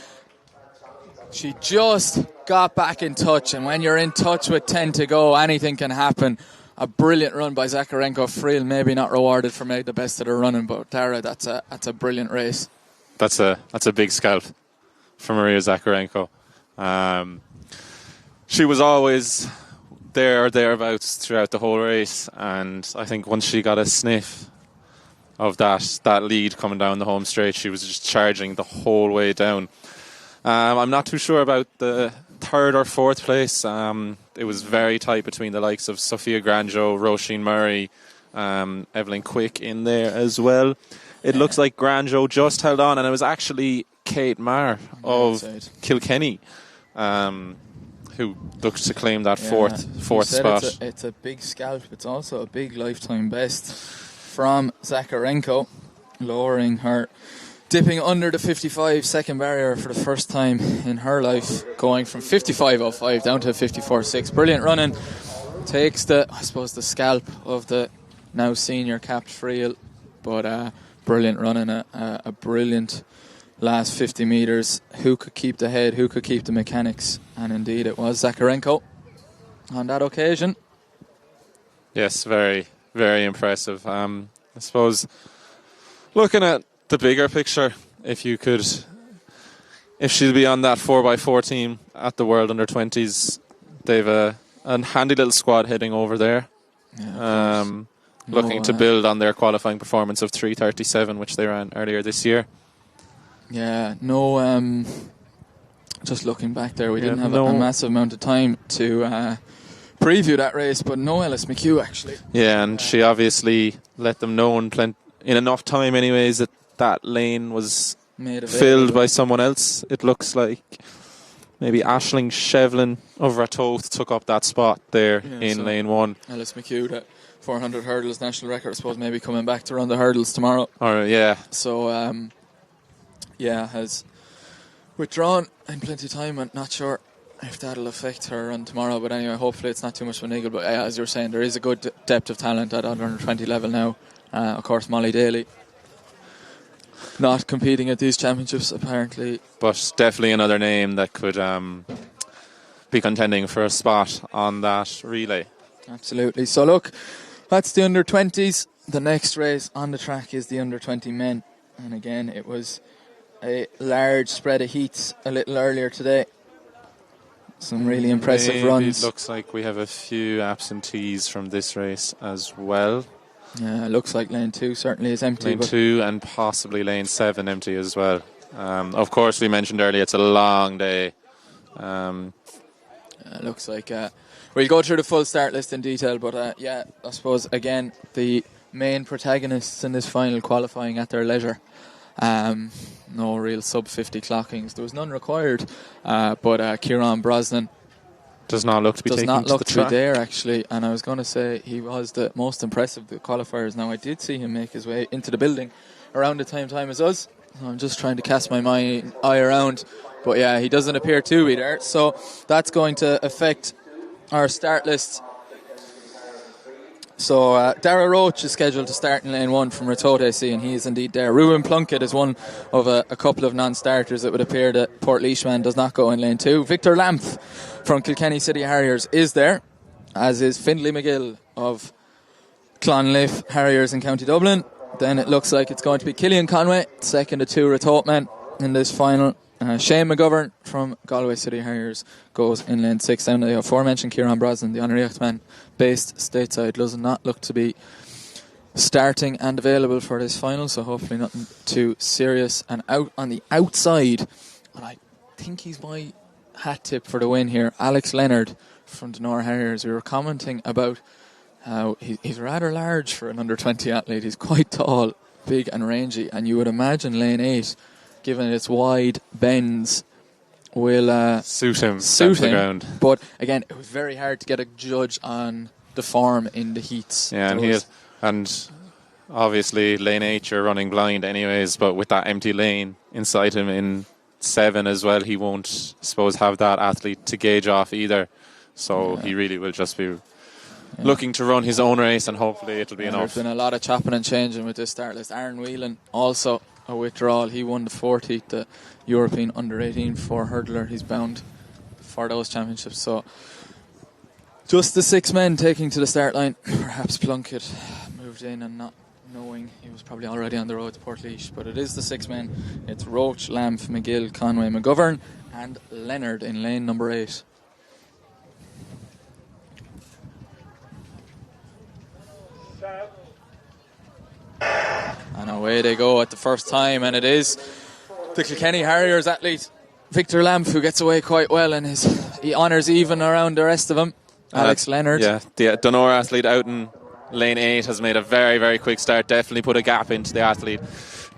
She just got back in touch, and when you're in touch with 10 to go, anything can happen. A brilliant run by Zakharenko. Friel maybe not rewarded for made the best of the running, but Tara, that's a brilliant race. That's a big scalp for Maria Zakharenko. She was always there or thereabouts throughout the whole race, and I think once she got a sniff of that lead coming down the home straight, she was just charging the whole way down. I'm not too sure about the third or fourth place. It was very tight between the likes of Sophia Granjo, Roisin Murray, Evelyn Quick in there as well. It looks like Granjo just held on, and it was actually Kate Maher of Kilkenny who looked to claim that fourth spot. It's a big scalp. It's also a big lifetime best from Zakharenko, lowering her, dipping under the 55-second barrier for the first time in her life, going from 55.05 down to 54.6. Brilliant running. Takes the scalp of the now senior capped Friel, but brilliant running, a brilliant last 50 metres. Who could keep the head? Who could keep the mechanics? And indeed it was Zakharenko on that occasion. Yes, very, very impressive. I suppose looking at the bigger picture, if she'll be on that 4x4 team at the World Under-20s, they've a handy little squad heading over there, looking to build on their qualifying performance of 3:37, which they ran earlier this year. Yeah, just looking back there, we didn't have a massive amount of time to preview that race, but no Ellis McHugh actually. Yeah, and she obviously let them know in enough time anyways that lane was filled by someone else. It looks like maybe Aisling Shevlin of Ratoath took up that spot there in lane 1. Ellis McHugh, that 400 hurdles national record, I suppose, maybe coming back to run the hurdles tomorrow. So has withdrawn in plenty of time, and not sure if that'll affect her run tomorrow, but anyway, hopefully it's not too much of a niggle. But as you were saying, there is a good depth of talent at under 20 level now. Of course, Molly Daly not competing at these championships apparently, but definitely another name that could be contending for a spot on that relay. Absolutely. So look, that's the under 20s. The next race on the track is the under 20 men, and again it was a large spread of heats a little earlier today. Some really impressive runs. It looks like we have a few absentees from this race as well. Yeah, it looks like lane 2 certainly is empty. Lane 2 and possibly lane 7 empty as well. Of course, we mentioned earlier it's a long day. Looks like we'll go through the full start list in detail, but I suppose again the main protagonists in this final qualifying at their leisure. No real sub 50 clockings. There was none required, but Kieran Brosnan does not look to be there actually, and I was going to say he was the most impressive of the qualifiers. Now I did see him make his way into the building around the same time as us. I'm just trying to cast my eye around, but yeah, he doesn't appear to be there, so that's going to affect our start list. So Dara Roach is scheduled to start in lane 1 from Ratoath AC, and he is indeed there. Ruben Plunkett is one of a couple of non-starters. It would appear that Port Leishman does not go in lane 2. Victor Lampf from Kilkenny City Harriers is there, as is Findlay McGill of Clonliffe Harriers in County Dublin. Then it looks like it's going to be Killian Conway, second of 2 Ratoath men in this final. Shane McGovern from Galway City Harriers goes in lane 6. Down the aforementioned Kieran Brosnan, the Anriacht man based stateside, does not look to be starting and available for this final, so hopefully nothing too serious. And out on the outside, and I think he's my hat tip for the win here, Alex Leonard from Denora Harriers. We were commenting about how he's rather large for an under-20 athlete. He's quite tall, big and rangy, and you would imagine lane 8, given its wide bends, will suit him. Ground. But again, it was very hard to get a judge on the form in the heats. Yeah, and obviously lane 8 you're running blind anyways, but with that empty lane inside him in 7 as well, he won't, I suppose, have that athlete to gauge off either. So he really will just be looking to run his own race, and hopefully it'll be enough. There's been a lot of chopping and changing with this start list. Aaron Whelan also a withdrawal. He won the 40th, the European under-18 for hurdler. He's bound for those championships. So just the 6 men taking to the start line. Perhaps Plunkett moved in and not knowing he was probably already on the road to Portlaoise, but it is the 6 men. It's Roach, Lampf, McGill, Conway, McGovern and Leonard in lane number 8. And away they go at the first time, and it is the Kilkenny Harriers athlete Victor Lampf who gets away quite well, and he honours even around the rest of them. Alex Leonard. Yeah, the Donora athlete out in lane 8 has made a very, very quick start. Definitely put a gap into the athlete.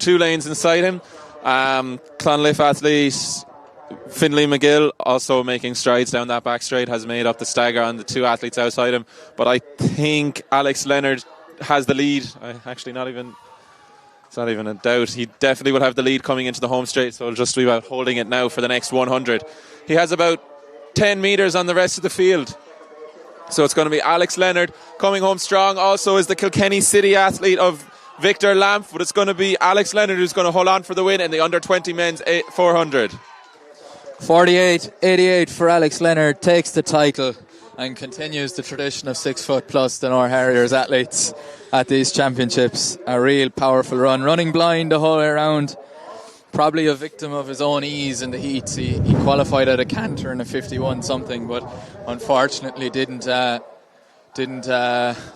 2 lanes inside him. Clonliffe athlete Findlay McGill also making strides down that back straight, has made up the stagger on the 2 athletes outside him. But I think Alex Leonard has the lead. It's not even a doubt. He definitely will have the lead coming into the home straight, so it'll just be about holding it now for the next 100. He has about 10 metres on the rest of the field. So it's going to be Alex Leonard coming home strong. Also is the Kilkenny City athlete of Victor Lampf, but it's going to be Alex Leonard who's going to hold on for the win in the under-20 men's 400. 48-88 for Alex Leonard, takes the title and continues the tradition of 6 foot plus Denora Harriers athletes at these championships. A real powerful run, running blind the whole way around. Probably a victim of his own ease in the heats. He qualified at a canter in a 51 something, but unfortunately didn't I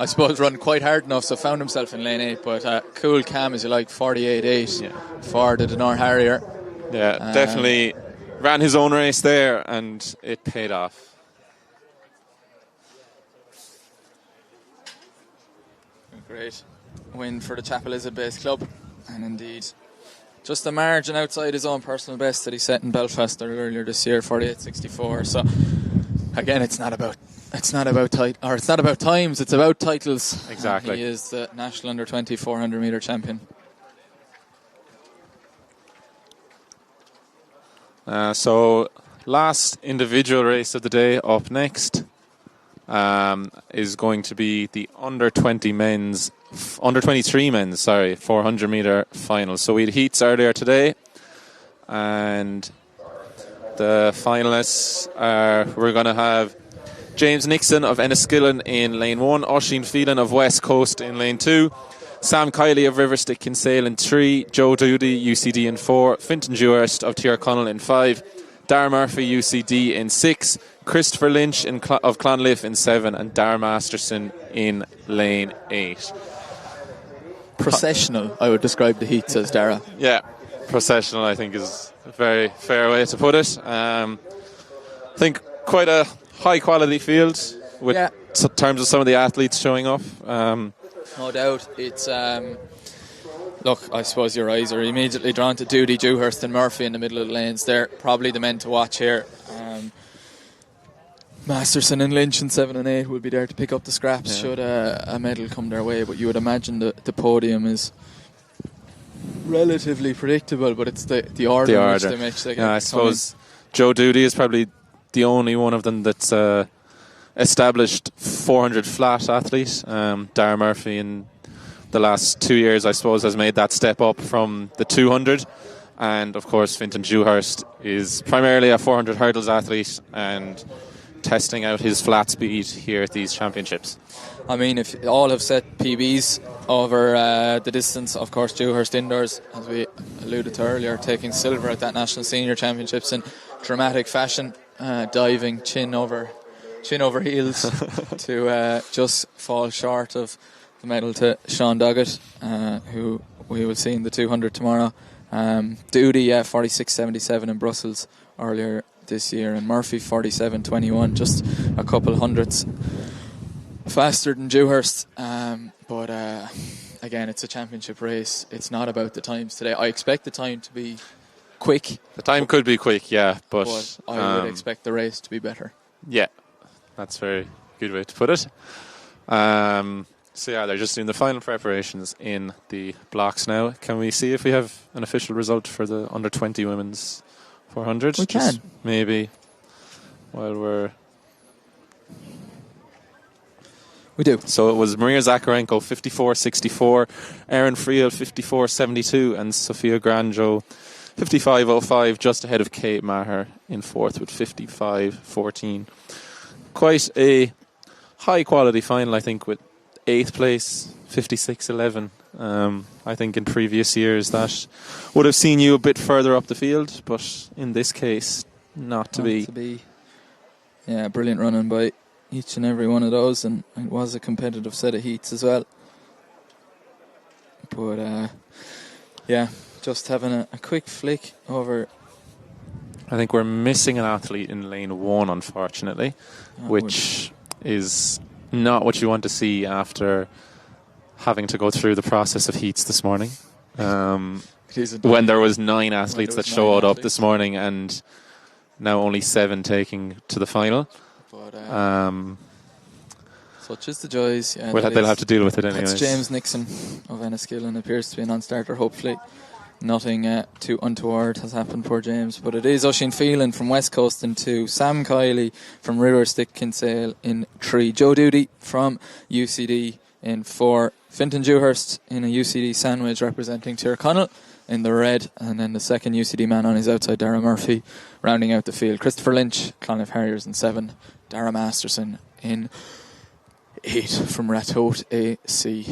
suppose run quite hard enough, so found himself in lane 8. But cool cam as you like, 48-8 for the Denora Harrier. Yeah, definitely ran his own race there, and it paid off. Great win for the Chapel Elizabeth Club, and indeed just a margin outside his own personal best that he set in Belfast earlier this year, 48-64. So again, it's not about times, it's about titles. Exactly. He is the national under-20 400 metre champion. So last individual race of the day up next is going to be the under-23 men's 400 metre final. So we had heats earlier today, and the finalists we're going to have James Nixon of Enniskillen in lane 1, Oisin Phelan of West Coast in lane 2, Sam Kiley of Riverstick Kinsale in 3, Joe Doody UCD in 4, Fintan Dewhurst of Tyrconnell in 5, Dar Murphy UCD in 6, Christopher Lynch of Clonliffe in 7, and Dar Masterson in lane 8. Processional, I would describe the heats as, Dara. Yeah. processional, I think, is a very fair way to put it. I think quite a high quality field with terms of some of the athletes showing up. No doubt. It's look, I suppose your eyes are immediately drawn to Doody, Dewhurst and Murphy in the middle of the lanes. They're probably the men to watch here. Masterson and Lynch in 7 and 8 will be there to pick up the scraps should a medal come their way, but you would imagine the podium is relatively predictable, but it's the order in which they make they I suppose Joe Doody is probably the only one of them that's established 400 flat athlete. Dara Murphy in the last 2 years, I suppose, has made that step up from the 200. And of course, Fintan Dewhurst is primarily a 400 hurdles athlete and testing out his flat speed here at these championships. I mean, if all have set PBs over the distance, of course, Dewhurst indoors, as we alluded to earlier, taking silver at that National Senior Championships in dramatic fashion, diving chin over heels to just fall short of the medal to Sean Doggett, who we will see in the 200 tomorrow. Doody, 46.77 in Brussels earlier this year, and Murphy 47.21, just a couple hundredths faster than Dewhurst. But again, it's a championship race. It's not about the times today. I expect the time to be quick. The time could be quick, but I would expect the race to be better. Yeah, that's a very good way to put it. So they're just doing the final preparations in the blocks now. Can we see if we have an official result for the under 20 women's 400? We can. Maybe while we do. So it was Maria Zakharenko 54.64, Erin Friel 54.72, and Sophia Granjo 55.05, just ahead of Kate Maher in fourth with 55.14. Quite a high quality final, I think, with 8th place 56.11. I think in previous years that would have seen you a bit further up the field, but in this case not to be. Yeah, brilliant running by each and every one of those, and it was a competitive set of heats as well. But just having a quick flick over. I think we're missing an athlete in lane 1, unfortunately, which is not what you want to see after having to go through the process of heats this morning. When there was 9 athletes that showed up this morning, and now only 7 taking to the final. But such is the joys. Yeah, they'll have to deal with it anyways. That's James Nixon of Enniskillen, appears to be a non-starter, hopefully. Nothing too untoward has happened for James, but it is Oisin Phelan from West Coast in 2, Sam Kiley from Riverstick Kinsale in 3, Joe Doody from UCD in 4, Fintan Dewhurst in a UCD sandwich representing Tyrconnell in the red, and then the second UCD man on his outside, Dara Murphy, rounding out the field. Christopher Lynch, Clonliffe Harriers in 7, Dara Masterson in 8 from Ratoath AC.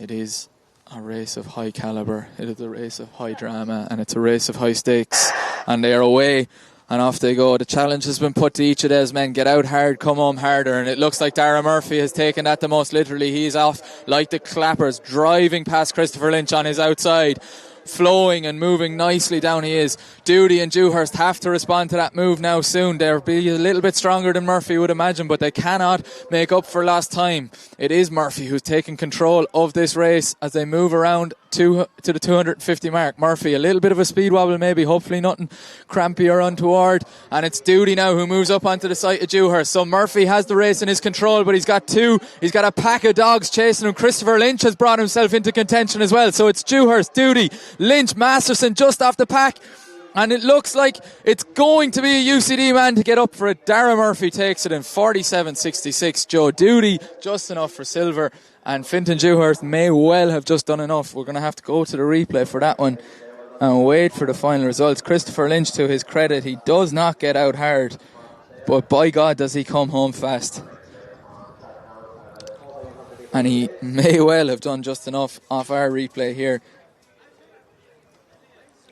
It is a race of high calibre, it is a race of high drama, and it's a race of high stakes, and they are away and off they go. The challenge has been put to each of those men: get out hard, come home harder, and it looks like Dara Murphy has taken that the most literally. He's off like the clappers, driving past Christopher Lynch on his outside, flowing and moving nicely down he is. Doody and Dewhurst have to respond to that move now soon. They'll be a little bit stronger than Murphy would imagine, but they cannot make up for lost time. It is Murphy who's taking control of this race as they move around to the 250 mark. Murphy, a little bit of a speed wobble maybe, hopefully nothing crampy or untoward, and it's Doody now who moves up onto the side of Dewhurst. So Murphy has the race in his control, but he's got a pack of dogs chasing him. Christopher Lynch has brought himself into contention as well, so it's Dewhurst, Doody, Lynch, Masterson just off the pack, and it looks like it's going to be a UCD man to get up for it. Dara Murphy takes it in 47.66. Joe Doody just enough for silver, and Fintan Dewhurst may well have just done enough. We're going to have to go to the replay for that one and wait for the final results. Christopher Lynch, to his credit, he does not get out hard, but by God does he come home fast. And he may well have done just enough off our replay here.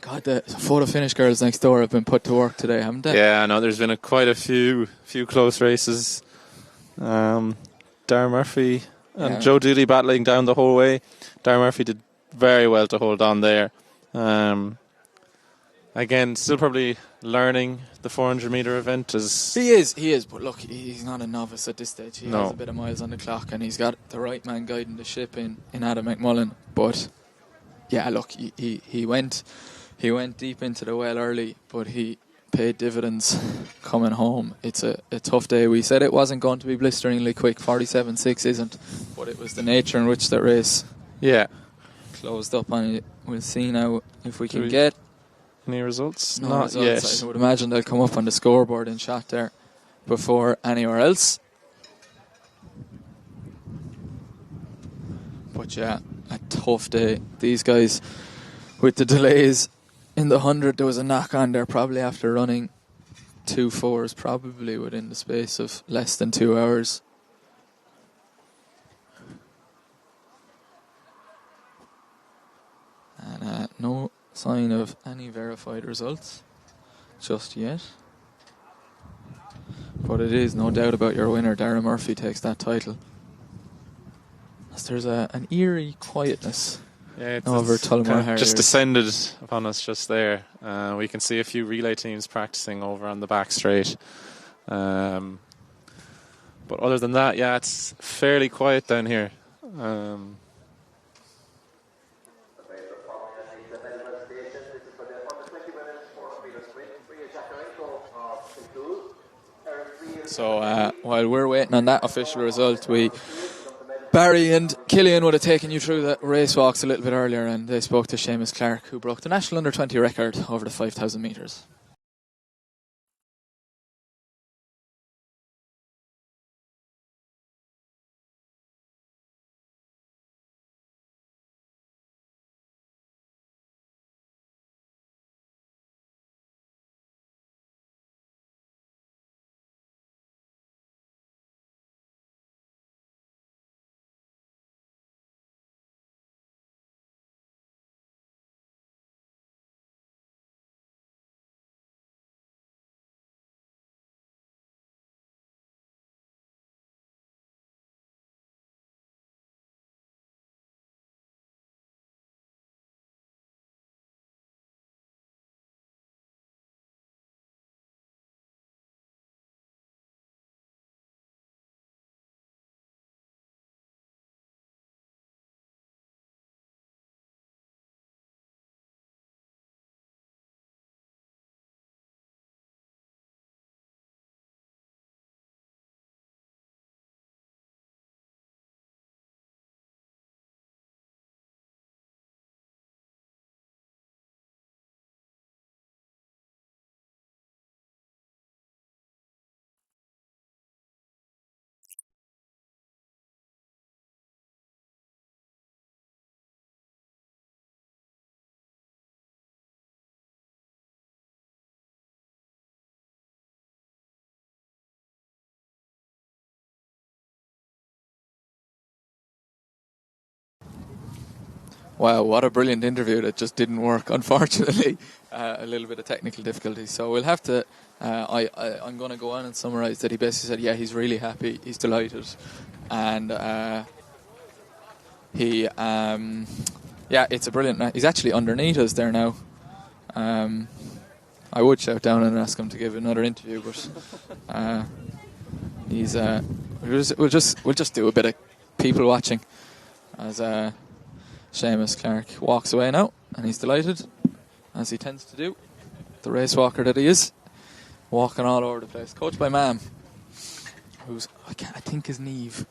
God, the photo finish girls next door have been put to work today, haven't they? Yeah, I know there's been quite a few close races. Dara Murphy and Joe Doody battling down the whole way. Dara Murphy did very well to hold on there. Again, still probably learning the 400-metre event. He is, but look, he's not a novice at this stage. He No. has a bit of miles on the clock, and he's got the right man guiding the ship in Adam McMullen. But yeah, look, he went deep into the well early, but he paid dividends coming home. It's a tough day. We said it wasn't going to be blisteringly quick. 47.6 isn't, but it was the nature in which the race closed up on it. We'll see now if we can get any results. No Not results. yet. I would imagine they'll come up on the scoreboard in shot there before anywhere else. But yeah, a tough day. These guys, with the delays in the 100, there was a knock on there probably after running 2 4s, probably within the space of less than 2 hours. And no sign of any verified results just yet. But it is no doubt about your winner. Darren Murphy takes that title. As there's an eerie quietness over Tullamore Harriers. Just descended upon us just there. We can see a few relay teams practicing over on the back straight. But other than that, yeah, it's fairly quiet down here. So while we're waiting on that official result, Barry and Killian would have taken you through the race walks a little bit earlier, and they spoke to Seamus Clark, who broke the national under-20 record over the 5,000 metres. Wow, what a brilliant interview that just didn't work, unfortunately. A little bit of technical difficulty. So we'll have to, I'm going to go on and summarise that he basically said, yeah, he's really happy, he's delighted. And it's a brilliant, he's actually underneath us there now. I would shout down and ask him to give another interview, but he's, we'll just do a bit of people watching as Seamus Clark walks away now, and he's delighted, as he tends to do. The race walker that he is, walking all over the place. Coached by Mam, who's, I think is Neve,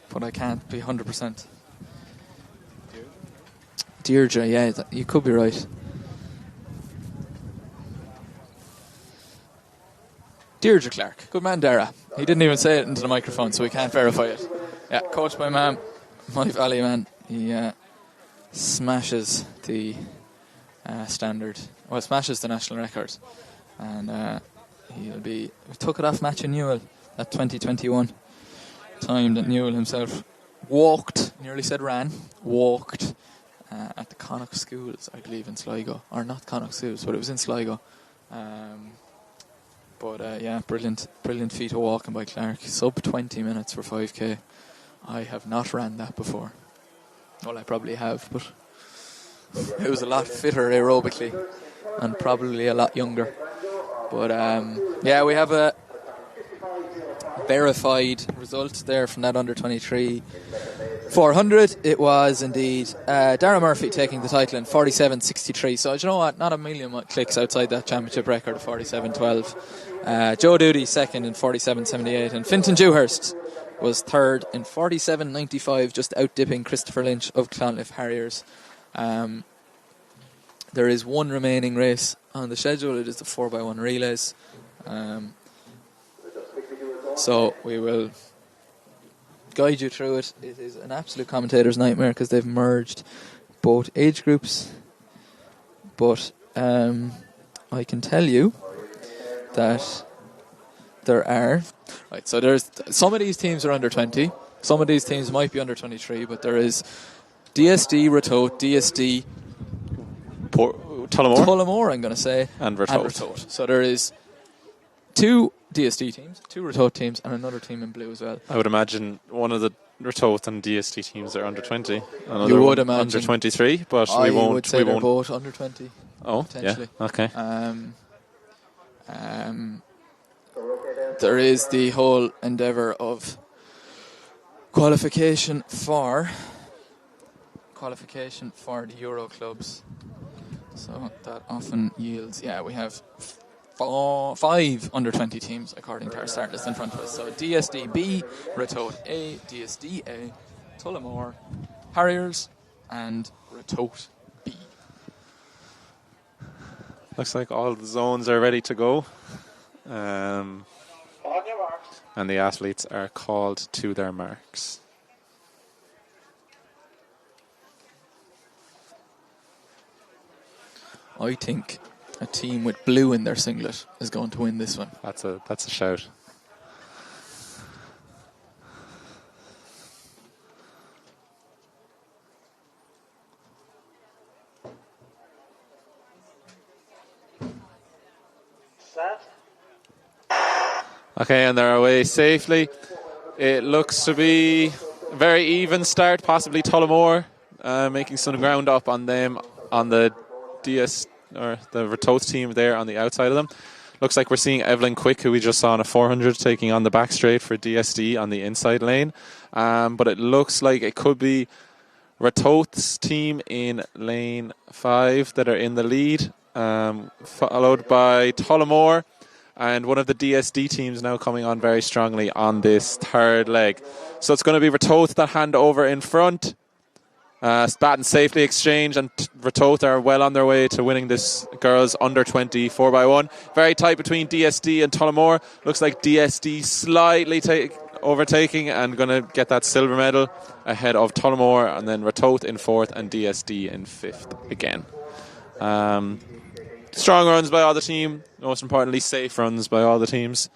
but I can't be 100%. Deirdre, yeah, you could be right. Deirdre Clark, good man, Dara. He didn't even say it into the microphone, so we can't verify it. Yeah, coached by Mam, my valley man. He smashes the smashes the national record, and we took it off Matthew Newell at 2021 time that Newell himself nearly said ran, walked at the Connacht Schools, I believe, in Sligo, or not Connacht Schools, but it was in Sligo. Brilliant feat of walking by Clark. Sub 20 minutes for 5k. I have not ran that before. Well, I probably have, but who's a lot fitter aerobically and probably a lot younger. But yeah, we have a verified result there from that under 23 400. It was indeed Darragh Murphy taking the title in 47.63. So, do you know what? Not a million clicks outside that championship record of 47.12. Joe Doody second in 47.78, and Fintan Dewhurst was third in 47.95, just outdipping Christopher Lynch of Clonliffe Harriers. There is one remaining race on the schedule. It is the 4x1 relays. So we will guide you through it. It is an absolute commentator's nightmare because they've merged both age groups. But I can tell you that there are... Right, so there's some of these teams are under 20. Some of these teams might be under 23, but there is DSD, Ratoath, DSD... Tullamore, I'm going to say. And Ratoath. So there is 2 DSD teams, 2 Ratoath teams, and another team in blue as well. I would imagine one of the Ratoath and DSD teams are under 20. You would imagine under 23, but I we won't. would say we they're won't. both under 20. Oh, potentially. Yeah. Okay. There is the whole endeavour of qualification for the Euro clubs. So that often yields, we have 5 under 20 teams according to our start list in front of us. So DSD B, Ratoath A, DSD A, Tullamore, Harriers, and Ratoath B. Looks like all the zones are ready to go. And the athletes are called to their marks. I think a team with blue in their singlet is going to win this one. That's a shout. Okay, and they're away safely. It looks to be a very even start, possibly Tullamore making some ground up on them on the DS or the Ratoath team there on the outside of them. Looks like we're seeing Evelyn Quick, who we just saw on a 400, taking on the back straight for DSD on the inside lane. But it looks like it could be Ratoath's team in lane 5 that are in the lead, followed by Tullamore. And one of the DSD teams now coming on very strongly on this third leg. So it's going to be Ratoath that hand over in front. Spaten safely exchange, and Ratoath are well on their way to winning this girls under 20 4x1. Very tight between DSD and Tullamore. Looks like DSD slightly overtaking and going to get that silver medal ahead of Tullamore, and then Ratoath in 4th and DSD in 5th again. Strong runs by all the team. Most importantly, safe runs by all the teams.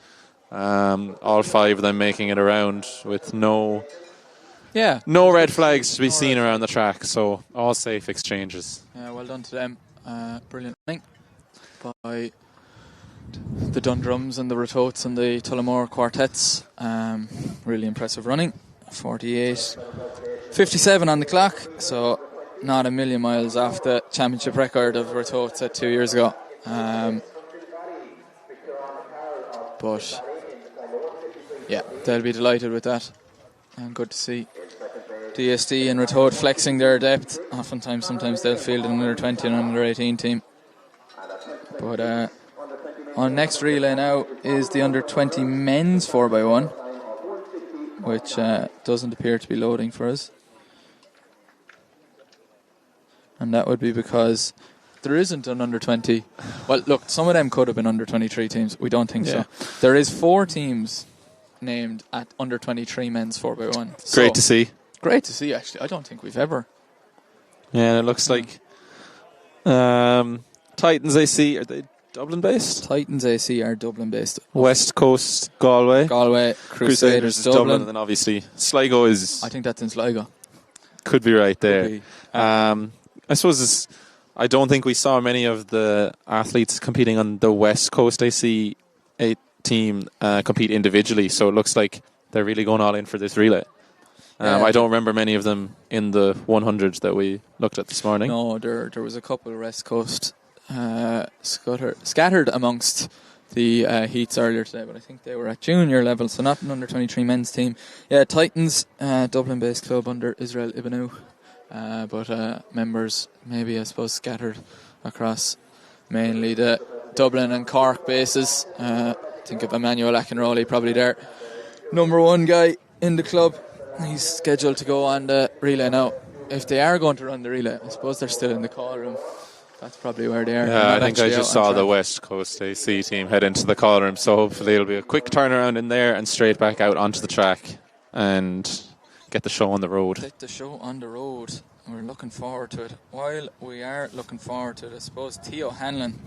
All 5 of them making it around with no red flags to be seen around the track. So all safe exchanges. Yeah, well done to them. Brilliant running by the Dundrums and the Ratoaths and the Tullamore quartets. Really impressive running. 48.57 on the clock. So not a million miles off the championship record of Ratoath set 2 years ago. But yeah, they'll be delighted with that. And good to see DSD and Ratoath flexing their depth. Sometimes they'll field an under 20 and under 18 team. But on next relay now is the under 20 men's 4x1, which doesn't appear to be loading for us. And that would be because there isn't an under 20. Well, look, some of them could have been under 23 teams. We don't think so. There is 4 teams named at under 23 men's 4x1. Great to see. Great to see, actually. I don't think we've ever. Yeah, and it looks like Titans AC, are they Dublin based? Titans AC are Dublin based. West Coast, Galway. Crusaders is Dublin. And then obviously Sligo is... I think that's in Sligo. Could be right there. I suppose I don't think we saw many of the athletes competing on the West Coast AC team compete individually, so it looks like they're really going all in for this relay. I don't remember many of them in the 100 that we looked at this morning. No, there was a couple of West Coast scattered amongst the heats earlier today, but I think they were at junior level, so not an under 23 men's team. Yeah, Titans, Dublin-based club under Israel Ibanu, but members maybe I suppose scattered across mainly the Dublin and Cork bases. Think of Emmanuel Akinrolli probably there, number one guy in the club. He's scheduled to go on the relay now. If they are going to run the relay, I suppose they're still in the call room. That's probably where they are. Yeah, I think I just saw the West Coast AC team head into the call room, so hopefully it'll be a quick turnaround in there and straight back out onto the track and get the show on the road. Get the show on the road. We're looking forward to it. While we are looking forward to it, I suppose Theo Hanlon,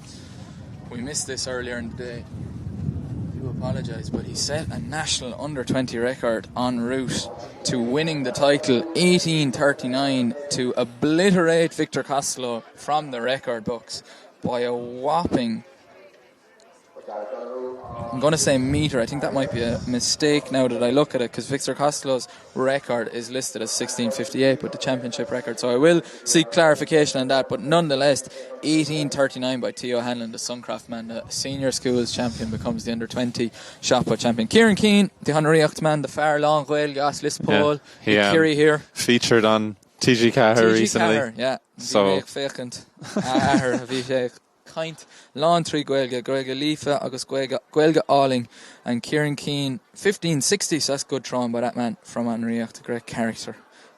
we missed this earlier in the day. I do apologise, but he set a national under-20 record en route to winning the title, 18:39, to obliterate Victor Costello from the record books by a whopping, I'm going to say metre. I think that might be a mistake now that I look at it, because Victor Costello's record is listed as 16:58, but the championship record, so I will seek clarification on that. But nonetheless, 18:39 by Theo Hanlon, the Suncroft man, the senior schools champion, becomes the under-20 shot put champion. Kieran Keane, the Honoriacht man, the far long Gael Gas Lispol, Kiri here, featured on TG Cahir recently. Cahir, yeah. So Kaint, Lán Trí Gaeilge, Gaeilge Lífa, agus Gaeilge Alling, and Kieran Keane, 1560, so that's good throwing by that man from Anriach, a great character,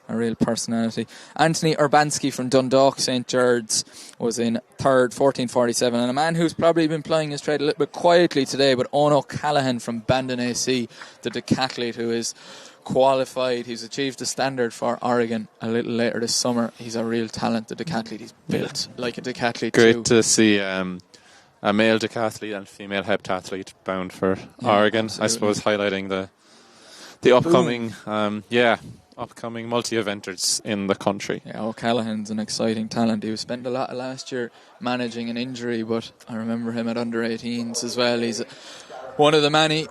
a real personality. Anthony Urbanski from Dundalk St. George's was in third, 1447, and a man who's probably been plying his trade a little bit quietly today, but Ono Callaghan from Bandon AC, the decathlete who is qualified. He's achieved the standard for Oregon a little later this summer. He's a real talent, the decathlete. He's built like a decathlete. Great to see a male decathlete and female heptathlete bound for Oregon. Absolutely. I suppose highlighting the upcoming upcoming multi-eventers in the country. Yeah, O'Callaghan's an exciting talent. He was spent a lot of last year managing an injury, but I remember him at under-18s as well. He's one of the many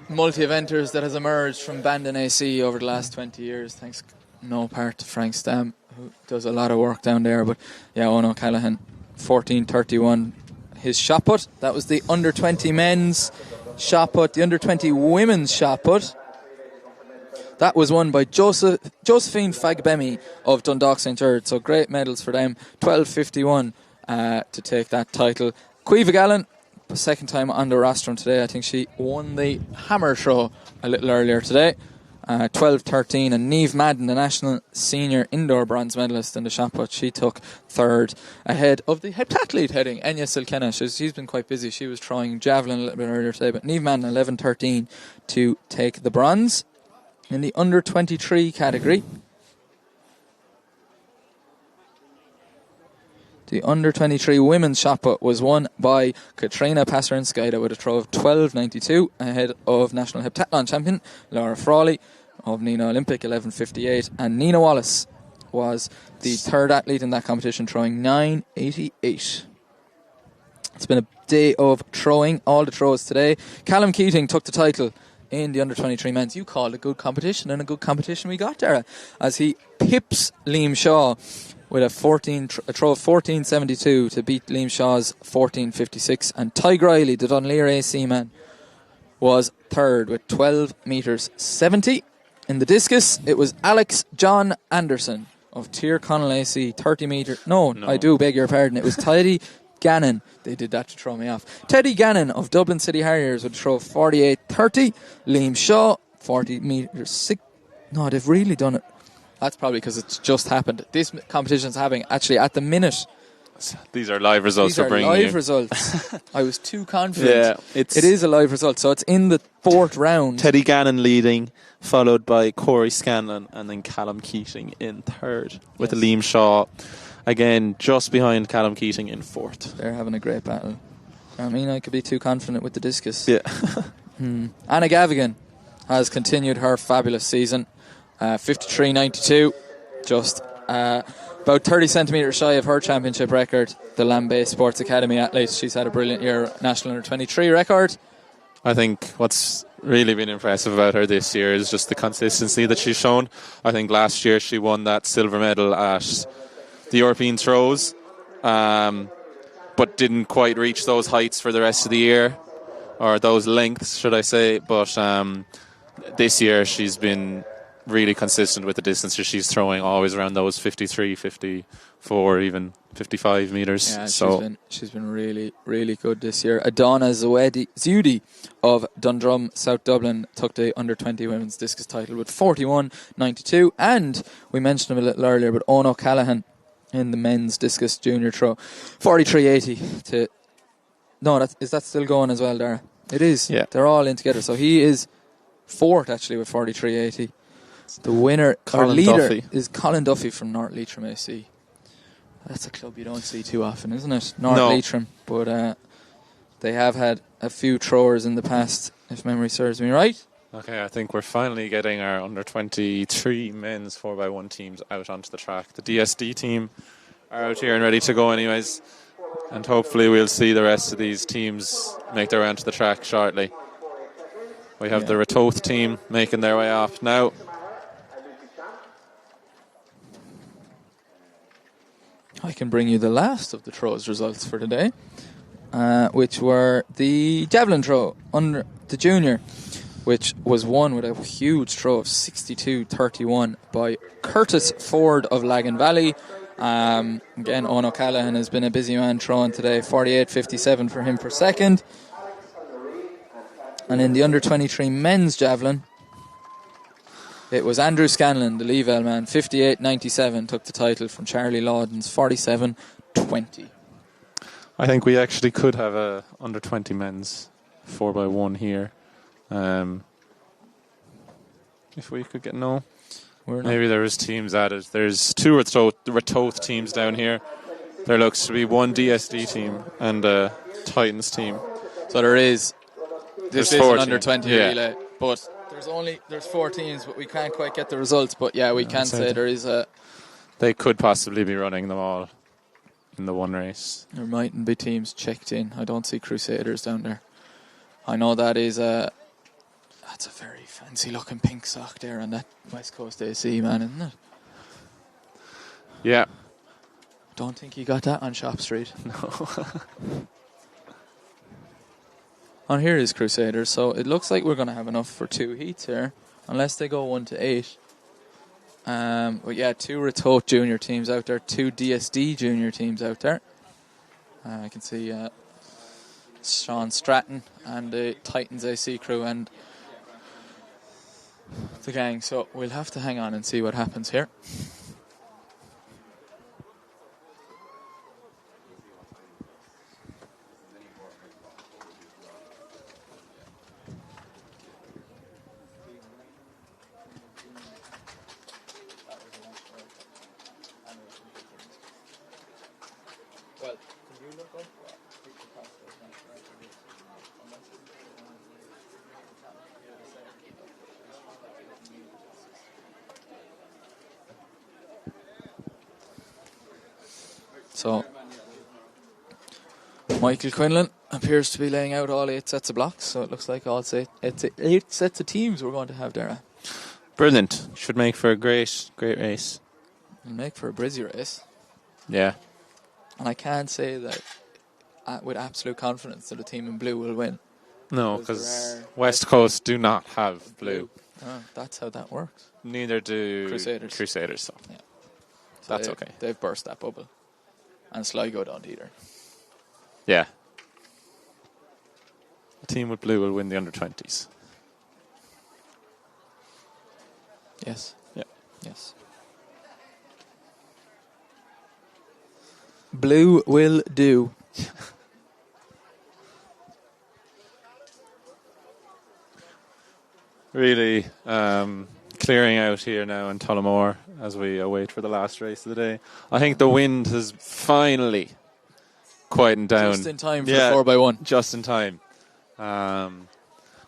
multi-eventers that has emerged from Bandon AC over the last 20 years, thanks no part to Frank Stam, who does a lot of work down there. But yeah, Ono Callaghan, 14:31 his shot put. That was the under-20 men's shot put. The under-20 women's shot put, that was won by Josephine Fagbemi of Dundalk St. George, so great medals for them. 12:51 to take that title. Caoimhe Gallen, second time on the rostrum today. I think she won the hammer throw a little earlier today. 12:13, and Niamh Madden, the national senior indoor bronze medalist in the shot put, she took third, ahead of the heptathlete heading Enya Silkenna. She's been quite busy. She was throwing javelin a little bit earlier today, but Niamh Madden 11:13 to take the bronze. In the under 23 category, the under-23 women's shot put was won by Katrina Pasarinskaita with a throw of 12:92, ahead of national heptathlon champion Laura Frawley of Nina Olympic, 11:58, and Nina Wallace was the third athlete in that competition, throwing 9:88. It's been a day of throwing, all the throws today. Callum Keating took the title in the under-23 men's. You called a good competition, and a good competition we got there, as he pips Liam Shaw with a throw of 14:72 to beat Liam Shaw's 14:56, and Ty Riley, the Dunleer AC man, was third with 12 metres 70. In the discus, it was Alex John Anderson of Tyrconnell AC, 30 metre. No, I do beg your pardon. It was Teddy Gannon. They did that to throw me off. Teddy Gannon of Dublin City Harriers with a throw of 48:30. Liam Shaw, 40 metres 6. No, they've really done it. That's probably because it's just happened. This competition's happening actually at the minute. These are live results we're bringing you. These are live results. I was too confident. Yeah, it is a live result. So it's in the fourth round. Teddy Gannon leading, followed by Corey Scanlon, and then Callum Keating in third, with Liam Shaw again just behind Callum Keating in fourth. They're having a great battle. I mean, I could be too confident with the discus. Yeah. Anna Gavigan has continued her fabulous season. 53.92, just about 30 centimetres shy of her championship record. The Land-Based Sports Academy athlete, she's had a brilliant year. National Under-23 record I think what's really been impressive about her this year is just the consistency that she's shown. I think last year she won that silver medal at the European throws, but didn't quite reach those heights for the rest of the year, or those lengths, should I say. But this year she's been really consistent with the distances she's throwing, always around those 53, 54, even 55 metres. Yeah, so she's been really, really good this year. Adana Zudi of Dundrum, South Dublin, took the under-20 women's discus title with 41.92. And we mentioned him a little earlier, but Owen O'Callaghan in the men's discus junior throw, 43.80 to... No, is that still going as well, Dara? It is. Yeah. They're all in together. So he is fourth, actually, with 43.80. The winner, or leader, is Colin Duffy from North Leitrim AC. That's a club you don't see too often, isn't it? North Leitrim. But they have had a few throwers in the past, if memory serves me right. Okay, I think we're finally getting our under-23 men's 4x1 teams out onto the track. The DSD team are out here and ready to go anyways. And hopefully we'll see the rest of these teams make their way onto the track shortly. We have the Ratoath team making their way off now. I can bring you the last of the throws results for today, which were the javelin throw under the junior, which was won with a huge throw of 62-31 by Curtis Ford of Lagan Valley. Again, Owen O'Callaghan has been a busy man throwing today, 48.57 for him per second. And in the under-23 men's javelin, it was Andrew Scanlon, the Leavell man, 58.97, took the title from Charlie Lawden's 47.20. I think we actually could have a under-20 men's 4x1 here. If we could get maybe there is teams added. There's two Ratoath teams down here. There looks to be one DSD team and a Titans team. So there is. This is an under-20 relay, but there's 4 teams, but we can't quite get the results. But yeah, we can say there is a... They could possibly be running them all in the one race. There mightn't be teams checked in. I don't see Crusaders down there. I know that is that's a very fancy looking pink sock there on that West Coast AC, man, isn't it? Yeah. Don't think you got that on Shop Street. No. On here is Crusaders, so it looks like we're going to have enough for 2 heats here, unless they go 1 to 8. But yeah, 2 Ratoath junior teams out there, 2 DSD junior teams out there. I can see Sean Stratton and the Titans AC crew and the gang, so we'll have to hang on and see what happens here. So, Michael Quinlan appears to be laying out all 8 sets of blocks, so it looks like all 8 sets of teams we're going to have there. Brilliant. Should make for a great race. It'll make for a brizzy race. Yeah. And I can't say that with absolute confidence that the team in blue will win. No, because West Coast do not have blue. Oh, that's how that works. Neither do Crusaders. So. Yeah. So that's okay. They've burst that bubble. And Sligo don't either. Yeah. The team with blue will win the under-20s. Yes. Yeah. Yes. Blue will do. Really clearing out here now in Tullamore as we await for the last race of the day. I think the wind has finally quietened down. Just in time for the 4x1. Just in time.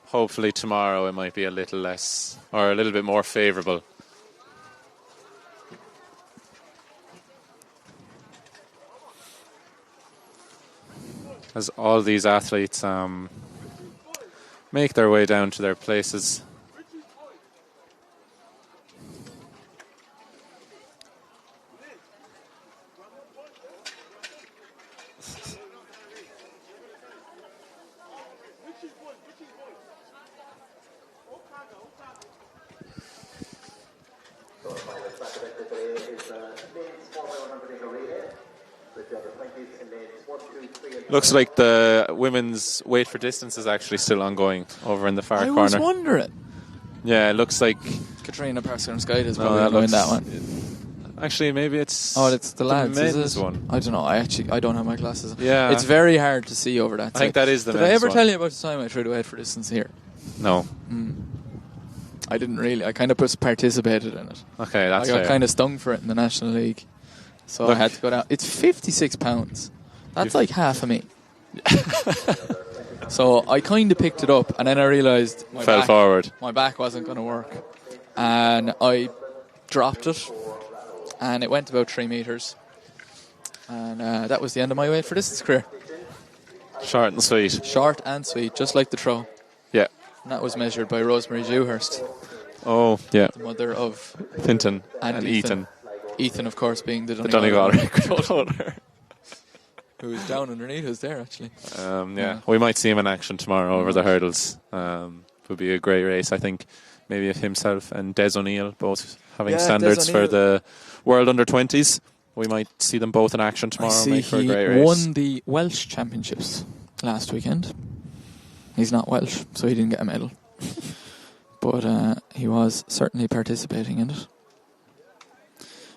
Hopefully tomorrow it might be a little less, or a little bit more favourable. As all these athletes make their way down to their places. Looks like the women's weight for distance is actually still ongoing over in the far corner. I was wondering. Yeah, it looks like Katrina Parsker-Skide is probably going that one. Actually, maybe it's it's the lads, men's is it? one. I don't know. I don't have my glasses on. Yeah. It's very hard to see over that I think that is the Did men's I ever one. tell you about the time I threw the weight for distance here? No. I didn't really. I kind of participated in it. Okay, that's I got fair. kind of stung for it in the National League. So Look. I had to go down. It's £56. That's like half of me. So I kind of picked it up, and then I realised Fell forward. my back wasn't going to work, and I dropped it, and it went about 3 metres, and that was the end of my weight for distance career. Short and sweet. Short and sweet, just like the throw. Yeah. And that was measured by Rosemary Dewhurst, Oh, yeah. the mother of Finton and Ethan. Ethan, of course, being the Donegal Donegal record holder. who was down underneath us there, actually. Yeah, we might see him in action tomorrow over the hurdles. Would be a great race, I think. Maybe if himself and Des O'Neill both having standards Des for O'Neill. the World Under-20s. We might see them both in action tomorrow. I see Make for a he great race. won the Welsh Championships last weekend. He's not Welsh, so he didn't get a medal. But he was certainly participating in it.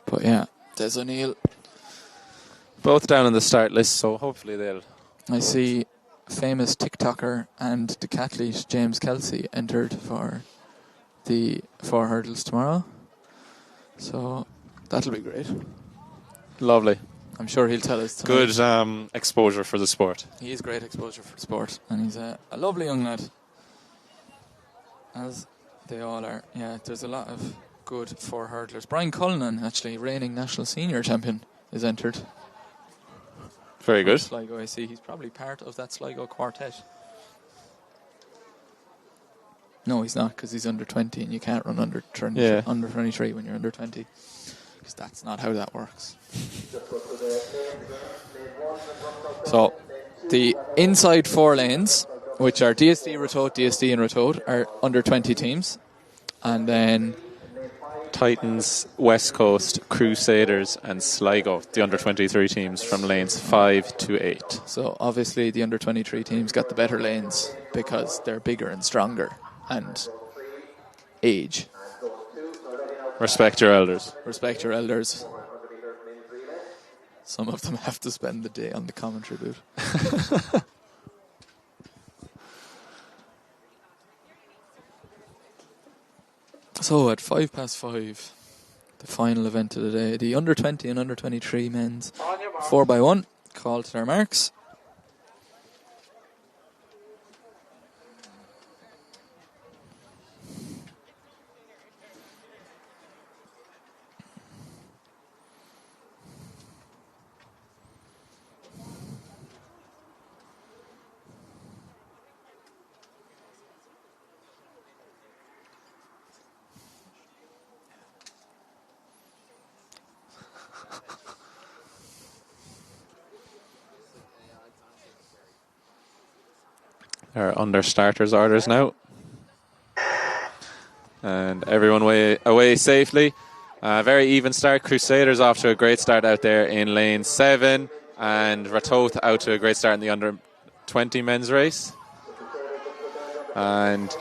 But yeah, Des O'Neill. Both down on the start list, so hopefully they'll... I see famous TikToker and decathlete James Kelsey entered for the 4 hurdles tomorrow. So that'll be great. Lovely. I'm sure he'll tell us tonight. Good exposure for the sport. He is great exposure for the sport, and he's a lovely young lad, as they all are. Yeah, there's a lot of good 4 hurdlers. Brian Cullinan, actually reigning national senior champion, is entered. Very good. Sligo, I see. He's probably part of that Sligo quartet. No, he's not, because he's under 20, and you can't run under 23 when you're under 20, because that's not how that works. So, the inside 4 lanes, which are DSD, Ratoath, DSD and Ratoath, are under 20 teams. And then Titans, West Coast, Crusaders and Sligo, the under-23 teams from lanes 5 to 8. So obviously the under-23 teams got the better lanes because they're bigger and stronger and age. Respect your elders. Respect your elders. Some of them have to spend the day on the commentary booth. So at 5:05, the final event of the day, the under-20 and under-23 men's 4x1 called to their marks. They're under starters orders now. And everyone away safely. Very even start. Crusaders off to a great start out there in lane 7. And Ratoath out to a great start in the under-20 men's race. And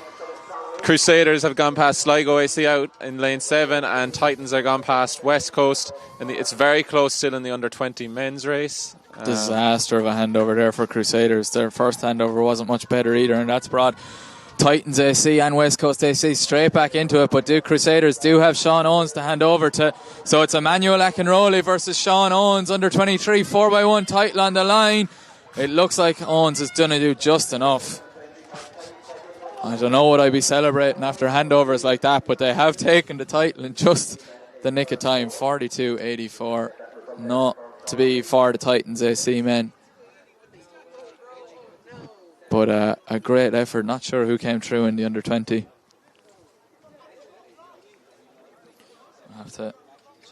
Crusaders have gone past Sligo AC out in lane 7. And Titans have gone past West Coast. And it's very close still in the under-20 men's race. Disaster of a handover there for Crusaders. Their first handover wasn't much better either, and that's brought Titans AC and West Coast AC straight back into it. But Crusaders do have Sean Owens to hand over to, so it's Emmanuel Akinroley versus Sean Owens, under 23, 4x1 title on the line. It looks like Owens is going to do just enough. I don't know what I'd be celebrating after handovers like that, but they have taken the title in just the nick of time. 42-84. Not to be for the Titans AC men. But a great effort. Not sure who came through in the under 20. I'll have to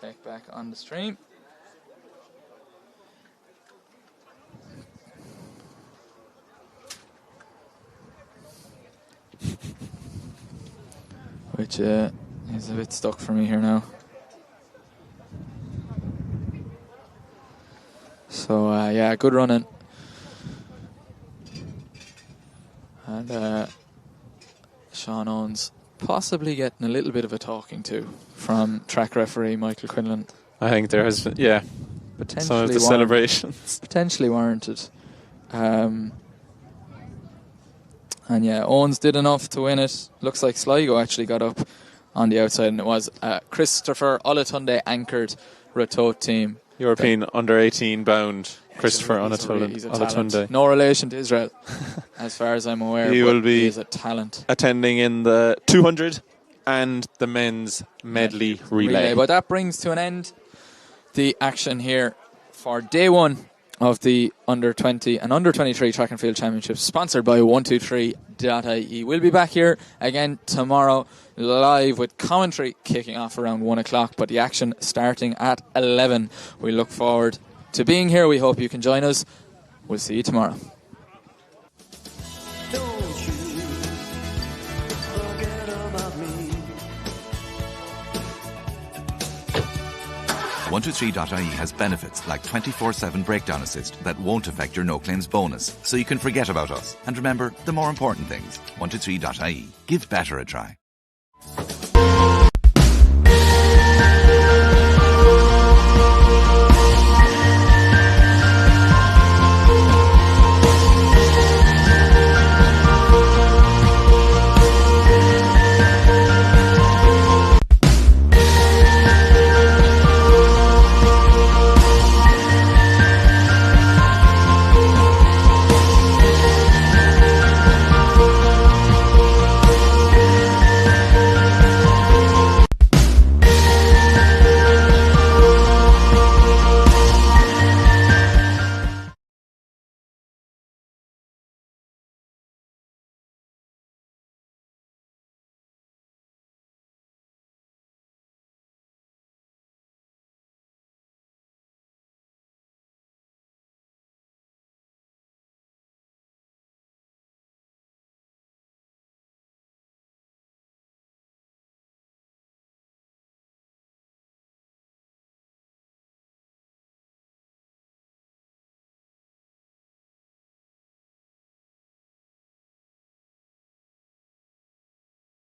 check back on the stream. Which is a bit stuck for me here now. So, yeah, good running. And Sean Owens possibly getting a little bit of a talking to from track referee Michael Quinlan. I think there has been, yeah, potentially some of the celebrations. Potentially warranted. And yeah, Owens did enough to win it. Looks like Sligo actually got up on the outside, and it was Christopher Olatunde anchored Ratot team. European under 18 bound Christopher Olatunde. No relation to Israel, as far as I'm aware. He will be he is a talent. Attending in the 200 and the men's medley relay. But that brings to an end the action here for day one of the under 20 and under 23 track and field championships, sponsored by 123.ie. We'll be back here again tomorrow live with commentary kicking off around 1 o'clock, but the action starting at 11. We look forward to being here. We hope you can join us. We'll see you tomorrow. 123.ie has benefits like 24/7 breakdown assist that won't affect your no claims bonus, so you can forget about us. And remember the more important things. 123.ie. Give better a try.